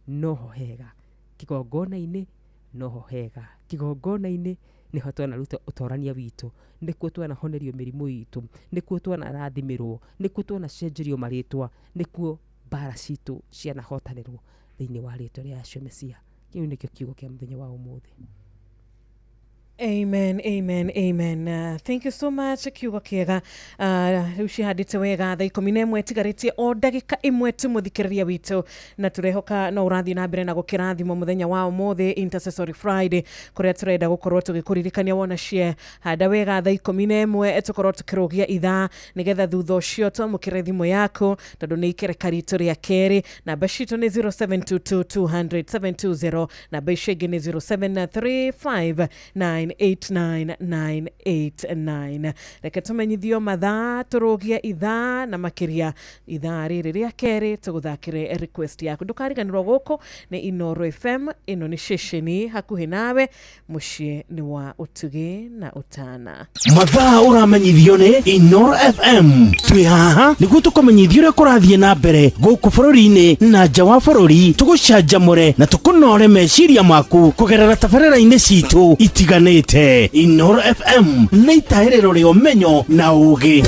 Noho hega. Kĩgongona-inĩ noho hega. Kĩgongona-inĩ nĩho twanaruta ũtorania witũ, nĩkuo twanahonerio mĩrimũ itũ, nĩkuo twanarathimĩrwo, nĩkuo twanacenjerio marĩtwa, nĩkuo mbara citũ cianahotanĩrwo thĩinĩ wa rĩtwa rĩa Yahshua Mesia. Kĩu nĩkĩo kiugo kĩa mũthenya wa ũmũthĩ. Amen, amen, amen. Thank you so much, kiugo kiega. Riu cihandite wega thaa 11 tigaritie o ndagika imwe tu muthikiriria witu na turehoka no urathi na mbere na gukirathimo muthenya wa umuthi Intercessory Friday kuria turenda gukorwo tugikuririkania wona cie handa wega thaa 11 tukorwo tukirugia ithaa nigetha thutha ucio twamukire thimu yaku tondu ni ikereka ritu ria keri namba citu ni 0722200720 namba icio ingi ni 0735989989. Reke tumenyithio mathaa turugia ithaa na makiria ithaa riri ria keri tuguthakire request yaku ndukariganirwo guku ni Inoro FM ino ni shesheni hakuhi nawe mucie ni wa utugi na utana mathaa uramenyithio ni Inoro FM twi haha niguo tukumenyithio ria kurathie na mbere guku bururi-ini na nja wa bururi tugucanjamure na tukunore meciria maku kugerera tabarĩra-inĩ citu itiganĩte. Inoro FM nĩ itahĩrĩro rĩa ũmenyo na ũũgĩ.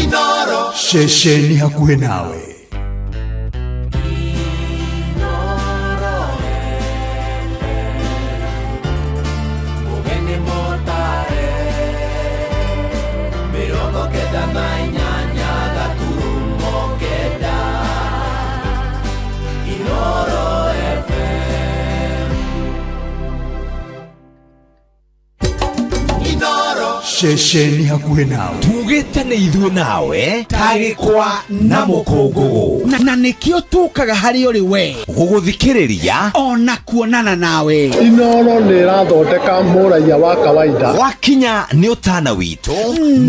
Inoro Shesheni hakuhĩ nawe. Shesheni hakuhĩ nawe tugĩte nĩ ithuĩ nawe tagĩkwa na mũkũngũgũ na nĩkĩo tũkaga harĩ ũrĩ we gũgũthikĩrĩria ona kuonana nawe. Inoro nĩ ĩrathondeka mũraia wa kawaida wakinya nĩ ũtana witũ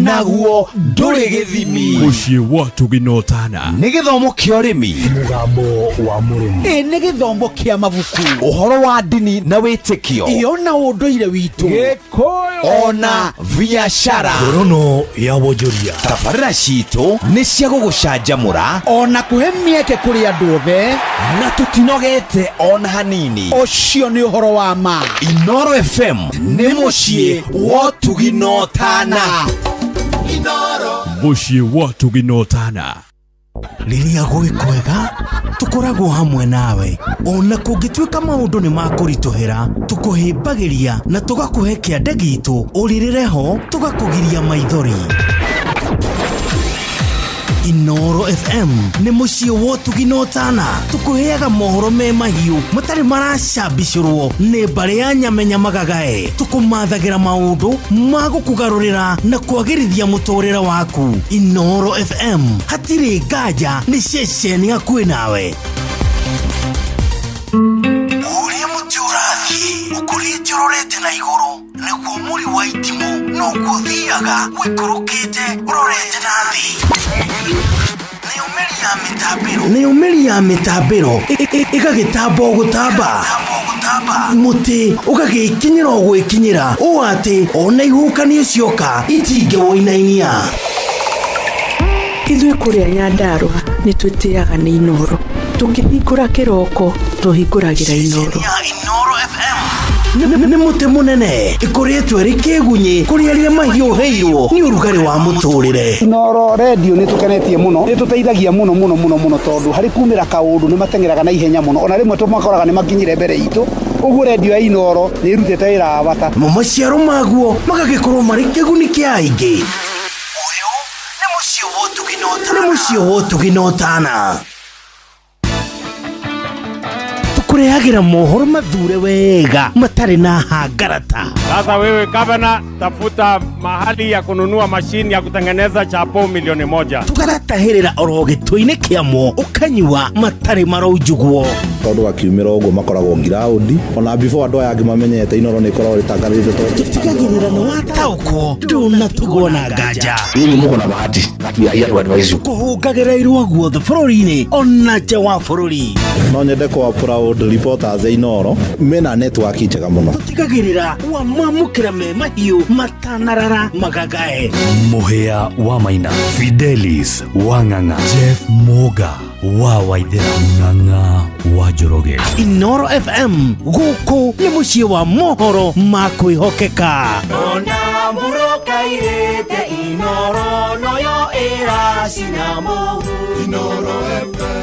naguo ndũrĩ gĩthimi. Mũciĩ wa Tugi na Ũtana nĩ gĩthomo kĩa ũrĩmi, mũgambo wa mũrĩmi, nĩ gĩthomo kĩa mabuku, ũhoro wa ndini na wĩtĩkio, ona ũndũire witũ, gĩkũyũ ona biacara, ngorono ya wonjoria. tabarĩra citũ nĩ cia gũgũcanjamũra ona kũhe mĩeke kũrĩ andũ othe na tũtinogete ona hanini. ũcio nĩ ũhoro wa ma. Inoro FM nĩ mũciĩ wa Tugi na Ũtana. Mũciĩ wa Tugi na Ũtana. Rĩrĩa gwĩ kwega tukoragwo hamwe nawe ona kũngĩtuĩka maũndũ nĩ makũritũhĩra tũkũhĩmbagĩria na tũgakũhe kĩande gitũ ũrĩrĩre ho tũgakũgiria maithori. Inoro FM nĩ mũciĩ wa Tugi na Ũtana tũkũheaga mohoro me mahiũ matarĩ maracambicũrwo nĩ mbarĩ ya nyamenya magagae. Tũkũmathagĩra maũndũ ma gũkũgarũrĩra na kwagĩrithia mũtũrĩre waku. Inoro FM hatirĩ nganja nĩ ceceni hakuhĩ nawe. Ũrĩa mũtĩ ũrathiĩ ũkũrĩte ũrorete na igũrũ nĩguo mũri wa itimũ noguo ũthiaga wĩkũrũkĩte ũrorete na thĩ. Nĩ ũmĩri ya mĩtambĩro ĩgagĩtamba o gũtamba, mũtĩ ũgagĩkinyĩra o gwĩkinyĩra ũũ atĩ ona ihuhũkanio cioka itingĩwoinainia. Ithuĩ kũrĩa Nyandarua nĩ twĩtĩaga nĩ Inoro, tũkĩhingũra kĩroko tũhingũragĩra Inoro. Nĩ mũtĩ mũnene ĩkoretwo ĩrĩ kĩgunyi kũrĩ arĩa mahiũhĩirwo nĩ ũrugarĩ wa mũtũrĩre. Inoro radio nĩ tũkenetie mũno, nĩ tũteithagia mũno tondũ harĩ kumĩra kaũndũ nĩ matengeraga na ihenya mũno, ona rĩmwe tũmakoraga nĩ makinyire mbere itũ. Ũguo radio ya Inoro nĩ ĩrutĩte wĩra wa bata, maciaro maguo magagĩkorwo marĩ kĩguni kĩa aingĩ. Ũyũ nĩ mũciĩ wa Tugi na Ũtana. Nĩ mũciĩ wa Tugi na Ũtana. Tũkũrehagĩra mohoro mathure wega matarĩ na hangarata. Sasa wewe gavana, tafuta mahali ya kununua mashini ya kutengeneza chapo 1,000,000. Tũgatahĩrĩra oro gĩtũ-inĩ kĩamo ũkanyua matarĩ maroujugwo. Tondũ akiumĩra ũguo makoragwo ngiraundi ona before andũ aya angĩ mamenyete Inoro nĩ ikoragwo rĩtangathĩte tondũ tũtigagĩrĩra nĩ wataũkwo ndũnatugwo na nganja. Ninyi mũko na bahati ya andũ advice kũhũngagĩra irua guothe bũrũri-inĩ ona nja wa bũrũri. No nyende kwa proud reporters Inoro mena network njega mũno. Tũtigagĩrĩra wamamũkĩra me mahiũ matanarara magagae. Mũhĩa wa Maina, Fidelis wa Ng'ang'a, Jeff Moga wa Waithera, Ng'ang'a wa Njoroge. Inoro FM gũkũ nĩ mũciĩ wa mohoro ma kwĩhokeka. Ona mũrokairĩte Inoro noyo ĩracina mũhu. Inoro FM.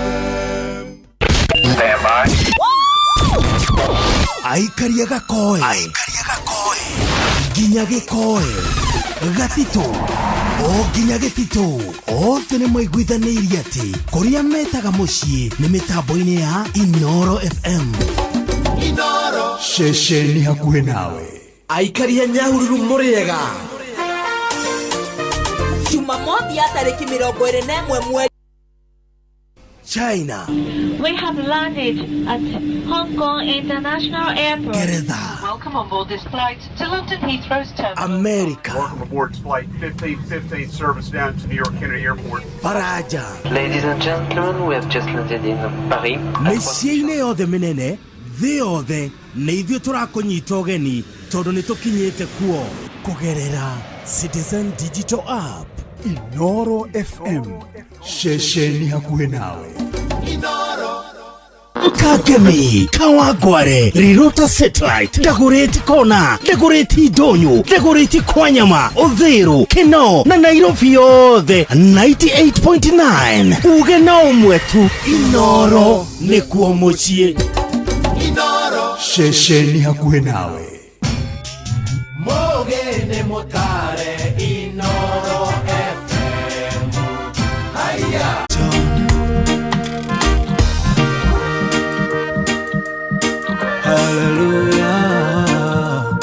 aikaria gakoe nginya gikoe gatito o nginya gitito othe nĩ maiguithanĩirie atĩ kũrĩa metaga mũciĩ nĩ mĩtambo-inĩ ya Inoro FM. Inoro ceceni hakuhĩ nawe aikaria Nyahururu mũrĩega. Jumamothi ya tariki 21 mwezi China. We have landed at Hong Kong International Airport. Geretha. Welcome on board this flight to London Heathrow's terminal. America. Welcome aboard flight 1515 service down to New York Kennedy Airport. Faraja. Ladies and gentlemen, we have just landed in Paris. Mĩciĩ-inĩ yothe mĩnene thĩ yothe nĩ ithuĩ tũrakũnyita ũgeni tondũ nĩ tũkinyĩte kuo kũgerera Citizen Digital App. Inoro FM. Ceceni hakuhĩ nawe. Inoro Kagemi, Kawangware, Rirota Satellite, Dagoretti Kona, Dagoretti Donyo, Dagoretti Kwanyama, Odhero, Keno, na Nairobi yothe 98.9. Ugena umwetu Inoro nĩkuo mũciĩ. Inoro Ceceni hakuhĩ nawe. Mogene motare Inoro FM. Haya. Hallelujah.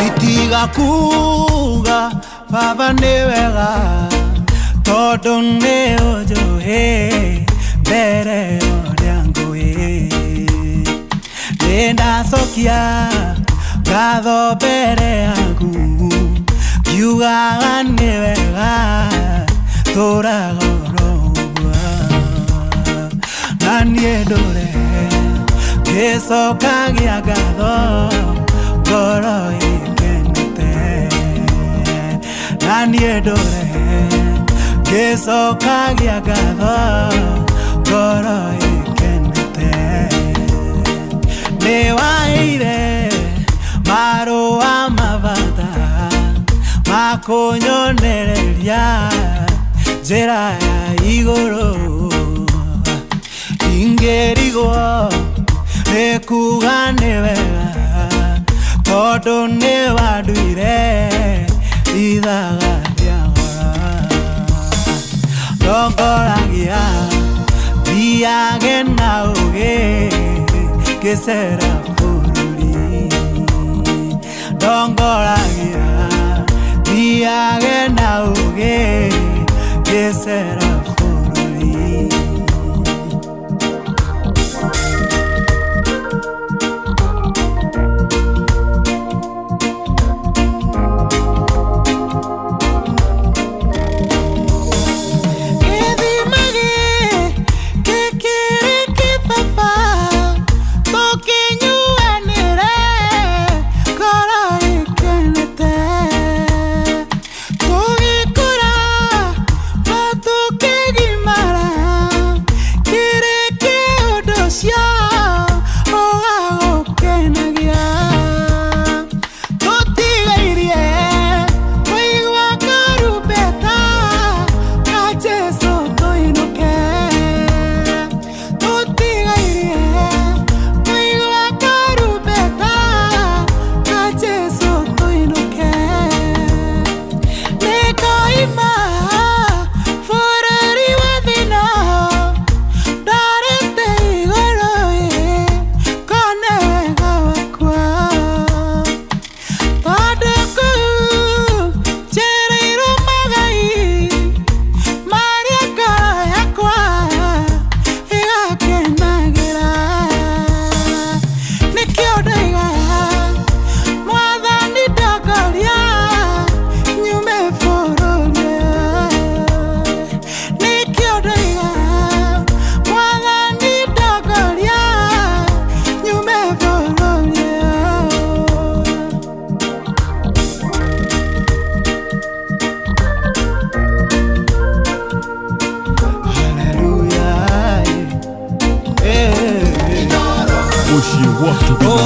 Itiga kuga Baba nĩ wega tondũ nĩ ũnjũĩ mbere ũrĩa ngũĩ. Nĩ ndacokia ngatho mbere yaku ngiugaga nĩ wega tũraga niĩ ndũre ngĩcokagia ngatho ngoro ĩkenete na niĩ ndũre ngĩcokagia ngatho ngoro ĩkenete nĩ waire marũa mabata ma kũnyonereria njĩra ya igũrũ ingerigwo nĩ kuga nĩ wega tondũ nĩ wanduire ithaga rĩa gora ndongoragia thiage na ũgĩ ngĩcera bũrũri ndongoragia thiage na ũgĩ ngĩcera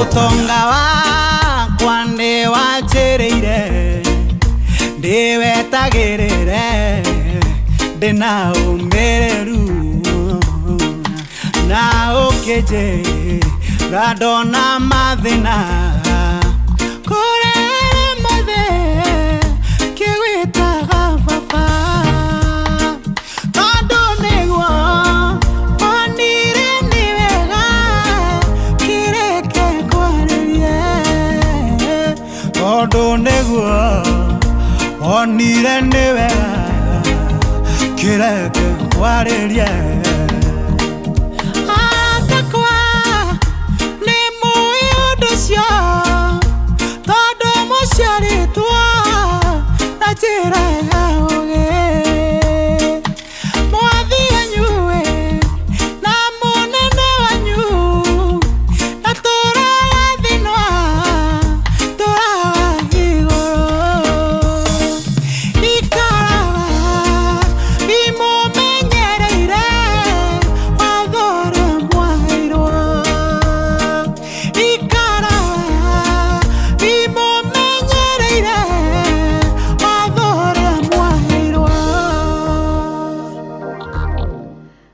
utonga wakwa nĩ wanjĩrĩire ndĩwetagĩrĩre ndĩna ũmĩrĩru na okeje radona mathina kurere mothe kiwitaga baba tondu niguo onire ni wega kireke kwaririe tondu niguo onire ni wega kireke kwaririe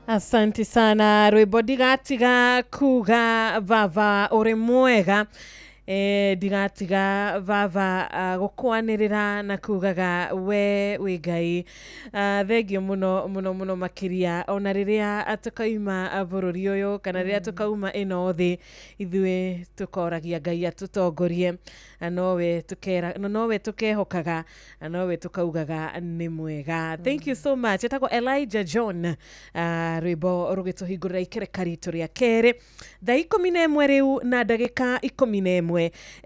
Asante sana rwimbo digatiga kuga vava uri mwega digatiga vava gukwanirira na kugaga we wigai thengio muno makiria ona riria atukaima bururi uyu kana riria tukauma ino thi ithue tukoragia ngai atutongorie nowe tukehokaga nowe tukaugaga ni mwega. Thank you so much. Etagwo Elijah John rwimbo rugituhingurira ikereka ritu ria keri thaa 11 riu na ndagika 11.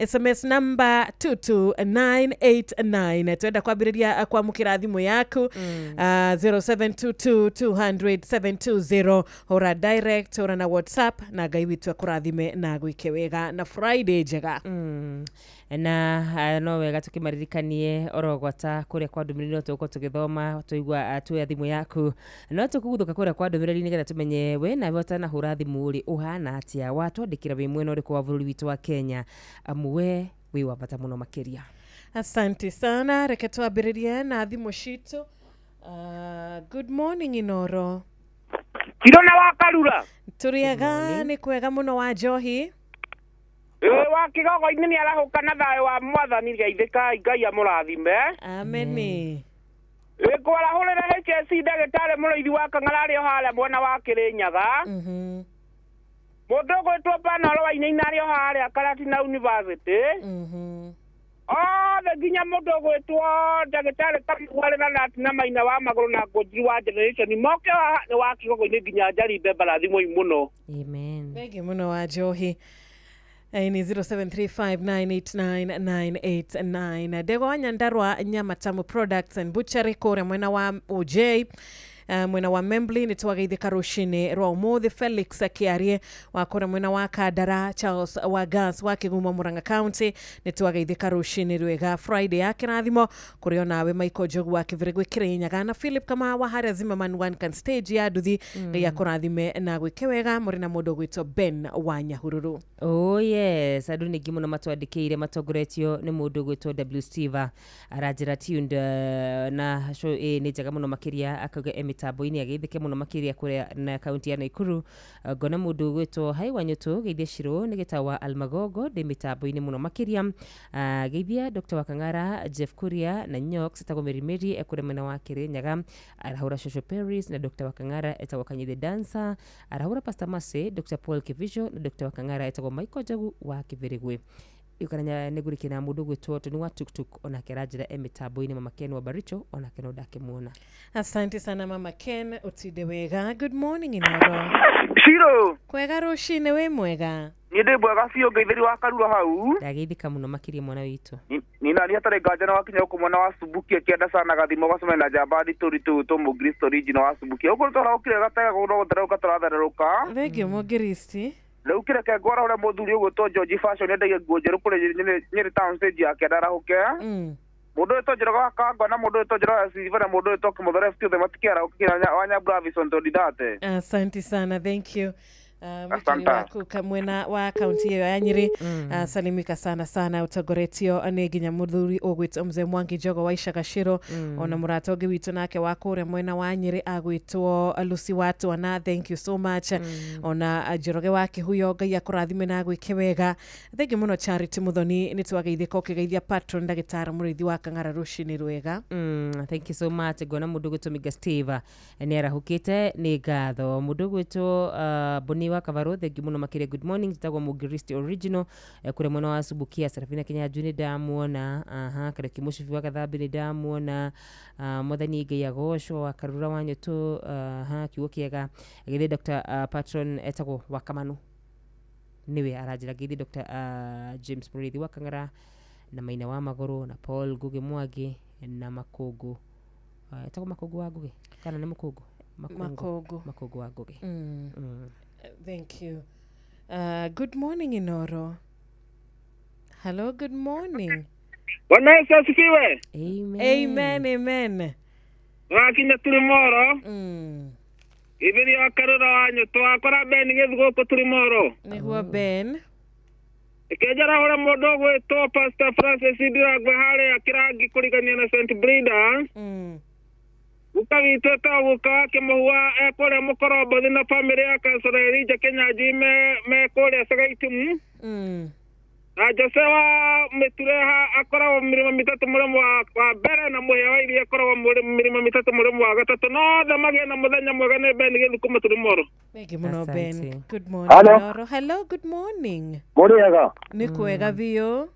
SMS number 22989 twenda kwambiriria kwamukira thimu yaku 0722200720 hora direct hora na WhatsApp na ngai witu akurathime na gwike wega na Friday njega. Na no wega tukimaririkanie orogwata kuria kwa ndumiriri no tuko tugithoma tuigwa tuya thimu yaku no tukuguthuka kuria kwa ndumiriri nigetha tumenye we na wota na hura thimu ri uhana atia watwandikira wi mwena uri kwa bururi witu wa Kenya amwe wi wa bata muno makiria. Asante sana reke twambiririe na thimu citu. Good morning Inoro. Kirona wa Karura turiega ni kwega muno wa Njohi wa kigogo-ini ni arahuka na thayo wa mwathani geithika ngai amurathime amen. Kwarahurira HSC ndagitari mureithi wa Kang'arari haria mwena wa Kirinyaga mundu gwitwo Panolo wa Inainari haria Karatina University the ginya mundu gwitwo ndagitari Kamigwarira na Tina Maina wa Maguru na Ngũnjiri wa Generation moke wa kigogo-ini nginya Njarimbe mbarathimo muno. Amen. Thank muno wa Njohi. Ni 0735989989 Dego wa Nyandarua Nyamatamu Products and Butchery kore mwena wa OJ mwena wa Membli nitwageithika rushini rwa umuthi Felix Kiarie wakora mwena wa Kadara Charles wa Gas wa Kigumo Murang'a County nitwageithika rushini rwega Friday yake rathimo kurio nawe Michael Jogu wa Kivirigwe Kirinyaga na Philip kama wa haria Zimmerman one can stage ya duthi ya kurathime na gwikewega muri na mundu gwitwo Ben wa Nyahururu. Oh yes, andu ningi muno matwandikiire matongoretio ni mundu gwitwo W Steve arajira tuned na show ni njega muno makiria akauga mitambo-ini ageithike muno makiria kuria na kaunti ya Nakuru ngona mundu gwitwo Haiwanyutu geithia Shiro ni gitawa Almagogo de mitambo-ini muno makiria geithia Dr. Wakang'ara Jeff Kuria na Nyox tagomerimeri ekure mena wa Kirinyaga arahura Shosho Paris na Dr. Wakang'ara etagwo Kanyithe Dancer arahura Pastor Mase Dr. Paul Kivisho na Dr. Wakang'ara etagwo Michael Jogu wa Kivirigwe ikaranya negurike na mundu gwitwo ni wa tuktuk ona kerajira emitambo-ini mama Ken wa Baricho ona Ken odakimuna. Asante sana mama Ken utide wega. Good morning Inoro. Shiro kwega rushine we mwega ni ndi bwega cio ngeithiri wa Karura hau ndageithika muno makiria mwana witu ni nani hatare nganja na wakinya uko mwana wa Subukia kienda sana gathimo gasome na jabadi tori to Mugristo region wa Subukia uko tora ukire gatega guno gutharuka turatharuka thegio Mugristi leo kire ke gora ule moduli ugo to George Fashion ndege gojeru kule nyeri town stage ya kedara huke mundu etojero gakangwa na mundu etojero siva na mundu etok modore fti de matikiara ukira wanya Bravison to didate. Asante sana, thank you. Mwikiri waku kamwena wa kaunti iyo ya Nyeri. Salimika sana sana utagoretio ni ginya muthuri ogwitwo mzee Mwangi Jogo wa Ishagashiro. Ona murata ungi witu nake wakure mwena wa Nyeri agwitwo Lucy Watu ana thank you so much. Ona Njoroge wake huyo Ngai akurathime na gwike wega. Thank you muno Charity Muthoni ni twageithika ukigeithia patron ndagitara murithi wa Kang'ara rucini rwega. Thank you so much gona mundu gwitwo Steve ni arahukite ni gatho mundu gwitwo Boni wa Kavaro thank you muno makire good morning tagwa Mugiristi original kure mwana wa Subukia Serafina Kenya Juni ndamuona kare kimushifi wa Kathabi ni ndamuona Muthani Ngai agocwo wa Karura wanyu tu kiugo kiega githe Dr Patron etagwo wa Kamanu niwe arajira githe Dr James Murithi wa Kang'ara na Maina wa Magoro na Paul Guge Mwagi na Makogo etagwo Makogo wa Guge kana ni Makogo Makogo wa Guge. Thank you. Good morning Inoro. Hello, good morning. Bwana Yesu asifiwe. Amen. Wakinya turi moro. Ibiri wakarura wanyu twakora Ben githuko turi moro. Niguo Ben. Ikejara hora mundu gwitwo Pastor Francis Ndiragwe hare akirangi kurigania na St Brida. Ukawite taguka wake muhua ekore mukorobo na family ya Kansoreri ja Kenya jime me kore sagaitimu. Na Josewa metureha akora wa mirimo mitatu murimo wa bere na muhe wa iri akora wa mirimo mitatu murimo wa gatatu no damage na muthenya mwega ne Ben githuko turi moro. Thank you muno Ben. Good morning. Hello, good morning. Muriega. Ni kwega bio.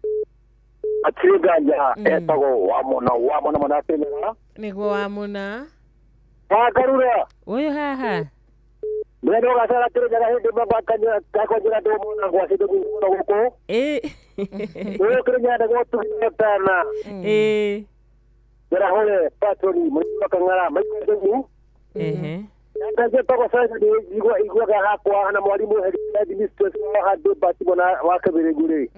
Atiganja etago wa mona mona tena. Niguo wa muna. Wakarura. Oyo haha. Ndio gasara tire jaga hindi baba kanya kako jira do mona kwa sido guko. Oyo kirenya dago tu tana. Jara hole patroni mwa Kang'ara maikeni. Ndio pako sasa igwa ga kwa na mwalimu administration wa hadi bati bona wakabere gure.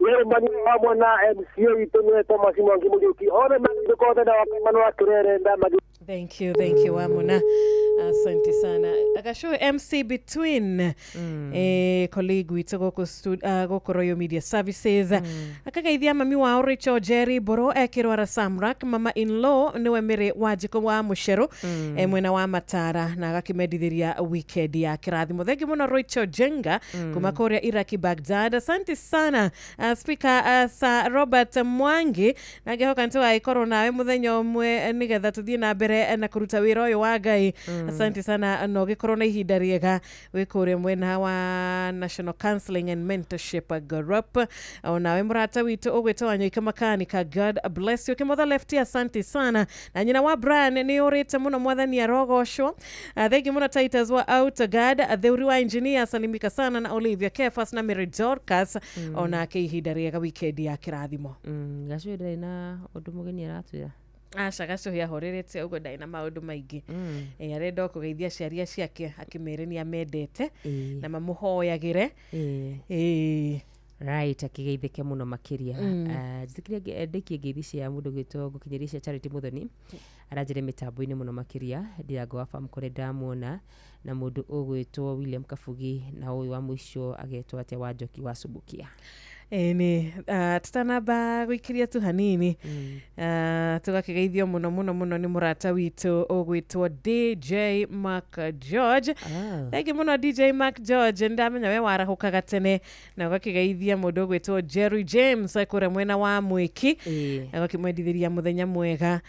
Yere mani mwana MCA itone Thomas Mwangi Mujuki. Ore mani ko da wakimano wakirere nda magi. Thank you Wamuna. Asante sana. Akasho MC between colleague witu goko Royal Media Services. Akagaithia mami wa Rachel Jerry Boro ekirwara Samrak mama in law niwe mere wajiko wa Mushero mwena wa Matara na agakimedithiria weekend ya kirathimo. Thank you muno Rachel Jenga kuma Korea Iraki Baghdad. Asante sana speaker Sir Robert Mwangi nagehoka ntiwa ikoro nawe muthenya umwe nigetha tuthie na mbere na kuruta wira uyu wa Ngai. Asante sana no gikorwo na ihinda riega wikure mwena wa National Counseling and Mentorship Group ona we murata witu ogwetwo Wanyoika Makanika. God bless you kimotha lefty. Asante sana na nyina wa Brian ni urite muno mwathani arogocwo. Thank you muno Titus wa Out God theuri wa engineer salimika sana na Olivia Kefas na Mary Dorcas ona ke ihinda riega weekend ya kirathimo. Gacwire na undu mugeni aratwira Gaco ya horerete ugo ndai na maundu maingi arenda kugeithia ciaria ciake akimere ni amendete na mamuhoyagire right akigeithike muno makiria zikiria ndiki ngeithi cia mundu gwitwo gukinyeria cia Charity Muthoni arajire mitambo-ini muno makiria Ndirango wa farm kore ndamuona na mundu ugwitwo William Kafugi na uyu wa mwisho agetwo atia wa Njoki wa Subukia. Ni tutanamba gwikiria tu hanini tugakigeithio muno ni murata witu ogwitwo DJ Mark George. Thank you muno DJ Mark George ndamenya we warahukaga tene na ugakigeithia mundu ogwitwo Jerry James kure mwena wa Mwiki agakimwendithiria muthenya mwega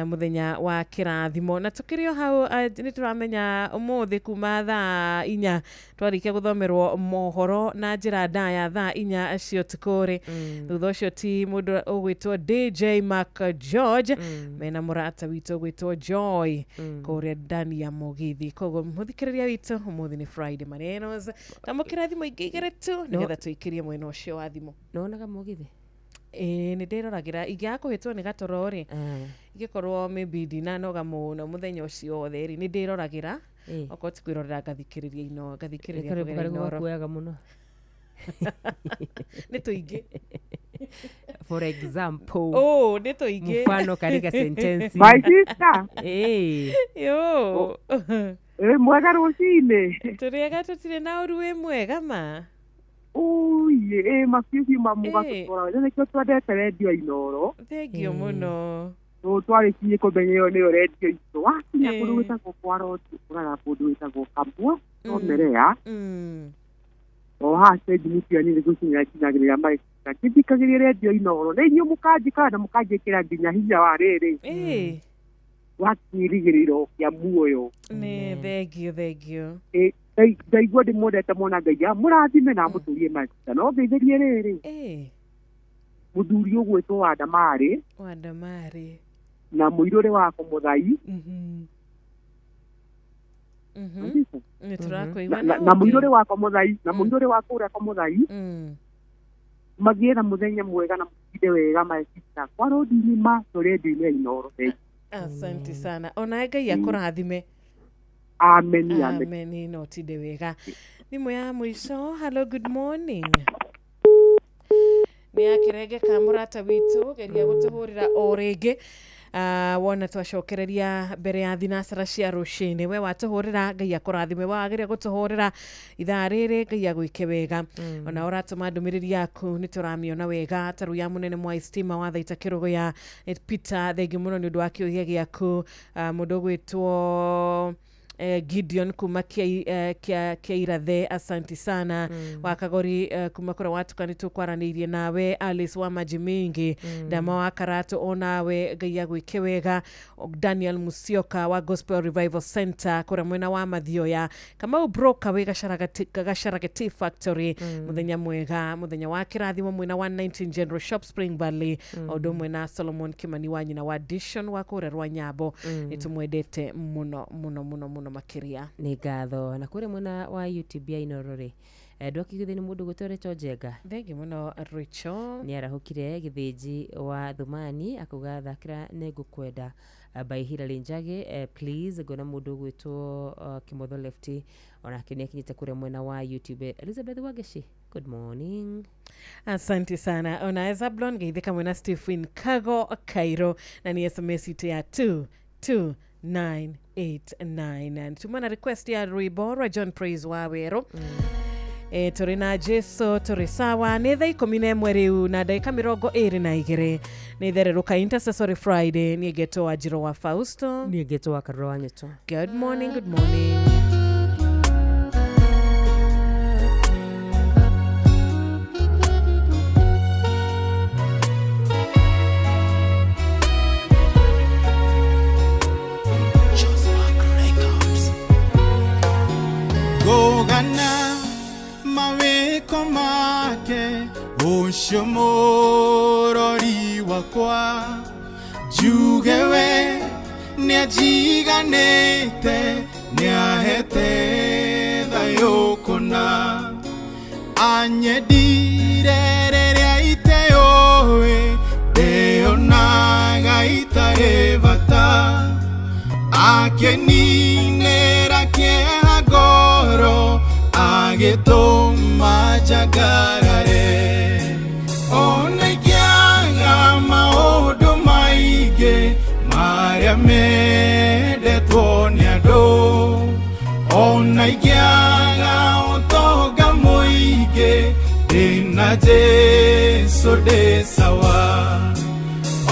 muthenya wa kirathimo na tukirio hau ni turamenya umuthi kuma thaa 4 twarikia guthomerwo mohoro na njira ndaya thaa 4 cio tukore thutha ucio ti mundu ogwitwo DJ Mark George mena murata witu ogwitwo Joy kuria ndani ya Mugithi kogo muthikiriria witu umuthi ni Friday manenos tamukira thimo igigire tu nigetha tuikirie mwena ucio wa thimo nonaga Mugithi ni ndiroragira igiakuhitwo ni gatorori igikorwo maybe dinanoga muno muthenya ucio othe ni ndiroragira okoti kwirorera gathikiriria ino gathikiriria kuyaga muno ni tuingi for example ni tuingi mfano katika sentence my sister yo Mwega rũcinĩ. Tũrĩega tũtirĩ na ũru wĩ mwega ma. Uye, mabiũ mũgatũkora. Nĩkĩo twendete redio Inooro. Thengio mũno. Twarĩkirie kũmenyerwo nĩyo redio itũ. Wakinya kũndũ gwĩtagwo kwa Roti, ũkoraga kũndũ gwĩtagwo Kamwo, Omerea. O haha stage-inĩ cianyu nĩgũkinyagĩrĩra maĩka. Kĩthikagĩrĩria redio Inooro. Nĩ inyuĩ mũkanjĩka na mũkanjĩkĩra nginya hinya wa rĩrĩ. Wakirigĩrĩro kĩa muoyo. Nĩ thengio. Ndaigua ndĩmwendete mwana Ngai mũrathime na mũtũrie maisha. No ngeithĩrie rĩrĩ. Mũthuri ũgwĩtwo Wandamarĩ. Na mũirũrĩ wako Mũthai. Na mũirũrĩ wako Mũthai, na mũirũrĩ wako ũrĩa Mũthai. Magĩe na mũthenya mwega na mũtinde wega maisha. Kwa rodi-inĩ ma redio-inĩ ya Inooro. Asante sana. Ona Ngai akũrathime. Amen. Amen. No tinde wega. Thimũ ya mũico. Hello, good morning. Nĩ akĩrenge ka mũrata witũ geria gũtũhũrĩra o rĩngĩ. Wona twacokereria mbere ya thinacara cia rũcinĩ. We watũhũrĩra Ngai akũrathime. Wageria gũtũhũrĩra ithaa rĩrĩ Ngai agwĩke wega. Ona ũratũma ndũmĩrĩri yaku nĩ tũramĩona wega. Tarũ ya mũnene Mwai Stima wa Thaita Kĩrũgũ ya Peter, thengio mũno nĩ ũndũ wa kĩũria gĩaku. Mũndũ gwĩtwo Gideon kuma kia irathe, asanti sana. Wakagori kuma kũrĩa watukanĩtwo kwaranĩirie nawe. Alice wa maji mingi, Ndama wa Karatu onawe Ngai agwĩke wega. Daniel Musyoka wa Gospel Revival Center kũrĩa mwena wa Mathioya. Kamau Broka we Gacaragati Factory, mũthenya mwega. Mũthenya wa kĩrathimo mwena wa 19 General Shop Spring Valley. Ũndũ mwena Solomon Kimani wa nyina wa Dishon wa kũrĩa Rwanyambo. Nĩtũmwendete mũno makiria. Nĩ ngatho. Na kũrĩa mwena wa YouTube ya Inooro rĩ, ndwakigithĩ nĩ mũndũ gũtũretwo Njenga. Thengio mũno Rachel. Nĩ arahũkire gĩthĩnji wa Thumani akuga thakĩra nĩ ngũkwenda by Hilary Njage. Please ngona mũndũ gwĩtwo Kimotho Lefty onake nĩ akinyĩte kũrĩa mwena wa YouTube. Elizabeth Wageci, good morning. Asante sana. Ona Zablon geithĩka mwena Stephen Kago Cairo na ni SMS ite ya 22989. Tumana request ya Rwĩmbo John Praise wa Wero. Tũrĩ na Jesu tũrĩ sawa. Nĩ thaa 11 rĩu na ndagĩka 22. Nĩ ithererũka Intercessory Friday. Niĩ ngetwo Wanjirũ wa Fausto. Niĩ ngetwo wa Karũra wa Nyũtũ. Good morning, good morning. Gogana maweko make ucio mũrori wakwa njugewe nĩanjiganĩte nĩahete thayũ kũna anyendire rĩrĩa iteũĩ ndĩonaga itarĩ bata akeninĩra kĩeha ngoro agĩtũma njagarare ona ingĩaga maũndũ maingĩ marĩa mendetwo nĩ andũ ona ingĩaga ũtonga mũingĩ ndĩna Jesũ ndĩ sawa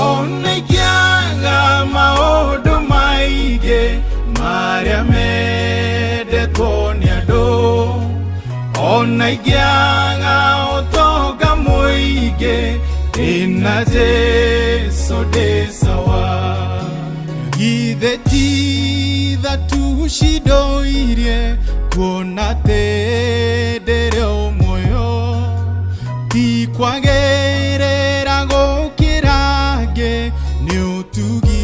ona ingĩaga maũndũ maingĩ marĩa mendetwo nĩ andũ ona ingĩaga ũtonga mũingĩ ndĩna Jesũ ndĩ sawa githĩ ti tatu cindũirie kuona atĩ ndĩrĩ muoyo ti kwagĩrĩra gũkĩra ngĩ nĩ ũtugi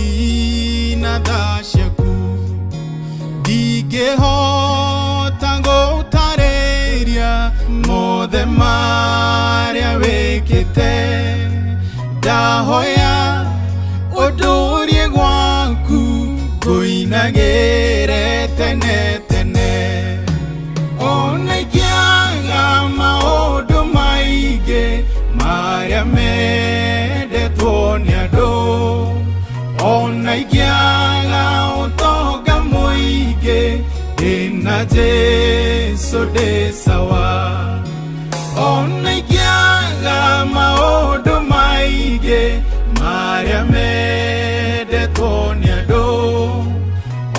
na tha ciaku ndingĩhota gũtarĩria mothe marĩa wĩkĩte ndahoya ũndũrie gwaku ngũinagĩre tene tene ona ingĩaga maũndũ maingĩ marĩa mendetwo nĩ andũ ona ingĩaga ũtonga mũingĩ Jesu de sawa ona ikiaga maundu maige maria mendetwo ni andu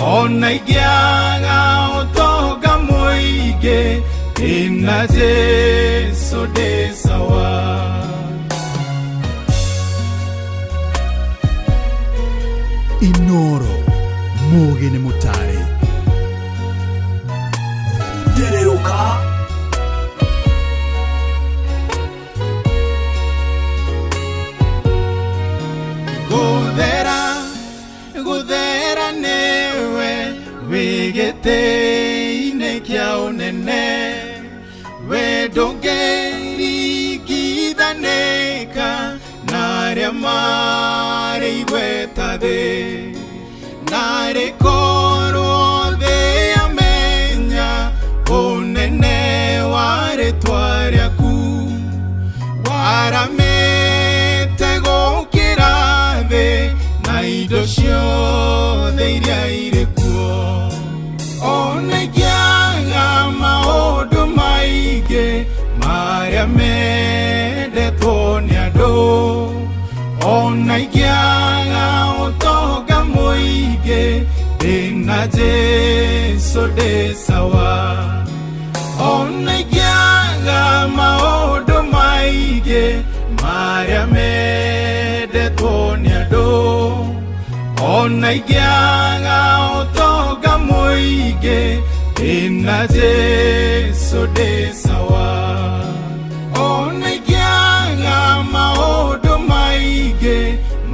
ona ikiaga utonga muingi ina Jesu de sawa Inoro Mugi ni Mutare Dereruka Guthera newe wigete-ine kia unene we ndũngĩringithanĩka na arĩa marĩ igweta thĩ na rĩkorwo thĩ yamenya ũnene wa rĩtwa rĩaku waramĩte gũkĩra thĩ na indo ciothe iria irĩ kuo ona ingĩaga maũndũ maingĩ marĩa mendetwo nĩ andũ ona ingĩaga ũtonga mũingĩ ndĩna Jesu ndĩ sawa ona ingĩaga maũndũ maingĩ marĩa mendetwo nĩ andũ ona ingĩaga ũtonga mũingĩ ndĩna Jesu ndĩ sawa ona ingĩaga maũndũ maingĩ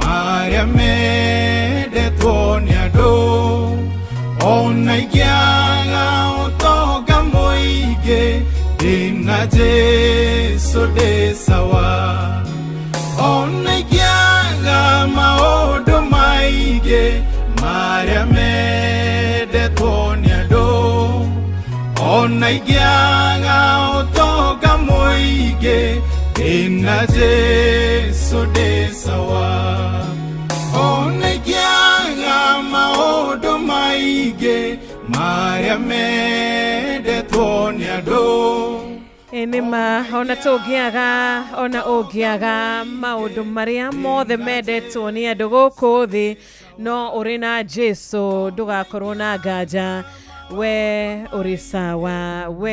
marĩa mendetwo nĩ andũ ona ingĩaga ũtonga mũingĩ ndĩna Jesu ndĩ sawa ona ingĩaga maũndũ maingĩ marĩa mendetwo nĩ andũ ona ingĩaga ũtonga mũingĩ ndĩna Jesu ndĩ sawa ona ingĩaga maũndũ maingĩ marĩa mendetwo nĩ andũ Enema ona tũngĩaga ona ũngĩaga maũndũ marĩa mothe mendetwo nĩ andũ gũkũ thĩ no ũrĩ na Jesu ndũgakorwo na nganja we ũrĩ sawa we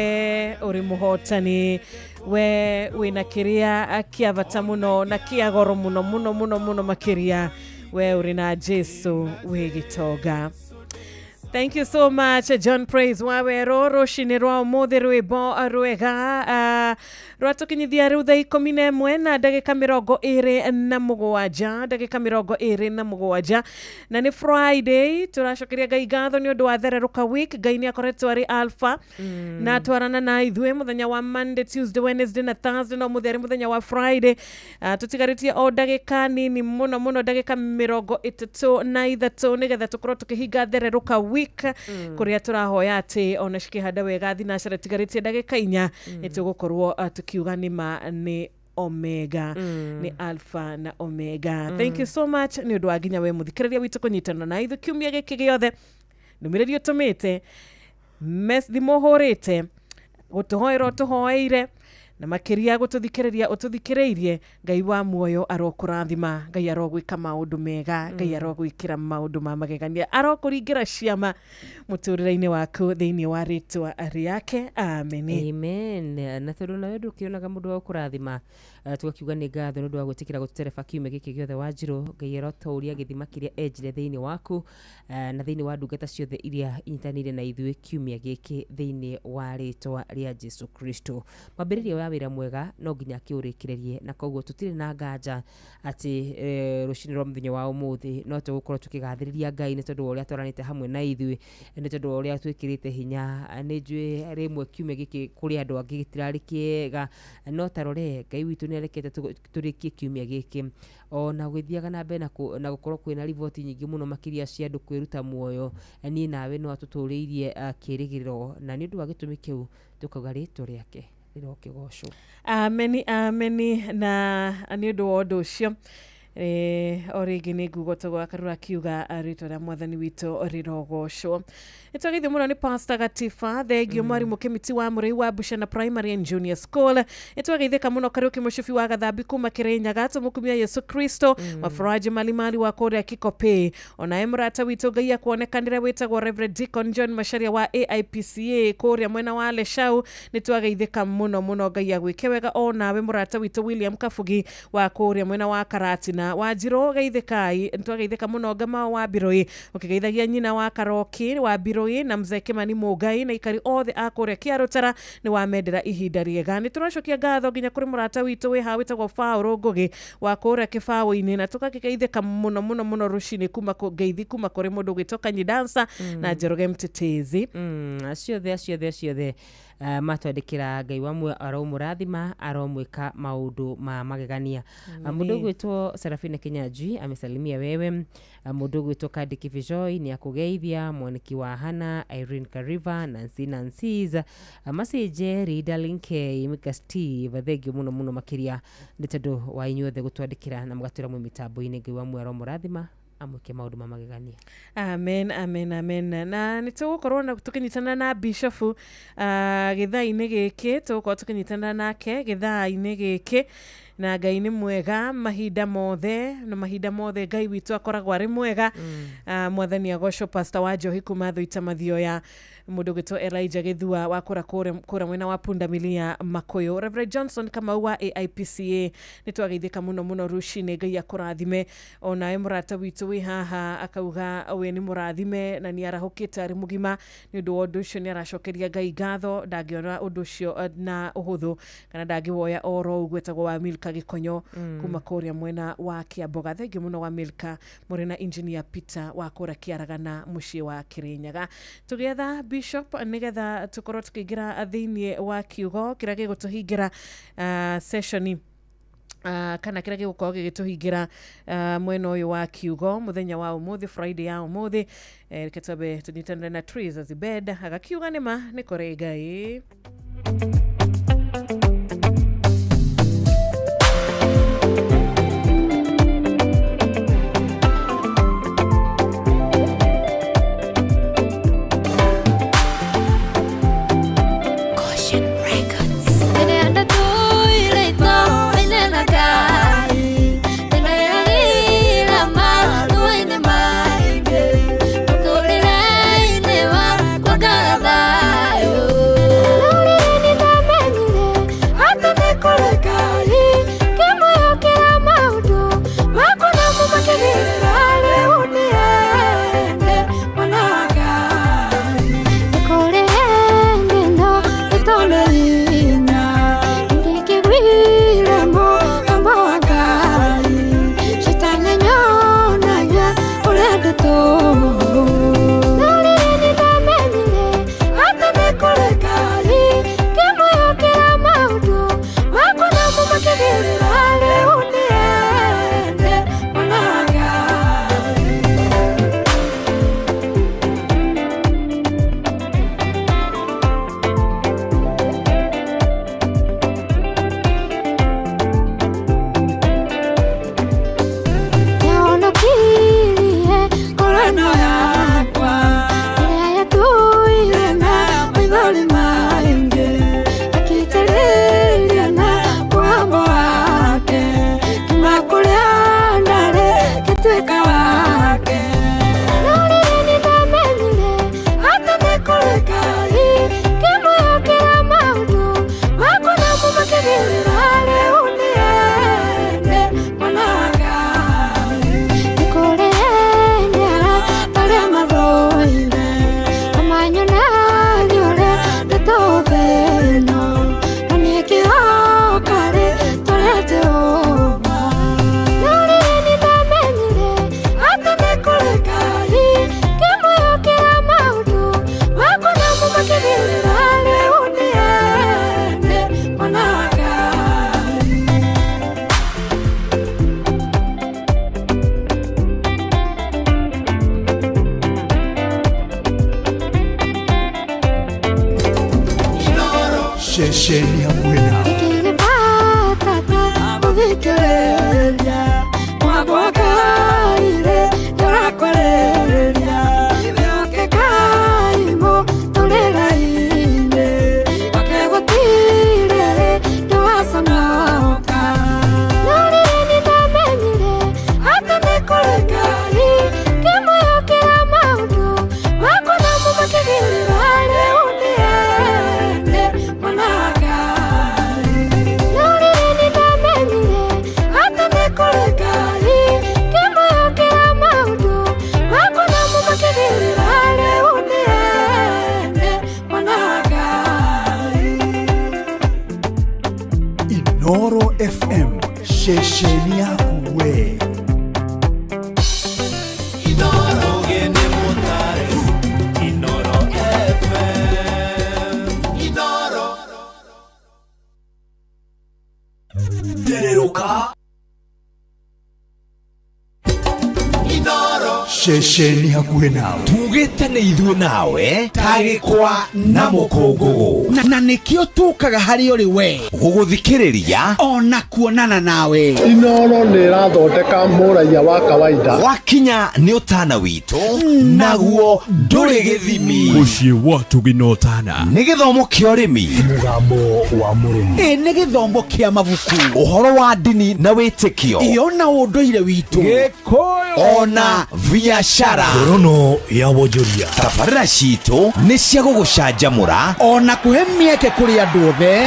ũrĩ mũhotani we wĩna kĩrĩa kĩa bata mũno na kĩa goro mũno mũno mũno mũno makĩria we ũrĩ na Jesu wĩ gĩtonga. Thank you so much, John Praise Wawero. Rũcinĩ rwa ũmũthĩ rwĩmbo rwega rwatũkinyithia rĩu thaa 11 na ndagĩka 27 ndagĩka 27 na nĩ Friday. Tũracokeria Ngai ngatho nĩ ũndũ wa thereruka week. Ngai nĩ akoretwo arĩ alpha na twarana na ithuĩ mũthenya wa Monday, Tuesday, Wednesday na Thursday no mũtheri mũthenya wa Friday. Tũtigarĩtie o ndagĩka nini mũno mũno ndagĩka 33 nĩgetha tũkorwo tũkĩhinga thereruka week kuria turahoya ati ona cikihanda wega thinacara tigarĩtie ndagĩka 4 nĩtũgũkorwo tukiuga nĩ Omega ni Alpha na Omega. Thank you so much ni ũndũ wa nginya we mũthikĩrĩria witũ kũnyitana na ithu kiumia gĩkĩ gĩothe ndũmĩrĩri ũtũmĩte thimũ hũrĩte gũtũhoera ũtũhoeire na makĩria gũtũthikĩrĩria ũtũthikĩrĩirie. Ngai wa muoyo arokũrathima, Ngai arogwĩka maũndũ mega, Ngai arogwĩkĩra maũndũ ma magegania, arokũringĩra ciama mũtũrĩre-inĩ waku thĩinĩ wa rĩtwa rĩake. Amen. Amen. Na tondũ nawe ndũkĩonaga mũndũ wa kũrathima tugakiuga nĩ ngatho nĩ ũndũ wa gwĩtĩkĩra gũtũtereba kiumia gĩkĩ gĩothe Wanjirũ. Ngai arotũũria gĩthima kĩrĩa enjire thĩinĩ waku na thĩinĩ wa ndungata ciothe iria inyitanĩire na ithuĩ kiumia gĩkĩ thĩinĩ wa rĩtwa rĩa Jesu Kristo. Mwambĩrĩrio wa wĩra mwega no nginya akĩũrĩkĩrĩrie na koguo tũtirĩ na nganja atĩ rũcinĩ rwa mũthenya wa ũmũthĩ no tũgũkorwo tũkĩgathĩrĩria Ngai nĩ tondũ wa ũrĩa twaranĩte hamwe na ithuĩ, nĩ tondũ wa ũrĩa twĩkĩrĩte hinya. Nĩ njũĩ rĩmwe kiumia gĩkĩ kũrĩ andũ angĩ gĩtirarĩ kĩega no tarore Ngai witũ nĩ arekete tũrĩkie kiumia gĩkĩ ona gũthiaga na mbere na gũkorwo kwĩna riboti nyingĩ mũno makĩria cia andũ kwĩruta muoyo. Niĩ nawe no atũtũrĩirie kĩĩrĩgĩrĩro na nĩ ũndũ wa gĩtũmi kĩu tũkauga rĩtwa rĩake rĩrokĩgocwo. Amen, amen. Na nĩ ũndũ wa ũndũ ũcio Origi nĩ ngugo togwa karura kiuga rĩtwa rĩa mwathani witũ rirogocwo. Nĩtwagithio mũno nĩ Pastor Gatifa thengio mwarimũ Kĩmiti wa Mũrĩi wa Bushana Primary and Junior School. Nĩtwageithĩka mũno Kariuki Mũcibi wa Gathambi kuma Kĩrĩnyaga tũmũkumia Yesu Kristo Mafuraji Malimali wa kũrĩa Kikope ona mũrata witũ Ngai akuonekanĩre wĩtagwo Reverend Deacon John Macharia wa AIPCA kũrĩa mwena wa Leshau. Nĩtwageithĩka mũno Ngai agwĩke wega onawe mũrata witũ William Kabugi wa kũrĩa mwena wa Karatina Wanjiro geithĩkai. Nĩtwageithĩka mũno Ngama wa Biroi ũkĩgeithagia nyina wa Karoki wa Biroi na mzee Kimani Mugai na ikari othe akũrĩa Kĩarũtara nĩ wamendera ihinda rĩega. Nĩtũracokia ngatho nginya kũrĩ mũrata witũ wĩha wĩtagwo Faũrũ Ngũgĩ wa kũrĩa Kĩbaũ-inĩ na tũgakĩgeithĩka mũno rũcinĩ kuma ngeithi kuma kũrĩ mũndũ gwĩtwo Kanyi Dancer na Njoroge Mtetezi. Aciothe matwandĩkĩra Ngai wamwe aromũrathima aromwĩka maũndũ ma magegania. Mũndũ gwĩtwo Serafina Kinyanjui amesalimia wewe. Mũndũ gwĩtwo Kadi Kivijoi nĩ akũgeithia mwaniki wa Hana Irene Kariva Nancy's message Rida Linke Mika Steve thengio mũno makĩria nĩ tondũ wa inyuothe gũtwandĩkĩra na mũgatwĩra mwe mitambo-inĩ. Ngai wamwe aromũrathima amwĩke maũndũ ma magegania. Amen. Na nĩtũgũkorwo na tũkĩnyitana na Bishop gĩthaa-inĩ gĩkĩ tũgũkorwo tũkĩnyitana nake gĩthaa-inĩ gĩkĩ na Ngai nĩ mwega mahinda mothe Ngai witũ akoragwo arĩ mwega. Mwathani agocwo Pastor wa Njohi kuma Thũita Mathioya mũndũ gwĩtwo Elijah Gĩthua wa kũra mwena wa Pundamilia Makuyu. Reverend Johnson Kamau wa AIPCA nĩtwageithĩka mũno rũcinĩ. Ngai akũrathime onawe mũrata witũ wĩ haha akauga we nĩ mũrathime na nĩ arahũkĩte arĩ mũgima nĩ ũndũ wa ũndũ ũcio nĩ aracokeria Ngai ngatho ndangĩona ũndũ ũcio na ũhũthũ kana ndangĩwoya oro ũguo etagwo wa Milka Gĩkonyo kuma kũrĩa mwena wa Kĩamboga. Thengio mũno wa Milka mũrĩ na Engineer Peter wa kũrĩa Kĩaragana mũciĩ wa Kĩrĩnyaga. Tũgetha Bishop nĩgetha tũkorwo tũkĩingĩra thĩinĩ wa kiugo kĩrĩa gĩgũtũhingĩra sessioni kana kĩrĩa gĩgũkorwo gĩgĩtũhingĩra mwena ũyũ wa kiugo mũthenya wa ũmũthĩ Friday ya ũmũthĩ. Reke twambe tũnyitanĩre na Trees as bed agakiuga nĩma nĩ kũrĩ Ngai. Shesheni ya Bwena. Ikilipata uvikireja, mwabo Inoro FM, shesheni yaku we. Inoro gene motare, Inoro FM, Inoro. Dereroka. Inoro. Shesheni hakuhe nawe. Tugitane ithuĩ nawe tagĩkwa na mũkũngũgũ na nĩkĩo tũkaga harĩ ũrĩ we gũgũthikĩrĩria ona kuonana nawe. Inoro nĩ ĩrathondeka mũraiya wa kawaida. wakinya nĩ ũtana witũ naguo ndũrĩ gĩthimi. Mũciĩ wa Tũginotana nĩ gĩthomo kĩa ũrĩmi, mũgambo wa mũrĩmi, nĩ gĩthomo kĩa mabuku, ũhoro wa ndini na wĩtĩkio, ona ũndũire witũ, Gĩkũyũ ona biacara, ngorono ya wonjoria. tabarĩra citũ nĩ cia gũgũcanjamũra ona kũhe mĩeke kũrĩ andũ othe,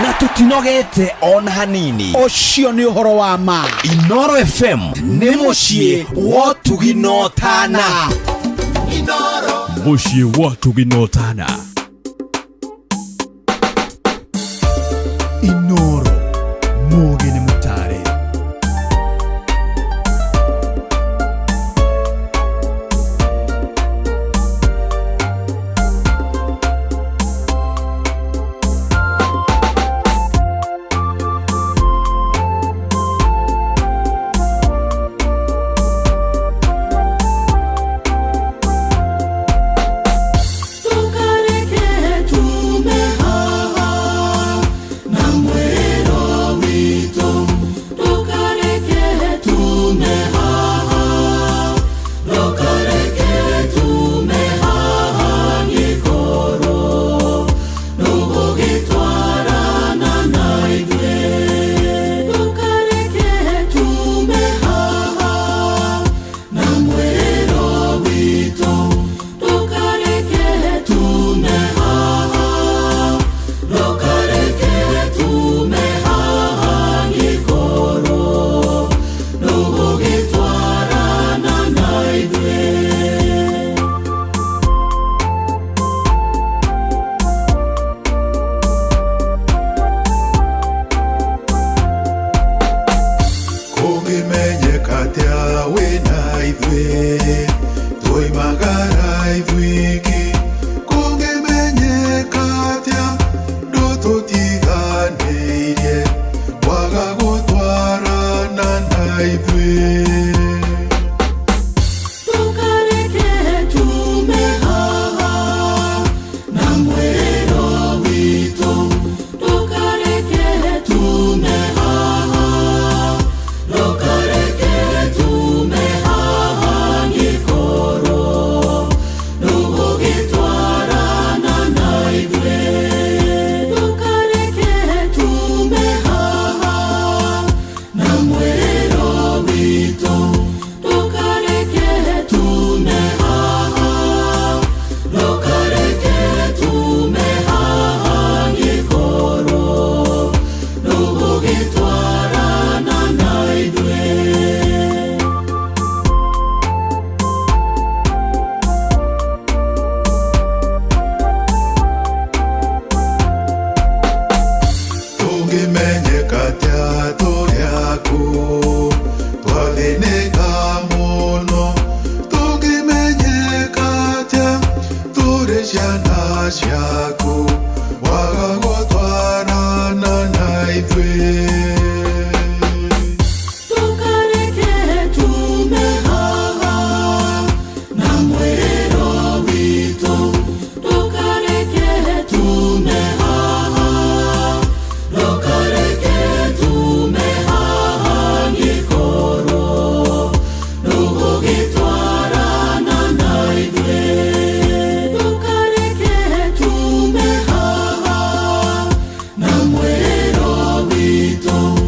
na tũtinogete ona hanini. ũcio nĩ ũhoro wa ma. Inoro FM nĩ mũciĩ wa Tũginotana. Inoro. Mũciĩ wa Tũginotana. Inoro, Mũgeni Mũtare. Don't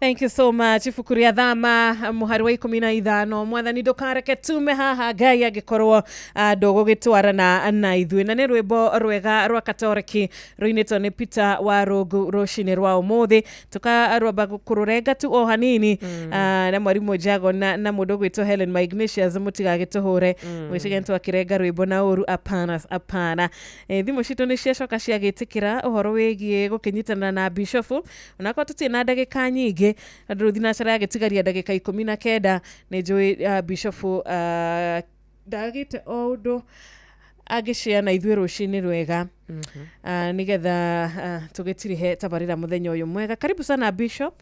Thank you so much. Ifukuria thama muhari wa 15 mwathani ndukareke tume haha Ngai agikorwo ndogo gitwarana na ithuĩ na nĩ rwĩmbo rwega rwa Katoreki rũinĩtwo nĩ Peter wa Rungu rũcinĩ rwa ũmũthĩ tukarwamba kũrũrenga tu o hanini na mwarimu Jago na mũndũ gwĩtwo Helen Magnesius mũtigagĩtũhũre mwĩcige nĩtwakirenga rwĩmbo na ũru apana thimũ citũ nĩ ciacoka ciagĩtĩkĩra ũhoro wĩgiĩ gũkĩnyitana na Bishop onako tũtirĩ na ndagĩka nyingĩ andũ thinacara yagĩtigaria ndagĩka 19 nĩ njũĩ Bishop ndagĩte o ũndũ agĩshare na ithuĩ rũcinĩ rwega nigetha tũgĩtirihe tabarĩra mũthenya ũyũ mwega. Karibu sana Bishop.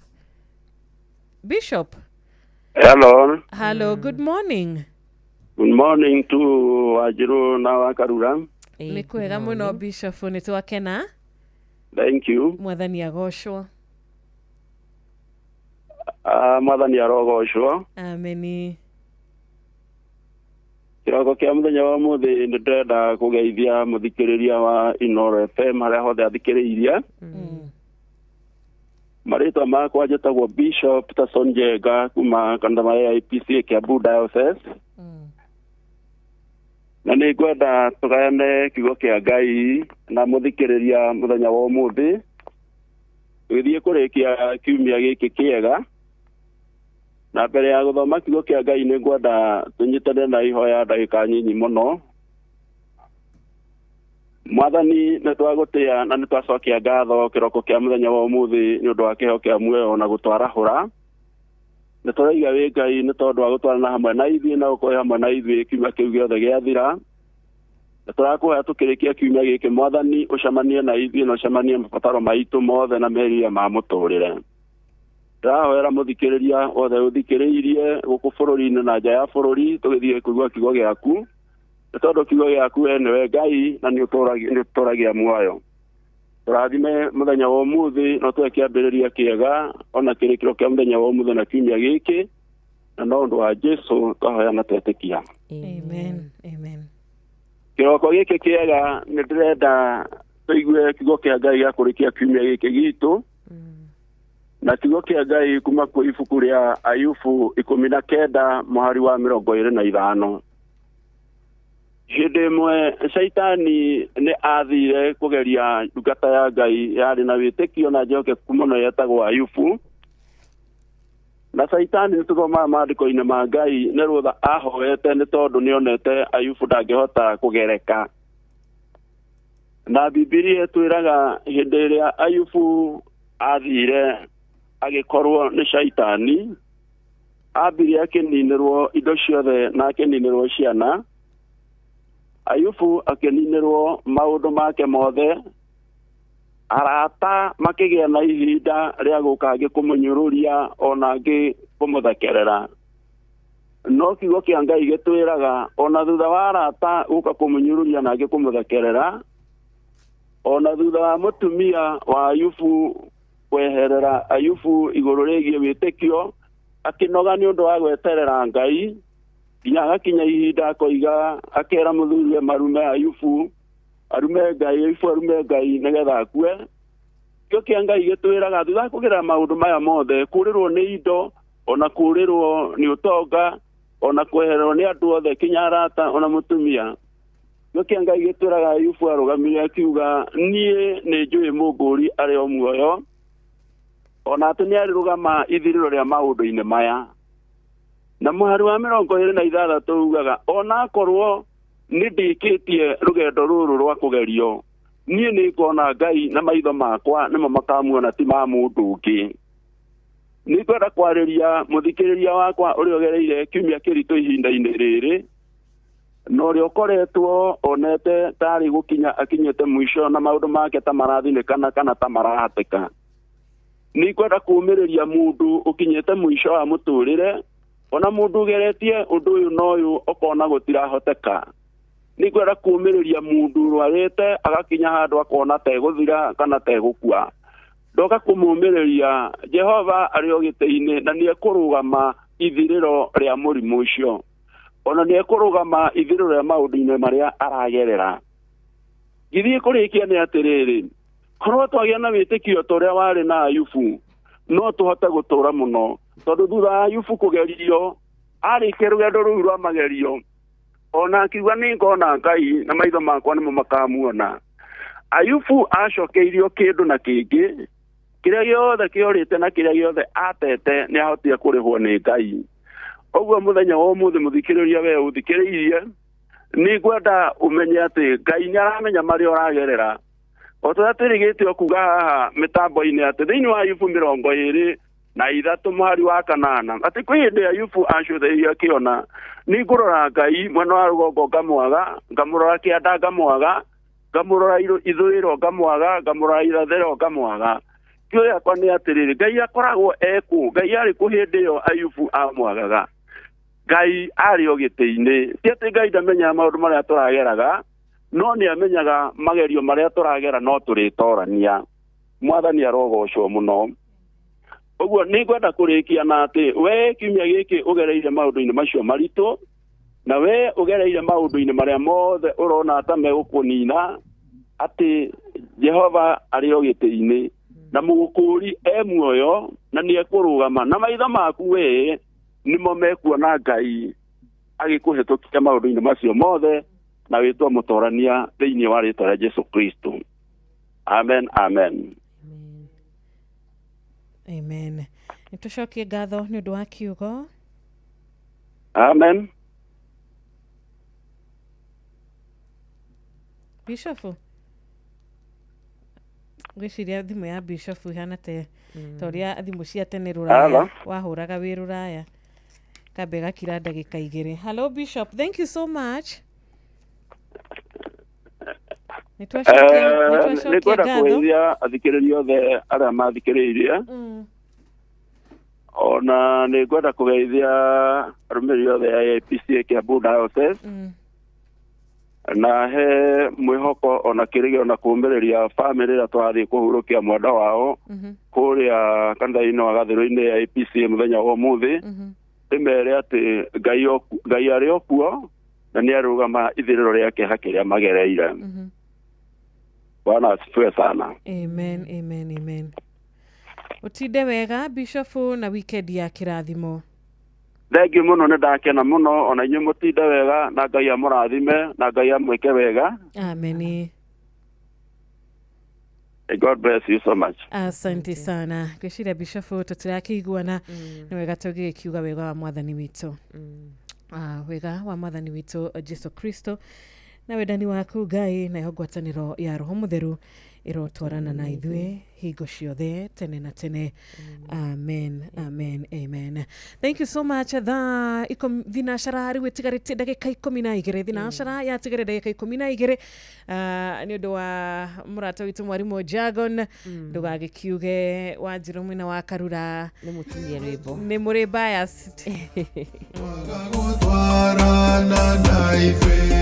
Hello, good morning. Good morning to Wajiro na Wakarura. Nĩ kwega mũno Bishop, nĩ twakena. Thank you. Mwathani agocwo. Mwathani arogocwo. Ameni. Kiroko kia muthenya wa muthi ndĩrenda kũgeithia mũthikĩrĩria wa Inoro FM harĩa hothe athikĩrĩirie. Marĩtwa makwa njĩtagwo Bishop Tason Njenga kuma kanitha ya IPC Kiambu Diocese. Na nĩ ngwenda tũgayane kiugo kĩa Ngai na mũthikĩrĩria mũthenya wa ũmũthĩ. Tũgĩthiĩ kũrĩkia kiumia gĩkĩ kĩega. Na mbere ya gũthoma kiugo kĩa Ngai nĩ ngwenda tũnyitane na ihoya ndagĩka nyinyi mũno. Mwathani nĩ twagũtĩa na nĩ twacokia ngatho kĩroko kĩa mũthenya wa ũmũthĩ nĩ ũndũ wa kĩheo kĩa muoyo na gũtwarahũra. Nĩ tũraiga wĩ Ngai nĩ tondũ wa gũtwarana hamwe na ithuĩ na gũkorwo hamwe na ithuĩ kiumia kĩu gĩothe gĩathira. Nĩ tũrakũhoya tũkĩrĩkia kiumia gĩkĩ Mwathani ũcemanie na ithuĩ na ũcemanie mabataro maitũ mothe na merirĩria ma mũtũrĩre. Ndahoera mũthikĩrĩria wothe ũthikĩrĩirie gũkũ bũrũri-inĩ na nja ya bũrũri tũgĩthiĩ kũigua kiugo gĩaku. Nĩ tondũ kiugo gĩaku we nĩwe Ngai na nĩ ũtũragia muoyo. Tũrathime mũthenya wa ũmũthĩ no tuwe kĩambĩrĩria kĩega ona kĩrĩkĩro kĩa mũthenya wa ũmũthĩ na kiumia gĩkĩ na no ũndũ wa Jesũ twahoya na twetĩkia. Amen. Amen. Kĩroko gĩkĩ kĩega nĩ ndĩrenda tũigue kiugo kĩa Ngai gĩa kũrĩkia kiumia gĩkĩ gitũ. Na kiugo kĩa Ngai kuma kwĩ ibuku rĩa Ayubu 19 mũhari wa 25. Hĩndĩ ĩmwe Shaitani nĩ athire kũgeria ndungata ya Ngai yarĩ na wĩtĩkio na njokeku mũno yetagwo Ayubu. Na Shaitani nĩ tũthomaga maandĩko-inĩ ma Ngai nĩ rũtha ahoete nĩ tondũ nĩonete Ayubu ndangĩhota kũgereka. Na Bibilia ĩtwĩraga hĩndĩ ĩrĩa Ayubu athire agĩkorwo nĩ Shaitani ambire akĩninĩrwo indo ciothe na akĩninĩrwo ciana. Ayubu akĩninĩrwo maũndũ make mothe. Arata makĩgĩa na ihinda rĩa gũka agĩkũmũnyũrũria ona angĩ kũmũthekerera. No kiugo kĩa Ngai gĩtwĩraga ona thutha wa arata gũka kũmũnyũrũria na angĩ kũmũthekerera, ona thutha wa mũtumia wa Ayubu kweherera Ayubu igũrũ rĩgiĩ wĩtĩkio akĩnoga nĩ ũndũ wa gweterera Ngai nginya agakinya ihinda akoiga akera mũthuriwe marume Ayubu arume Ngai nĩgetha akue. Kiugo kĩa Ngai gĩtwĩraga thutha wa kũgerera maũndũ maya mothe kũrĩrwo nĩ indo ona kũrĩrwo nĩ ũtonga ona kwehererwo nĩ andũ othe kinya arata ona mũtumia. Kiugo kĩa Ngai gĩtwĩraga Ayubu arũgamire akiuga niĩ nĩ njũĩ mũngũri arĩ o muoyo ona atĩ nĩ arĩrũgama ithirĩro rĩa maũndũ-inĩ maya. na mũhari wa 26 ugaga ona korwo nĩ ndĩkĩtie rũgendo rũrũ rwa kũgerio niĩ nĩ ngona Ngai na maitho makwa nĩmo makamuona ti ma mũndũ ũngĩ. Nĩ kwenda kwarĩria mũthikĩrĩria wakwa ũrĩa ũgereire kiumia kĩritũ ihinda-inĩ rĩrĩ na ũrĩa ũkoretwo onete tarĩ gũkinya akinyĩte mũico na maũndũ make ta marathinĩkana kana ta marahatĩka. Nĩ kwenda kũũmĩrĩria mũndũ ũkinyĩte mũico wa mũtũrĩre ona mũndũ ũgeretie ũndũ ũyũ na ũyũ ũkona gũtirahoteka. Nĩ kwenda kũũmĩrĩria mũndũ ũrwarĩte agakinya handũ akona tegũthira kana tegũkua. Ndoka kũmũũmĩrĩria Jehova arĩ o gĩtĩ-inĩ na nĩ ekũrũgama ithirĩro rĩa mũrimũ ũcio. Ona nĩ ekũrũgama ithirĩro rĩa maũndũ-inĩ marĩa aragerera. Githiĩ kũrĩkia nĩ atĩrĩrĩ, korwo twagĩa na wĩtĩkio ta ũrĩa warĩ na Ayubu, no tũhote gũtũũra mũno. Tondũ thutha wa Ayubu kũgerio, arĩkia rũgendo rũu rwa magerio, ona akiuga nĩ ngona Ngai na maitho makwa nĩmo makamuona. Ayubu acokeirio kĩndũ na kĩngĩ, kĩrĩa gĩothe kĩorĩte na kĩrĩa gĩothe atete nĩ ahotire kũrĩhwo nĩ Ngai. Ũguo mũthenya wa ũmũthĩ mũthikĩrĩria we ũthikĩrĩirie, nĩ ngwenda ũmenye atĩ Ngai nĩ aramenya marĩa ũragerera. O tũrĩa twĩrĩgĩte kuuga haha mĩtambo-inĩ atĩ thĩinĩ wa Ayubu 23 mũhari wa 8 atĩ kwĩ hĩndĩ Ayubu acũthĩrĩria akĩona nĩ ngũrora Ngai mwena wa rũgongo ngamwaga, ngamũrora kĩanda ngamwaga, ngamũrora ithũĩro ngamwaga, ngamũrora irathĩro ngamwaga. Kĩoya yakwa nĩ atĩrĩrĩ, Ngai akoragwo ekũ? Ngai arĩ kũ hĩndĩ ĩyo Ayubu amwagaga? Ngai arĩ o gĩtĩ-inĩ. Ti atĩ Ngai ndamenyaga maũndũ marĩa tũrageraga, no nĩ amenyaga magerio marĩa tũragera no tũrĩtorania. Mwathani arogocwo mũno. Ũguo nĩ ngwenda kũrĩkia na atĩ we kiumia gĩkĩ ũgereire maũndũ-inĩ macio maritũ, na we ũgereire maũndũ-inĩ marĩa mothe ũrona ta megũkũnina, atĩ Jehova arĩ o gĩtĩ-inĩ na mũgũkũũri muoyo na nĩ ekũrũgama na maitho maku we nĩmo mekuona Ngai agĩkũhĩtũkia maũndũ-inĩ macio mothe na wĩtwo mũtorania thĩinĩ wa rĩĩtwa rĩa Jesu Kristo. Amen, amen. Amen. Nĩtũcokie ngatho nĩ ũndũ wa kiugo. Amen. Bishop, gwĩciria thimũ ya Bishop ihana ta ũrĩa thimũ cia tene rũraya wahũraga wĩ rũraya kambe gakira ndagĩka 2. Hello Bishop, thank you so much. Nĩ kwenda kũgeithia athikĩrĩria othe arĩa mathikĩrĩirie. Ona nĩ ngwenda kũgeithia arũmĩrĩri othe ya APCA Kiambu Diocese. Na he mwĩhoko ona kĩrĩgĩrĩro na kũũmĩrĩria bamĩrĩ ĩrĩa tũrathiĩ kũhurũkia mwenda wao kũrĩa kanitha-inĩ wa gathĩrĩro-inĩ ya APCA mũthenya wa ũmũthĩ. Ndĩmere atĩ Ngai arĩ o kuo na nĩ arũgama ithirĩro rĩake hakĩrĩa magereire. Bwana asifiwe sana. Amen, amen, amen. Ũtinde wega Bishop na weekend ya kĩrathimo. Thengiũ mũno, nĩ ndakena mũno, ona inyuĩ mũtinde wega na Ngai amũrathime na Ngai amwĩke wega. Amen. God bless you so much. Asante sana. Gwĩciria Bishop tũtirakĩiguana nĩ wega tũgĩkiuga wega wa Mwathani witũ. Wega wa Mwathani witũ Jesu Kristo na wendani waku Ngai na ngwatanĩro ya Roho Mũtheru ĩrotwarana na ithuĩ hingo ciothe tene na tene. Amen, amen, amen. Thank you so much. Thinacara rĩu ĩtigarĩtie ndagĩka 12. Thinacara yatigarĩte ndagĩka 12 nĩ ũndũ wa mũrata witũ mwarimũ Jagon. Ndũgagĩkiuge Wanjirũ mwena wa Karura nĩ mũtumia rwĩmbo nĩ mũrĩ biased. Gũtwarana na ithuĩ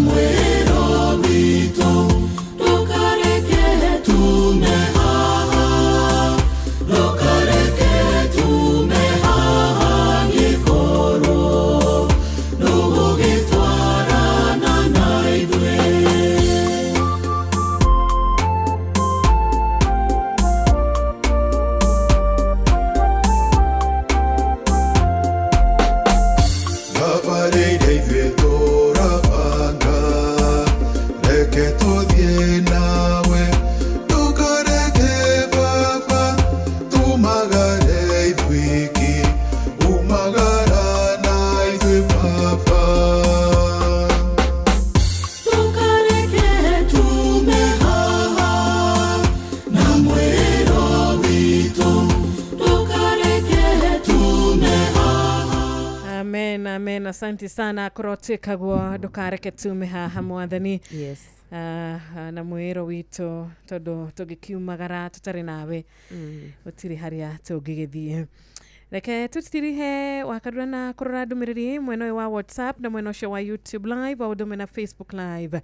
Mwero witũ Asante sana kurotekagwo ndukareke tume haha mwathani. Yes. Na mwero wito todo tugikiumagara tutari nawe. Utiri haria tugigithie. Reke tutirihe wakadura na kurora ndumiriri mweno wa WhatsApp na mweno wa YouTube live au na Facebook live.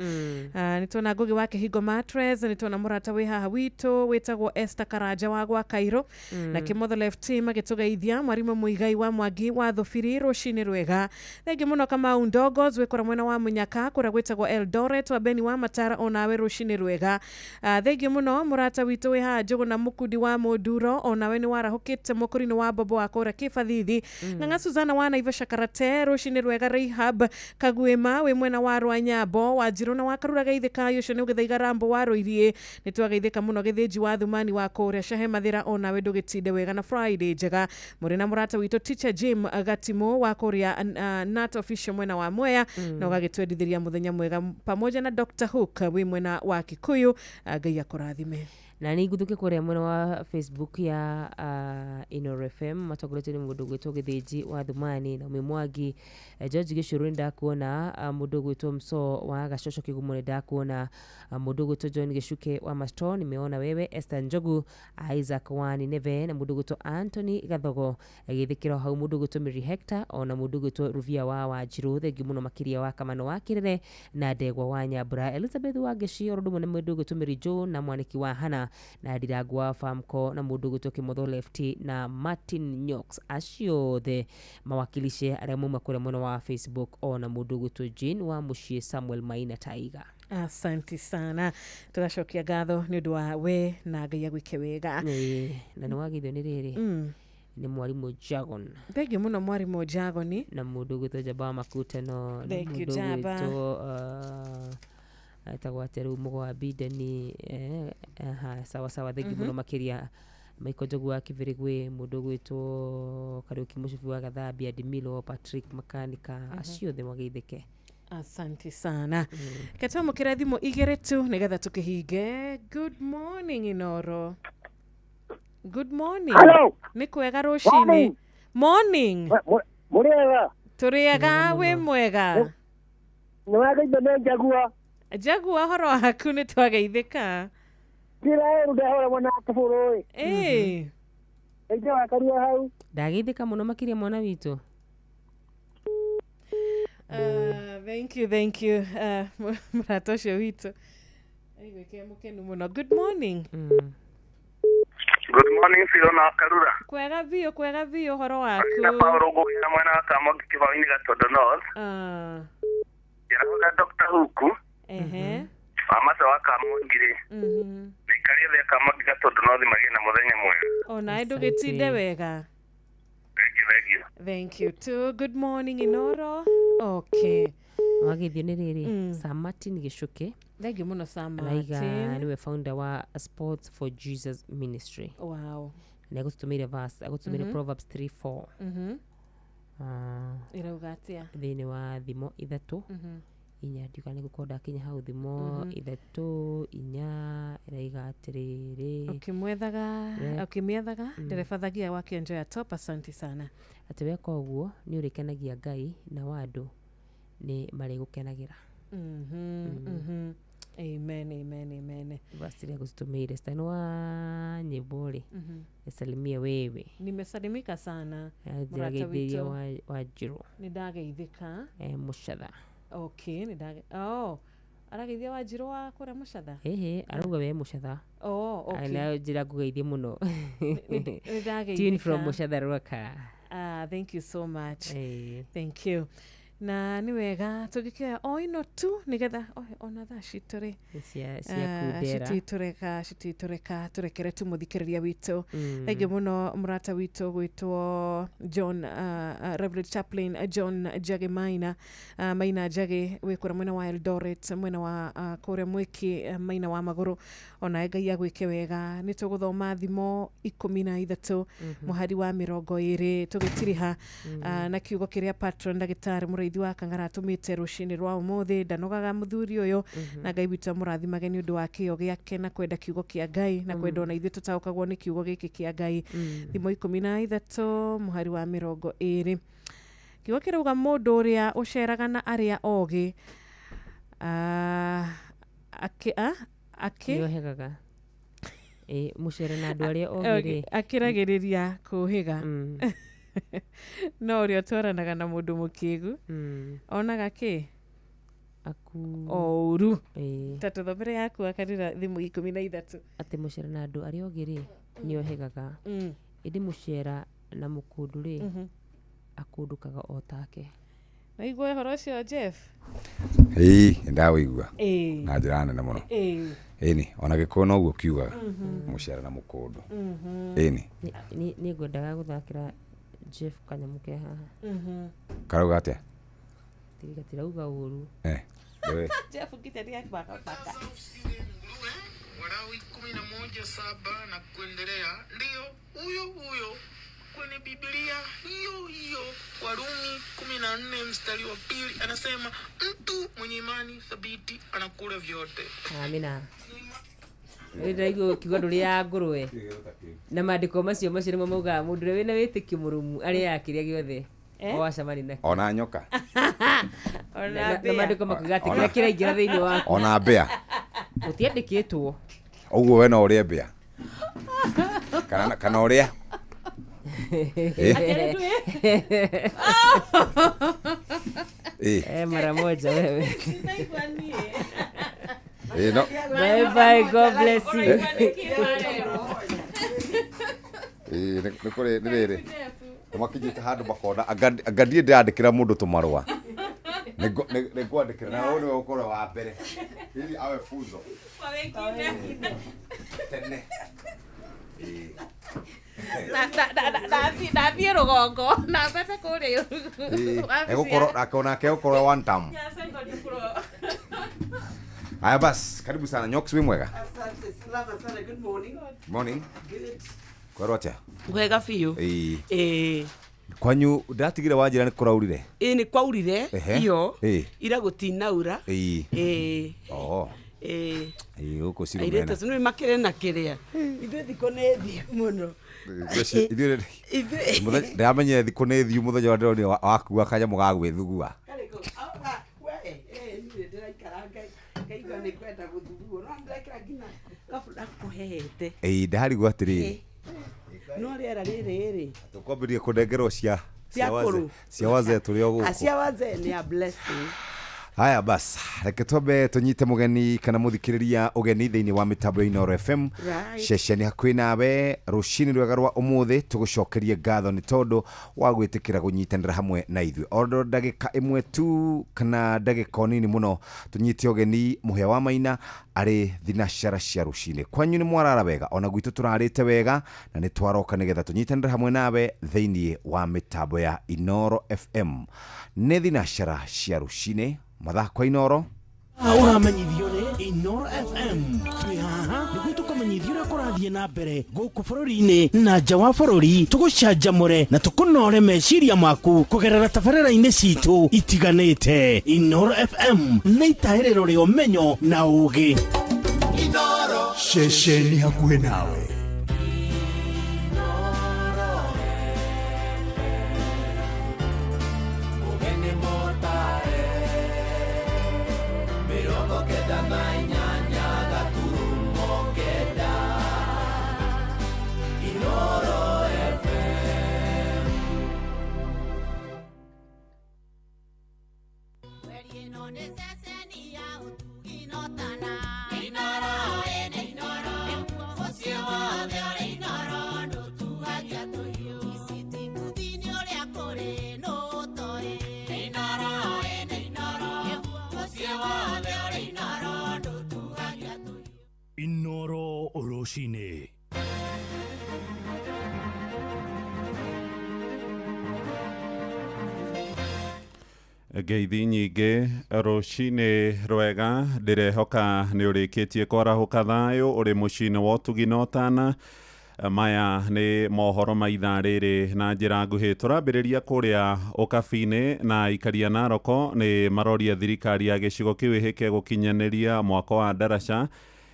Nitona Ngugi wa Kihingo Mattress, nitona murata we haha wito wetagwo Esther Karaja wa gwa Kairo na Kimotho Left Team agitugeithia mwarimu Muigai wa Mwangi wa Thofiri rucini rwega. Thengi muno kama Undogos wekora mwena wa Munyaka kura gwetagwo Eldoret wa Beni wa Matara onawe rucini rwega. Thengi muno murata wito we haha Njogu na Mukudi wa Moduro onawe ni warahukite mukurini wa Bobo wa Kora Kifadhithi. Nganga Suzana wa Naivasha Karate rucini rwega. Rehab Kagwema we mwena wa Rwanyabo wa Jirona wa Karura Geithika yosho ni ugithaiga Rambo wa Roirie nitwageithika muno githiji wa Thumani wa Korea Shahe Mathira onawe ndugitinde wega na Friday njega. Murina murata wito Teacher Jim Gatimo wa Korea Nat Official mwena wa Mwea na ugagitwendithiria muthenya mwega pamoja na Dr. Hook we mwena wa Kikuyu. Ngai akurathime. Na ni guthuke kuria mwena wa Facebook ya Inoro FM matogorete ni mundu gwitwo Githiji wa Thumani na Mimwagi. George Gicuru ndakuona mundu gwitwo Mso wa Gacocco Kigumo ndakuona mundu gwitwo John Gicuke wa Masto nimeona wewe. Esther Njogu, Isaac Wani Neve na mundu gwitwo Anthony Gathogo githikiro hau mundu gwitwo Miri Hector ona mundu gwitwo Ruvia wa Wanjiru thengi muno makiria wa Kamano wa Kirere na Ndegwa wa Nyambura. Elizabeth wa Geci orodumo na mundu gwitwo Miri Jo na Mwaniki wa Hana na Ndiragwa Famko na mundu gwitwo Kimotho Lefty na Martin Nyox aciothe mawakilishe aria muma kure muno wa Facebook ona mundu gwitwo Jean wa Mushie Samuel Maina Taiga. Asante sana. Tugacokia gatho ni undu wa we na Ngai agwike wega. Na nwagithio ni riri. Ni mwarimu Jagon. Thengi muno mwarimu Jagon na mundu gwitwo Jaba Makuta no mundu gwitwo atagwateru mugwa bideni sawa sawa thengi muno makiria Michael Njogu wa Kibirigwe mundu gwitwo Kariuki Mushufi wa Gathambia Dimilo Patrick Makanika aciothe mwageithike. Asante sana. Kata mukira thimo igere tu nigetha tukihinge. Good morning Inoro. Good morning. Hello. Ni kwega rucini. Morning. Muriega. Turiega we mwega. Nwageithia ni Njagua. Njagua horo waku ni twageithika. Kira ndehora mwana kufuroi. Ejja wakaria hau. Ndageithika muno makiria mwana witu. Thank you. Muratosho witu. Aigweke mukenu muno. Good morning. Good morning, Fiona Karura. Kwega vio horo waku. Na Paulo Goya mwana wa Kamogi Kibaini Gatodo North. Yarahoga Dr. Huku. Amasa wa Kamogire. Nikaria ya Kamogi Gatodo North magina muthenya mwega. Ona ndugitinde wega. Thank you too. Good morning Inoro. Okay. Wagithio ni riri Sam Martin Gicuke. Thank you muno Sam Martin. Raiga niwe founder wa Sports for Jesus Ministry. Wow. Na gutumire verse, agutumire Proverbs 3:4. Iraugatia. Thini wa thimo ithatu. Inya ndika ni gukoda kinya hau thimo ithatu inya raiga atiriri. Ukimwethaga nderefathagia wa Kionjoya Top. Asante sana. Ateweka uguo ni urikenagia Ngai na wandu ni mari gukenagira. Amen. Basi leo kutumire stano wa nyibori. Nisalimie wewe. Nimesalimika sana. Ndirageithia wa Jiro. Nidageithika. Muchatha. Okay, arageithia wa Jiro wa kura Muchatha. Arauga we Muchatha. Okay. Ana njira kugeithia muno. Nidageithika. Tune from Muchatha Rwaka. Thank you so much. Thank you. Na ni wega tugikioya oino tu nigetha ona tha cituri cititureka turekere tu muthikiriria witu. Thengi muno murata witu gwitwo John Reverend Chaplain John Jage Maina Jage wikura mwena wa Eldoret mwena wa kuria Mwiki Maina wa Maguru ona Ngai agwike wega. Ni tuguthoma thimo 13 muhari wa 20 tugitiriha na kiugo kiria patron ndagitari muraithi wa Kangara atumite rucini rwa umuthi ndanogaga muthuri uyu na Ngai witu murathimage ni undu wa kio giake na kwenda kiugo kia Ngai na kwenda ona ithu tutaukagwo ni kiugo giki kia Ngai. Thimo 13 muhari wa 20 kiugo kirauga mundu uria uceraga na aria ogi niohegaga mucere na andu aria ogi akiragiriria kuhiga no uria twaranaga na mundu mukigu onaga ki ouru tatuthombere yaku akarira thimu 13 ati mucere na andu aria ogi ri niohegaga indi mucera na mukundu ri akundukaga o take naigua horo cio Jeff ndawigua na njira nene muno ni ona gikuno uguo kiugaga mucera na mukundu ni ngwendaga guthakira Jeff kanyamu ke haha karauga atia tirauga uru Jeff kitaria baka Walawi 11:7 na kuendelea ndio huyo kwenye Biblia hiyo Warumi 14 mstari wa 2 anasema mtu mwenye imani thabiti anakula vyote. Amina. Ndio kiugo ria ngurwe na maandiko macio nimo mauga mundu ri wina witikio murumu ari yakiria giothe wacamani na ona nyoka ona na maandiko makuga kira kiraingira thiini waku ona mbea utiandikitwo uguo we no uria mbea kana uria mara moja wewe no. Bye, God bless you. Nire makijite handu makona angadie ndandikira mundu tumarwa nigwandikira na niwe ukora wa mbere ili awe funzo tene na thie rugongo na bebe kuria egukoro akona ke ukoro one time Haya basi, karibu sana Nyoks, wi mwega? Asante, salama sana, good morning. Morning. Good. Kwerotia? Mwega fiyo. Kwanyu ndatigire wanjira ni kuraurire? Ni kwaurire, iyo. Ira gutinaura. Uko siru mena. Aireta sinu makere na kerea. Ithu thiko ne thi muno. Ithu ndamenye thiko ne thi muthenya wa ndoni waku akanya mugagu thugua. Ndari gwatiriri no rera riri tukwambirie kunengerwo cia waze turi o guku cia waze ni a blessing. Haya bas, reke twambe tunyite mugeni kana muthikiriria ugeni thiini wa mitambo Inooro FM ceceni hakuhi nawe rucini rwega rwa umuthi tugucokerie ngatho ni tondu wa gwitikira gunyitanira hamwe na ithui ondo ndagika imwe tu kana ndagika nini muno tunyite ugeni muhe wa maina ari thinashara cia rucini kwanyu ni mwarara wega ona gwitu turarite wega na ni twaroka nigetha tunyitanira hamwe nawe thiini wa mitambo ya Inooro FM ni thinashara cia rucini mathako Inooro uramenyithio ni Inooro FM twihaha niguo tukumenyithio uria kurathie na mbere guku bururi-ini na nja wa bururi tugucanjamure na tukunore meciria maku kugerera tabarĩra-inĩ citu itiganĩte. Inooro FM nĩ itahĩrĩro rĩa ũmenyo na ũũgĩ. Inooro ceceni hakuhĩ nawe. Inooro Oroshine. Ngeithi nyingĩ rũcinĩ rwega ndĩrehoka nĩ ũrĩkĩtie kwarahuka thayũ ũrĩ mũciĩ-inĩ wa ũtugi na ũtana. Maya nĩ mohoro ma ithaa rĩrĩ na njĩra nguhĩ. Tũrambĩrĩria kũrĩa ũkabi-inĩ na ikaria Naroko nĩ maroria thirikari ya gĩcigo kĩu ĩhĩke gũkinyanĩria mwako wa ndaraca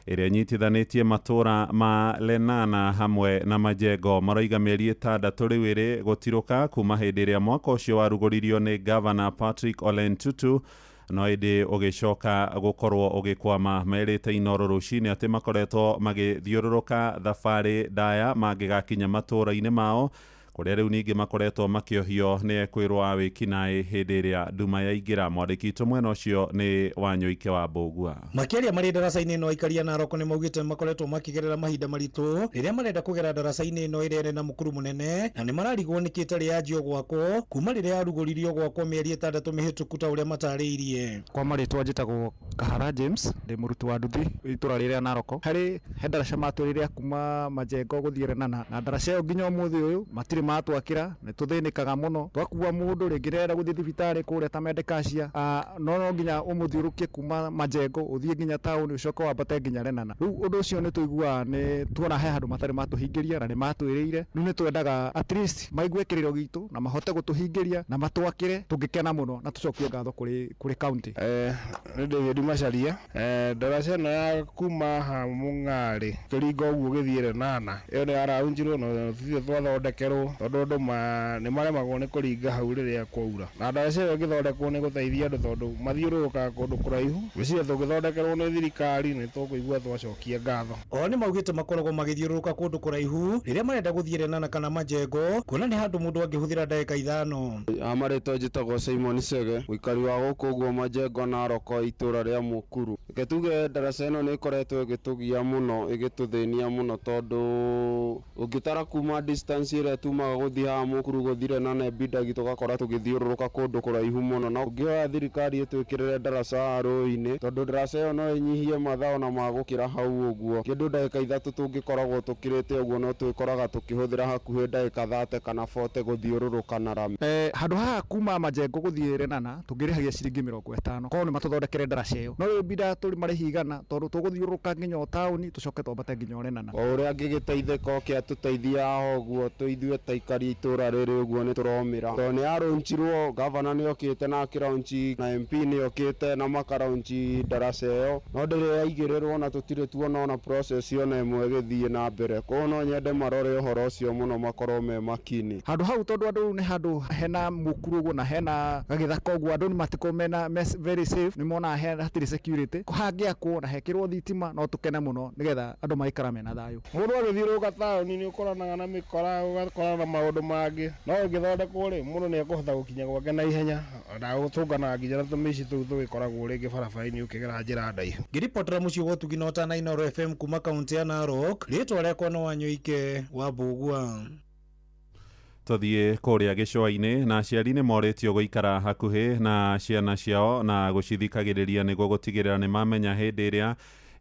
ĩrĩa nyitithanĩtie matũra ma Lenana hamwe na Majengo. Maroiga mĩeri 6 rĩu ĩrĩ gũtirũka kuma hĩndĩ ĩrĩa mwaka ũcio warugũririo nĩ Governor Patrick Ole Ntutu, no ĩndĩ ũgĩcoka gũkorwo ũgĩkwama. Merĩte Inooro rũcinĩ atĩ makoretwo magĩthiũrũrũka thabarĩ ndaya mangĩgakinya matũra-inĩ mao, kũrĩa rĩu ningĩ makoretwo makĩohio nĩ ekwĩrwo a wĩkinaĩ hĩndĩ ĩrĩa nduma yaingĩra. Mwandĩki witũ mwena ũcio nĩ Wanyũike wa Mbũgua. Makĩria marĩ daraca-inĩ ĩno aikaria Narok nĩ maugĩte makoretwo makĩgerera mahinda maritũ rĩrĩa marenda kũgera daraca-inĩ ĩno ĩrĩa ĩrĩ na mũkuru mũnene, na nĩ mararigwo nĩ kĩtarĩ yanjio gwakwo kuma rĩrĩa yarugũririo gwakwo mĩeri 6 mĩhĩtũku ta ũrĩa matarĩirie. Kwa marĩtwa njĩtagwo Kahara James, ndĩ mũruti wa nduthi itũra rĩrĩa Narok. Harĩ daraca matũrĩrĩa kuma Majengo gũthiĩ Lenana, na daraca ĩyo nginya ũmũthĩ ũyũ matirĩ matwakĩra, nĩ tũthĩnĩkaga mũno. Twakua mũndũ rĩngĩ rĩrĩa gũthiĩ thibitarĩ kũrĩa ta Mendekacia, no nginya ũmũthiũrũkie kuma Majengo ũthiĩ nginya taũni ũcoke wambate nginya Lenana. Rĩu ũndũ ũcio nĩ tũiguaga nĩ tuona he handũ matarĩ matũhingĩria na nĩ matwĩrĩire. Rĩu nĩ twendaga at least maigue kĩrĩro gitũ na mahote gũtũhingĩria na matwakĩre, tũngĩkena mũno na tũcokie ngatho kũrĩ county. Nĩ David Macharia. Daraca ĩno ya kuma Mũng'arĩ kĩringo ũguo gĩthiĩ Lenana, ĩyo nĩ yaraunjirwo na ithuĩ twathondekerwo tondũ andũ nĩ maremagwo nĩ kũringa hau rĩrĩa kwaura, na daraca ĩyo ĩgĩthondekwo nĩ gũteithia andũ tondũ mathiũrũrũkaga kũndũ kũraihu. Gwĩciria tũgĩthondekerwo nĩ thirikari nĩ tũkũigua twacokia ngatho. O nĩ maugĩte makoragwo magĩthiũrũrũka kũndũ kũraihu rĩrĩa marenda gũthiĩ Lenana kana Majengo, kuona nĩ handũ mũndũ angĩhũthĩra ndagĩka 5. Marĩtwa njĩtagwo Simon Sege, mũikari wa gũkũ ũguo Majengo Narok itũra rĩa Mũkuru. Reke tuge daraca ĩno nĩ ĩkoretwo ĩgĩtũgia mũno, ĩgĩtũthĩnia mũno, tondũ ũngĩtara kuma distance ĩrĩa tumaga gũthiĩ haha Mũkuru gũthiĩ Lenana bidagi tũgakora tũgĩthiũrũrũka kũndũ kũraihu mũno, na ũngĩoya thirikari ĩtwĩkĩrĩre daraca haha rũĩ-inĩ, tondũ daraca ĩyo no ĩnyihie mathaa ona ma gũkĩra hau ũguo. Kĩndũ ndagĩka 3 tũngĩkoragwo tũkĩrĩte ũguo no twĩkoraga tũkĩhũthĩra hakuhĩ ndagĩka 30 kana 40 gũthiũrũrũka na rami. Handũ haha kuma Majengo gũthiĩ Lenana tũngĩrĩhagia ciringi 50 korwo nĩ matũthondekere daraca ĩyo, no rĩu bida tũrĩ marĩhi igana tondũ tũgũthiũrũrũka nginya taũni tũcoke twambate nginya Lenana. O ũrĩa angĩgĩteithĩka oke atũteithia haha ũguo, tũithuĩ ta ikari itũra rĩrĩ ũguo nĩ tũromĩra, tondũ nĩ yarũnchirwo, gavana nĩ okĩte na akĩraunchi na MP nĩ okĩte na makaraunchi daraca ĩyo, no ndĩrĩ yaigĩrĩrwo na tũtirĩ tuona ona process ona ĩmwe ĩgĩthiĩ na mbere. Koguo no nyende marore ũhoro ũcio mũno, makorwo me makini handũ hau, tondũ andũ nĩ handũ hena mũkuru ũguo na hena gagĩthaka ũguo, andũ nĩ matikoo mena very safe, nĩ monaga hatirĩ security. Kũhangĩakwo na hekĩrwo thitima no tũkene mũno nĩgetha andũ maikara mena thayũ. Mũndũ agĩthiũrũrũka taũni nĩ ũkoranaga na mĩkora, ũgakorana na maũndũ mangĩ, no ũngĩthondekwo rĩ mũndũ nĩ ekũhota gũkinya gwake na ihenya, na gũtũngana nginya na tũmĩici tũu tũgĩkoragwo rĩngĩ barabara-inĩ ũkĩgera njĩra ndaihu. Ngĩripotera mũciĩ wa Ũtuginota na Inooro FM kuma kaunti ya Narok, rĩtwa rĩakwa nĩ Wanyũike wa Mbũgua. Tũthiĩ kũrĩa gĩcũa-inĩ, na aciari nĩ morĩtio gũikara hakuhĩ na ciana ciao na gũcithikagĩrĩria nĩguo gũtigĩrĩra nĩ mamenya hĩndĩ ĩrĩa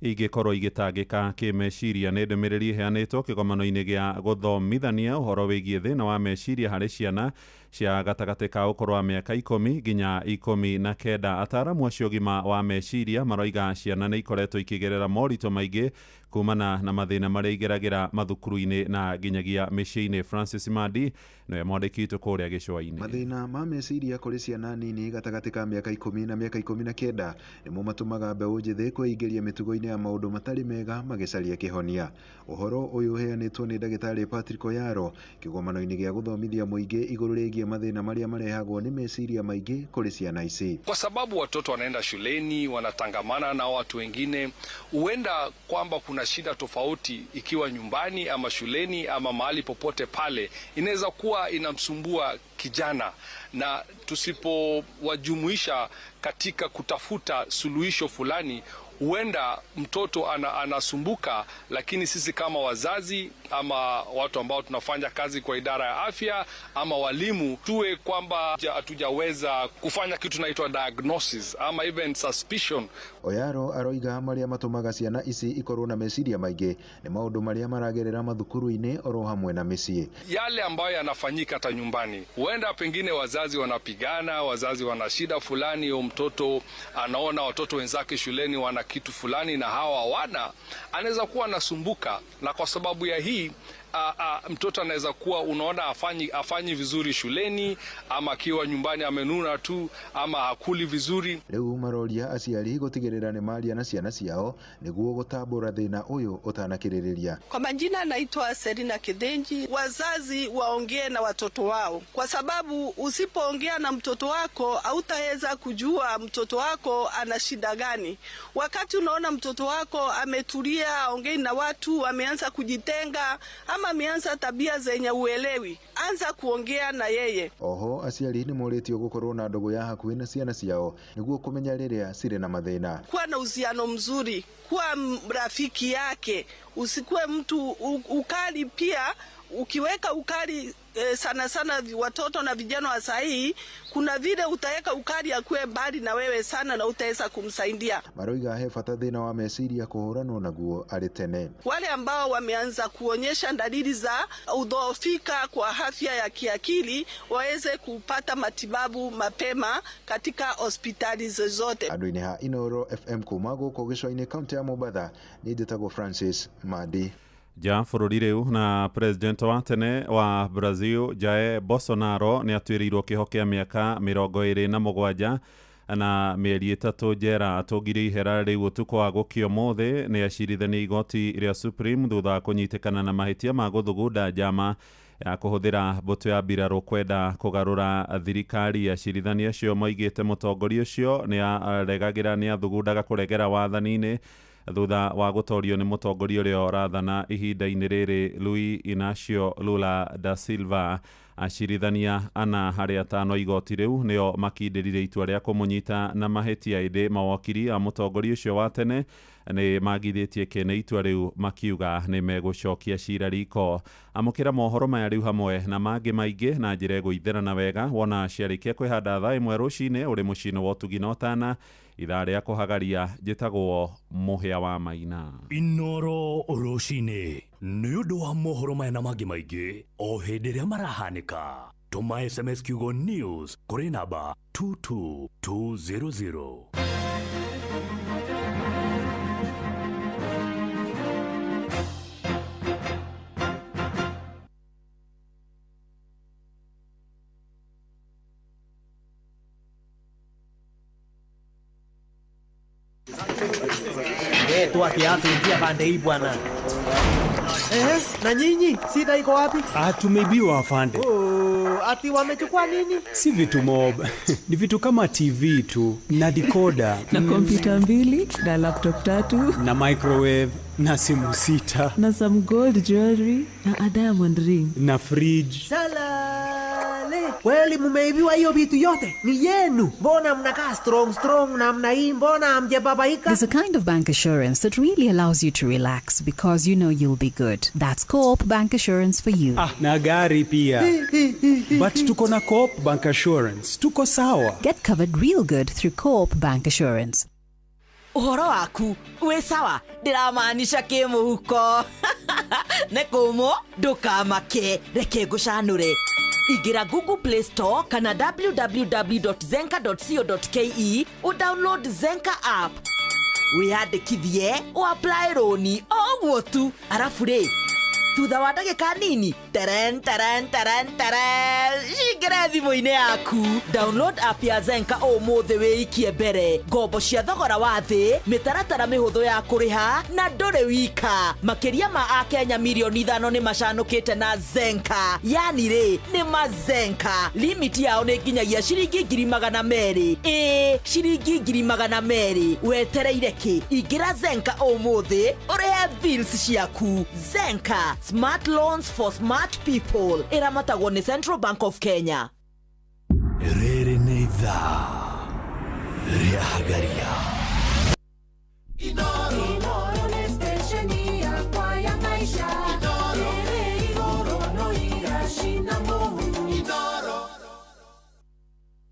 ingĩkorwo igĩtangĩka kĩmeciria. Nĩ ndũmĩrĩri ĩheanĩtwo kĩgomano-inĩ gĩa gũthomithania ũhoro wĩgiĩ thĩna wa meciria harĩ ciana cia gatagatĩ ka ũkũrũ wa mĩaka 10 nginya 19. Ataaramu acio ũgima wa meciria maroiga ciana nĩ ikoretwo ikĩgerera moritũ maingĩ kumana na mathĩna marĩa igeragĩra mathukuru-inĩ na nginyagia mĩciĩ-inĩ. Francis Madi nĩwe mwandĩki witũ kũrĩa gĩcũa-inĩ. Mathĩna ma meciria kũrĩ ciana nini gatagatĩ ka mĩaka 10 na mĩaka 19 nĩmo matũmaga mbeũ njĩthĩ kwĩingĩria mĩtugo-inĩ ya maũndũ matarĩ mega magĩcaria kĩhonia. Ũhoro ũyũ ũheanĩtwo nĩ ndagĩtarĩ Patrick Oyaro kĩgomano-inĩ gĩa gũthomithia mũingĩ igũrũ rĩgiĩ mathĩna marĩa marehagwo nĩ meciria maingĩ kũrĩ ciana ici. Kwa sababu watoto wanaenda shuleni, wanatangamana na watu wengine, huenda kwamba kuna shida tofauti ikiwa nyumbani ama shuleni ama mahali popote pale, inaweza kuwa inamsumbua kijana, na tusipowajumuisha katika kutafuta suluhisho fulani, huenda mtoto anasumbuka, lakini sisi kama wazazi ama watu ambao tunafanya kazi kwa idara ya afya ama walimu tuwe kwamba hatujaweza kufanya kitu naitwa diagnosis ama even suspicion. Oyaro aroiga marĩa matumaga ciana ici ikorwo na meciria maingĩ nĩ maũndũ marĩa maragerera mathukuru-inĩ oro hamwe na mĩciĩ. Yale ambayo yanafanyika hata nyumbani, huenda pengine wazazi wanapigana, wazazi wana shida fulani, au mtoto anaona watoto wenzake shuleni wana kitu fulani na hawa hawana, anaweza kuwa anasumbuka, na kwa sababu ya hii mtoto anaweza kuwa unaona afanyi vizuri shuleni, ama akiwa nyumbani amenuna tu, ama hakuli vizuri. Riu maroria aciari gutigirira ni maria na ciana ciao niguo gutambura thina uyu utanakiririria. Kwa majina naitwa Serina Kidhenji. Wazazi waongee na watoto wao, kwa sababu usipoongea na mtoto wako hautaweza kujua mtoto wako ana shida gani. Wakati unaona mtoto wako ametulia, ongei na watu, ameanza kujitenga ama ameanza tabia zenye uelewi, anza kuongea na yeye. Oho aciari ni moritio gukorwo na ndogo ya hakuhi na ciana ciao niguo kumenya riria cire na mathina. Kuwa na uhusiano mzuri, kuwa rafiki yake, usikuwe mtu ukali pia. Ukiweka ukali sana sana watoto na vijana wa sahi, kuna vile utaweka ukali akuwe mbali na wewe sana na utaweza kumsaidia. Maroiga he bata thina wa meciria kuhuranwo naguo ari tene. Wale ambao wameanza kuonyesha dalili za udhoofika kwa afya ya kiakili waweze kupata matibabu mapema katika hospitali zozote. Andu-ini ha Inoro FM kuma guko gico-ini kaunti ya Mombasa, ni ndetagwo Francis Madi. Ja bũrũri rĩu na president wa tene wa Brazil Jair Bolsonaro nĩ atuĩrĩirwo kĩoho kĩa mĩaka 27 na mĩeri 3 njera atũngire ihera rĩu ũtukũ wa gũkĩa ũmũthĩ nĩ acirithania igoti rĩa Supreme thutha wa kũnyitĩkana na mahĩtia ma gũthugunda njama ya kũhũthĩra mbũtũ ya mbirarũ kwenda kũgarũra thirikari. Acirithania acio moigĩte mũtongoria ũcio nĩ aregagĩra nĩ athugundaga kũregera wathani-inĩ thutha wa gũtorio nĩ mũtongoria ũrĩa ũrathana ihinda-inĩ rĩrĩ Luis Inacio Lula da Silva. Acirithania ana harĩ atano igoti rĩu nĩo makindĩrire itua rĩa kũmũnyita na mahĩtia, ĩndĩ mawakiri a mũtongoria ũcio wa tene nĩ magithĩtie kene itua rĩu makiuga nĩ megũcokia cira riko. Amũkĩra mohoro maya rĩu hamwe na mangĩ maingĩ na njĩra ĩgũitherana wega wona ciarĩkia kwĩhanda thaa ĩmwe rũcinĩ ũrĩ mũciĩ wa ũtugi na ũtana. Ithaa rĩa kũhagaria njĩtagwo Mũhĩa wa Maina. Inoro rũcinĩ nĩ ũndũ wa mohoro maya na mangĩ maingĩ o hĩndĩ ĩrĩa marahanĩka. Tũma SMS kiugo news kũrĩ namba 22200. Tu akiingia pande hii bwana. Na nyinyi sida iko wapi? Tumeibiwa afande. Ati wamechukua nini? Si vitu mob. Ni vitu kama TV tu na decoder na kompyuta 2 na laptop 3 na microwave na simu 6 na some gold jewelry na a diamond ring na fridge. Salale. Kweli mumeibiwa hiyo vitu yote? Ni yenu. Mbona mnakaa strong namna hii? Mbona hamjababaika? There's a kind of bank assurance that really allows you to relax because you know you'll be good. That's Co-op Bank Assurance for you. Na gari pia. But tuko na Co-op Bank Assurance. Tuko sawa. Get covered real good through Co-op Bank Assurance. Uhoro waku, we sawa, ndiramaanisha kimuhuko. Nekumo, ndukamake, reke ngũcanũre. Ingira Google Play Store kana www.zenka.co.ke udownload Zenka app. Wiyandĩkithie, apply roni, oguo tu. Arafu rĩ, thutha wa ndagĩka nini, teren, cingĩre thimũ-inĩ yaku. Download app ya Zenka ũmũthĩ wĩikie mbere. Ngombo cia thogora wa thĩ, mĩtaratara mĩhũthũ ya kũrĩha na ndũrĩ wika. Makĩria ma Akenya milioni 5 nĩ macanũkĩte na Zenka. Yani rĩ, nĩ mazenka. Limit yao nĩ nginyagia ciringi 200,000. Ciringi 200,000. Wetereire kĩ? Ingĩra Zenka ũmũthĩ, ũrĩhe bills ciaku. Zenka. Smart loans for smart people. Iramatagwo ni Central Bank of Kenya. Rĩrĩ nĩ ithaa rĩa Hagaria. Inoro nĩ station yakwa ya maisha. Rĩrĩ igũrũ no iracina mũhu. Inoro.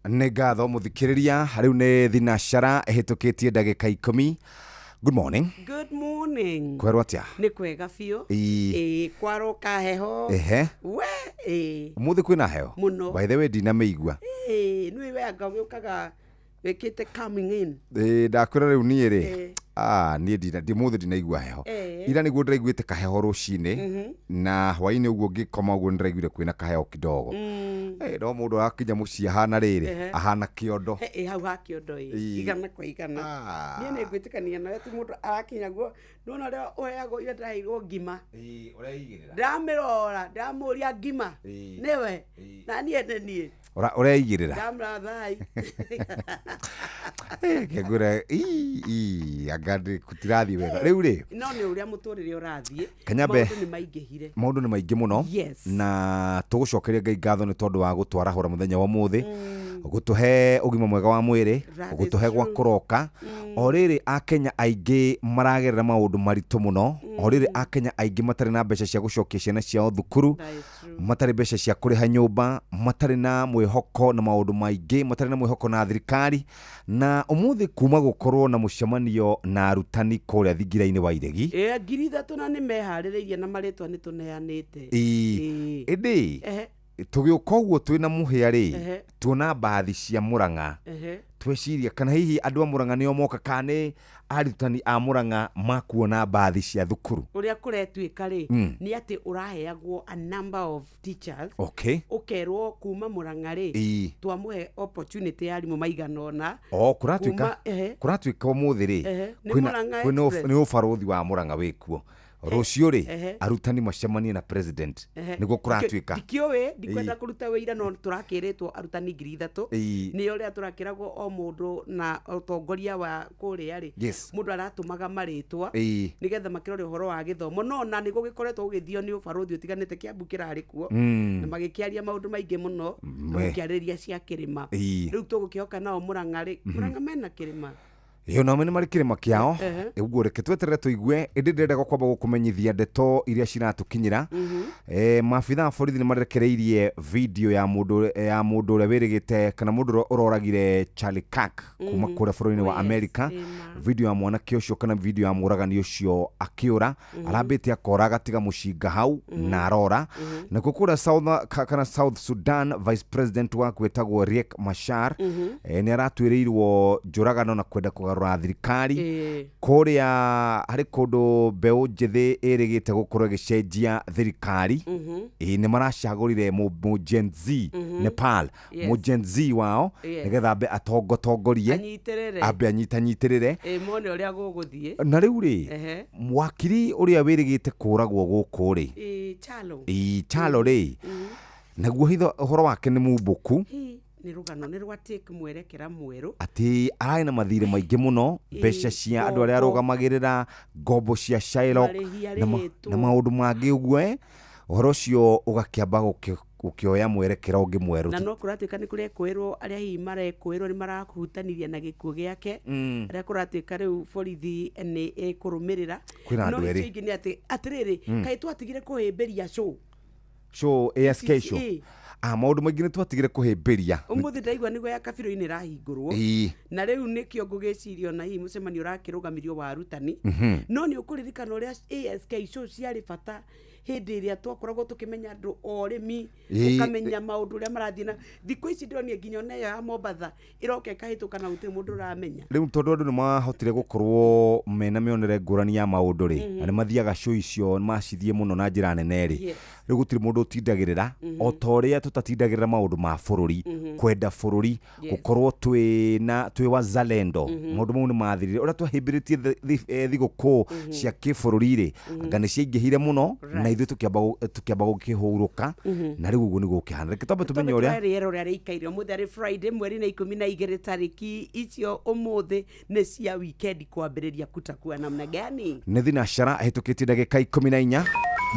Nĩ ngatho mũthikĩrĩria, rĩu nĩ thinacara ĩhĩtũkĩtie ndagĩka 10. Good morning. Good morning. Kwerwo atia? Nĩ kwega biũ. Kwaroka heho. We. Umuthi kwĩna heho. Muno. By the way ndinamĩigua. Nĩ wega ũkaga wĩkĩte coming in. Ndakwĩra rĩu niĩ rĩ. niä ndi må thä ndinaigua heho ira nä guo ndäraiguä te kaheho rå cinä na hwainä å guo ngä koma å guo nä ndäraiguire kwä na kaheho kidogo no må ndå arakinya må ciä ahana rä rä ahana kä ondo hau ha kä ondo igana kwa igana niä nä ngwä tä kania nawe ti må ndå arakinya guo ndona rä a å heagwo ira ndaheirwo ngima ndamä rora ndamå ria ngima nä we na niä nä niä å reigä rä ra ndamrathai ngängwä anga kutirathiä wega rä u rä no nä å rä a må tå rä re å rathiä Kanyambe maå ndå nä maingä hire maå ndå nä maingä må no na tå gå cokeria Ngai ngatho nä tondå wa gå twarahå ra må thenya wa må thä gå tå he å gima mwega wa mwä rä gå tå he gwa kå roka o rä rä akenya aingä maragerera maå ndå maritå må no o rä rä akenya aingä matarä na mbeca cia gå cokia ciana ciao thukuru matarä mbeca cia kå rä ha nyå mba matarä na mwĩhoko na maå ndå maingä matarä na mwĩhoko na thirikari na ũmũthĩ kuma gũkorwo na mũcemanio na arutani kũrĩa thingira-inĩ wa iregi 3,000 na nĩ meharĩrĩirie na marĩtwa nĩ tũneanĩte ĩndĩ tũgĩũka ũguo twĩna mũhĩa rĩ tuona mbathi cia Mũrang'a tweciria kana hihi andũ a Mũrang'a nĩo moka kana nĩ arutani a Mũrang'a makuona mbathi cia thukuru ũrĩa kũretuĩka rĩ nĩ atĩ ũraheagwo a number of teachers ũkerwo kuma Mũrang'a rĩ twamũhe opportunity ya arimũ maigana ũna kũratuĩka ũmũthĩ rĩ nĩ ũbarũthi wa Mũrang'a wĩkuo rũciũ rĩ arutani macemanie na president nĩguo kũratuĩka ndikiũĩ ndikwenda kũruta wĩira no tũrakĩrĩtwo arutani 3,000 nĩ ũrĩa tũrakĩragwo o mũndũ na ũtongoria wa kũrĩa rĩ mũndũ aratũmaga marĩtwa nĩgetha makĩrore ũhoro wa gĩthomo no na nĩguo gĩkoretwo ũgĩthio nĩ ũbarũthi ũtiganĩte Kĩambu kĩrarĩ kuo na magĩkĩaria maũndũ maingĩ mũno magĩkĩarĩria cia kĩrĩma rĩu tũgũkĩhoka nao Mũrang'a rĩ Mũrang'a mena kĩrĩma nao nĩ marĩ kĩrĩma kĩao ũguo reke tweterere tũigue ĩndĩ ndĩrenda kwamba gũkũmenyithia ndeto iria ciratũkinyĩra maabitha a borithi nĩ marekereirie video ya mũndũ ũrĩa wĩrĩgĩte kana mũndũ ũrĩa ũroragire Charlie Kirk kuma kũrĩa bũrũri-inĩ wa America video ya mwanake ũcio kana video ya mũragani ũcio akĩũra arambĩte akora agatiga mũcinga hau na arora nakuo kũrĩa South Sudan Vice President wa gwĩtagwo Riek Machar nĩ aratuĩrĩirwo njũragano na kwenda kũgarũra thirikari kũrĩa harĩ kũndũ mbeũ njĩthĩ ĩrĩgĩte gũkorwo ĩgĩcenjia thirikari nĩ maracagũrire mũ Gen Z Nepal mũ Gen Z wao nĩgetha ambe atongorie ambe anyitanyitĩrĩre mone ũrĩa gũgũthiĩ na rĩu rĩ wakiri ũrĩa wĩrĩgĩte kũragwo gũkũ rĩ Chalo rĩ naguo ũhoro wake nĩ mumbũku nĩ rũgano nĩ rwa take mwerekera mwerũ atĩ arĩ na mathirĩ maingĩ mũno mbeca cia andũ arĩa arũgamagĩrĩra ngombo cia Shylock na maũndũ mangĩ ũguo ũhoro ũcio ũgakĩamba gũkĩoya mwerekera ũngĩ mwerũ na no kũratuĩka nĩ kũrekwĩrwo arĩa hihi marekwĩrwo nĩ marakũhutanirie na gĩkuũ gĩake arĩa kũratuĩka rĩu borithi nĩ ĩkũrũmĩrĩra no icio ingĩ nĩ atĩrĩrĩ kaĩ twatigire kũhĩmbĩria show ASK show maũndũ maingĩ nĩ twatigire kũhĩmbĩria ũmũthĩ ndaigua nĩguo ya kabirũ-inĩ ĩrahingũrwo na rĩu nĩkĩo ngũgĩciria na hihi mũcemanio ũrakĩrũgamirio wa arutani no nĩ ũkũririkana ũrĩa ASK show ciarĩ bata hĩndĩ ĩrĩa twakoragwo tũkĩmenya andũ o ũrĩmi ũkamenya maũndũ ũrĩa marathiĩ na thikũ ici ndĩronia nginya ona ĩyo ya Mombatha ĩroka ĩkahĩtũka na gũtirĩ mũndũ ũramenya rĩu tondũ andũ nĩ mahotire gũkorwo mena mĩonere ngũrani ya maũndũ rĩ na nĩ mathiaga show icio macithiĩ mũno na njĩra nene rĩ rĩu gũtirĩ mũndũ ũtindagĩrĩra o ta ũrĩa tũtatindagĩrĩra maũndũ ma bũrũri kwenda bũrũri gũkorwo twĩ wazalendo maũndũ mau nĩ mathirire ũrĩa twahĩmbĩrĩtie thigũkũ cia kĩbũrũri rĩ anga nĩ ciaingĩhire mũno na ithuĩ tũkĩamba gũkĩhurũka na rĩu ũguo nĩ gũkĩhana reke twambe tũmenye ũrĩa rĩera ũrĩa rĩikaire ũmũthĩ arĩ Friday mweri na 12 tarĩki icio ũmũthĩ nĩ cia weekend kwambĩrĩria kutakuwa namna gani nĩ thinashara ahĩtũkĩtie ndagĩka 14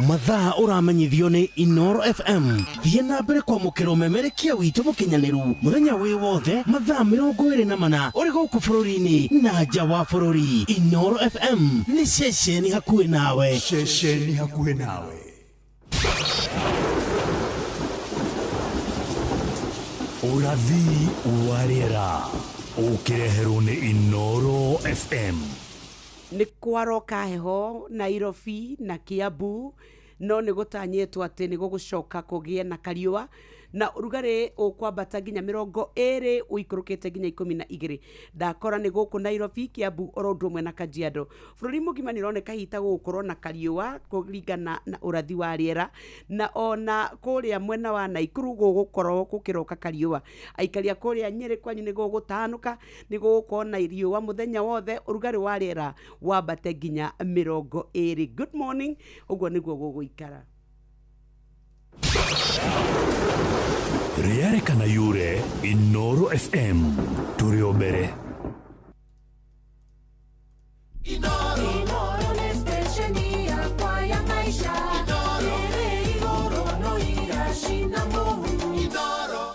mathaa ũramenyithio nĩ Inoro FM thiĩ na mbere kwamũkĩra ũmemerekia witũ mũkinyanĩru mũthenya wĩ wothe mathaa 24 ũrĩ gũkũ bũrũri-inĩ na nja wa bũrũri Inoro FM nĩ ceceni hakuhĩ nawe ũrathi wa rĩera ũkĩreherwo nĩ Inoro FM nĩ kwaroka heho Nairobi na Kiambu no nĩ gũtanyĩtwo atĩ nĩ gũgũcoka kũgĩe na kariũa na urugari ukwambata nginya 20 uikurukite nginya 12 ndakora ni guku Nairobi Kiambu orondo mwe na Kajiado bururi mugima ni roneka hita gukorwo na kariua kuringana na urathi wa riera na ona kuria mwena wa Naikuru gugukorwo kukiroka kariua aikaria kuria Nyeri kwanyu ni gugutanuka ni gugukorwo na riua muthenya wothe urugari wa riera wambate nginya 20. Good morning uguo niguo guguikara Rĩarĩkana yure Inoro FM tũrĩ o mbere. Inoro nĩ station yakwa ya maisha ĩrĩ igũrũ no iracina mũhu Inoro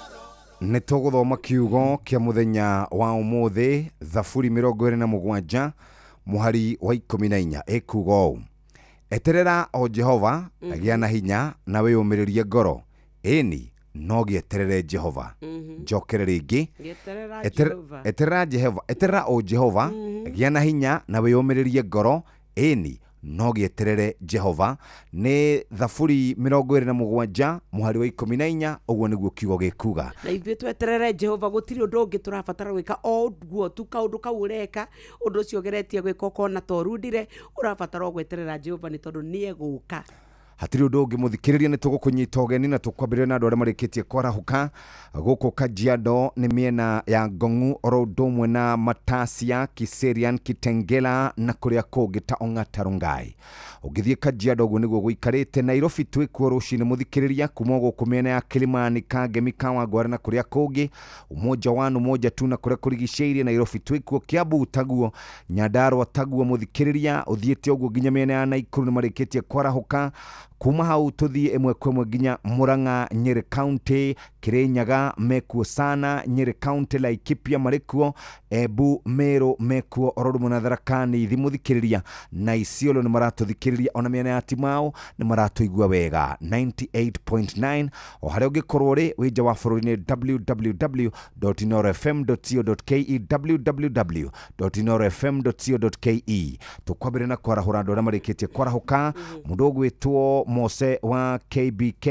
nĩ tũgũthoma kiugo kĩa mũthenya wa ũmũthĩ Thaburi 27 mũhari wa 14 ĩkuuga ũũ eterera o Jehova agĩa na hinya na wĩyũmĩrĩrie ngoro ĩni no gĩeterere Jehova njokere rĩngĩ eterera o Jehova agĩa na hinya na wĩyũmĩrĩrie ngoro ĩni no gĩeterere Jehova nĩ Thaburi 27 mũhari wa 14 ũguo nĩguo kiugo gĩkuga na ithuĩ tweterere Jehova gũtirĩ ũndũ ũngĩ tũrabatara gwĩka o ũguo tu kaũndũ kau ũreka ũndũ ũcio ũgeretie gwĩka ũkona torundire ũrabatara gweterera Jehova nĩ tondũ nĩ egũka hatiri ũndũ ũngĩ mũthikĩrĩria nĩ tũgũkũnyita ũgeni na tũkwambĩrĩria na andũ arĩa marĩkĩtie kwarahũka gũkũ Kajiado nĩ mĩena ya Ngong'u oro ũndũ ũmwe na Matasia Kiserian Kitengela na kũrĩa kũngĩ ta Ong'ata Rongai ũngĩthiĩ Kajiado ũguo nĩguo gũikarĩte Nairobi twĩkuo rũcinĩ mũthikĩrĩria kuma gũkũ mĩena ya Kilimani Kangemi Kawangware na kũrĩa kũngĩ Umoja One Umoja Two na kũrĩa kũrigicĩirie Nairobi twĩkuo Kiambu taguo Nyandarua taguo mũthikĩrĩria ũthiĩte ũguo nginya mĩena ya Naikuru nĩ marĩkĩtie kwarahũka kuma hau tuthie emwe kwemwe nginya Murang'a Nyeri County Kirinyaga mekuo sana Nyeri County Laikipia marikuo Embu Meru mekuo ororumo na Tharakani thimuthikiriria na Isiolo ni maratuthikiriria ona miena ya Timao ni maratuigua wega 98.9 o haria ungikorwo ri wija wa bururi ni www.inorfm.co.ke www.inorfm.co.ke tukwambire na kwarahura andu aria marikitie kwarahuka mundu ugwitwo Mose wa KBK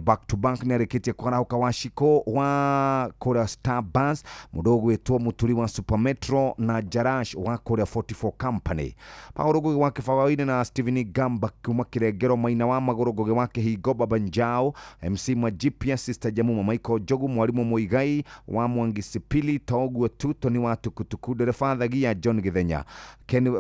back to bank ni arikitie kwarahuka wa Shiko wa Korea Star Bus mundu ugwitwo Muturi wa Super Metro na Jarash wa Korea 44 Company paurugu wa Kifawaine na Steven Gamba kuma Kirengero Maina wa Magurugoge wa Kihingo Baba Njao MC Majipia Sister Jamuma Michael Jogu Mwalimu Muigai wa Mwangisipili Togwo Tuto ni watu kutuku dereva Gia John Githenya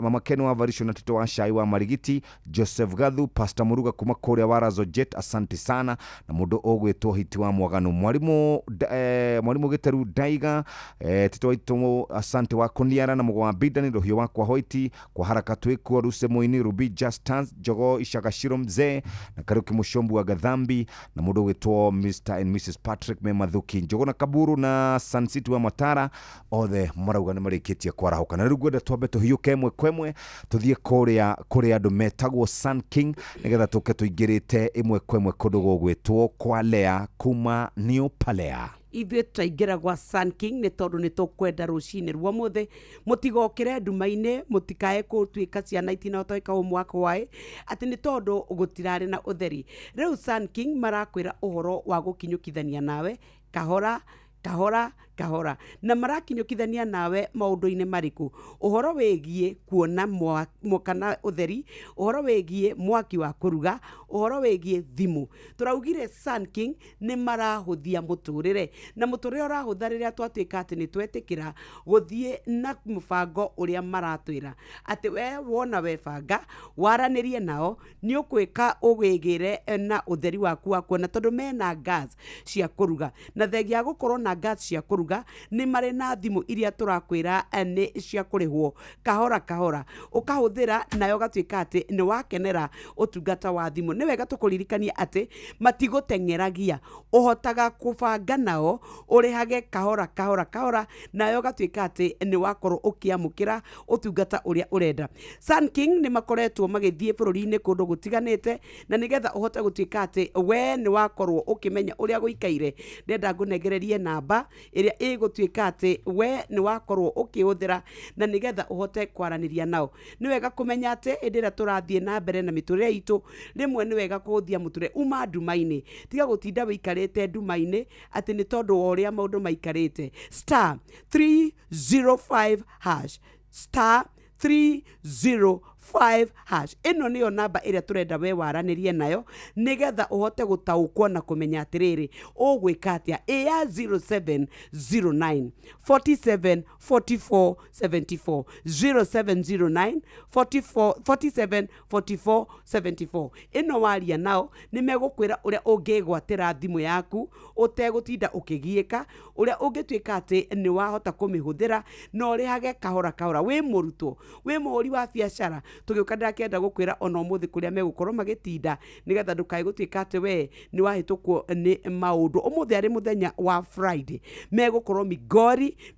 Mama Ken wa Varisho na Tito wa Shai wa Marigiti Joseph Gathu Pastor Muruga kuma Korea Warazo Jet asante sana na mundu ogwetwo hiti wa Mwaganu mwalimu Giteru Daiga Tito waito asante wa Kuniara na mugwa Bidani rohio wa kwa Hoiti kwa haraka twikuo Ruse Moini Ruby Justans Jogo Ishagashiro Mzee na Karuki Mushombu wa Gadhambi na mundu ogwetwo Mr. and Mrs. Patrick Memadhuki Njogo na Kaburu na Sun City wa Matara othe marauga ni marikitie kwarahuka na rugwenda twambe tuhiuke emwe kwemwe tuthie kuria andu metagwo Sun King nigetha tuke tuingirite imwe kwemwe kundu gugwitwo kwa Lea kuma New Palea ithuĩ twaingĩra gwa Sun King nĩ tondũ nĩ tũkwenda rũcinĩ rwa mũthĩ mũtigokĩre nduma-inĩ mũtikae gũtuĩka ciana itinotũĩka ũmwaka waĩ atĩ nĩ tondũ gũtirarĩ na ũtheri rĩu Sun King marakwĩra ũhoro wa gũkinyũkithania nawe kahora kahora na marakinyũkithania nawe maũndũ-inĩ marĩkũ ũhoro wĩgiĩ kuona kana ũtheri ũhoro wĩgiĩ mwaki wa kũruga ũhoro wĩgiĩ thimũ tũraugire Sun King nĩ marahũthia mũtũrĩre na mũtũrĩre ũrahũtha rĩrĩa twatuĩka atĩ nĩ twetĩkĩra gũthiĩ na mũbango ũrĩa maratwĩra atĩ we wona webanga waranĩrie nao nĩ ũkwĩka ũgĩgĩre na ũtheri waku wa kuona tondũ mena gas cia kũruga na thegia gũkorwo na gas cia kũruga nĩ marĩ na thimũ iria tũrakwĩra nĩ cia kũrĩhwo kahora ũkahũthĩra nayo gatuĩka atĩ nĩ wakenera ũtungata wa thimũ nĩ wega tũkũririkania atĩ matigũteng'eragia ũhotaga kũbanga nao ũrĩhage kahora nayo gatuĩka atĩ nĩ wakorwo ũkĩamũkĩra ũtungata ũrĩa ũrenda Sun King nĩ makoretwo magĩthiĩ bũrũri-inĩ kũndũ gũtiganĩte na nĩgetha ũhote gũtuĩka atĩ we nĩ wakorwo ũkĩmenya ũrĩa gũikaire ndenda ngũnengererie namba ĩrĩa ĩrĩa ĩgũtuĩka atĩ we nĩ wakorwo ũkĩhũthĩra na nĩgetha ũhote kwaranĩria nao. Nĩ wega kũmenya atĩ hĩndĩ ĩrĩa tũrathiĩ na mbere na mĩtũrĩre itũ, rĩmwe nĩ wega kũhũthia mũtũrĩre uma nduma-inĩ, tiga gũtinda wĩikarĩte nduma-inĩ atĩ nĩ tondũ wa ũrĩa maũndũ maikarĩte. Star 305 hash, star 305 hash. Ĩno nĩyo namba ĩrĩa tũrenda we waranĩrie nayo nĩgetha ũhote gũtaũkwo na kũmenya atĩrĩrĩ ũgwĩka atĩa. ĩya 0709 47 44 74 0709 47 44 74. Ĩno waria nao nĩ megũkwĩra ũrĩa ũngĩgwatĩra thimũ yaku ũtegũtinda ũkĩgiĩka, ũrĩa ũngĩtuĩka atĩ nĩ wahota kũmĩhũthĩra na ũrĩhage kahora kahora. Wĩ mũrutwo, wĩ mũhũri wa biacara, tũgĩũka ndakĩenda gũkwĩra ona ũmũthĩ kũrĩa megũkorwo magĩtinda nĩgetha ndũkae gũtuĩka atĩ we nĩ wahĩtũkwo nĩ maũndũ. Ũmũthĩ arĩ mũthenya wa Friday, megũkorwo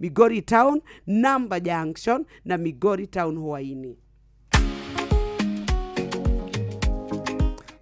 Migori Town, Namba Junction na Migori Town hwainĩ.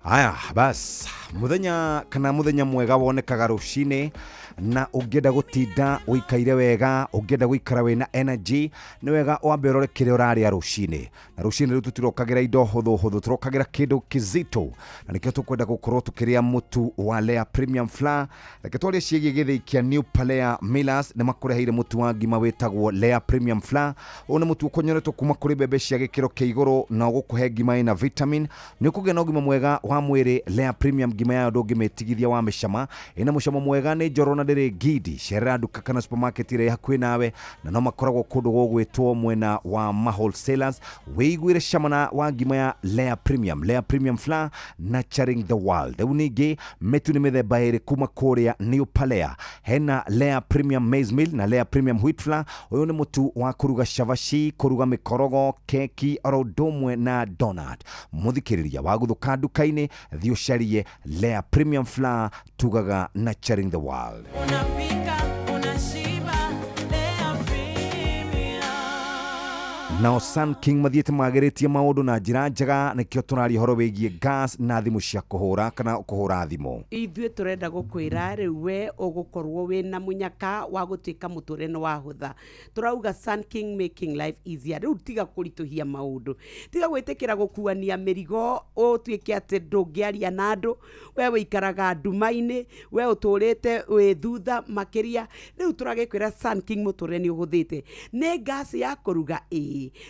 Haya bas, muthenya mwega wonekaga rucine na ũngĩenda gũtinda ũikaire wega, ũngĩenda gũikara wĩna energy, nĩ wega wambe ũrore kĩrĩa ũrarĩa rũcinĩ. Na rũcinĩ rĩu tũtirokagĩra indo hũthũ, tũrokagĩra kĩndũ kĩzito, na nĩkĩo tũkwenda gũkorwo tũkĩrĩa mũtu wa Lea Premium Flour. Reke twarie ciĩgiĩ gĩthĩi kĩa New Palea Millers, nĩ makũreheire mũtu wa ngima wĩtagwo Lea Premium Flour. Ũyũ nĩ mũtu ũkonyoretwo kuma kũrĩ mbembe cia gĩkĩro kĩa igũrũ na ũgũkũhe ngima ĩna vitamin. Nĩ ũkũgĩa na ũgima mwega wa mwĩrĩ. Lea Premium ngima yayo ndũngĩmĩtigithia wa mĩcama, ĩna mũcamo mwega, nĩ njoro na ndĩrĩ gidi. Cerera nduka kana supermarket ĩrĩa hakuhĩ nawe, na no makoragwo kũndũ gũgwĩtwo mwena wa ma wholesalers. Wĩiguĩre camana wa ngima ya Lea Premium Flour, nurturing the world. Rĩu ningĩ mĩtu nĩ mĩthemba ĩrĩ kuma kũrĩa New Palea. Hena Lea Premium Maize Meal na Lea Premium Wheat Flour. Ũyũ nĩ mũtu wa kũruga cabaci, kũruga mĩkorogo, keki, oro ũndũ ũmwe na donut. Mũthikĩrĩria wa gũthũka nduka-inĩ, thiĩ ũcarie Lea Premium Flour, tugaga nurturing the world. Nao Sun King mathiĩte magĩrĩtie maũndũ na njĩra njega, nĩkĩo tũraria ũhoro wĩgiĩ gas na thimũ cia kũhũra kana kũhũra thimũ. Ithuĩ tũrenda gũkwĩra rĩu we ũgũkorwo wĩna mũnyaka wa gũtuĩka mũtũrĩre nĩ wahũtha. Tũrauga Sun King making life easier. Rĩu tiga kũritũhia maũndũ, tiga gwĩtĩkĩra gũkuania mĩrigo ũtuĩke atĩ ndũngĩaria na andũ, we wĩikaraga nduma-inĩ, we ũtũrĩte wĩ thutha makĩria. Rĩu tũragĩkwĩra Sun King mũtũrĩre nĩ ũhũthĩte. Nĩ gas ya kũruga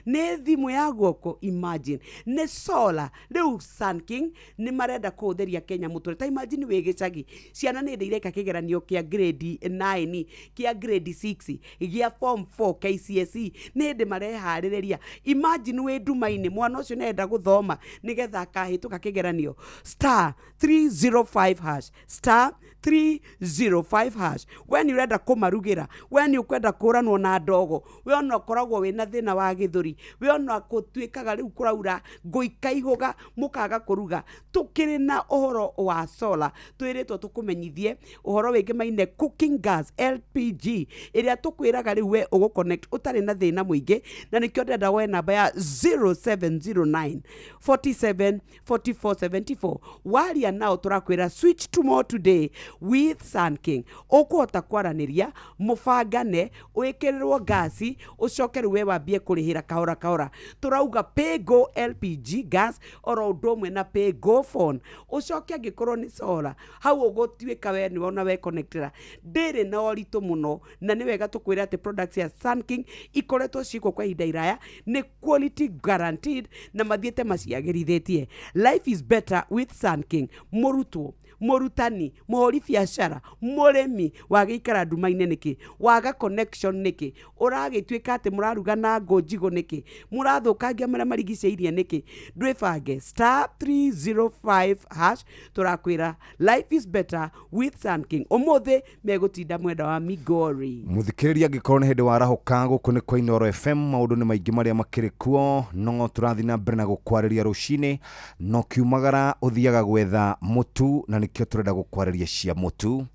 nĩ thimũ ya guoko, imagine, nĩ solar. Rĩu Sun King nĩ marenda kũhũthĩria Kenya mũtũrĩre. Ta imagine wĩ gĩcagi, ciana nĩ ndĩreka kĩgeranio kĩa grade 9, kĩa grade 6, gĩa form 4 KCSE, nĩ ndĩ mareharĩrĩria. Imagine wĩ nduma-inĩ, mwana ũcio nenda gũthoma nĩgetha akahĩtũka kĩgeranio. Star 305 hash, star 305 hash. We nĩ ũrenda kũmarugĩra, we nĩ ũkwenda kũranwo na ndogo, we ona ũkoragwo wĩna thĩna wa gĩthũri, we ona gũtuĩkaga rĩu kũraura ngũikaihũga mũkaga kũruga. Tũkĩrĩ na ũhoro wa solar, twĩrĩtwo tũkũmenyithie ũhoro wĩngĩ maine cooking gas LPG, ĩrĩa tũkwĩraga rĩu we ũgũconnect ũtarĩ na thĩna mũingĩ. Na nĩkĩo ndenda woe namba ya 0709 47 44 74. Waria nao tũrakwĩra switch to more today with Sun King. Ũkũhota kwaranĩria, mũbangane, wĩkĩrĩrwo gasi, ũcoke we wambie kũrĩhĩra kahora kahora. Tũrauga pay go LPG gas oro ũndũ ũmwe na pay go phone. Ũcoke angĩkorwo nĩ solar, hau ũgũtuĩka we nĩ wona we connectera. Ndĩrĩ na ũritũ mũno, na nĩ wega tũkwĩra atĩ products ya Sun King ikoretwo ciĩkwo kwa ihinda iraya, nĩ quality guaranteed na mathiĩte maciagĩrithĩtie. Life is better with Sun King. Mũrutwo, mũrutani, mũhũri biacara, mũrĩmi, wagĩikara nduma-inĩ nĩkĩ, waga connection nĩkĩ, ũragĩtuĩka atĩ mũraruga na ngũnjigo nĩkĩ, mũrathũkangia marĩa marigicĩirie nĩkĩ. Ndwĩbange star 305 hash, tũrakwĩra life is better with Sun King. Ũmũthĩ megũtinda mwenda wa Migori. Mũthikĩrĩria angĩkorwo nĩ hĩndĩ warahũka gũkũ nĩ kwa Inooro FM, maũndũ nĩ maingĩ marĩa makĩrĩ kuo, no tũrathiĩ na mbere na gũkwarĩria rũcinĩ, no kiumagara ũthiaga gwetha mũtu, na nĩkĩo tũrenda gũkwarĩria cia mũtu.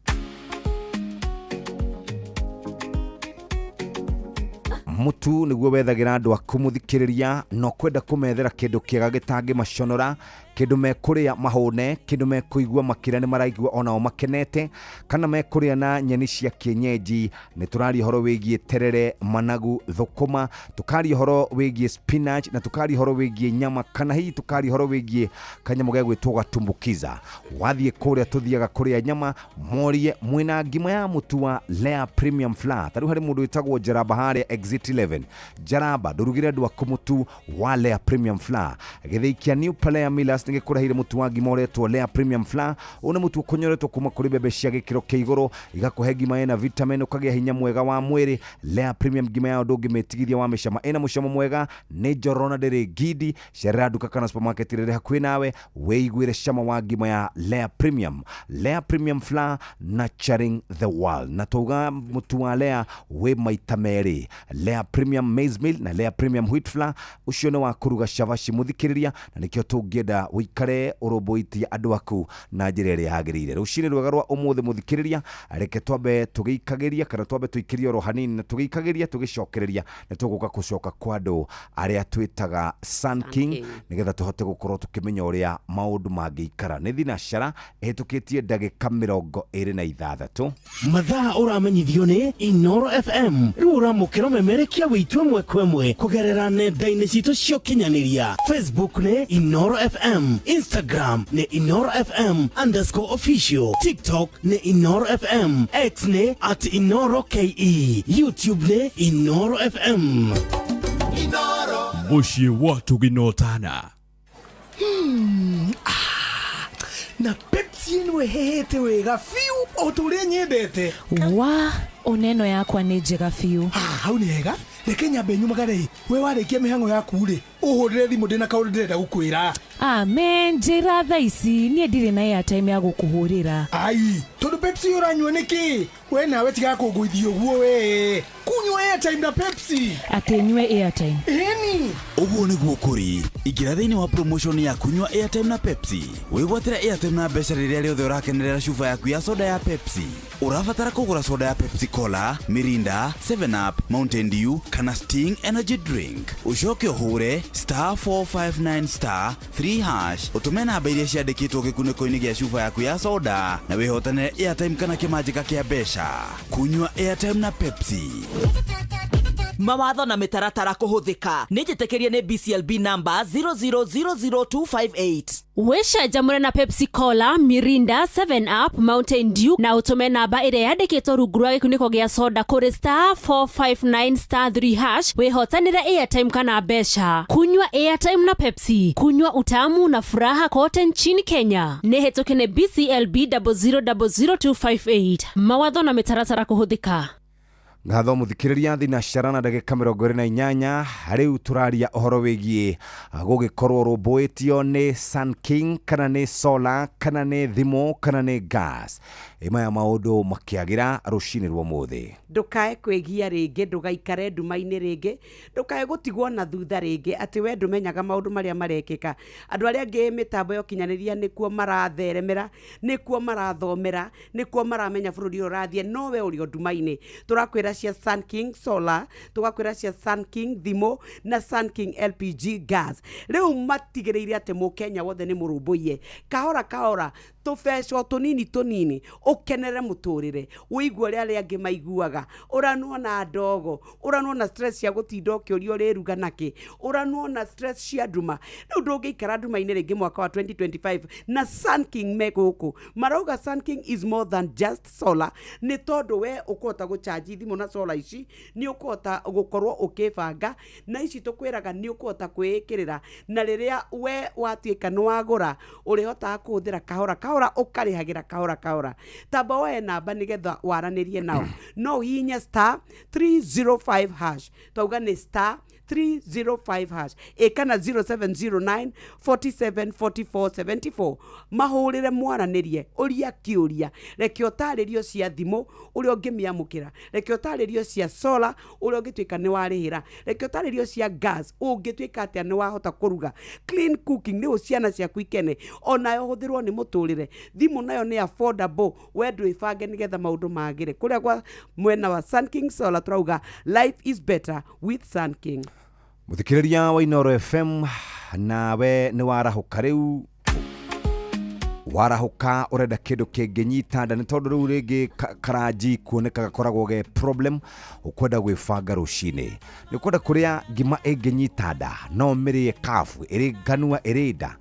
Mũtu nĩguo wethagĩra andũ aku mũthikĩrĩria, no kwenda kũmethera kĩndũ kĩega gĩtangĩmaconora, kindu mekuria mahone, kindu mekuigua makira ni maraigua onao makenete, kana mekuria na nyeni cia kienyeji. Ni turari horo wigie terere, managu, thukuma, tukari horo wigie spinach, na tukari horo wigie nyama, kana hii tukari horo wigie kanyamo ga gwitwo gatumbukiza. Wathie kuria tuthiaga kuria nyama, morie mwina ngima ya mutu wa Lea Premium Flour. Tariu hari mundu witagwo Jaraba haria Exit 11. Jaraba ndurugire ndwa kumutu wa Lea Premium Flour. Githeikia New Palea Millers ngikurahire mutu wa ngima uretwo Lea Premium Flour. Una mutu ukonyoretwo kuma kuri bebe cia gikiro kia iguru, igakuhe ngima ina vitamin, ukagia hinya mwega wa mwiri. Lea Premium ngima yao ndungimetigithia wa micama ina mucamo mwega, ni njorona ndiri ngidi. Cerera duka kana supermarket riri hakuhi nawe, weiguire cama wa ngima ya Lea Premium. Lea Premium Flour, nurturing the world. Na tuga mutu wa Lea we maita meri. Lea Premium Maize Meal na Lea Premium Wheat Flour, ucio ni wa kuruga cavaci muthikiriria, na nikio tungienda uikare uroboitia andu aku na njira iri yagirire. Rucini rwega rwa umuthi muthikiriria, reke twambe tugiikagiria kana twambe tuikirie ro hanini na tugiikagiria tugicokereria, na tuguka gucoka kwa andu aria twitaga Sun King, nigetha tuhote gukorwo tukimenya uria maundu mangiikara. Ni thinacara ehitukitie ndagika 26 mathaa uramenyithio ni Inoro FM. Riu uramukira memerekia witwe mwe kwemwe kugerera nenda-ini citu cio kinyaniria. Facebook ni Inoro FM, Instagram ni Inoro FM_official, TikTok ni Inoro FM, X ni @InoroKE, YouTube ni Inoro FM. Inoro Mushi watu ginotana. Na Pepsi ino hehete wega fiu oturia nyendete. Wa oneno yakwa ni njega fiu. Hau ni hega. Reke nyambe nyumagare. We warekia mihango yaku ri. Uhurire thimu ndina kaundu ndirenda gukwira. Amen, njira tha ici nie ndire na airtime ya gukuhurira. Ai, tondu Pepsi uranywa niki? We nawe tiga kunguithio guo we. Kunywa airtime na Pepsi. Atenywe airtime. Eni. Uguo niguo kuri. Ingira thiini wa promotion ya kunywa airtime na Pepsi. Wigwatira airtime na mbeca riria riothe urakenerera cuba yaku ya soda ya Pepsi. Urabatara kugura soda ya Pepsi Cola, Mirinda, 7 Up, Mountain Dew kana Sting Energy Drink. Ucoke uhure *459*3#. Utume namba iria ciandikitwo gikuniko-ini gia cuba yaku ya soda na wihotane airtime kana kimanjika kia mbeca. Kunywa airtime na Pepsi. Mawatho na mitaratara kuhuthika. Nijitekerie ni BCLB number 0000258. Wesha jamura na Pepsi Cola, Mirinda, 7 Up, Mountain Dew na utume namba ire yandikitwo rungu rwa gikuniko gia soda kuri *459*3#. Wihotanire airtime kana mbeca. Kunywa airtime na Pepsi, kunywa utamu na furaha kote nchini Kenya. Nihitukine BCLB 0000258. Mawatho na mitaratara kuhuthika. Ngatho muthikiriria thinacara na ndagika 28. Riu turaria uhoro wigie gugikorwo rumbuitio ni Sun King kana ni solar kana ni thimo kana ni gas. Ima ya maundu makiagira rucini rwa muthi. Ndukae kwigia ringi, ndugaikare nduma-ini ringi, ndukae gutigwo na thutha ringi ati we ndumenyaga maundu maria marekika. Andu aria ngi mitambo yo kinyaniria nikuo maratheremera, nikuo marathomera, nikuo maramenya bururi urathie, no we uri nduma-ini. Turakwira cia Sun King Solar, tugakwira cia Sun King Thimo na Sun King LPG Gas. Riu matigireire ati mukenya wothe ni murumbuye. Kahora kahora tubeco tunini ukenere muturire, uigwe ria ria ngi maiguaga, uranuona ndogo, uranuona stress ya gutinda ukiurio riruga naki, uranuona stress cia nduma. Riu ndungiikara nduma-ini ringi mwaka wa 2025 na Sun King meguku. Marauga Sun King is more than just solar, ni tondu we ukota gucharge thimu na solar ici, ni ukota gukorwo ukibanga na ici tukwiraga ni ukota kwikirira, na riria we watuika ni wagura urihota kuhuthira kahora kahora ukarihagira kahora kahora. Tamba we namba nigetha waranirie nao, no hinya *305#. Tauga ni *305#. Ekana 0709 47 44 74. Mahurire mwaranirie uria kiuria. Reke otaririo cia thimo uria ungimiamukira, reke otaririo cia solar uria ungituika ni warihira, reke otaririo cia gas ungituika atia ni wahota kuruga. Clean cooking ni uciana cia kuikene, onayo huthirwo ni muturire. Thimu nayo ni affordable, we ndwibange nigetha maundu magire. Kuria kwa mwena wa Sun King Solar turauga life is better with Sun King. Muthikiriria wa Inoro FM nawe ni warahuka riu warahuka urenda kindu kinginyita nda ni tondu riu ringi karaji kuoneka gakoragwo ge problem ukwenda gwibanga rucini ni kwenda kuria ngima inginyita nda no mirie kafu iri ganua irida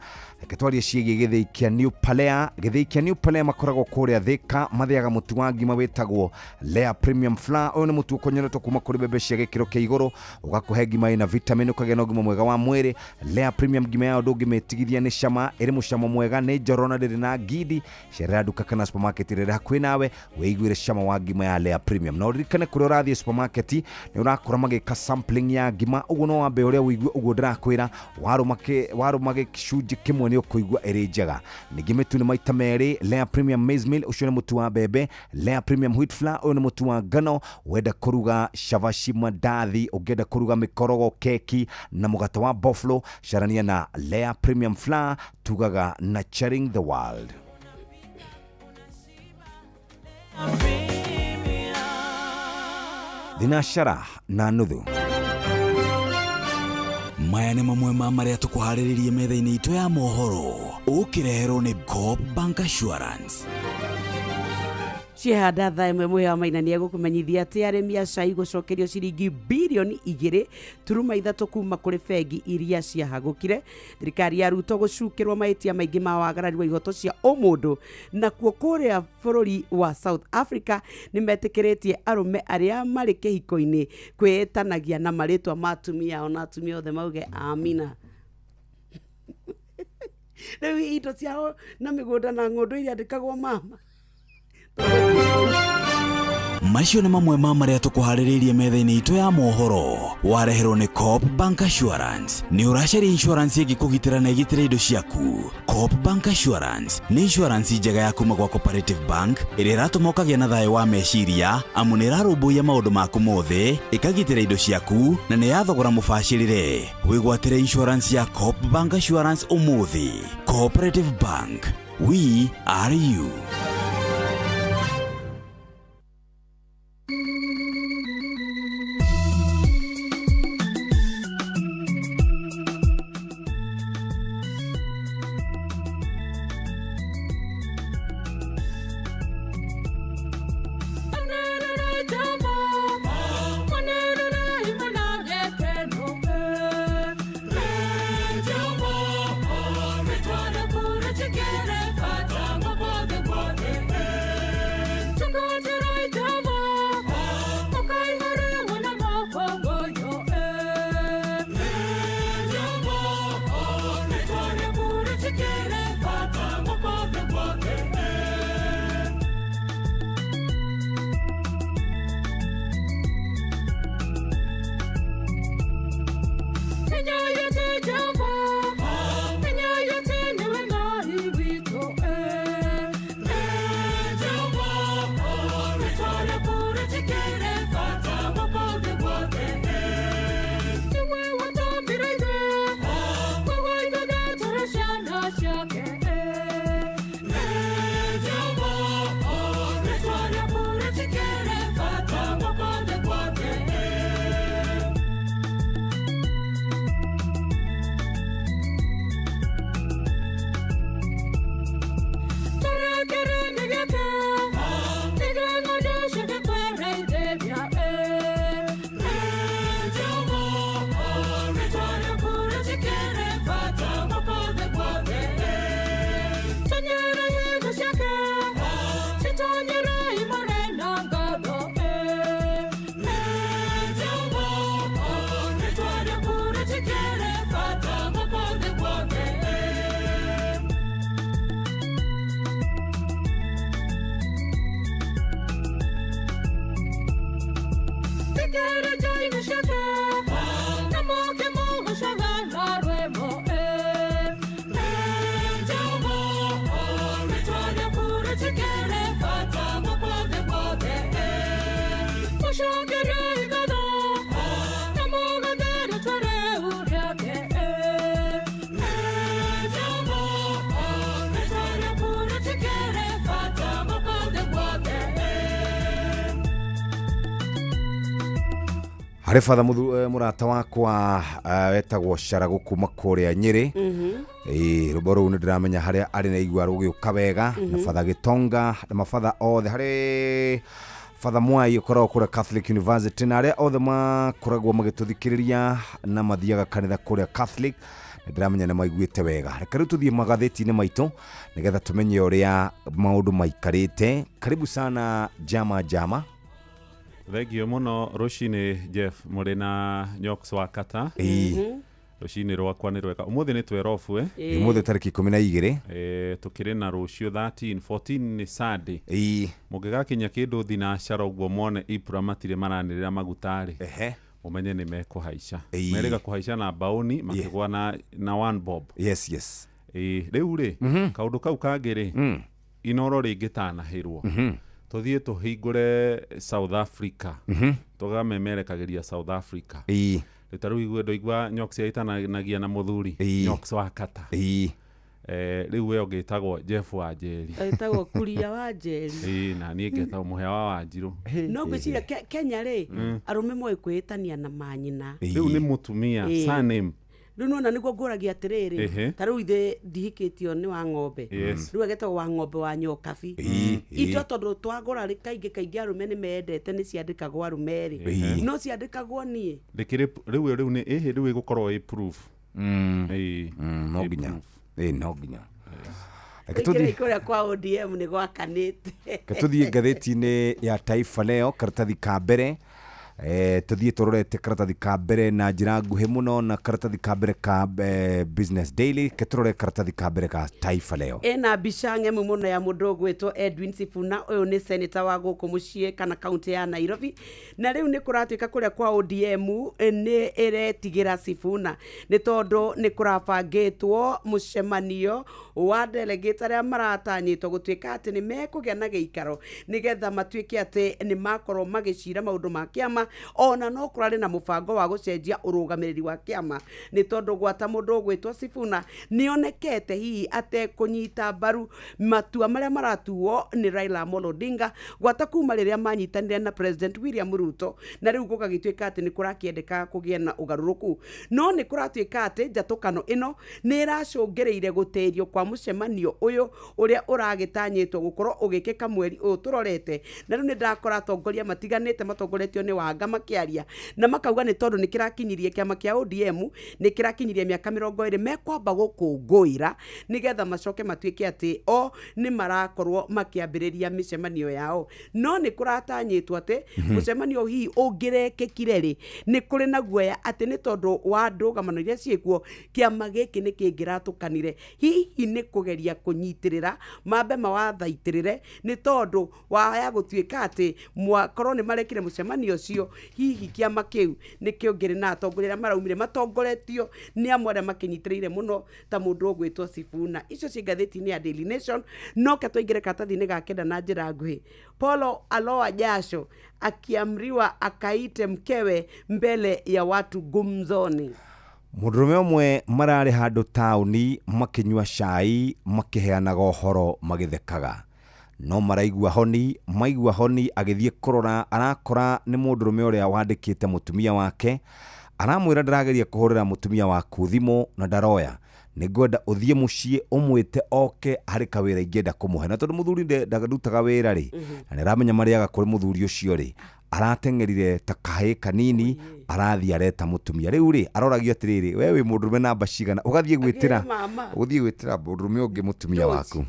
Ketwaria ciĩgiĩ gĩthĩi kĩa New Palea. Gĩthĩi kĩa New Palea makoragwo kũrĩa Thika, mathiaga mũtu wa ngima wĩtagwo Lea Premium Flour. Ũyũ nĩ mũtu ũkonyeretwo kuma kũrĩ mbembe cia gĩkĩro kĩa igũrũ, ũgakũhe ngima ĩna vitamin, ũkagĩa na ũgima mwega wa mwĩrĩ. Lea Premium ngima yao ndũngĩmĩtigithia nĩ cama, ĩrĩ mũcamo mwega, nĩ njoro na ndĩrĩ na ngindi. Cerera nduka kana supermarket ĩrĩa hakuhĩ nawe wĩiguĩre cama wa ngima ya Lea Premium. Na ũririkane kũrĩa ũrathiĩ supermarket nĩ ũrakora magĩka sampling ya ngima, ũguo no wambe ũrĩa wĩigue ũguo ndĩrakwĩra, warũma gĩcunjĩ kĩmwe nĩ ũkũigua ĩrĩ njega. Ningĩ mĩtu nĩ maita merĩ, Lea Premium Maize Meal, ũcio nĩ mũtu wa mbembe. Lea Premium Wheat Flour, ũyũ nĩ mũtu wa ngano. Wenda kũruga cabaci, mandathi, ũngĩenda kũruga mĩkorogo, keki na mũgate wa buffalo, carania na Lea Premium Flour, tugaga nurturing the world. Thinashara na nuthu. Maya nĩ mamwe ma marĩa tũkũharĩrĩrie metha-inĩ itũ ya mohoro, ũkĩreherwo nĩ Coop Bank Assurance. Ciehanda thaa ĩmwe Mũhĩa Maina nĩ egũkũmenyithia atĩ arĩmi a cai gũcokerio ciringi bilioni 2.3 kuma kũrĩ bengi iria ciahagũkire. Thirikari ya Ruto gũcukĩrwo mahĩtia maingĩ ma wagarari wa ihoto cia ũmũndũ. Nakuo kũrĩa bũrũri wa South Africa nĩ metĩkĩrĩtie arũme arĩa marĩ kĩhiko-inĩ kwĩĩtanagia na marĩtwa ma atumia ao na atumia othe mauge amina. Rĩu indo ciao na mĩgũnda na ng'ũndũ iria andĩkagwo mama. Macio nĩ mamwe ma marĩa tũkũharĩrĩirie metha-inĩ itũ ya mohoro, wareherwo nĩ Coop Bank Assurance. Nĩ ũracaria insurance ĩngĩkũgitĩra na ĩgitĩre indo ciaku. Coop Bank Assurance nĩ insurance njega ya kuma gwa Cooperative Bank, ĩrĩa ĩratũma ũkagĩa na thayũ wa meciria, amu nĩ ĩrarũmbũiya maũndũ maku mothe, ĩkagitĩra indo ciaku na nĩ yathogora mũbacĩrĩre. Wĩgwatĩre insurance ya Coop Bank Assurance ũmũthĩ. Cooperative Bank, we are you. Harĩ batha mũrata wakwa wetagwo Sharago kuma kũrĩa Nyĩrĩ. Rũmbo rũu nĩ ndĩramenya harĩa arĩ na igua rũgĩũka wega na batha Gĩtonga na mabatha othe harĩ Father Mwai ũkoragwo kũrĩa Catholic University na arĩa othe makoragwo magĩtũthikĩrĩria na mathiaga kanitha kũrĩa Catholic ndĩramenya nĩ maiguĩte wega. Reka rĩu tũthiĩ magathĩti-inĩ maitũ nĩgetha tũmenye ũrĩa maũndũ maikarĩte. Karibu sana Jama. Thengio mũno rũcinĩ Jeff mũrĩ na Nyox wa Kata. Rũcinĩ rwakwa nĩ rwega. Ũmũthĩ nĩ 12 ũmũthĩ tarĩki 12 tukĩrĩ na rũciũ 13 nĩ Sunday. Mũngĩgakinya kĩndũ thinacara ũguo mone Ipra matirĩ maranĩrĩra magutarĩ. Umenye nĩ mekũhaica. Merĩga kũhaica na baoni makĩgwa na one bob. Yes. Rĩu rĩ kaũndũ kau kangĩ inoro rĩngĩ tanahĩrwo. Tũthiĩ tũhingũre South Africa. Tũgamemerekagĩria South Africa. Rĩu igwendo igwa Nyox yaitanagia na mũthuri Nyox wa Kata. Rĩu we ũgĩtagwo Jeff wa Njeri. Etagwo Kuria wa Njeri. Na niĩ ngetagwo Mũhea wa Wanjirũ. No ngwĩciria Kenya rĩ arũme moĩ kwĩtania na manyina. Rĩu nĩ mũtumia surname. Rĩu nona nĩguo ngũragia atĩrĩrĩ ta rĩu ithe ndihikĩtio nĩ wa ng'ombe. Rĩu agetagwo wa ng'ombe wa Nyokabi. Indo tondũ twagũra kaingĩ arũme nĩ mendete nĩ ciandĩkagwo arũme rĩ no ciandĩkagwo niĩ. Rĩu nĩ rĩu ĩgũkorwo ĩ proof. No nginya. No nginya. Kũrĩa kwa ODM nĩ gwakanĩte. Tũthiĩ ngathĩti-inĩ ya Taifa Leo karatathi ka mbere. Tũthiĩ tũrorete karatathi ka mbere na njĩra nguhĩ mũno na karatathi ka mbere ka Business Daily. Tũrore karatathi ka mbere ka Taifa Leo. Ena mbica ng'emu mũno ya mũndũ ũgwĩtwo Edwin Sifuna. Ũyũ nĩ senator wa gũkũ mũciĩ kana kaunti ya Nairobi. Na rĩu nĩ kũratuĩka kũrĩa kwa ODM nĩ ĩretigĩra Sifuna nĩ tondũ nĩ kũrabangĩtwo mũcemanio wa delegate arĩa maratanyĩtwo gũtuĩka atĩ nĩ mekũgĩa na gĩikaro nĩgetha matuĩke atĩ nĩ makorwo magĩcira maũndũ ma kĩama ona no kũrarĩ na mũbango wa gũcenjia ũrũgamĩrĩri wa kĩama nĩ tondũ gwata mũndũ ũgwĩtwo Sifuna nĩonekete hihi atekũnyita mbaru matua marĩa maratuo nĩ Raila Amolo Odinga gwata kuma rĩrĩa manyitanire na President William Ruto na rĩu gũgagĩtuĩka atĩ nĩ kũrakĩendeka kũgĩa na ũgarũrũku no nĩ kũratuĩka atĩ njatũkano ĩno nĩ ĩracũngĩrĩire gũteithio kwa mũcemanio ũyũ ũrĩa ũragĩtanyĩtwo gũkorwo ũgĩkĩka mweri ũyũ tũrorete na rĩu nĩ ndakora atongoria matiganĩte matongoretio nĩ Wanga makĩaria na makauga nĩ tondũ nĩ kĩrakinyirie kĩama kĩa ODM nĩ kĩrakinyirie mĩaka 20 mekwamba gũkũngũĩra nĩgetha macoke matuĩke atĩ nĩ marakorwo makĩambĩrĩria mĩcemanio yao no nĩ kũratanyĩtwo atĩ mũcemanio hihi ũngĩrekĩkire rĩ nĩ kũrĩ na guoya atĩ nĩ tondũ wa ndũgamano iria ciĩkuo kĩama gĩkĩ nĩ kĩngĩratũkanire hihi nĩ kũgeria kũnyitĩrĩra mambe mawathaitĩrĩre nĩ tondũ waya gũtuĩka atĩ mwakorwo nĩ marekire mũcemanio ũcio hihi kĩama kĩu nĩ kĩongere na atongoria arĩa maraumire matongoretio nĩ amwe arĩa makĩnyitĩrĩire mũno ta mũndũ ũgwĩtwo Sifuna. Icio ci ngathĩti-inĩ ya Daily Nation no ketũingĩre karatathi-inĩ ga kenda na njĩra nguhĩ. Paulo aloa jasho akiamriwa akaite mkewe mbele ya watu gumzoni. Mũndũrũme ũmwe mararĩ handũ taũni makĩnyua cai makĩheanaga ũhoro magĩthekaga no maigua honi agĩthiĩ kũrora arakora nĩ mũndũrũme ũrĩa wandĩkĩte mũtumia wake aramwĩra ndarageria kũhũrĩra mũtumia waku thimũ na ndaroya nĩngwenda ũthiĩ mũciĩ ũmwĩte oke harĩ kawĩra ingĩenda kũmũhe na tondũ mũthuri ndarutaga wĩra rĩ na nĩramenya marĩaga kũrĩ mũthuri ũcio rĩ arateng'erire ta kahĩ kanini arathiĩ areta mũtumia rĩu rĩ aroragio atĩrĩrĩ we wĩ mũndũrũme namba cigana ũgathiĩ gwĩtĩra mũndũrũme ũngĩ mũtumia waku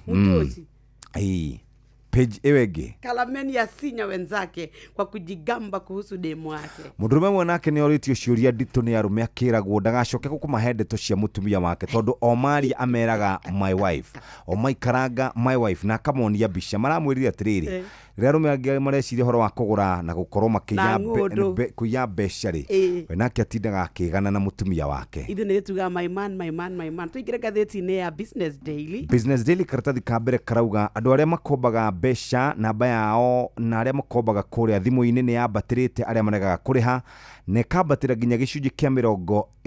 page ewege Kalameni ya sinya wenzake kwa kujigamba kuhusu demu wake. Mũndũrũme mwe nake nĩ orĩtio ciũria nditũ nĩ arũme akĩragwo ndagacoke gũkũmahe ndeto cia mũtumia wake tondũ Omari ameraga my wife Omaikaranga my wife na akamonia mbica maramwĩrire atĩrĩrĩ rĩrĩa arũme angĩ mareciria ũhoro wa kũgũra na gũkorwo makĩiya mbeca rĩ we nake atindaga akĩgana na mũtumia wake. Ithe nĩ tuga my man tũingĩre gathĩti-inĩ ya Business Daily karatathi ka mbere karauga andũ arĩa makombaga mbeca namba yao na arĩa makombaga kũrĩa thimũ-inĩ nĩ yambatĩrĩte arĩa maregaga kũrĩha na ĩkambatĩra nginya gĩcunjĩ kĩa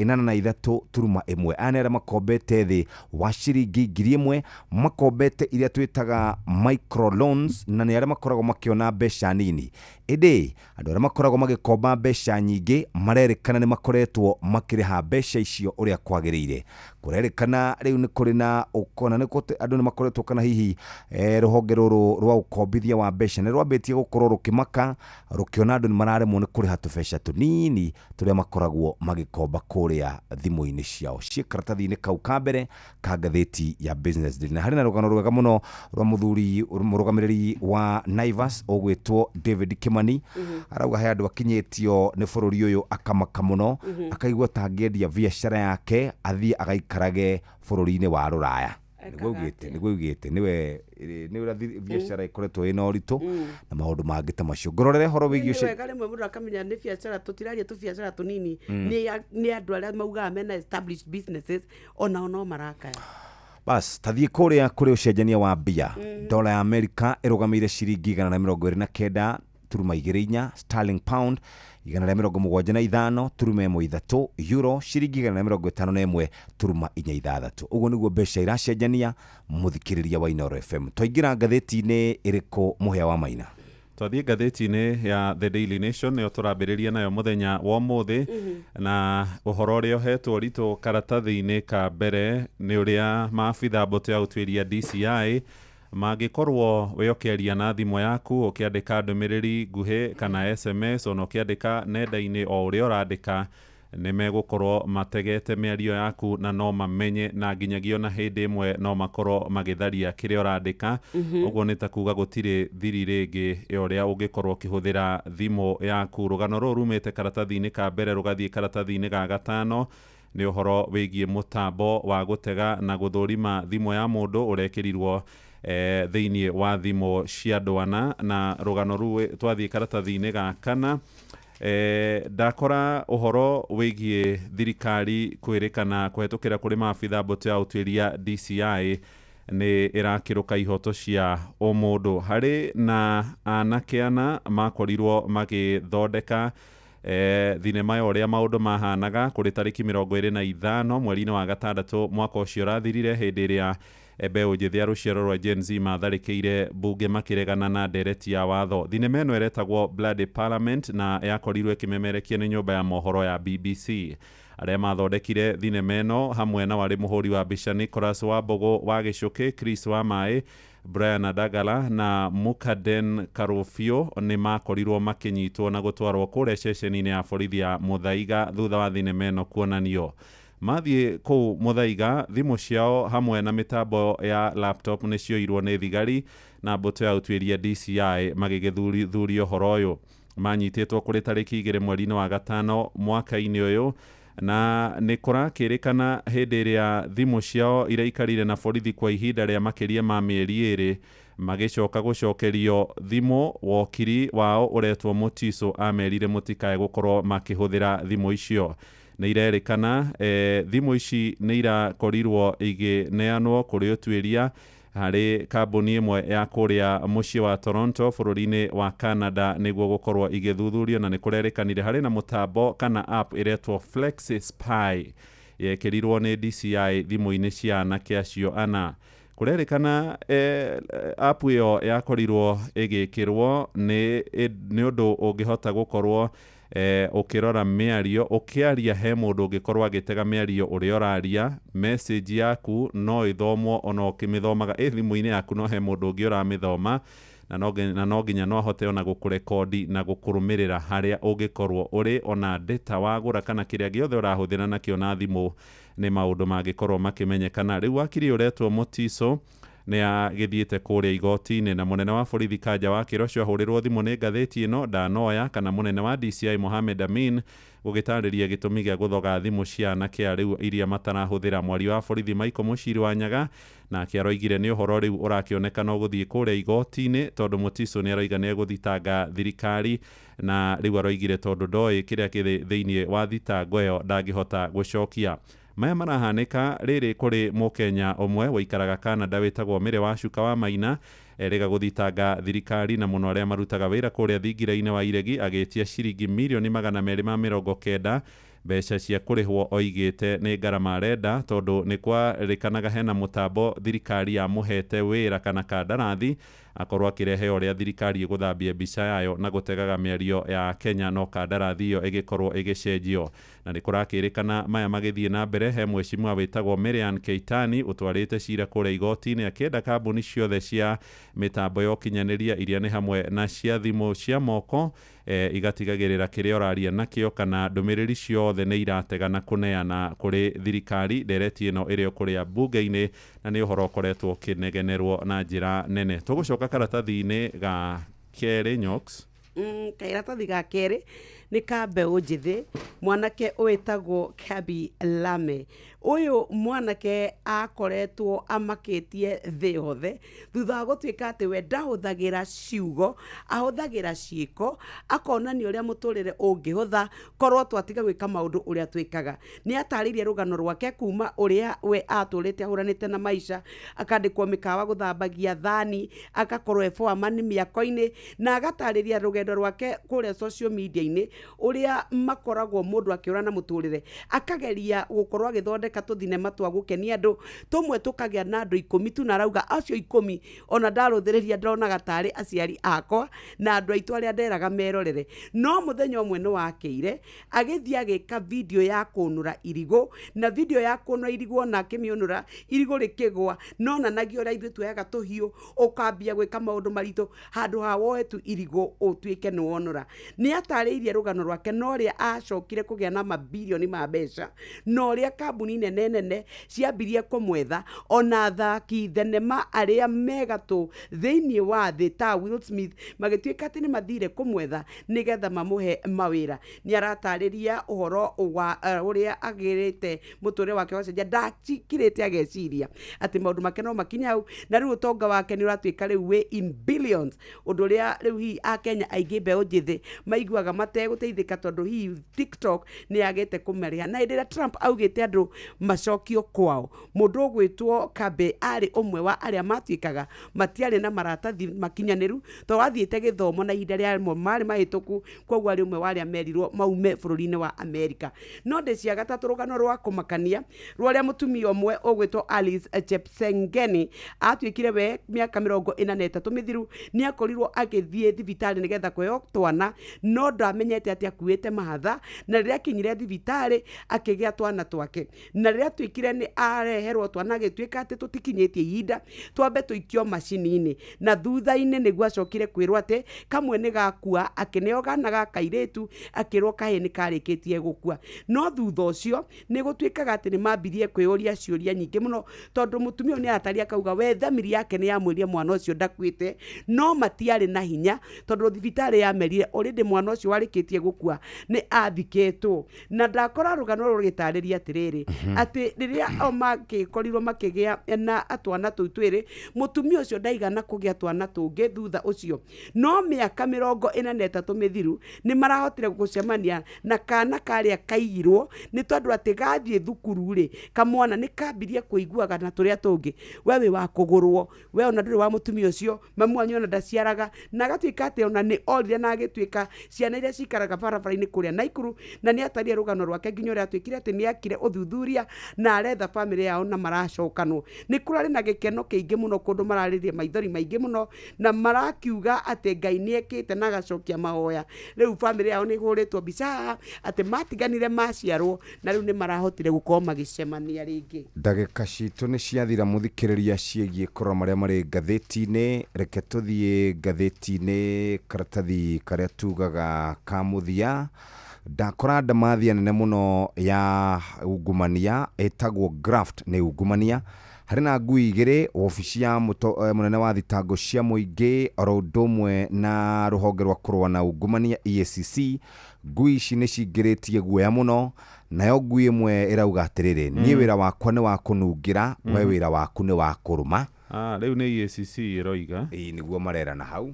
83.1. Aya nĩ arĩa makombete thĩ wa ciringi 1,000 makombete iria twĩtaga micro loans, na nĩ arĩa makoragwo makĩona mbeca nini. Ĩndĩ andũ arĩa makoragwo magĩkomba mbeca nyingĩ marerĩkana nĩ makoretwo makĩrĩha mbeca icio ũrĩa kwagĩrĩire. Kũrerĩkana rĩu nĩ kũrĩ na ũkona nĩ andũ nĩ makoretwo kana hihi rũhonge rũrũ rwa ũkombithia wa mbeca nĩ rwambĩtie gũkorwo rũkĩmaka rũkĩona andũ nĩ mararemwo nĩ kũrĩha tũbeca tũnini tũrĩa makoragwo magĩkomba kũrĩa thimũ-inĩ ciao. Ciĩ karatathi-inĩ kau ka mbere ka ngathĩti ya Business Daily, na harĩ na rũgano rwega mũno rwa mũrũgamĩrĩri wa Naivas ũgwĩtwo David Kimani. Arauga he andũ akinyĩtio nĩ bũrũri ũyũ akamaka mũno, akaigua ta angĩendia biacara yake athiĩ agaikarage bũrũri-inĩ wa Rũraya. Nĩguo ugĩte niwe biacara ikoretwo ĩna ũritũ na maũndũ mangĩ ta macio. Ngororere horo wĩgiĩ ũcio. Wega rĩmwe mũndũ akamenya nĩ biacara tũtiraria tu biacara tũnini, nĩ andũ arĩa maugaga mena established businesses ona no marakaya. Bas, tathiĩ kũrĩa kũrĩ ũcenjania wa mbia. Dola ya Amerika ĩrũgamĩire ciringi 129.24, sterling pound 175.13, euro ciringi 151.46. Ũguo nĩguo mbeca iracenjania mũthikĩrĩria wa Inooro FM. Twaingĩra ngathĩti-inĩ ĩrĩkũ Mũhĩa wa Maina? Twathiĩ ngathĩti-inĩ ya The Daily Nation nĩyo tũrambĩrĩria nayo mũthenya wa ũmũthĩ, na ũhoro ũrĩa ũhetwo ritũ karatathi-inĩ ka mbere nĩ ũrĩa maabitha mbũtũ ya ũtuĩria DCI mangĩkorwo we ũkĩaria na thimũ yaku ũkĩandĩka ndũmĩrĩri nguhĩ kana SMS, ona ũkĩandĩka nenda-inĩ o ũrĩa ũrandĩka, nĩ megũkorwo mategete mĩario yaku na no mamenye, na nginyagia na hĩndĩ ĩmwe no makorwo magĩtharia kĩrĩa ũrandĩka. Ũguo nĩ ta kuga gũtirĩ thiri rĩngĩ ũrĩa ũngĩkorwo ũkĩhũthĩra thimũ yaku. Rũgano rũrũ rumĩte karatathi-inĩ ka mbere rũgathiĩ karatathi-inĩ ga gatano, nĩ ũhoro wĩgiĩ mũtambo wa gũtega na gũthũrima thimũ ya mũndũ ũrekĩrirwo thĩinĩ wa thimũ cia ndwana. Na rũgano rũu twathiĩ karatathi-inĩ ga kana, ndakora ũhoro wĩgiĩ thirikari kwĩrĩkana kũhetũkĩra kũrĩ maabitha mbũtũ ya ũtuĩria DCI nĩ ĩrakĩrũka ihoto cia ũmũndũ. Harĩ na anake ana makorirwo magĩthondeka thinema ya ũrĩa maũndũ mahanaga kũrĩ tarĩki 25 mweri-inĩ wa gatandatũ mwaka ũcio ũrathirire, hĩndĩ ĩrĩa mbeũ njĩthĩ ya rũciaro rwa Gen Z matharĩkĩire mbunge makĩregana na ndereti ya watho. Thinema ĩno ĩretagwo Bloody Parliament na yakorirwo ĩkĩmemerekia nĩ nyũmba ya mohoro ya BBC. Arĩa mathondekire thinema ĩno hamwe na warĩ mũhũri wa mbica Nicholas Wambogo wa Gĩcũkĩ, Chris Wamaĩ, Brian Adagala na Mukaden Karofio nĩ makorirwo makĩnyitwo na gũtwarwo kũrĩa ceceni-inĩ ya borithi ya Muthaiga thutha wa thinema ĩno kuonanio. Mathiĩ kũu Muthaiga, thimũ ciao hamwe na mĩtambo ya laptop nĩ cioirwo nĩ thigari na mbũtũ ya ũtuĩria DCI magĩgĩthuthuria ũhoro ũyũ. Manyitĩtwo kũrĩ tarĩki 2 mweri-inĩ wa gatano mwaka-inĩ ũyũ, na nĩ kũrakĩrĩkana hĩndĩ ĩrĩa thimũ ciao iraikarire na borithi kwa ihinda rĩa makĩria ma mĩeri 2 magĩcoka gũcokerio thimũ. Wokiri wao ũretwo Mutiso amerire mũtikae gũkorwo makĩhũthĩra thimũ icio. Nĩ irerĩkana thimũ ici nĩ irakorirwo igĩneanwo kũrĩ ũtuĩria harĩ kambuni ĩmwe ya kũrĩa mũciĩ wa Toronto bũrũri-inĩ wa Canada nĩguo gũkorwo igĩthuthurio, na nĩ kũrerĩkanire harĩ na mũtambo kana app ĩretwo Flexi Spy yekĩrirwo nĩ DCI thimũ-inĩ cia anake acio ana. Kũrerĩkana app ĩyo yakorirwo ĩgĩkĩrwo nĩ ũndũ ũngĩhota gũkorwo ũkĩrora mĩario ũkĩaria he mũndũ ũngĩkorwo agĩtega mĩario ũrĩa ũraria. Message yaku no ĩthomwo ona ũkĩmĩthomaga thimũ-inĩ yaku, no he mũndũ ũngĩ ũramĩthoma, na no nginya no ahote ona gũkũrekodi na gũkũrũmĩrĩra harĩa ũngĩkorwo ũrĩ, ona data wagũra kana kĩrĩa gĩothe ũrahũthĩra nakĩo na thimũ nĩ maũndũ mangĩkorwo makĩmenyekana. Rĩu wakiri ũretwo Mutiso nĩ agĩthiĩte kũrĩa igoti-inĩ, na mũnene wa borithi Kanja wa Kĩroco ahũrĩrwo thimũ nĩ ngathĩti ĩno ndanoya, kana mũnene wa DCI Mohamed Amin gũgĩtarĩria gĩtũmi gĩa gũthoga thimũ cia anake a rĩu iria matarahũthĩra. Mwari wa borithi Michael Mũciri wa Nyaga nake aroigire nĩ ũhoro rĩu ũrakĩonekana ũgũthiĩ kũrĩa igoti-inĩ, tondũ Mutiso nĩ aroiga nĩ egũthitanga thirikari, na rĩu aroigire tondũ ndoĩ kĩrĩa kĩrĩ thĩinĩ wa thitango ĩyo ndangĩhota gũcokia. maya marahanĩka rĩrĩ kũrĩ mũkenya ũmwe waikaraga Canada wĩtagwo Mĩre wa Cuka wa Maina erĩga gũthitanga thirikari na mũno arĩa marutaga wĩra kũrĩa thingira-inĩ wa iregi agĩtia ciringi mirioni 290 mbeca cia kũrĩhwo oigĩte nĩ ngarama arenda tondũ nĩ kwarĩkanaga hena mũtambo thirikari yamũhete wĩra kana kandarathi akorwo akĩrehe ũrĩa thirikari ĩgũthambia mbica yayo na gũtegaga mĩario ya Kenya no kandarathi iyo ĩgĩkorwo ĩgĩcenjio na nĩ kũrakĩrĩkana maya magĩthiĩ na mbere he mwecimwa wĩtagwo Miriam Keitani ũtwarĩte cira kũrĩa igoti-inĩ akĩenda kambuni ciothe cia mĩtambo ya ũkinyanĩria iria nĩ hamwe na cia thimũ cia moko igatigagĩrĩra kĩrĩa ũraria nakĩo kana ndũmĩrĩri ciothe nĩ iratega na kũneana kũrĩ thirikari. Ndereti ĩno ĩrĩ kũrĩa mbunge-inĩ na nĩ ũhoro ũkoretwo ũkĩnegenerwo na njĩra nene. Tũgũcoka karatathi-inĩ ga kerĩ Nyox. Karatathi ga kerĩ nĩ ka mbeũ njĩthĩ mwanake wĩtagwo Kabi Lame. Uyu mwanake akoretwo amakĩtie thĩ yothe thutha wa gũtuĩka atĩ we ndahũthagĩra ciugo ahũthagĩra ciĩko akonania ũrĩa mũtũrĩre ũngĩhũtha korwo twatiga gwĩka maũndũ ũrĩa twĩkaga. Nĩ atarĩirie rũgano rwake kuma ũrĩa we atũrĩte ahũranĩte na maica akandĩkwo mĩkawa gũthambagia thani agakorwo efoamani mĩako-inĩ na agatarĩria rũgendo rwake kũrĩa social media-inĩ ũrĩa makoragwo mũndũ akĩũra na mũtũrĩre akageria gũkorwo agĩthondeka tũthinema twa gũkenia andũ tũmwe tũkagĩa na andũ 10 tu na arauga acio 10 ona ndarũthĩrĩria ndonaga tarĩ aciari akwa na andũ aitũ arĩa nderaga merorere. No mũthenya ũmwe nĩ wakĩire agĩthiĩ agĩka video ya kũnũra irigũ na video ya kũnũra irigũ na akĩmĩũnũra irigũ rĩkĩgwa no nanagio ũrĩa ithuĩ tuoyaga tũhiũ ũkambia gwĩka maũndũ maritũ handũ ha woe tu irigũ ũtuĩke nĩ wonũra. Nĩ atarĩirie rũgano rwake no ũrĩa acokire kũgĩa na mabilioni ma mbeca no ũrĩa kambuni nene ciambirie kũmwetha ona athaki thenema arĩa megatũ thĩinĩ wa thĩ ta Will Smith magĩtuĩka atĩ nĩ mathire kũmwetha nĩgetha mamũhe mawĩra. Nĩ aratarĩria ũhoro wa ũrĩa agĩrĩte mũtũrĩre wake wacenjia ndakirĩte ageciria atĩ maũndũ make no makinya hau na rĩu ũtonga wake nĩ ũratuĩka rĩu we in billions ũndũ ũrĩa rĩu hihi Akenya aingĩ mbeũ njĩthĩ maiguaga mategũteithĩka tondũ hihi TikTok nĩ yagĩte kũmarĩha. Na hĩndĩ ĩrĩa Trump augĩte andũ macokio kwao mũndũ ũgwĩtwo Kabe arĩ ũmwe wa arĩa matuĩkaga matiarĩ na maratathi makinyanĩru to wathiĩte gĩthomo na ihinda rĩa marĩ mahĩtũku koguo arĩ ũmwe wa arĩa merirwo maume bũrũri-inĩ wa Amerika. No ndĩ cia gatatũ rũgano rwa kũmakania rwa ũrĩa mũtumia ũmwe ũgwĩtwo Alice Chepsengeni atuĩkire we mĩaka 43 mĩthiru nĩ akorirwo agĩthiĩ thibitarĩ nĩgetha kuheo twana no ndamenyete atĩ akuĩte mahatha na rĩrĩa akinyire thibitarĩ akĩgĩa twana twake na rĩrĩa tuĩkire nĩ areherwo twana agĩtuĩka atĩ tũtikinyĩtie ihinda twambe tũikio macini-inĩ na thutha-inĩ nĩguo acokire kwĩrwo atĩ kamwe nĩ gakua akĩneo kana ga kairĩtu akĩrwo kahĩ nĩ karĩkĩtie gũkua. No thutha ũcio nĩ gũtuĩkaga atĩ nĩ mambirie kwĩyũria ciũria nyingĩ mũno tondũ mũtumia nĩ arataria akauga we thamiri yake nĩ yamwĩrire mwana ũcio ndakuĩte no matiarĩ na hinya tondũ thibitarĩ yamerire already mwana ũcio warĩkĩtie gũkua nĩ athikĩtwo. Na ndakora rũgano rũgĩtarĩria atĩrĩrĩ atĩ rĩrĩa makĩkorirwo makĩgĩa na twana tũu twĩrĩ mũtumia ũcio ndaigana kũgĩa twana tũngĩ thutha ũcio no mĩaka 43 mĩthiru nĩ marahotire gũcemania na kana karĩa kaigirwo nĩ tondũ atĩ gathiĩ thukuru rĩ kamwana nĩ kambirie kũiguaga na tũrĩa tũngĩ we wĩ wa kũgũrwo we ona ndũrĩ wa mũtumia ũcio mamu wanyu ona ndaciaraga na gatuĩka atĩ ona nĩ orire na agĩtuĩka ciana iria cikaraga barabara-inĩ kũrĩa Naikuru na nĩ ataria rũgano rwake nginya ũrĩa atuĩkire atĩ nĩ akire ũthuthuria na aretha family yao na maracokanwo. Nĩ kũrarĩ na gĩkeno kĩingĩ mũno kũndũ mararĩria maithori maingĩ mũno na marakiuga atĩ Ngai nĩ ekĩte na agacokia mahoya. Rĩu family yao nĩ hũrĩtwo mbica atĩ matiganire maciarwo na rĩu nĩ marahotire gũkorwo magĩcemania rĩngĩ. Ndagĩka citũ nĩ ciathira mũthikĩrĩria ciĩgiĩ korwo marĩa marĩ ngathĩti-inĩ. Reke tũthiĩ ngathĩti-inĩ karatathi karĩa tugaga ka mũthia. Ndakora ndamathia nene mũno ya ungumania etagwo graft nĩ ungumania. Harĩ na ngui igĩrĩ obici ya mũnene wa thitango cia mũingĩ oro ũndũ ũmwe na rũhonge rwa kũrũa na ungumania EACC. Ngui ici nĩ cingĩrĩtie guoya mũno nayo ngui ĩmwe ĩrauga atĩrĩrĩ niĩ wĩra wakwa nĩ wa kũnungĩra we wĩra waku nĩ wa kũrũma. Rĩu nĩ EACC roiga niguo marera na hau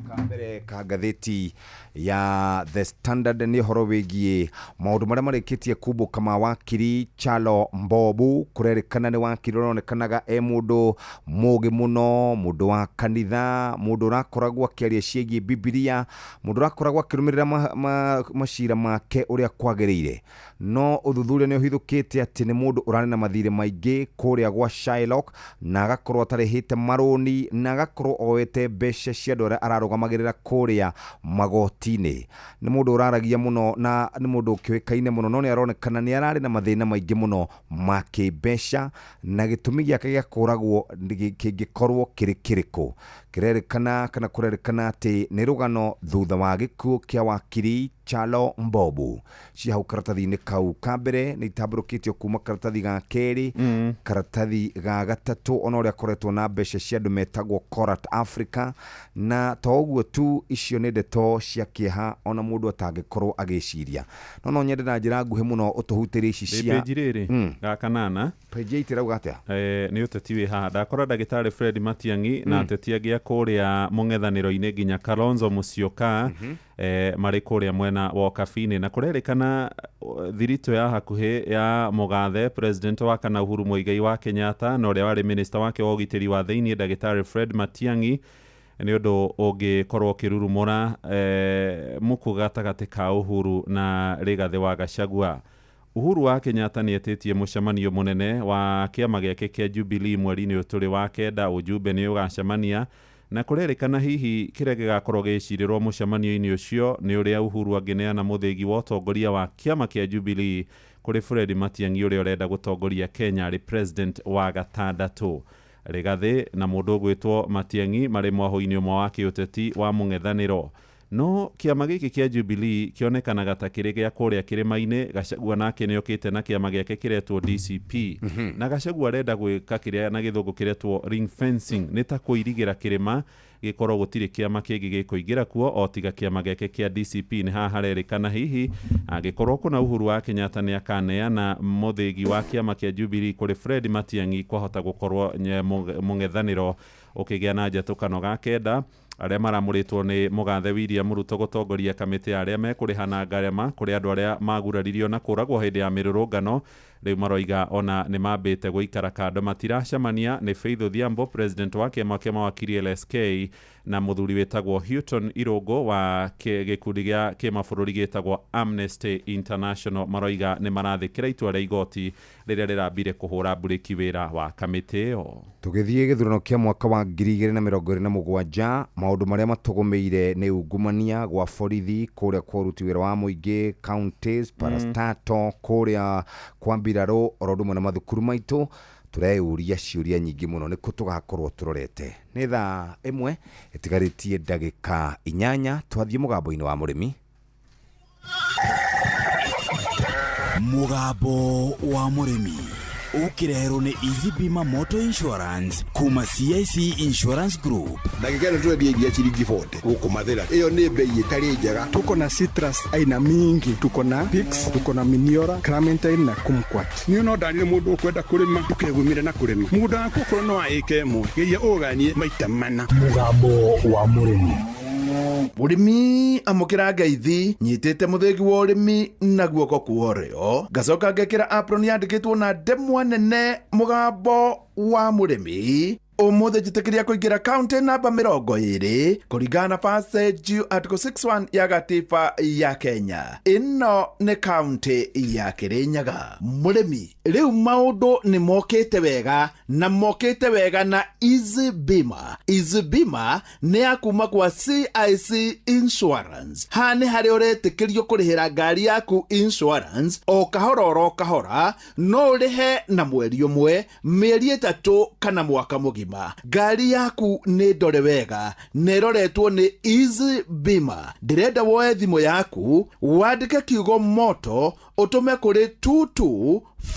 kambere ka ngathĩti ya The Standard nĩ horo wĩgiĩ maũndũ marĩa marĩkĩtie kumbũka ma wakiri Chalo Mbobu kũrerĩkana nĩ wakiri ũronekanaga mũndũ mũũgĩ mũno, mũndũ wa kanitha, mũndũ ũrakoragwo akĩaria ciĩgiĩ Biblia, mũndũ ũrakoragwo akĩrũmĩrĩra macira make ũrĩa kwagĩrĩire, no ũthuthuria nĩ ũhithũkĩte atĩ nĩ mũndũ ũrarĩ na mathirĩ maingĩ kũrĩa gwa Shylock na agakorwo atarĩhĩte marũni na agakorwo oete mbeca cia andũ arĩa ararũgamagĩrĩra kũrĩa magoti-inĩ. Nĩ mũndũ ũraragia mũno na nĩ mũndũ ũkĩũĩkaine mũno, no nĩ aronekana nĩ ararĩ na mathĩna maingĩ mũno ma kĩmbeca na gĩtũmi gĩake gĩa kũragwo kĩngĩkorwo kĩrĩ kĩrĩkũ. Kĩrerĩkana kana kũrerĩkana atĩ nĩ rũgano thutha wa gĩkuũ kĩa wakiri Chalo Mbobu. Cia hau karatathi-inĩ kau ka mbere nĩ itambũrũkĩtio kuma karatathi ga kerĩ, karatathi ga gatatũ, ona ũrĩa akoretwo na mbeca cia andũ metagwo Corat Africa, na to ũguo tu, icio nĩ ndeto cia kĩeha ona mũndũ atangĩkorwo agĩciria. No nyende na njĩra nguhĩ mũno ũtũhutĩrie ici cia page rĩrĩ ga kanana page 8 rauga atĩa nĩ ũteti wĩ haha. Ndakora ndagĩtarĩ Fred Matiang'i na ateti angĩ kũrĩa mũng'ethanĩro-inĩ nginya Kalonzo Musyoka marĩ kũrĩa mwena wa Kabini, na kũrerĩkana thirito ya hakuhĩ ya mũgathe president wa kana Uhuru Muigai wa Kenyatta na ũrĩa warĩ minister wake wa ũgitĩri wa thĩinĩ ndagĩtarĩ Fred Matiang'i nĩ ũndũ ũngĩkorwo ũkĩrurumũra mũkũ gatagatĩ ka Uhuru na Rigathi wa Gachagua. Uhuru wa Kenyatta nĩ etĩtie mũcemanio mũnene wa kĩama gĩake kĩa Jubilee mweri-inĩ ũtũrĩ wa kenda, ujumbe nĩ ũgacemania na kũrerĩkana hihi kĩrĩa gĩgakorwo gĩcirĩrwo mũcemanio-inĩ ũcio nĩ ũrĩa Uhuru angĩneana mũthĩgi wa ũtongoria wa kĩama kĩa Jubilee kũrĩ Fred Matiang'i ũrĩa ũrenda gũtongoria Kenya arĩ president wa gatandatũ. Rigathi na mũndũ ũgwĩtwo Matiang'i marĩ mwahũ-inĩ ũmwe wa kĩũteti wa mũng'ethanĩro. No kĩama gĩkĩ kĩa Jubilee kĩonekanaga ta kĩrĩ gĩa kũrĩa kĩrĩma-inĩ. Gachagua nake nĩ okĩte na kĩama gĩake kĩretwo DCP na Gachagua arenda gwĩka kĩrĩa na gĩthũngũ kĩretwo ring fencing, nĩ ta kũirigĩra kĩrĩma gĩkorwo gũtirĩ kĩama kĩngĩ gĩkũingĩra kuo o tiga kĩama gĩake kĩa DCP. Nĩ haha harerĩkana hihi angĩkorwo kuna Uhuru wa Kenyatta nĩ akaneana mũthĩgi wa kĩama kĩa Jubilee kũrĩ Fred Matiang'i kwahota gũkorwo mũng'ethanĩro ũkĩgĩa na njatũkano ga kenda. Arĩa maramũrĩtwo nĩ mũgathe William Ruto gũtongoria kamĩtĩ arĩa mekũrĩhana ngarama kũrĩ andũ arĩa maguraririo na kũragwo hĩndĩ ya mĩrũrũngano. Rĩu maroiga ona nĩ mambĩte gũikara kando matiracemania. Nĩ Faith Odhiambo president wa kĩama kĩa mawakiri LSK na mũthuri wĩtagwo Hilton Irũngũ wa gĩkundi gĩa kĩmabũrũri gĩtagwo Amnesty International maroiga nĩ marathĩkĩra itua rĩa igoti rĩrĩa rĩrambire kũhũra mburĩki wĩra wa kamĩtĩ ĩyo. Tũgĩthiĩ gĩthurano kĩa mwaka wa 2027, maũndũ marĩa matũgũmĩire nĩ ungumania gwa borithi kũrĩa kwa ũruti wĩra wa mũingĩ counties, parastato kũrĩa kwa mbirarũ oro ũndũ ũmwe na mathukuru maitũ. Tureyũria ciũria nyingĩ mũno nĩkũ tũgakorwo tũrorete. Nĩ thaa 1 ĩtigarĩtie ndagĩka 8 twathiĩ mũgambo-inĩ wa mũrĩmi. Mũgambo wa mũrĩmi ukireherwo nĩ Easy Bima Motor Insurance kuma CIC Insurance Group. Ndagĩka ĩno tũrendia iria ciringi 40 gũkũ Mathĩra. Ĩyo nĩ bei ĩtarĩ njega. Tuko na citrus aina mingi, tuko na Pix, tuko na Miniora, Clementine na Kumquat. Niĩ no ndanire mũndũ ũkwenda kũrĩma ũkegumire na kũrĩma. Mũgũnda waku ũkorwo no wa ĩka ĩmwe, geria ũganie maita mana. Mũgambo wa mũrĩmi. Mũrĩmi amũkĩra ngeithi nyitĩte mũthĩgi wa ũrĩmi na guoko kuoreo ngacoka ngekĩra apron yandĩkĩtwo na ndemwa nene mũgambo wa mũrĩmi. Ũmũthĩ njĩtĩkĩria kũingĩra kaunti namba 20 kũringana na passage article 61 ya gatiba ya Kenya. Ĩno nĩ kaunti ya Kĩrĩnyaga. Mũrĩmi, rĩu maũndũ nĩ mokĩte wega na mokĩte wega na Easy Bima. Easy Bima nĩ ya kuma kwa CIC Insurance. Ha nĩ harĩ ũretĩkĩrio kũrĩhĩra ngari yaku insurance o kahora no ũrĩhe na mweri ũmwe, mĩeri 3 kana mwaka mũgima. Ngari yaku nĩ ndore wega neroretwo nĩ Easy Bima. Ndĩrenda woe thimũ yaku wandĩke kiugo moto ũtũme kũrĩ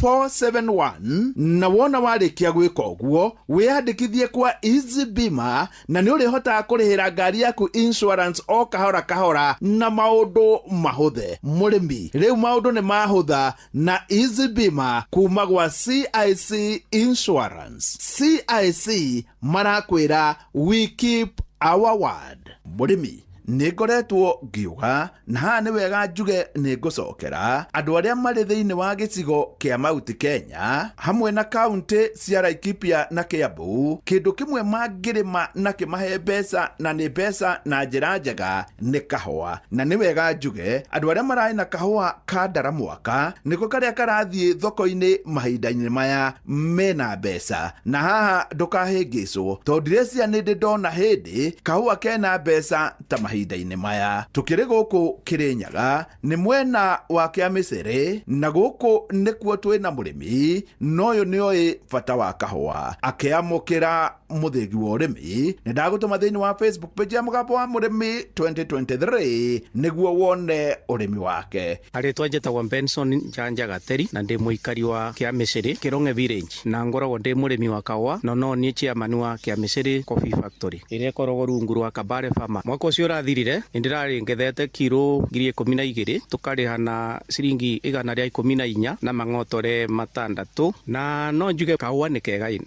471 na wona warĩkia gwĩka ũguo wĩyandĩkithie kwa Easy Bima na nĩ ũrĩhotaga kũrĩhĩra ngari yaku insurance o kahora kahora na maũndũ mahũthe. Mũrĩmi, rĩu maũndũ nĩ mahũtha na Easy Bima kuma gwa CIC Insurance. CIC marakwĩra we keep our word. Mũrĩmi, nĩngoretwo ngiuga na haha nĩ wega njuge nĩngũcokera andũ arĩa marĩ thĩinĩ wa gĩcigo kĩa Mount Kenya hamwe na kaunti cia Laikipia na Kiambu, kĩndũ kĩmwe mangĩrĩma na kĩmahe mbeca na nĩ mbeca na njĩra njega nĩ kahũa. Na nĩ wega njuge andũ arĩa marĩ na kahũa ka ndaramwaka nĩko karĩa karathiĩ thoko-inĩ mahinda-inĩ maya mena mbeca. Na haha ndũkahĩngĩcwo tondũ ndĩreciria nĩ ndona hĩndĩ kahũa kena mbeca ta mahinda-inĩ maya. Tukĩrĩ gũkũ Kĩrĩnyaga nĩ mwena wa Kĩamĩcere na gũkũ nĩkuo twĩna mũrĩmi noyo nĩoĩ bata wa kahũa akĩamũkĩra mũthĩgi wa ũrĩmi. Nĩ ndagũtũma thĩinĩ wa Facebook page ya Mũgambo wa Mũrĩmi 2023 nĩguo wone ũrĩmi wake. Arĩtwa njĩtagwo Benson Njanja Gateri na ndĩ mũikari wa Kĩamĩcere Kĩrong'e Village na ngoragwo ndĩ mũrĩmi wa kahũa no niĩ chairman wa Kĩamĩcere Coffee Factory ĩrĩa ĩkoragwo rungu rwa Kabare Farmer. Mwaka ũcio ũrathirire nĩndĩrarĩ ngethete kiro 12,000 tũkarĩha na ciringi 114 na mang'otore 6 na no njuge kahũa nĩ kegaine.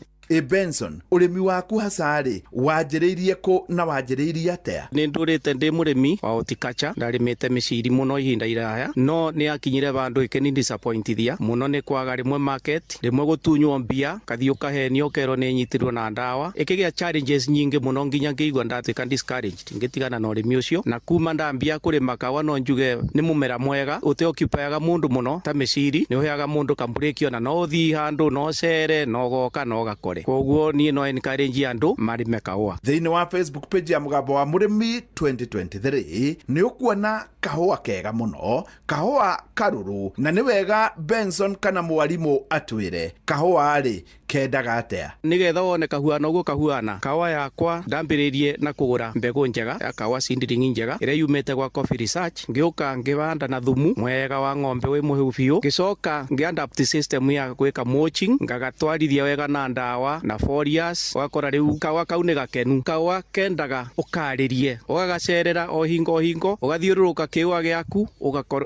Benson, ũrĩmi waku hasarĩ wanjĩrĩirie kũ na wanjĩrĩirie atĩa? Nĩ ndũrĩte ndĩ mũrĩmi wa horticulture, ndarĩmĩte mĩciri mũno ihinda iraya no nĩ akinyire bandũ ikeni disappointithia mũno nĩ kwaga rĩmwe market, rĩmwe gũtunywo mbia, kathiĩ ũkahenio ũkerwo nĩ nyitirwo na ndawa, ĩkĩgĩa challenges nyingĩ mũno nginya ngĩigua ndatuĩka discouraged ngĩtigana na ũrĩmi ũcio. Na kuma ndambia kũrĩma kahũa no njuge nĩ mũmera mwega ũteoccupayaga mũndũ mũno ta mĩciri, nĩ ũheaga mũndũ kamburĩki ona no ũthiĩ handũ no cere no goka no gakore. Koguo niĩ no encourage andũ marĩme kahũa. Thĩinĩ wa Facebook page ya Mũgambo wa Mũrĩmi 2023 nĩ ũkuona kahũa kega mũno, kahũa karũrũ, na nĩ wega Benson kana mwarimũ atwĩre kahũa-rĩ kendaga atĩa? Nĩgetha wone kahuana ũguo kahuana, kahũa yakwa ndambĩrĩirie na kũgũra mbegũ njega ya kahũa seedling njega ĩrĩa yumĩte gwa Coffee Research, ngĩũka ngĩbanda na thumu mwega wa ng'ombe wĩ mũhĩu biũ, ngĩcoka ngĩadapt system ya gwĩka mulching, ngagatwarithia wega na ndawa na foliars, wakora rĩu kahũa kau nĩ gakenu. Kahũa kendaga ũkarĩrie, ũgagacerera o hingo ũgathiũrũrũka kĩũa gĩaku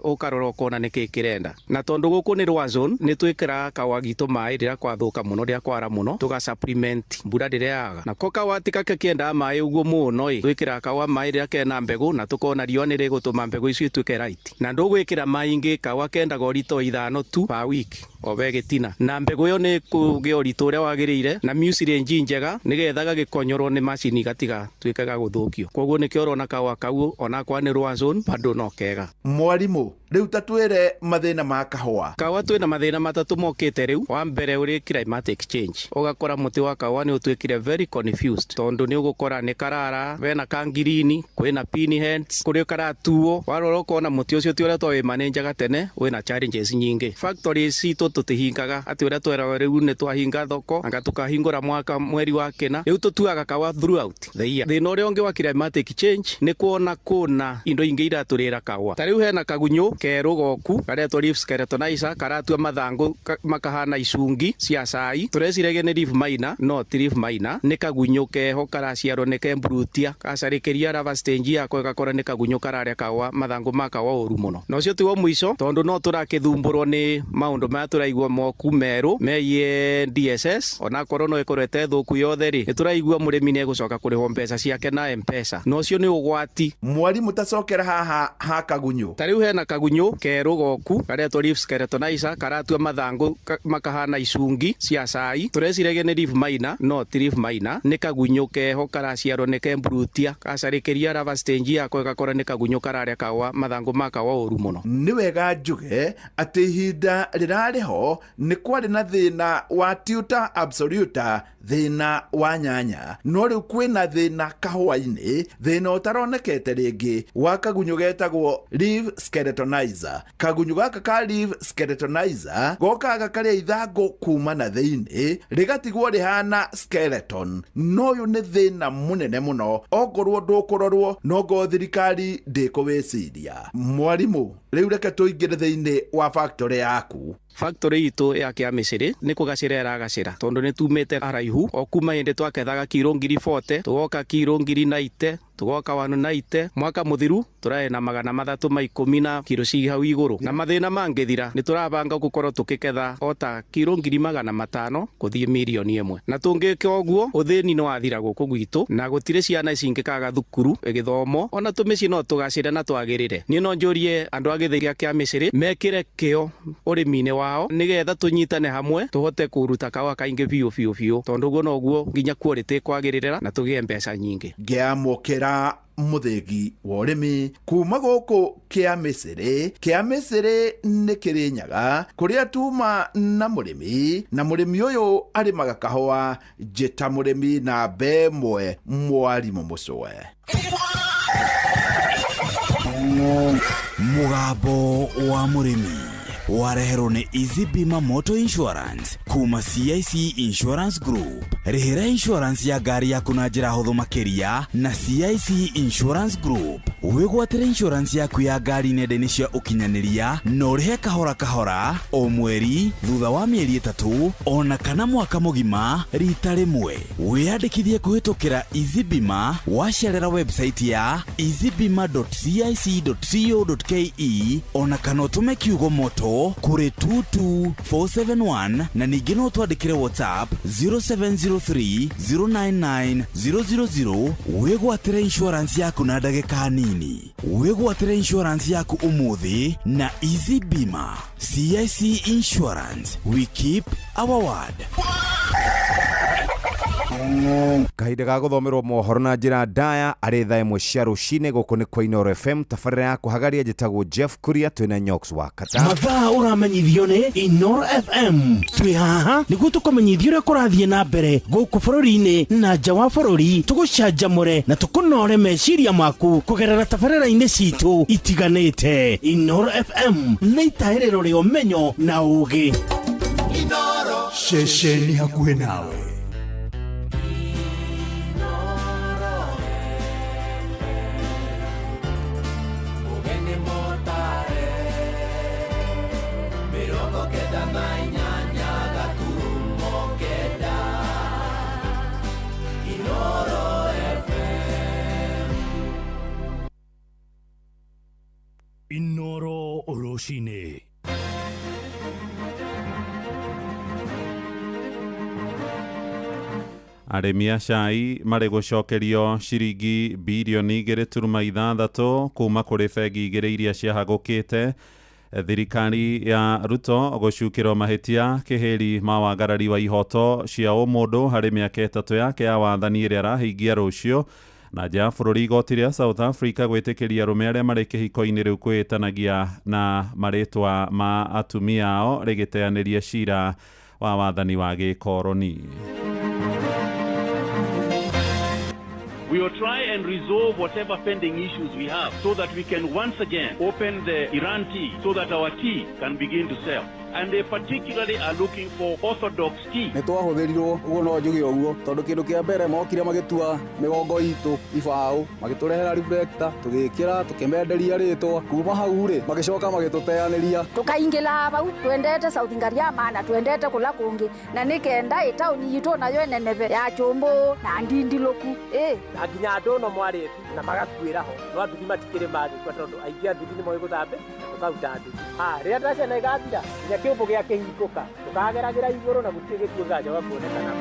ũkarora ũkona nĩkĩ kĩrenda. Na tondũ gũkũ nĩ rwa zone nĩ twĩkĩraga kahũa gitũ maĩ rĩrĩa kwathũka mũno rĩrĩa kwara mũno tũga supplement mbura rĩrĩa yaga. Na ko kahũa ti gake kĩendaga maĩ ũguo mũno twĩkĩraga kahũa maĩ rĩrĩa kena mbegũ na tũkona riũa nĩ rĩgũtũma mbegũ icio ituĩke right. Na ndũgwĩkĩra maingĩ, kahũa kendaga ũritũ 5 tu per week o we gĩtina, na mbegũ ĩyo nĩ kũgĩa ũritũ ũrĩa wagĩrĩire na mucilage njega nĩgetha gagĩkonyorwo nĩ macini gatiga tuĩke ga gũthũkio. Koguo nĩkĩo ũrona kahũa kau ona kwa nĩ rwa zone bado no kega. Mwarimũ, rĩu ta twĩre mathĩna ma kahũa. Kahũa twĩna mathĩna matatũ mokĩte rĩu. Wa mbere ũrĩ climatic change, ũgakora mũtĩ wa kahũa nĩ ũtuĩkire very confused tondũ nĩ ũgũkora nĩ karara wena kangirini, kwĩna pin heads, kũrĩa karatuo, warora ũkona mũtĩ ũcio ti ũrĩa twawĩ manenjaga tene, wĩna challenges nyingĩ. Factories citũ tũtihingaga atĩ ũrĩa tweraga rĩu nĩ twahinga thoko anga tukahingũra mweri wa kena, rĩu tũtuaga kahũa throughout the year. Thĩna ũrĩa ũngĩ wa climatic change nĩ kuona kũna indo ingĩ iratũrĩra kahũa. Ta rĩu hena kagunyũ kerũ goku karetwo leaf skeletonizer, karatua mathangũ makahana icungi cia cai, tũreciragia nĩ leaf miner no ti leaf miner, nĩ kagunyũ keho karaciarwo nĩ kembrutia gacarĩkĩria lava stage yako ĩgakora nĩ kagunyũ kararĩa kahũa mathangũ ma kahũa ũru mũno. Na ũcio ti wo mũico tondũ no tũrakĩthumbũrwo nĩ maũndũ maya tũraigua moku merũ megie DSS, ona korwo no ĩkorwo ĩtethũku yothe-rĩ nĩ tũraigua mũrĩmi nĩ egũcoka kũrĩhwo mbeca ciake na M-Pesa, na ũcio nĩ ũgwati. Mwarimũ tacokera haha ha kagunyũ. Ta rĩu hena kagunyũ kerũ goku karetwo leaf skeletonizer, karatua mathangũ makahana icungi cia cai, tũreciragia nĩ leaf miner no ti leaf miner, nĩ kagunyũ keho karaciarwo nĩ kembrutia gacarĩkĩria lava stage yako ĩgakora nĩ kagunyũ kararĩa kahũa mathangũ ma kahũa ũru mũno. Nĩ wega njuge atĩ ihinda rĩrarĩ ho nĩ kwarĩ na thĩna wa tuta absoluta, thĩna wa nyanya, no rĩu kwĩna thĩna kahũa-inĩ, thĩna ũtaronekete rĩngĩ wa kagunyũ getagwo leaf skeletonizer. Kagunyũ gaka ka leaf skeletonizer gokaga karĩa ithangũ kuma na thĩinĩ rĩgatigwo rĩhana skeleton. No ũyũ nĩ thĩna mũnene mũno ongorwo ndũkũrorwo no ngo thirikari ndĩkũwĩciria. Mwarimũ, rĩu reke tũingĩre thĩinĩ wa factory yaku. factory itu ya kia Misiri ni kugacira iragacira tondu ni tumite araihu o kuma indi twakethaga kiro 40 tugoka kiro 90 tugoka 190 mwaka muthiru turae na 310 na kiro ci hau iguru na mathina mangithira ni turabanga gukorwo tukiketha ota kiro 500 kuthie milioni 1 na tungika oguo uthini no athira guku gwitu na gutire ciana cingikaga thukuru igithomo ona tumici no tugacire na twagirire ni no njurie andu agithiria kia Misiri mekire kio urimine wao nigetha tunyitane hamwe tuhote kuruta kawa kaingi biu tondu guo noguo nginya quality kwagiririra na tugie mbeca nyingi ngiamukira muthegi wa urimi kuma guku kia Misiri ni Kirinyaga kuria tuma na murimi uyu arimaga kahua jeta murimi na bemwe mwarimu mucwe mugambo wa murimi wareherwo ni Easy Bima Motor Insurance kuma CIC Insurance Group. Rihira insurance ya gari yaku na njira huthu makiria na CIC Insurance Group. Wigwatire insurance yaku ya gari nenda-ini cia ukinyaniria no rihe kahora o mweri thutha wa mieri 3 ona kana mwaka mugima rita rimwe. Wiyandikithie kuhitukira Easy Bima wacerera website ya easybima.cic.co.ke ona kana utume kiugo moto kuri 22471 na ningĩ no twandĩkĩre WhatsApp 0703099000. Wĩgwatĩre insurance yaku na ndagĩka nini. Wĩgwatĩre insurance yaku ũmũthĩ na Easy Bima. CIC Insurance, we keep our word. kahinda ga guthomerwo mohoro na njira ndaya ari thaa imwe cia rucine guku ni kwa Inooro FM. tabarĩra ya kuhagaria njĩtagwo Jeff Kuria twina Nyox wa Kata. mathaa ũramenyithio nĩ Inooro FM. Twĩ haha nĩguo tũkũmenyithia ũrĩa kũrathiĩ na mbere gũkũ bũrũri-inĩ na nja wa bũrũri, tũgũcanjamũre na tũkũnore meciria maku kũgerera tabarĩra-inĩ citũ itiganĩte. Inooro FM nĩ itaĩrĩro rĩa ũmenyo na ũũgĩ. Inooro ceceni hakuhĩ nawe. Inooro Oroshine. Arĩmi a cai marĩ gũcokerio ciringi bilioni 2.6 kuma kũrĩ bengi igĩrĩ iria ciahagũkĩte. Thirikari ya Ruto gũcukĩrwo mahĩtia kĩhĩri mawagarari wa ihoto cia ũmũndũ harĩ mĩaka 3 yake ya wathani ĩrĩa arahingia rũciũ. Na nja bũrũri igoti rĩa South Africa gwĩtĩkĩria arũme arĩa marĩ kĩhiko-inĩ rĩu kwĩtanagia na marĩtwa ma atumia ao rĩgĩteanĩria cira wa wathani wa gĩkoroni. We will try and resolve whatever pending issues we have so that we can once again open the Iran tea so that our tea can begin to sell. And they particularly are looking for orthodox tea. Nĩ twahũthĩrirwo ũguo no njuge ũguo tondũ kĩndũ kĩa mbere mokire magĩtua mĩgongo itũ ibaũ magĩtũrehera reflector tũgĩkĩra tũkĩmenderia rĩtwa kuma hau rĩ magĩcoka magĩtũteanĩria tukaingĩla bau twendete South Ngariama na twendete kula kũngĩ na nĩkenda ĩtaũni itũ nayo nenebe ya Chombo na Ndindiloku na nginya andũ no mwarĩtu na magakuĩra ho no anduthi matikĩrĩ magĩkwa tondũ aingĩ anduthi nĩ moĩ gũthambe na tũkaruta anduthi rĩrĩa ndacena igathira kiumbo gĩa kĩhingũka tukageragĩra igũrũ na gũtirĩ gĩkuo nja wa kuonekana.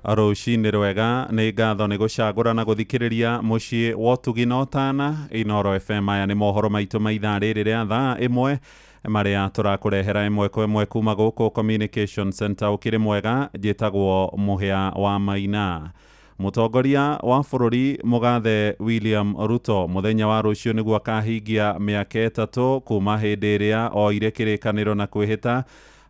Rũcinĩ rwega nĩ ngatho nĩ gũcagũra na gũthikĩrĩria mũciĩ wa ũtugi na ũtana. Inooro FM aya nĩ mohoro maitũ ma ithaa rĩrĩ rĩa thaa ĩmwe marĩa tũrakũrehera ĩmwe kwa ĩmwe kuma gũkũ Communication Center ũkĩrĩ mwega. Njĩtagwo Mũhĩa wa Maina. Mũtongoria wa bũrũri Mũgathe William Ruto mũthenya wa rũciũ nĩguo akahingia mĩaka 3 kuma hĩndĩ ĩrĩa oire kĩrĩkanĩro na kwĩhĩta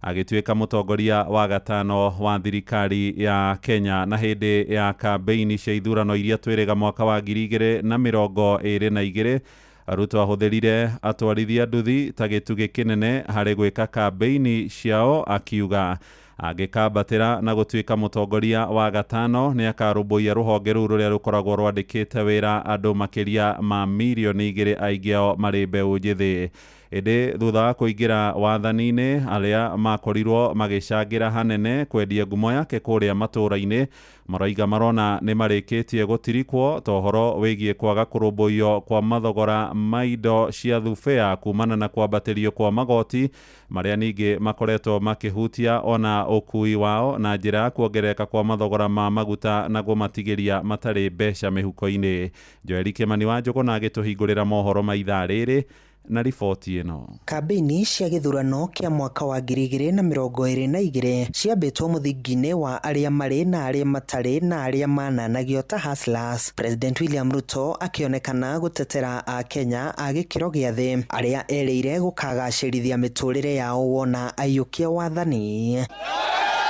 agĩtuĩka mũtongoria wa gatano wa thirikari ya Kenya na hĩndĩ ya kambeini cia ithurano iria twĩrĩga mwaka wa 2022. Ruto ahũthĩrire atwarithia nduthi ta gĩtugĩ kĩnene harĩ gwĩka kambeini ciao akiuga agĩkambatĩra na gũtuĩka mũtongoria wa gatano nĩ akarũmbũiya rũhonge rũu rũrĩa rũkoragwo rwandĩkĩte wĩra andũ makĩria ma milioni 2 aingĩ ao marĩ mbeũ njĩthĩ. ĩndĩ thutha wa kũingĩra wathani-inĩ arĩa makorirwo magĩcangira hanene kwendia ngumo yake kũrĩa matũũra-inĩ maraiga marona nĩ marĩkĩtie gũtirikwo tohoro wĩgiĩ kwaga kũrũmbũiyo kwa mathogora ma indo cia thubea kumana na kwambatĩrio kwa magoti marĩa ningĩ makoretwo makĩhutia ona ũkui wao na njĩra ya kuongereka kwa mathogora ma maguta na gũmatigĩria matarĩ mbeca mĩhuko-inĩ. Joeli Kimani wa Njũgũna agĩtũhingũrĩra mohoro ma ithaa rĩrĩ na riboti ĩno. Kambĩini cia gĩthurano kĩa mwaka wa 2022 ciambĩtwo mũthingi-inĩ wa arĩa marĩ na arĩa matarĩ na arĩa mananagio ta hustlers. President William Ruto akĩonekana gũtetera a Kenya a gĩkĩro gĩa thĩ arĩa erĩire gũkagacĩrithia mĩtũrĩre yao wona aiyũkia wathani.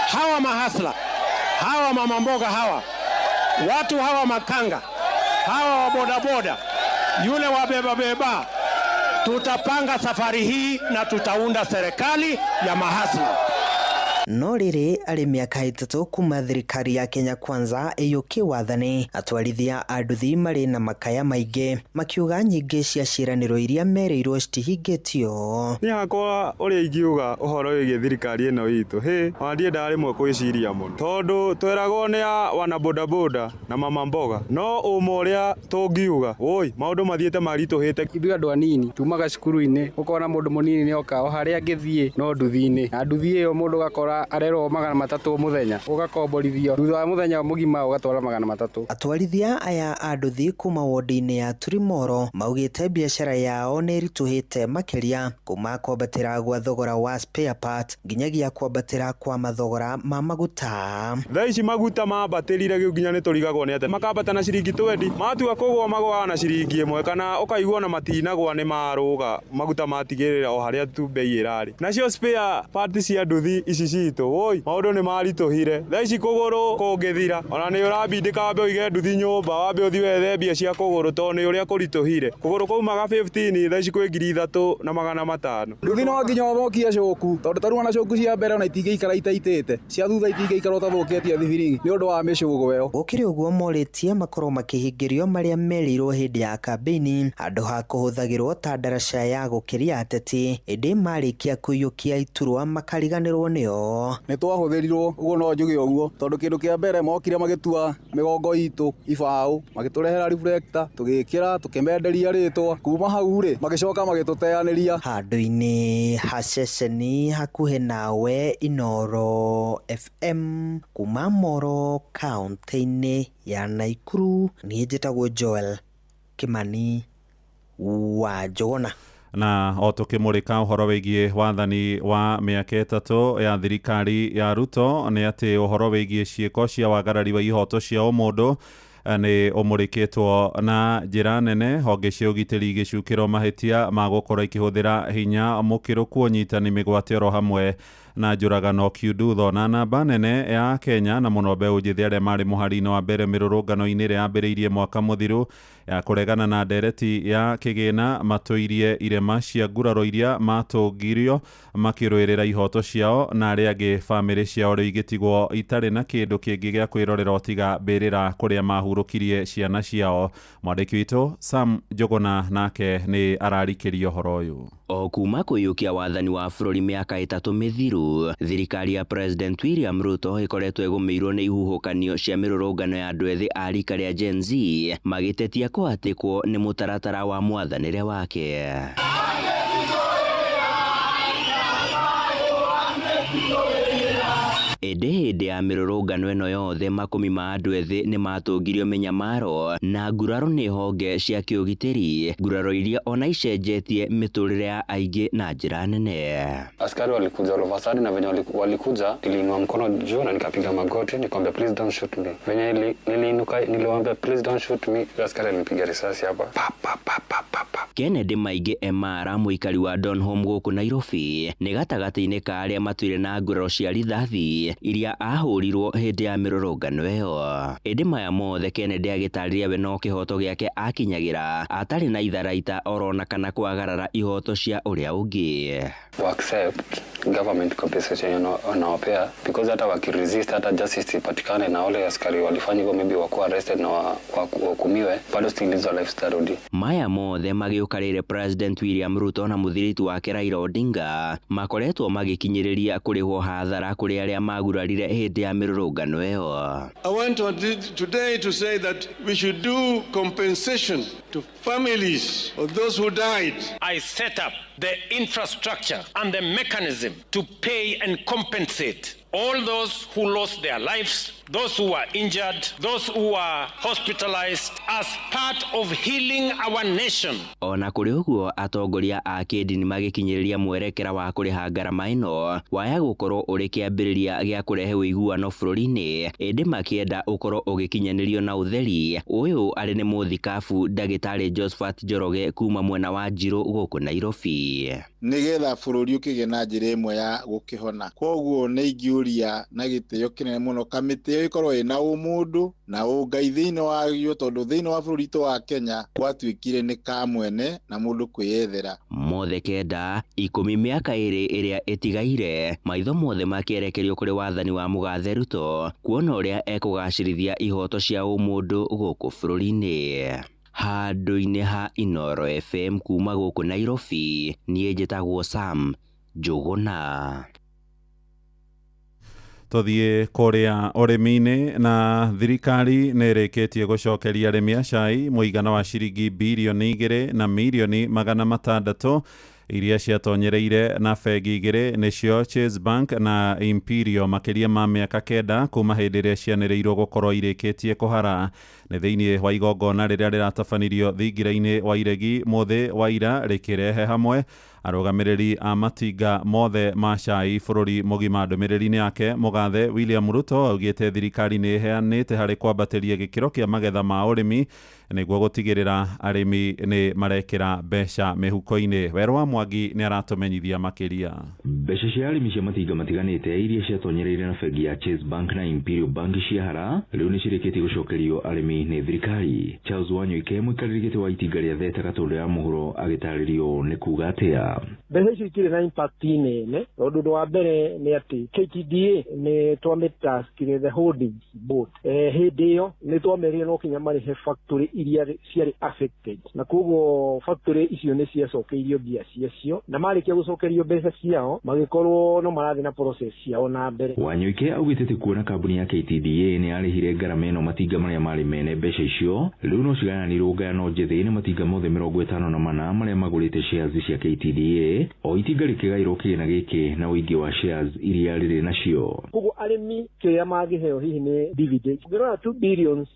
Hawa mahasla, hawa mama mboga, hawa watu, hawa makanga, hawa wa bodaboda, yule wa beba, tutapanga safari hii na tutaunda serikali ya mahasla. No rĩrĩ arĩ mĩaka 3 kuma thirikari ya Kenya Kwanza ĩyũkie wathani, atwarithia a nduthi marĩ na makaya maingĩ makiuga nyingĩ cia ciĩranĩro iria merĩirwo citihingĩtio. Niĩ hakwa ũrĩa ingiuga ũhoro wĩgiĩ thirikari ĩno itũ ndiendaga rĩmwe kwĩciria mũno tondũ tweragwo nĩ wana bodaboda na mama mboga, no ũma ũrĩa tũngiuga maũndũ mathiĩte maritũhĩte. Ithuĩ andũ anini tumaga cukuru-inĩ ũkona mũndũ mũnini nĩ oka o harĩa angĩthiĩ no nduthi-inĩ, na nduthi ĩyo mũndũ gakora arerwo 300 mũthenya ũgakomborithio thutha wa mũthenya mũgima ũgatwara 300. Atwarithia aya a nduthi kuma wodi-inĩ ya Turimoro maugĩte biacara yao nĩ ritũhĩte makĩria kuma kwambatĩra gwa thogora wa spare part nginyagia kwambatĩra kwa mathogora ma maguta. Thaa ici maguta mambatĩrire gĩu nginya nĩ tũrigagwo nĩ atĩ makambata na ciringi 20 matua kũgũa magũaga na ciringi 1 kana ũkaigua na matinagwa nĩ marũga maguta matigĩrĩra o harĩa tu bei ĩrarĩ. Nacio spare part cia nduthi ici maũndũ nĩ maritũhire. Thaa ici kũgũrũ kũngĩthira ona nĩ ũrabindĩka wambe ũige nduthi nyũmba wambe ũthiĩ wethe mbia cia kũgũrũ tondũ nĩ ũrĩa kũritũhire. Kũgũrũ kaumaga 15 thaa ici kwĩ 3,500. Nduthi no nginya ũthũkie coku tondũ taruma na coku cia mbere ona itingĩikara itaitĩte, cia thutha itingĩikara ũtathũkĩtie thibiringi nĩ ũndũ wa mĩcũgũ ĩyo. Gũkĩrĩ ũguo morĩtie makorwo makĩhingĩrio marĩa merirwo hĩndĩ ya kambĩini handũ ha kũhũthagĩrwo ta ndaraca ya gũkĩria ateti, ĩndĩ marĩkia kũiyũkia iturwa makariganĩrwo nĩo. Nĩ twahũthĩrirwo ũguo no njuge ũguo tondũ kĩndũ kĩa mbere mokire magĩtua mĩgongo itũ ibaũ magĩtũrehera reflector tũgĩkĩra tũkĩmenderia rĩtwa kuma hau magĩcoka magĩtũteanĩria handũ-inĩ ha ceceni hakuhĩ nawe Inooro FM kuma Moro kaunti-inĩ ya Naikuru. Niĩ njĩtagwo Joel Kimani wa Njũgũna. Na o tũkĩmũrĩka ũhoro wĩgiĩ wathani wa mĩaka 3 ya thirikari ya Ruto nĩ atĩ ũhoro wĩgiĩ ciĩko cia wagarari wa ihoto cia ũmũndũ nĩ ũmũrĩkĩtwo na njĩra nene, honge cia ũgitĩri igĩcukĩrwo mahĩtia ma gũkorwo ikĩhũthĩra hinya mũkĩrũku ũnyitani mĩgwate oro hamwe na njũragano kiundutho na namba nene ya Kenya na mũno mbeũ njĩthĩ arĩa marĩ mũhari-inĩ wa mbere mĩrũrũngano-inĩ ĩrĩa yambĩrĩirie mwaka mũthiru ya kũregana na ndereti ya kĩgĩna matũirie irema cia nguraro iria matũngirio makĩrũĩrĩra ihoto ciao na arĩa angĩ bamĩrĩ ciao rĩu igĩtigwo itarĩ na kĩndũ kĩngĩ gĩa kwĩrorera tiga mbĩrĩra kũrĩa mahurũkirie ciana ciao. Mwandĩki witũ Sam Njũgũna nake nĩ ararikĩrio ũhoro ũyũ. O kuma kũiyũkia wathani wa bũrũri mĩaka 3 mĩthiru, thirikari ya President William Ruto ĩkoretwo ĩgũmĩirwo nĩ ihuhũkanio cia mĩrũrũngano ya andũ ethĩ a rika rĩa Gen Z magĩtetia kũhatĩkwo nĩ mũtaratara wa mwathanĩre wake. Ĩndĩ hĩndĩ ya mĩrũrũngano ĩno yothe makũmi ma andũ ethĩ nĩ matũngirio mĩnyamaro na nguraro nĩ honge cia kĩũgitĩri, nguraro iria ona icenjetie mĩtũrĩre ya aingĩ na njĩra nene. Askari walikuja all of a sudden na venye walikuja niliinua mkono juu na nikapiga magoti nikamwambia please don't shoot me. Venye niliinuka niliwaambia please don't shoot me, askari alinipiga risasi hapa. Kennedy Maingĩ Emara mũikari wa Donholm gũkũ Nairobi nĩ gatagatĩ-inĩ ka arĩa matuire na nguraro cia rithathi iria ahũrirwo hĩndĩ ya mĩrũrũngano ĩyo. Ĩndĩ maya mothe Kennedy agĩtarĩria we no kĩhoto gĩake akinyagĩra atarĩ na itharaita orona kana kwagarara ihoto cia ũrĩa ũngĩ. To accept government compensation wanawapea, because hata wakiresist, hata justice ipatikane na wale askari walifanya hivyo maybe wakuwa arrested na wahukumiwe, bado still hizo life starudi. Maya mothe magiukarire President William Ruto na muthiritu wake Raila Odinga makoretwo magikinyiriria kurihwo hathara kuri aria magurarire hindi ya mirurungano iyo. I want today to say that we should do compensation to families of those who died. I set up the infrastructure and the mechanism to pay and compensate all those who lost their lives, those who were injured, those who were hospitalized as part of healing our nation. Ona kuri uguo atongoria a kidini magikinyiriria mwerekera wa kuriha ngarama ino waya gukorwo uri kiambiriria gia kurehe uiguano bururi-ini indi makienda ukorwo ugikinyanirio na utheri. Uyu ari ni muthikabu Ndagitari Josephat Njoroge kuma mwena wa Njiru guku Nairobi. Nigetha bururi ukige na njira imwe ya gukihona, koguo ni ingiuria na gitio kinene muno kamiti ikorwo ina umundu na ungai thiini wagio, tondu thiini wa bururi wa Kenya gwatuikire ni kamwene na mundu kwiyethera. Mothe kenda 10 miaka iri iria itigaire maitho mothe makierekerio kuri wathani wa Mugathe Ruto kuona uria ekugacirithia ihoto cia umundu guku bururi-ini. Handu-ini ha Inoro FM kuma guku Nairobi, nie njitagwo Sam Njuguna. Tuthie kuria urimi-ini na thirikari nireketie gucokeria arimi a cai muigana wa ciringi bilioni 2 na milioni 600 iria ciatonyereire na bengi igiri nicio Chase Bank na Imperial makiria ma miaka 9 kuma hindi iria cianireirwo gukorwo irikitie kuhara ni thiini wa igongona riria riratafanirio thingira-ini wa iregi muthi wa ira rikirehe hamwe arugamiriri a matinga mothe ma cai bururi mugima. Ndumiriri-ini yake Mugathe William Ruto augite thirikari ni heanite hari kwambatiria gikiro kia magetha ma urimi niguo gutigirira arimi ni marekera mbeca mihuko-ini. Werũ wa Mwangi ni aratumenyithia makiria. Mbeca cia arimi cia matinga matiganite iria ciatonyereire na bengi ya Chase Bank na Imperial Bank ciahara riu ni cireketie gucokerio arimi ni thirikari. Charles Wanyoike muikarĩrĩte wa itinga ria Theta Gatundu ya muhuro agitaririo ni kuga atia. Mbeca icio ikire na impact nene. Undu wa mbere ni ati KTDA ni twametaskire the holdings board. Hindi iyo ni twamerire no kinya marihe factory iria ciari affected, na koguo factory icio ni ciacokeirio bia ciacio na marikia gucokerio mbeca ciao magikorwo no marathi na process ciao na mbere. Wanyoike augite kuona kambuni ya KTDA ni arihire ngarama ino matinga maria mari mene mbeca icio riu no cigananirwo ngano njethi ni matinga mothe 54 maria magurite shares cia KTDA o itinga rikigairwo kigina giki na uingi wa shares iria riri nacio. Koguo arimi kiria magiheo hihi ni dividend ngirona 2 billions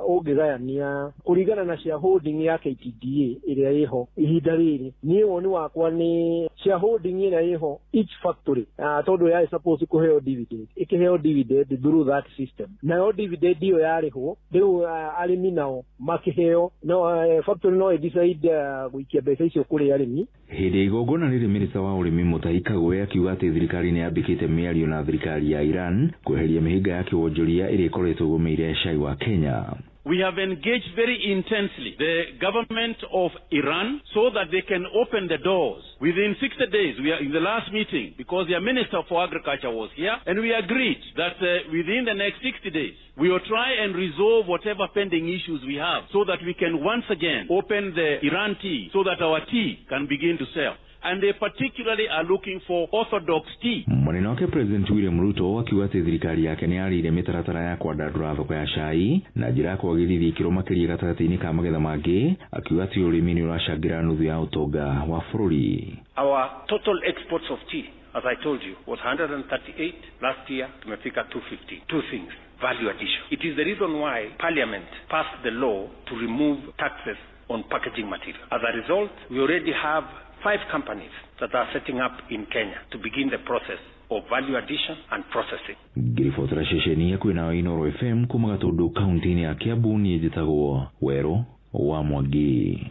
ungigayania kurigana na shareholding ya KTDA iria iho ihinda riri. Ni woni wakwa ni shareholding iria iho each factory tondu ya supposed kuheo dividend ikiheo dividend through that system, na yo dividend iyo yarihwo riu arimi nao makiheo no factory no decide guikia mbeca icio kuri arimi. Hindi igongona riri minista wa urimi Mutahi Kagwe akiuga ati thirikari ni yambikite miario na thirikari ya Iran kweheria mihinga ya kiwonjoria iria ikoretwo gumeire cai wa Kenya. We have engaged very intensely the government of Iran so that they can open the doors. Within 60 days, we are in the last meeting, because their Minister for Agriculture was here, and we agreed that within the next 60 days, we will try and resolve whatever pending issues we have so that we can once again open the Iran tea so that our tea can begin to sell. And they particularly are looking for orthodox tea. Munene wake President William Ruto akiuga ati thirikari yake ni yarire mitaratara ya kwandandura thoko ya cai na njira ya kwagithithia ikiro makiria gatagati-ini ka magetha mangi, akiuga ati urimi ni uracangira nuthu ya utonga wa bururi. Our total exports of tea, as I told you, was 138. Last year tumefika 250. Two things: value addition. It is the reason why Parliament passed the law to remove taxes on packaging material. As a result, we already have 5 companies that are setting up in Kenya to begin the process of value addition and processing. Ngiribotera ceceni ya kwina Inoro FM kuma Gatundu kaunti-ini ya Kiambu ni njitagwo Werũ wa Mwangi.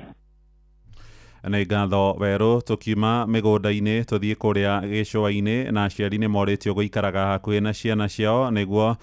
Nĩ ngatho Werũ. Tukiuma mĩgũnda-inĩ tuthie kuria gĩcũa-inĩ na aciari nĩ moritio gũikaraga hakuhĩ na ciana ciao nĩguo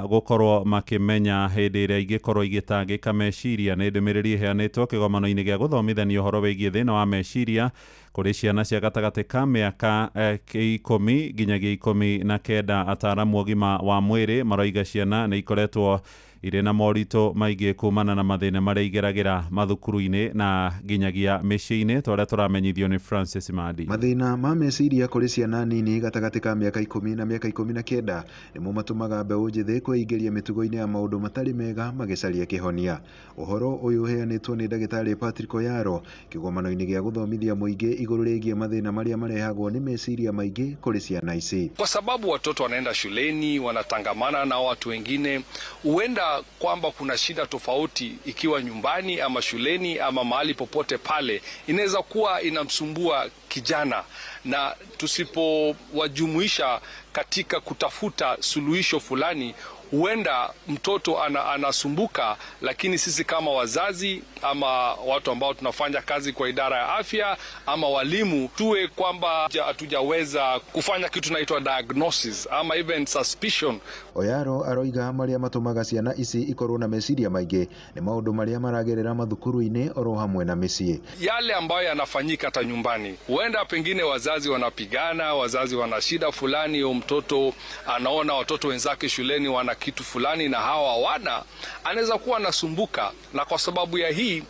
gukorwo makimenya hindi iria ingikorwo igitangika meciria. Ni ndumiriri iheanitwo kigomano-ini gia guthomithania uhoro wigie thina wa meciria kuri ciana cia gatagati ka miaka 10 nginyagia 19. Ataramu ogima wa mwiri maroiga ciana ni ikoretwo ire na morito maingĩ kumana na mathĩna marĩa igeragĩra mathukuru-inĩ na nginyagia mĩciĩ-inĩ twaria turamenyithio ni Francis Madi. Mathĩna ma meciria kũrĩ ciana nini gatagati ka mĩaka 10 na mĩaka 19 nĩmo matũmaga mbeũ njĩthĩ kwĩingĩria mĩtugo-inĩ ya maũndũ matarĩ mega magĩcaria kĩhonia. Ũhoro ũyũ ũheanĩtwo nĩ ndagĩtarĩ Patrick Oyaro kĩgomano-inĩ gĩa gũthomithia mũingĩ igũrũ rĩgiĩ mathĩna marĩa marehagwo nĩ meciria maingĩ kũrĩ ciana ici. Kwa sababu watoto wanaenda shuleni, wanatangamana na watu wengine, huenda kwamba kuna shida tofauti ikiwa nyumbani ama shuleni ama mahali popote pale, inaweza kuwa inamsumbua kijana, na tusipowajumuisha katika kutafuta suluhisho fulani, huenda mtoto anasumbuka. Lakini sisi kama wazazi ama watu ambao tunafanya kazi kwa idara ya afya ama walimu, tuwe kwamba hatujaweza kufanya kitu naitwa diagnosis ama even suspicion. Oyaro aroiga marĩa matumaga ciana ici ikorwo na meciria maingĩ nĩ maũndũ marĩa maragerera mathukuru-inĩ oro hamwe na mĩciĩ. Yale ambayo yanafanyika hata nyumbani, huenda pengine wazazi wanapigana, wazazi wana shida fulani, au mtoto anaona watoto wenzake shuleni wana kitu fulani na hawa hawana, anaweza kuwa anasumbuka. Na kwa sababu ya hii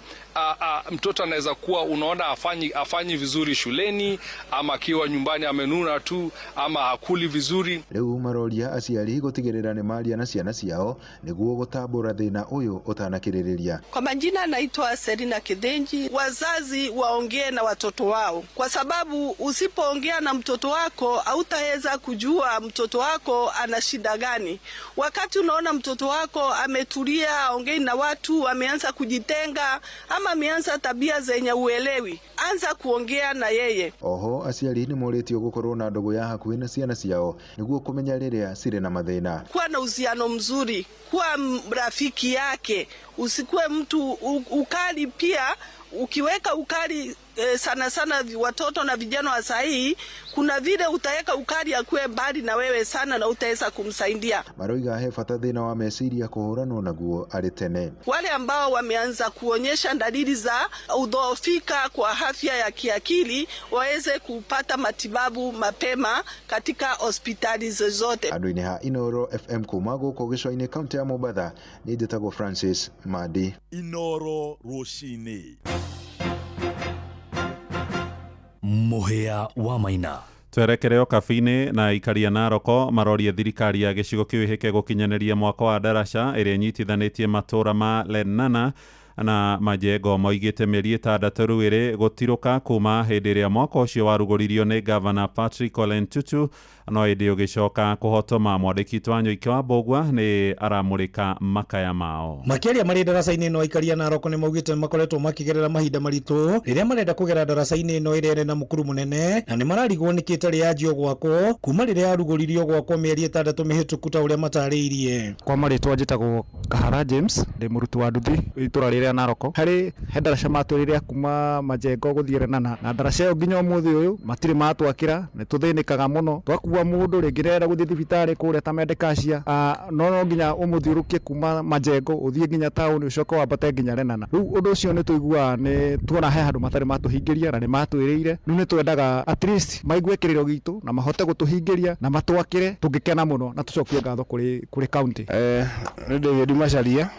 mtoto anaweza kuwa unaona afanyi vizuri shuleni, ama akiwa nyumbani amenuna tu, ama hakuli vizuri. Rĩu maroria aciari gũtigĩrĩra nĩ maria na ciana ciao nĩguo gũtambũra thĩna ũyũ ũtanakĩrĩrĩria. Kwa majina naitwa Serina Kidhenji. Wazazi waongee na watoto wao, kwa sababu usipoongea na mtoto wako hautaweza kujua mtoto wako ana shida gani. Wakati unaona mtoto wako ametulia, aongei na watu, ameanza kujitenga ama ameanza tabia zenye uelewi, anza kuongea na yeye. Oho aciari nĩ moritio gũkorwo na ndogo ya hakuhĩ na ciana ciao nĩguo kũmenya rĩrĩa cirĩ na mathĩna. Kuwa na uhusiano mzuri, kuwa rafiki yake, usikuwe mtu ukali. Pia ukiweka ukali sana sana watoto na vijana wa sahi, kuna vile utaweka ukali akuwe mbali na wewe sana na utaweza kumsaidia. Maroiga he bata thĩna wa meciria kũhũranwo naguo arĩ tene. Wale ambao wameanza kuonyesha dalili za udhoofika kwa afya ya kiakili waweze kupata matibabu mapema katika hospitali zote. Andũ-inĩ ha Inoro FM kuma gũkũ gĩcũa-inĩ kaunti ya Mombatha, nĩ njĩtagwo Francis Madi. Inoro Rũcinĩ. Mũhĩa wa Maina. Twerekere o kabi-inĩ na ikaria Naroko maroria thirikari ya gĩcigo kĩu ĩhĩke gũkinyanĩria mwako wa ndaraca ĩrĩa ĩnyitithanĩtie matũra ma Lenana na Majengo. Moigĩte mĩeri 6 rĩu ĩrĩ gũtirũka kuma hĩndĩ ĩrĩa mwako ũcio warugũririo nĩ Governor Patrick Ole Ntutu, no ĩndĩ ũgĩcoka kũhotoma. Mwandĩki wa Nyoika wa Mbogwa nĩ aramũrĩka makaya mao. Makĩaria marĩ ndaraca-inĩ ĩno ikaria Naroko nĩ maugĩte makoretwo makĩgerera mahinda maritũ rĩrĩa marenda kũgera ndaraca-inĩ ĩno ĩrĩa ĩrĩ na mũkuru mũnene, na nĩ mararigwo nĩ kĩtarĩ yanjio gwakwo kuma rĩrĩa yarugũririo gwakwo mĩeri 6 mĩhĩtũku ta ũrĩa matarĩirie. Kwa marĩtwa njĩtagwo Kahara James, ndĩ mũruti wa nduthi itũra rĩrĩa Naroko. Harĩ ndaraca matũrĩrĩa kuma Majengo gũthiĩ Lenana, na ndaraca ĩyo nginya ũmũthĩ ũyũ matirĩ matwakĩra. Nĩ tũthĩnĩkaga mũno, twakuua mũndũ rĩngĩ rĩrĩa gũthiĩ thibitarĩ kũrĩa ta Mendekacia, no nginya ũmũthiũrũkie kuma Majengo ũthiĩ nginya taũni ũcoke wambate nginya Lenana. Rĩu ũndũ ũcio nĩ tũiguaga nĩ tuona he handũ matarĩ matũhingĩria na nĩ matwĩrĩire. Rĩu nĩ twendaga at least maigue kĩrĩro gitũ na mahote gũtũhingĩria na matwakĩre, tũngĩkena mũno na tũcokie ngatho kũrĩ kaunti. Nĩ David Macharia.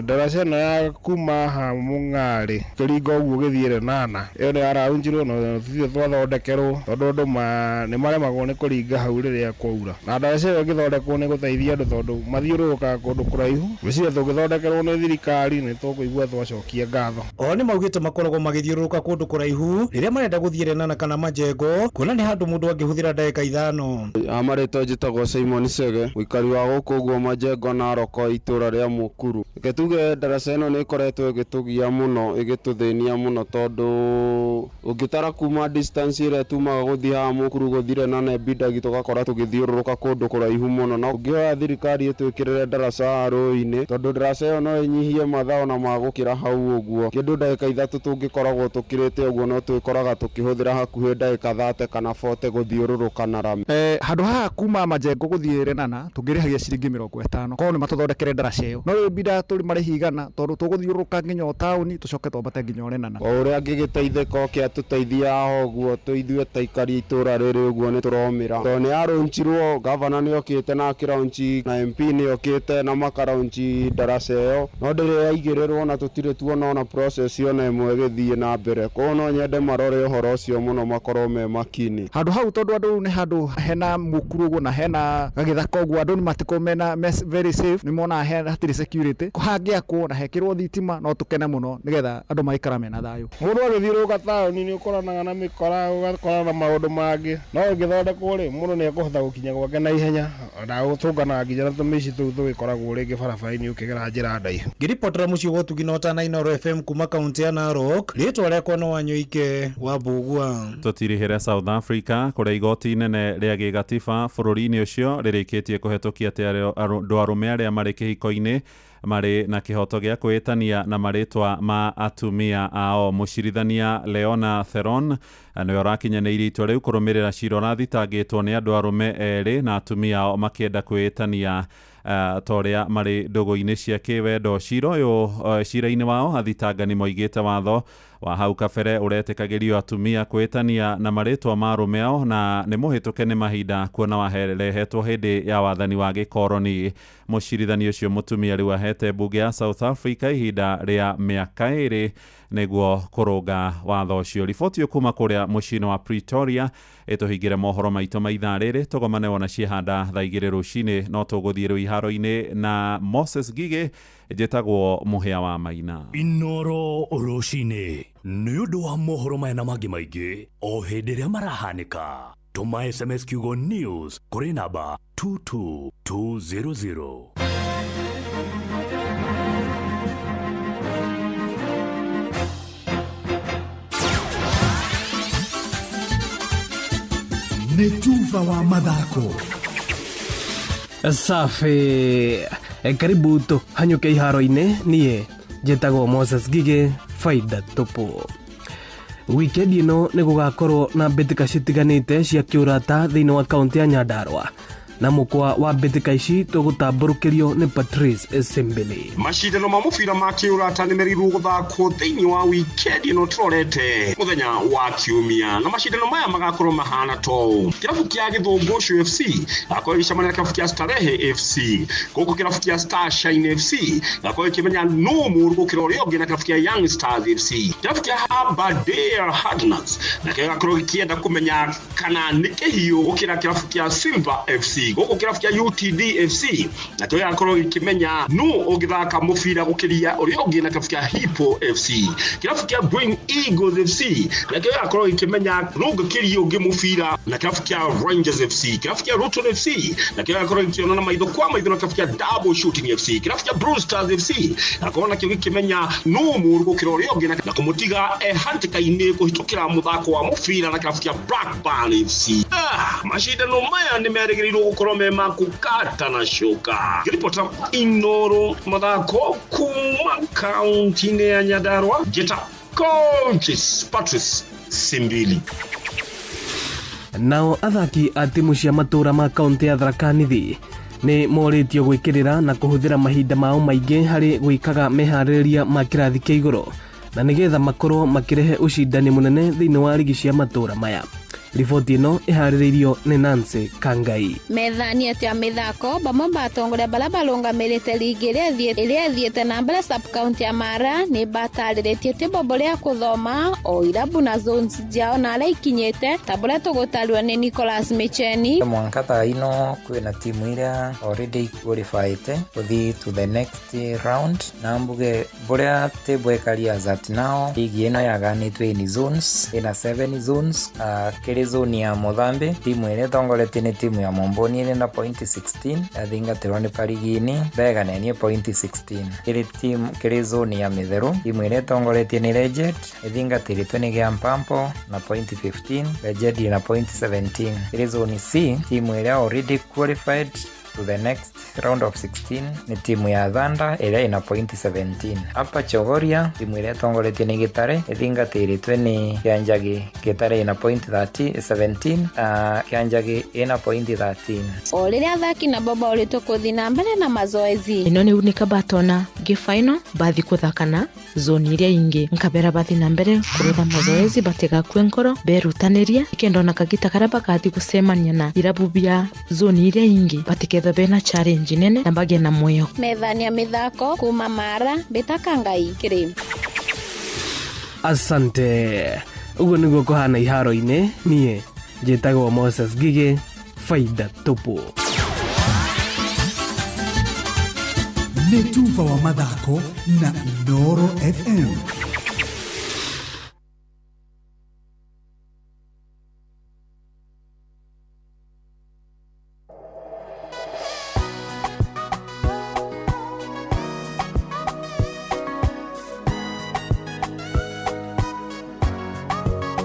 Ndaraca ĩno ya kuma ha Mũng'arĩ kĩringa ũguo gĩthiĩ Lenana, ĩyo nĩ araunjirwo na ithuĩ twathondekerwo tondũ andũ nĩ maremagwo nĩ kũringa hau rĩrĩa kwaura, na ndaraca ĩyo ĩgĩthondekwo nĩ gũteithia andũ tondũ mathiũrũrũkaga kũndũ kũraihu. Gĩciria tũgĩthondekerwo nĩ thirikari nĩ tũkũigua twacokia ngatho. O nĩ maugĩte makoragwo magĩthiũrũrũka kũndũ kũraihu rĩrĩa marenda gũthiĩ Lenana kana Majengo, kuona nĩ handũ mũndũ angĩhũthĩra ndagĩka 5. Amarĩtwo njĩtagwo Simon Sege, ũikari wa gũkũ ũguo Majengo Naroko itũra rĩa Mũkuru. Reke tuge ndaraca ĩno nĩ ĩkoretwo ikoretwo igitugia muno igituthenia muno tondu ungitara kuma distance ire tumaga guthii ha mukuru guthire na nebidagi tugakora tugithiururuka kundu kuraihu muno na ungioya thirikari itwikirire ndaraca rũĩ-inĩ tondu ndaraca iyo no inyihie mathaa na magukira hau uguo kindu ndagika 3 tungikoragwo tukirite uguo no twikoraga tukihuthira hakuhi ndagika 30 kana 40 guthiururuka na rami. Handu haha kuma Majengo guthii Renana tungirihagia ciringi 50 korwo ni matuthondekere ndaraca iyo no bida turi marihi igana tondu tuguthiururuka nginya tauni tucoke twambate nginya Renana. Uria ngigiteithika okia tuteithia uguo tuithue taikari itura riri uguo ni turomira to ni arunchirwo governor ni okite na kiraunchi na MP ni okite na makaraunchi ndaraca iyo no ndiri yaigirirwo na tutire tuona na process iyo na imwe githie na mbere ko no nyende marore uhoro ucio muno makorwo me makini handu hau tondu andu ni handu hena mukuru uguo na hena gagithaka uguo andu ni matiko mena very safe ni mona hatiri security kuhangiakwo na hekirwo thitima no tukene muno nigetha andu maikara mena thayu. Mundu agithiuruka tauni ni ukoranaga na mikora ugakora na maundu mangi no ugithondekwo ri mundu ni ekuhotha gukinya gwake na ihenya na gutungana nginya na tumici tu tugikoragwo ringi barabara-ini ukigera njira ndaihu. Ngiripotera mucio gotugina na Inooro FM kuma kaunti ya Narok ritwa riakwa no Wanyoike wa Mbugua. Tutirihire South Africa kuria igoti inene ria gigatiba bururi-ini ucio ririkitie kuhetũkia ati andu arume aria mari kihiko-ini mari na kihoto gia kwitania na maritwa ma atumia ao. Mucirithania Leona Theron niwe urakinyanĩirie itua riu kurumirira cira ũrathitangĩtwo ni andu arume eri na atumia ao makienda kwitania toria mari ndogo-ini cia kiwendo. Cira uyu cira-ini wao athitangani moigite watho wa hau kabere uretĩkagĩrio atumia kwitania na maritwa ma arume ao na ni muhituke ni mahinda kuona waherehetwo hindi ya wathani wa gikoroni. Mucirithania ucio mutumia riu ahete bunge ya South Africa ihinda ria miaka 2 niguo kurunga watho ucio. Riboti kuma kuria mucini wa Pretoria ituhingire mohoro maito maithaa riri tugomane wona ciehanda thaa 2 rucini no tuguthie riu iharo-ini na Moses Gige njitagwo muhia wa Maina. Inooro rucini ni undu wa mohoro maya na mangi maingi o hindi ria marahanika. Tuma SMS kiugo news kuri namba 22200. Netuva wa mathako. Safi. Karibu tu hanyuke iharo-ini nie njitagwo Moses Gige faida tupu. Weekend ino ni gugakorwo na mbitika citiganite cia kiurata thiini wa kaunti ya Nyandarua na mukwa wa mbitika ici tugutamburukirio ni Patrice Simbili. Mashindano ma mubira ma kiurata ni merirwo guthakwo thiini wa weekend ino turorete muthenya wa kiumia na mashindano maya magakorwo mahana to kirabu kia Githungushu FC gakorwo gicamania na kirabu kia Starehe FC guku kirabu kia Star Shine FC gakorwo kimenya no muru gukira uria ungi na kirabu kia Young Stars FC kirabu kia Aberdare Hardners na gakorwo kienda kumenya kana ni kihio gukira kirabu kia Silver FC guku kirabu kia UTD FC na to gakorwo kimenya no ugithaka mubira gukiria uria ungi na kirabu kia Hippo FC kirabu kia Green Eagles FC na gakorwo kimenya no gukiria ungi mubira na kirabu kia Rangers FC kirabu kia Roton FC na gakorwo kiona na maitho kwa maitho na kirabu kia Double Shooting FC kirabu kia Blue Stars FC na kuona kio kimenya no muru gukira uria ungi na kumutiga hatikaine kuhitukira muthako wa mubira na kirabu kia Blackburn FC. Mashindano maya ni merigiriro gukorwo me makukata na shuka. Ripota Inooro mathako kuma kaunti ya Nyandarua jeta Coaches Patrice Simbili. Nao athaki a timu cia matura ma kaunti ya Tharaka Nithi ni moritio gwikirira na kuhuthira mahinda mao maingi hari gwikaga meharĩrĩria ma kirathi kia iguru na nigetha makorwo makirehe ucindani munene thiini wa ligi cia matura maya. Riboti ino iharĩrĩirio ni Nancy Kangai. Methani atia mithako bamwe batongoria bala balungamirite ligi iria thiete na mbere sub county ya Mara ni batarĩrĩtie tibobo ria kuthoma o irabu na zones jao na ala ikinyite tabula tugutariwa ni Nicholas Micheni. Mwankata ino kwina timu iria already qualified kuthi to the next round na mbuge buria tibwekaria that now ligi ino yaganitwe in zones ina 7 zones kiri kiri zone ya Muthambi timu ĩrĩa ĩtongoretie nĩ timu ya Momboni ĩrĩ na point 16 yathingatĩrwo nĩ Parigini beganenie point 16. Kiri zone ya Mitheru timu ĩrĩa ĩtongoretie nĩ Legend ĩthingatĩrĩtwo nĩ Giampampo na point 15, Legend na point 17. Kiri zone C timu ĩrĩa already qualified to the next round of 16 ni timu ya Thunder ĩrĩa ina point 17. Hapa Chogoria timu ĩrĩa tongoretie ni Gitare ithingatĩrĩtwe ni Kĩanjagi. Gitare ina point 17, Kĩanjagi ina point 13. O rĩrĩa athaki na Bobo ũrĩtwo kũthi na mbere na mazoezi ino nĩ unika batona gifaino bathi kuthakana zone iria ingi nkabera bathi na mbere kurutha mazoezi batigakue ngoro berutanĩria ikendo na kagita karaba kathi gucemania na irabu bia zone iria ingi batiketha bena challenge nene na bage na moyo methania mithako kuma Mara Bitakangai kiri. Asante. Ugo niguo kuhana iharo-inĩ niĩ njĩtagwo Moses Gige Faida Tupu. Nĩ tuva wa mathako na Inooro FM.